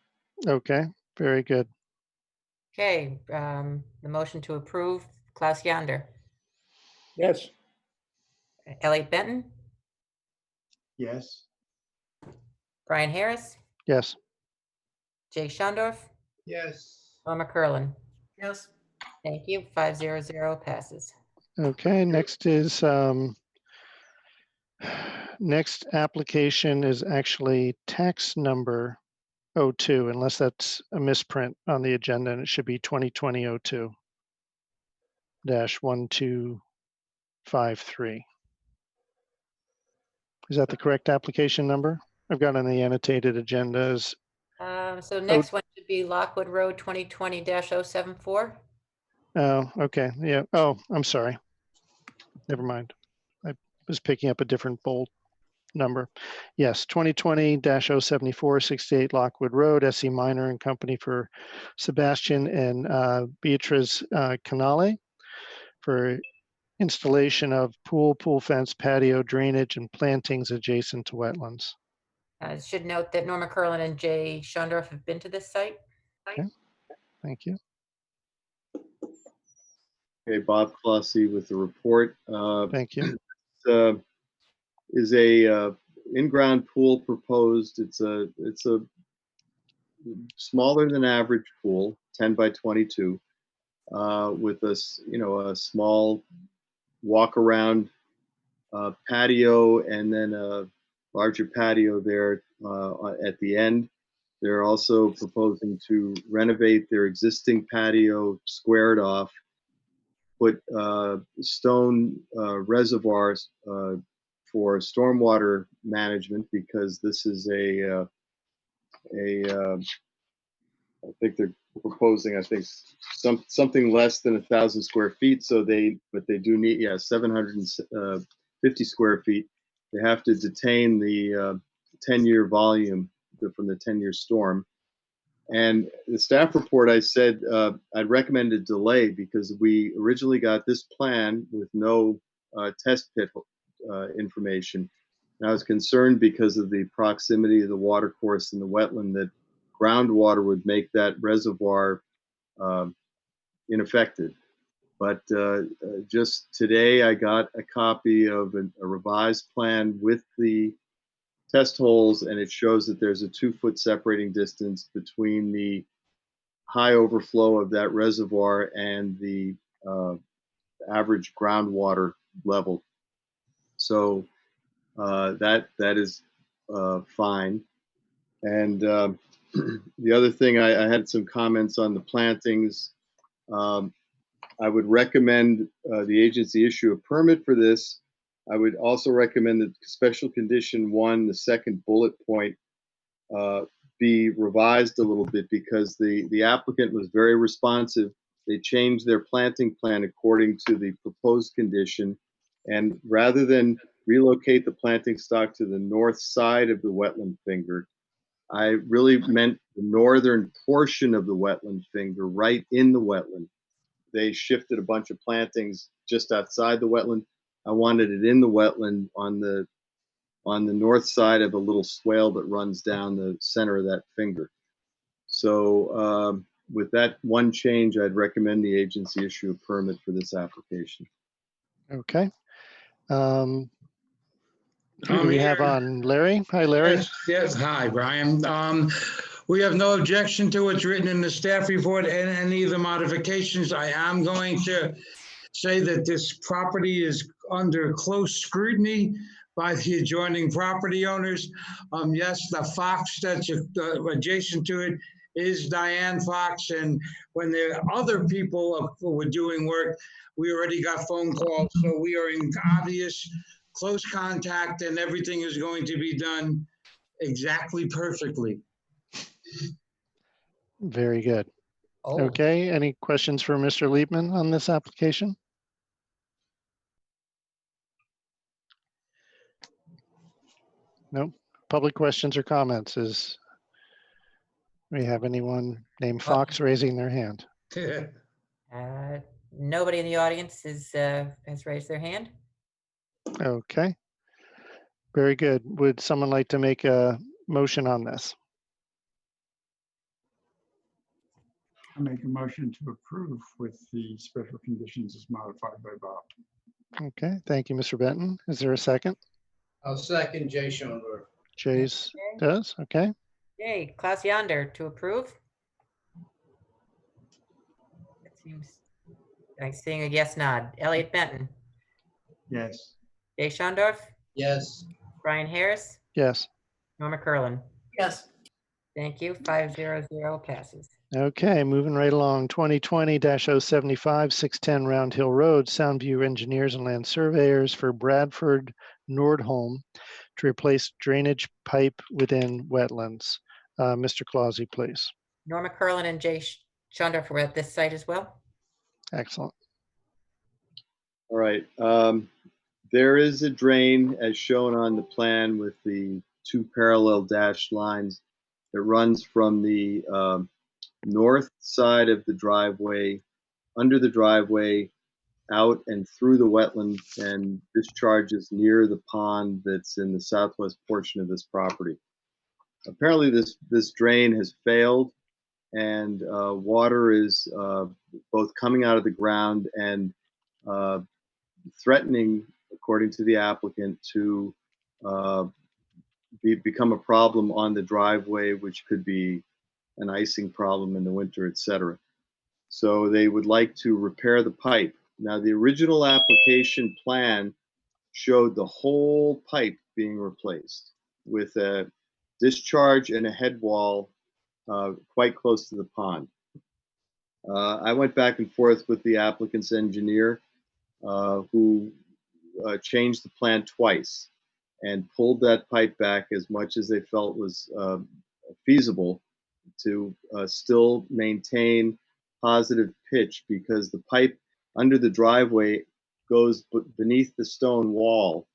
Okay, very good. Okay, the motion to approve, Klaus Yonder, Yes. Elliot Benton, Yes. Brian Harris, Yes. Jake Shondorf, Yes. Norma Curlin. Yes. Thank you. 500 passes. Okay, next is next application is actually tax number 02, unless that's a misprint on the agenda, and it should be 2020-02-1253. Is that the correct application number? I've got on the annotated agenda as So next one should be Lockwood Road 2020-074. oh, okay, yeah. Oh, I'm sorry. Never mind. I was picking up a different bold number. Yes, 2020-074, 68 Lockwood Road, SE Minor and Company for Sebastian and Beatrice Canale for installation of pool fence, patio, drainage, and plantings adjacent to wetlands. Should note that Norma Curlin and Jay Shondorf have been to this site. Okay, thank you. Okay, Bob Clossy with the report. Thank you. Is a in-ground pool proposed. It's a smaller than average pool, 10 by 22, with a small walk around patio and then a larger patio there at the end. They're also proposing to renovate their existing patio, square it off, put stone reservoirs for stormwater management because this is I think they're proposing, I think something less than 1,000 square feet. So but they do need, 750 square feet. They have to detain the 10-year volume from the 10-year storm. And the staff report, I said I'd recommend a delay because we originally got this plan with no test pit information. And I was concerned because of the proximity of the watercourse and the wetland that groundwater would make that reservoir ineffective. But just today, I got a copy of a revised plan with the test holes, and it shows that there's a 2-foot separating distance between the high overflow of that reservoir and the average groundwater level. So that is fine. And the other thing, I had some comments on the plantings. I would recommend the agency issue a permit for this. I would also recommend that special condition 1, the second bullet point, be revised a little bit because the applicant was very responsive. They changed their planting plan according to the proposed condition. And rather than relocate the planting stock to the north side of the wetland finger, I really meant the northern portion of the wetland finger, right in the wetland. They shifted a bunch of plantings just outside the wetland. I wanted it in the wetland on the north side of a little swale that runs down the center of that finger. So with that one change, I'd recommend the agency issue a permit for this application. Okay. Who do we have on? Larry? Hi, Larry. Yes. Hi, Brian. We have no objection to what's written in the staff report and any of the modifications. I am going to say that this property is under close scrutiny by the adjoining property owners. Yes, the Fox that's adjacent to it is Diane Fox, and when there are other people who were doing work, we already got phone calls, so we are in obvious close contact, and everything is going to be done exactly perfectly. Very good. Oh. Okay, any questions for Mr. Liebman on this application? No. Public questions or comments? Is we have anyone named Fox raising their hand? Nobody in the audience has raised their hand. Okay. Very good. Would someone like to make a motion on this? I make a motion to approve with the special conditions as modified by Bob. Okay, thank you, Mr. Benton. Is there a second? I'll second Jay Schoenberg. Jay's does, okay. Okay, Klaus Yonder to approve. It seems I'm seeing a yes nod. Elliot Benton, Yes. Jay Schondorf, Yes. Brian Harris, Yes. Norma Curlin. Yes. Thank you. 500 passes. Okay, moving right along. 2020-075, 610 Round Hill Road, Soundview Engineers and Land Surveyors for Bradford Nordholm to replace drainage pipe within wetlands. Mr. Clausy, please. Norma Curlin and Jay Schondorf were at this site as well. Excellent. All right. There is a drain as shown on the plan with the 2 parallel dashed lines that runs from the north side of the driveway, under the driveway, out and through the wetland, and discharges near the pond that's in the southwest portion of this property. Apparently this drain has failed, and water is both coming out of the ground and threatening, according to the applicant, to become a problem on the driveway, which could be an icing problem in the winter, etc. So they would like to repair the pipe. Now, the original application plan showed the whole pipe being replaced with a discharge and a head wall quite close to the pond. I went back and forth with the applicant's engineer who changed the plan twice. and pulled that pipe back as much as they felt was feasible to still maintain positive pitch, because the pipe under the driveway goes beneath the stone wall.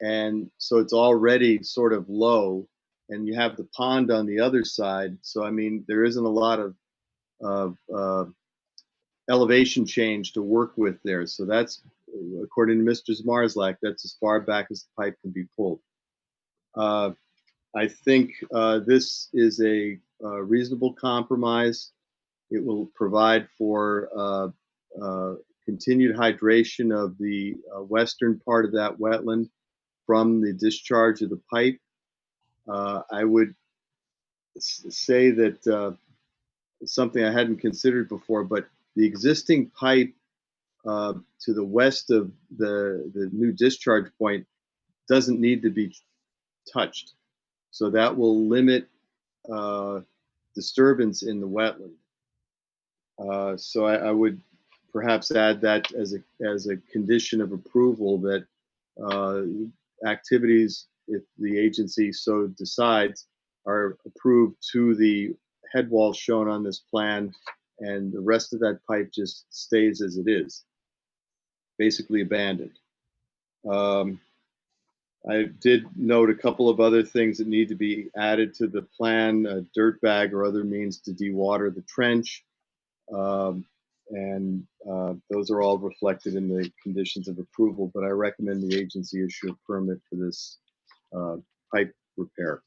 And so it's already sort of low, and you have the pond on the other side. So, I mean, there isn't a lot of elevation change to work with there. So that's, according to Mr. Zmarzlak, that's as far back as the pipe can be pulled. I think this is a reasonable compromise. It will provide for continued hydration of the western part of that wetland from the discharge of the pipe. I would say that something I hadn't considered before, but the existing pipe to the west of the new discharge point doesn't need to be touched. So that will limit disturbance in the wetland. So I would perhaps add that as a condition of approval, that activities, if the agency so decides, are approved to the head wall shown on this plan, and the rest of that pipe just stays as it is, basically abandoned. I did note a couple of other things that need to be added to the plan, a dirt bag or other means to dewater the trench. And those are all reflected in the conditions of approval, but I recommend the agency issue a permit for this pipe repair.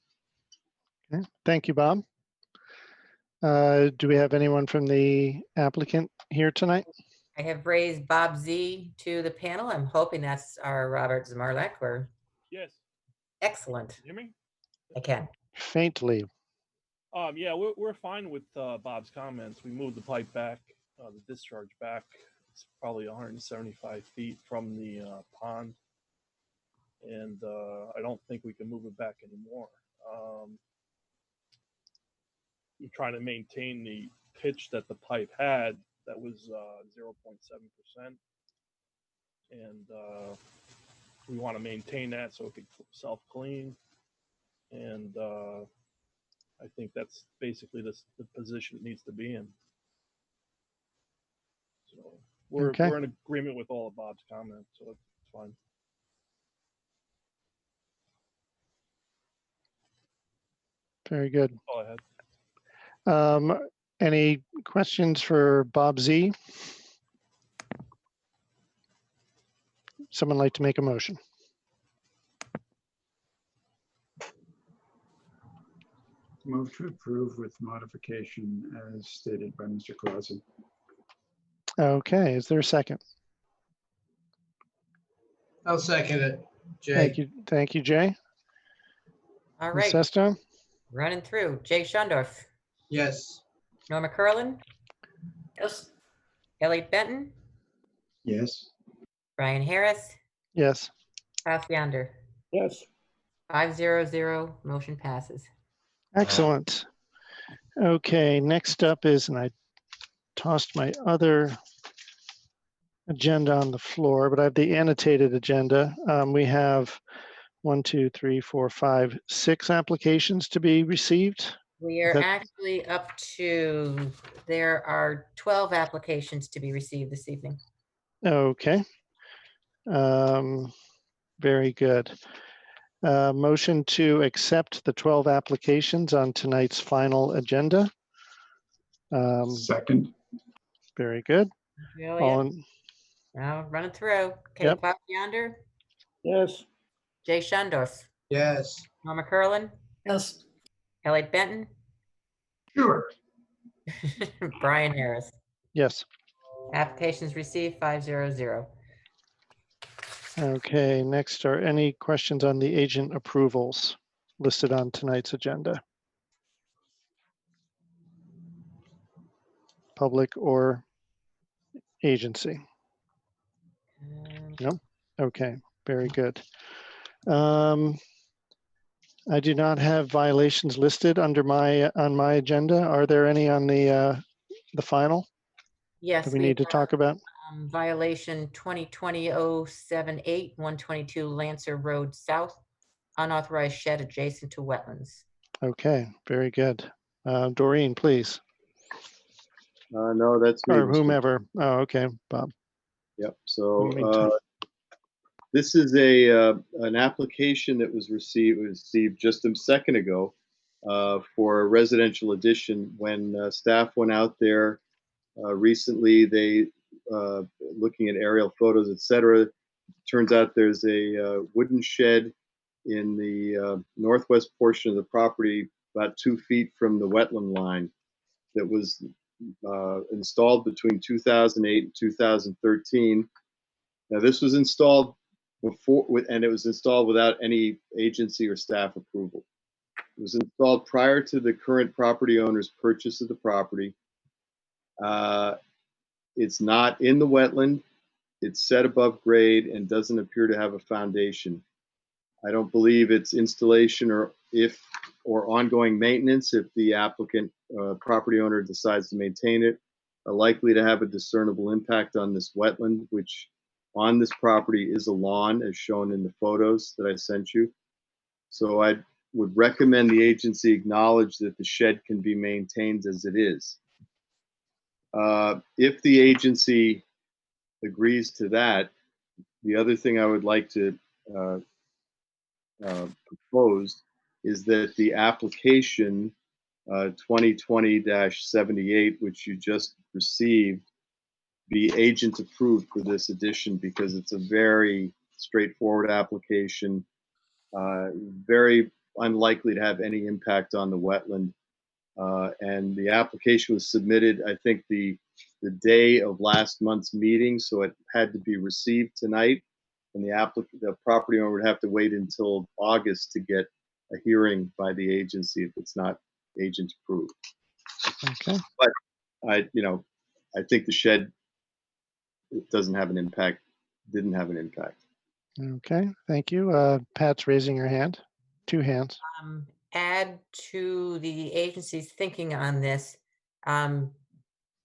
Okay. Thank you, Bob. Do we have anyone from the applicant here tonight? I have raised Bob Z to the panel. I'm hoping that's our Robert Zmarzlak. Or Yes. Excellent. Hear me? I can. Faintly. Yeah, we're fine with Bob's comments. We moved the pipe back, the discharge back. It's probably 175 feet from the pond, and I don't think we can move it back anymore. We're trying to maintain the pitch that the pipe had, that was 0.7%, and we want to maintain that so it could self-clean, and I think that's basically the position it needs to be in. So we're in agreement with all of Bob's comments, so it's fine. Very good. That's all I had. Any questions for Bob Z? Someone like to make a motion? Move to approve with modification as stated by Mr. Clausen. Okay, is there a second? I'll second it. Thank Jay. Thank you, Jay. All Ms. right. Sesto? Running through. Jay Shundorf. Yes. Norma Curlin. Yes. Elliot Benton. Yes. Brian Harris. Yes. Ralph Yonder. Yes. 500. Motion passes. Excellent. Okay, next up is, and I tossed my other agenda on the floor, but I have the annotated agenda. We have 1, 2, 3, 4, 5, 6 applications to be received. We are actually up to, there are 12 applications to be received this evening. Okay. Very good. Motion to accept the 12 applications on tonight's final agenda. Second. Very good. Now running through. Okay, Yep. Ralph Yonder. Yes. Jay Shundorf. Yes. Norma Curlin. Yes. Elliot Benton. Sure. Brian Harris. Yes. Applications received 500. Okay, next are any questions on the agent approvals listed on tonight's agenda? Public or agency? No? Okay, very good. I do not have violations listed under on my agenda. Are there any on the final? Yes, that we need to talk about? Violation 2020-078, 122 Lancer Road South. unauthorized shed adjacent to wetlands. Okay, very good. Doreen, please, No, that's me. or Mr. whomever. Oh, okay, Bob. Yep. You may So this is an application that was received just a second ago for a residential addition. When staff went out there recently, they looking at aerial photos, etc. Turns out there's a wooden shed in the northwest portion of the property, about 2 feet from the wetland line, that was installed between 2008 and 2013. Now, this was installed and it was installed without any agency or staff approval. It was installed prior to the current property owner's purchase of the property. It's not in the wetland. It's set above grade and doesn't appear to have a foundation. I don't believe its installation or ongoing maintenance, if the applicant property owner decides to maintain it, are likely to have a discernible impact on this wetland, which on this property is a lawn, as shown in the photos that I sent you. So I would recommend the agency acknowledge that the shed can be maintained as it is. If the agency agrees to that, the other thing I would like to propose is that the application 2020-78, which you just received, be agent approved for this addition, because it's a very straightforward application, very unlikely to have any impact on the wetland. And the application was submitted, I think, the day of last month's meeting, so it had to be received tonight. And the property owner would have to wait until August to get a hearing by the agency if it's not agent approved. Okay. But I think the shed doesn't have an impact, didn't have an impact. Okay, thank you. Pat's raising her hand. 2 hands. Add to the agency's thinking on this.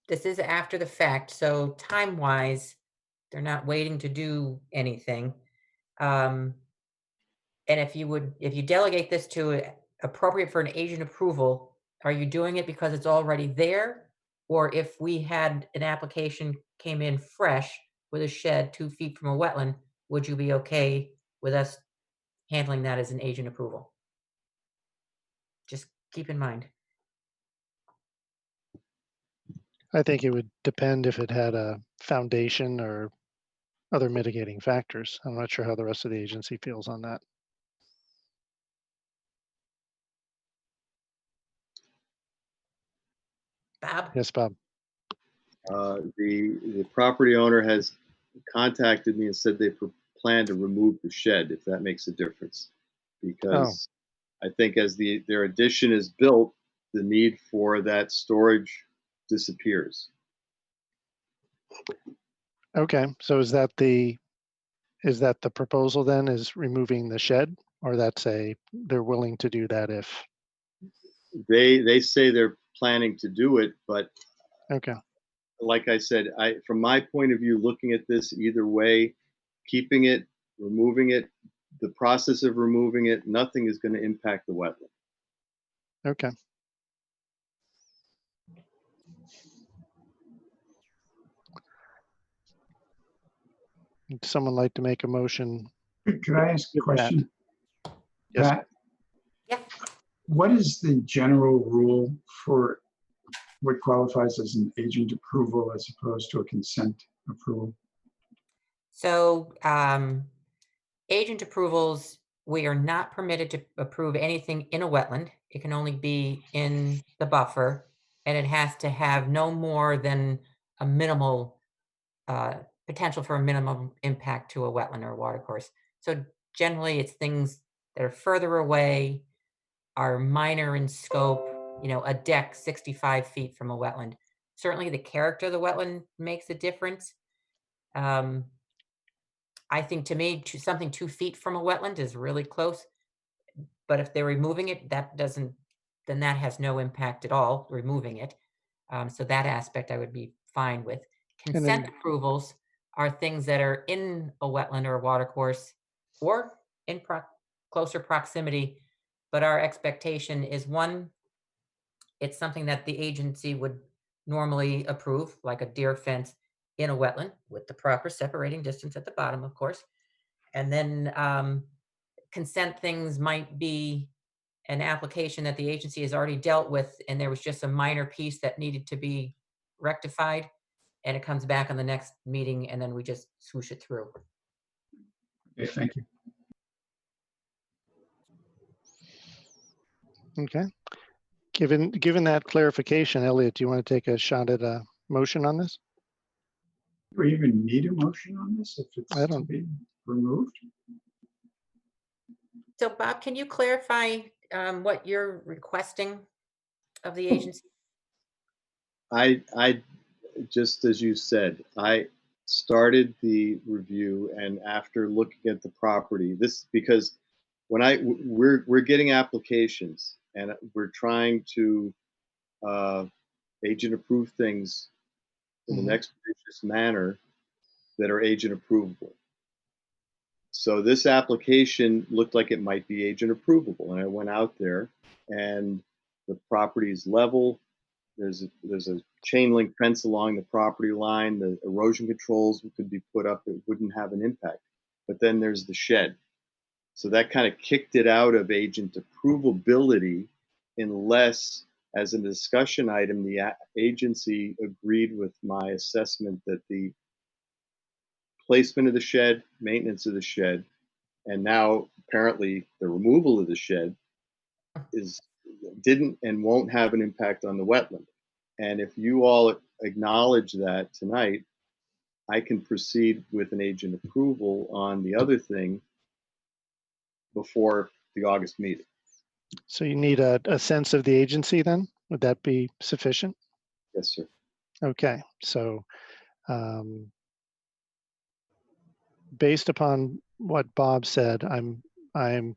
This is after the fact, so time-wise, they're not waiting to do anything. And if you delegate this to appropriate for an agent approval, are you doing it because it's already there? Or if we had an application came in fresh with a shed 2 feet from a wetland, would you be okay with us handling that as an agent approval? Just keep in mind. I think it would depend if it had a foundation or other mitigating factors. I'm not sure how the rest of the agency feels on that. Bob? Yes, Bob. The property owner has contacted me and said they plan to remove the shed, if that makes a difference. Because I think as their addition is built, the need for that storage disappears. Okay, so is that the proposal then, is removing the shed, or they're willing to do that if? They say they're planning to do it, but okay, like I said, from my point of view, looking at this either way, keeping it, removing it, the process of removing it, nothing is going to impact the wetland. Okay. Would someone like to make a motion? Could I ask a question? Yes. Pat? Yeah. What is the general rule for what qualifies as an agent approval as opposed to a consent approval? So agent approvals, we are not permitted to approve anything in a wetland. It can only be in the buffer, and it has to have no more than a minimal potential for a minimum impact to a wetland or a watercourse. So generally it's things that are further away, are minor in scope, a deck 65 feet from a wetland. Certainly the character of the wetland makes a difference. I think, to me, something 2 feet from a wetland is really close. But if they're removing it, then that has no impact at all, removing it. So that aspect I would be fine with. Consent approvals are things that are in a wetland or a watercourse, or in closer proximity, but our expectation is, one, it's something that the agency would normally approve, like a deer fence in a wetland with the proper separating distance at the bottom, of course. And then consent things might be an application that the agency has already dealt with, and there was just a minor piece that needed to be rectified, and it comes back on the next meeting, and then we just swoosh it through. Okay, thank you. Okay. Given that clarification, Elliot, do you want to take a shot at a motion on this? Do we even need a motion on this if it's to be removed? So Bob, can you clarify what you're requesting of the agency? I just as you said, I started the review, and after looking at the property, because we're getting applications, and we're trying to agent approve things in an expeditious manner that are agent approvable. So this application looked like it might be agent approvable, and I went out there, and the property is level. There's a chain link fence along the property line. The erosion controls could be put up. It wouldn't have an impact. But then there's the shed. So that kind of kicked it out of agent approvability, unless, as a discussion item, the agency agreed with my assessment that the placement of the shed, maintenance of the shed, and now apparently the removal of the shed didn't and won't have an impact on the wetland. And if you all acknowledge that tonight, I can proceed with an agent approval on the other thing before the August meeting. So you need a sense of the agency then? Would that be sufficient? Yes, sir. Okay, so based upon what Bob said, I'm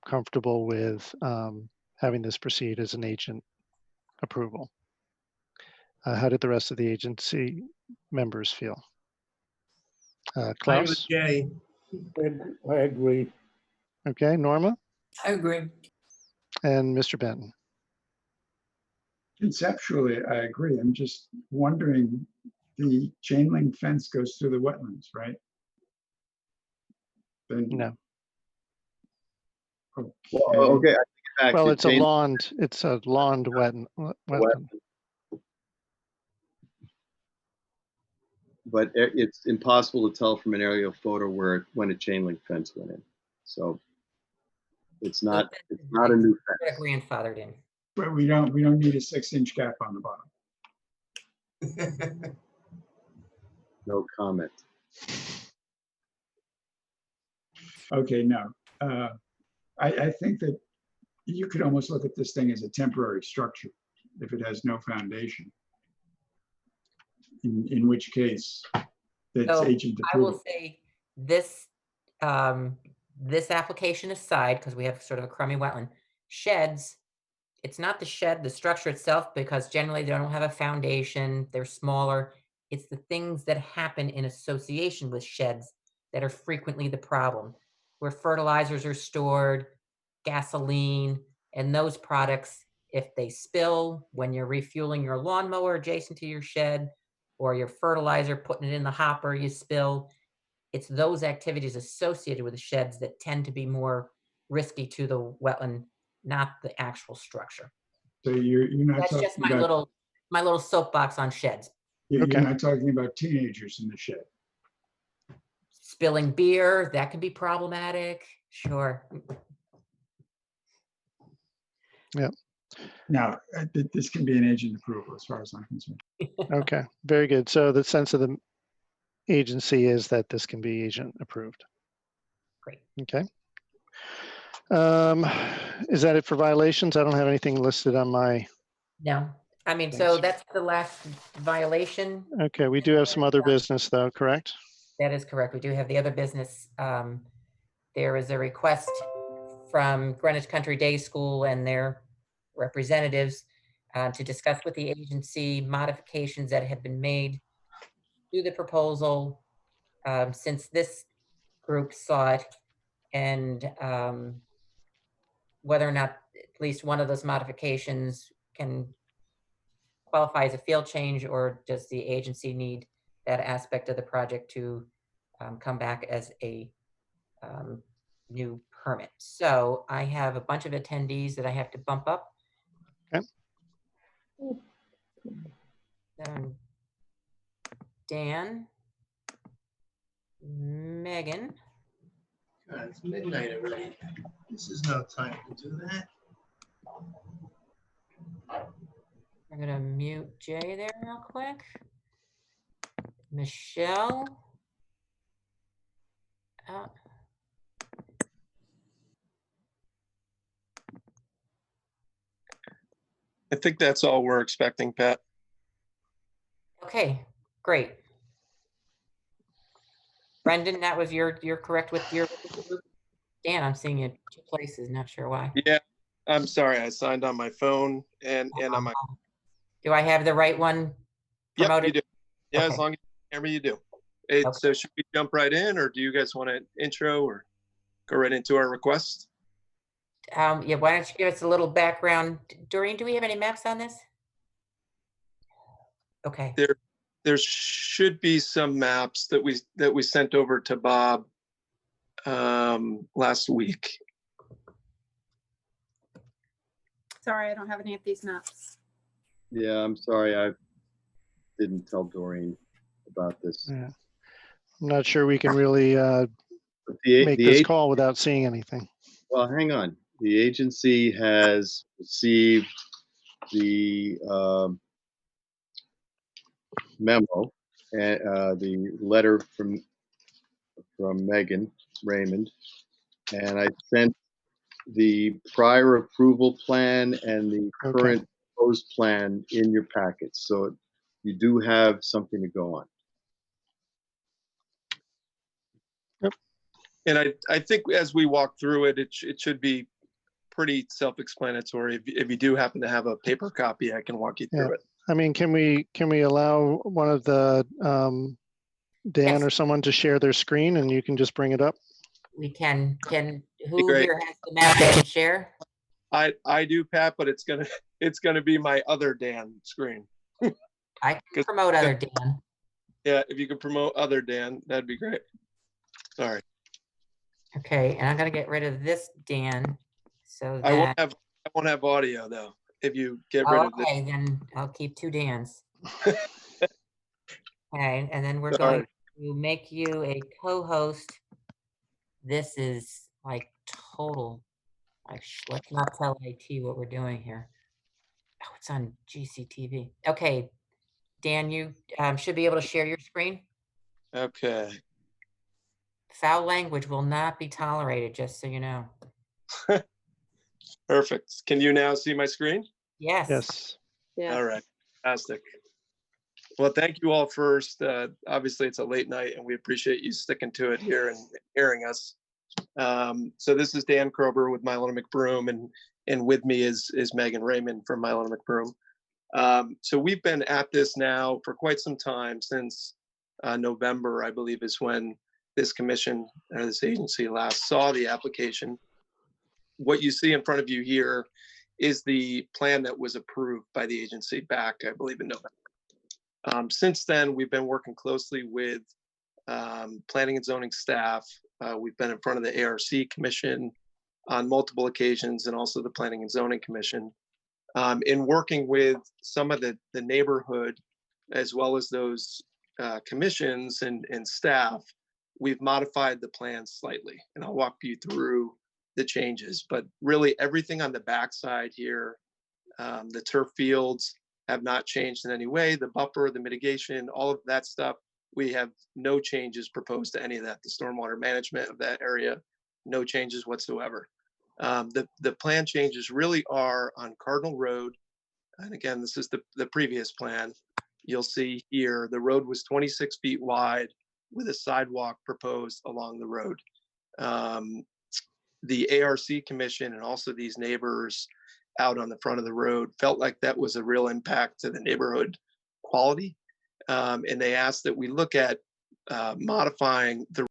comfortable with having this proceed as an agent approval. How did the rest of the agency members feel? Klaus? Jay. I agree. Okay, Norma? I agree. And Mr. Benton? Conceptually, I agree. I'm just wondering, the chain link fence goes through the wetlands, right? Then, No. Okay. Well, okay. Well, it's a lawned wetland. But it's impossible to tell from an aerial photo when a chain link fence went in. So it's not a new fence. Grandfathered in. But we don't need a 6-inch gap on the bottom. No comment. Okay, no. I think that you could almost look at this thing as a temporary structure if it has no foundation. In which case, that's So agent I will approval. say this, this application aside, because we have sort of a crummy wetland, sheds, it's not the shed, the structure itself, because generally they don't have a foundation, they're smaller. It's the things that happen in association with sheds that are frequently the problem, where fertilizers are stored, gasoline, and those products, if they spill when you're refueling your lawnmower adjacent to your shed, or your fertilizer, putting it in the hopper, you spill. It's those activities associated with the sheds that tend to be more risky to the wetland, not the actual structure. So you're not That's talking just my about little soapbox on sheds. you're not talking about teenagers in the shed. Spilling beer, that can be problematic. Sure. Yeah. Now, this can be an agent approval as far as I'm concerned. Okay, very good. So the sense of the agency is that this can be agent approved. Great. Okay. Is that it for violations? I don't have anything listed on my. No, I mean, so that's the last violation. Okay, we do have some other business though, correct? That is correct. We do have the other business. There is a request from Greenwich Country Day School and their representatives to discuss with the agency modifications that have been made to the proposal since this group saw it, and whether or not at least one of those modifications can qualify as a field change, or does the agency need that aspect of the project to come back as a new permit? So I have a bunch of attendees that I have to bump up. Okay. Dan, Megan. God, it's midnight already. This is no time to do that. I'm gonna mute Jay there real quick. Michelle. I think that's all we're expecting, Pat. Okay, great. Brendan, that was you're correct with your Dan. I'm seeing you two places, not sure why. Yeah, I'm sorry. I signed on my phone and on my. Do I have the right one promoted? Yep, you do. Yeah, Okay. as long as whatever you do. So should we jump right in, or do you guys want an intro or go right into our request? Yeah, why don't you give us a little background? Doreen, do we have any maps on this? Okay. There should be some maps that we sent over to Bob last week. Sorry, I don't have any of these maps. Yeah, I'm sorry. I didn't tell Doreen about this. Yeah. I'm not sure we can really make this call without seeing anything. Well, hang on. The agency has received the memo, and the letter from Megan Raymond, and I sent the prior approval plan and the current proposed plan in your packets. So you do have something to go on. Yep. And I think as we walk through it, it should be pretty self-explanatory. If you do happen to have a paper copy, I can walk you through it. I mean, can we allow one of the Dan or someone to share their screen and you can just bring it up? We can. Who here has the map they can share? I do, Pat, but it's gonna be my other Dan screen. I can promote other Dan. Yeah, if you could promote other Dan, that'd be great. Sorry. Okay, and I'm gonna get rid of this Dan. So I that won't have audio though. If you get rid of this. Okay, then I'll keep two Dans. Okay, and then we're going to make you a co-host. This is like total, like, let's not tell IT what we're doing here. Oh, it's on GCTV. Okay, Dan, you should be able to share your screen. Okay. Foul language will not be tolerated, just so you know. Perfect. Can you now see my screen? Yes. Yes. Yeah. All right. Fantastic. Well, thank you all first. Obviously, it's a late night, and we appreciate you sticking to it here and hearing us. So this is Dan Krober with Mylon McBroom, and with me is Megan Raymond from Mylon McBroom. So we've been at this now for quite some time, since November, I believe, is when this commission or this agency last saw the application. What you see in front of you here is the plan that was approved by the agency back, I believe, in November. Since then, we've been working closely with planning and zoning staff. We've been in front of the ARC Commission on multiple occasions, and also the Planning and Zoning Commission. In working with some of the neighborhood, as well as those commissions and staff, we've modified the plan slightly, and I'll walk you through the changes. But really, everything on the backside here, the turf fields have not changed in any way. The buffer, the mitigation, all of that stuff, we have no changes proposed to any of that. The stormwater management of that area, no changes whatsoever. The plan changes really are on Cardinal Road. And again, this is the previous plan. You'll see here, the road was 26 feet wide with a sidewalk proposed along the road. The ARC Commission and also these neighbors out on the front of the road felt like that was a real impact to the neighborhood quality. And they asked that we look at modifying the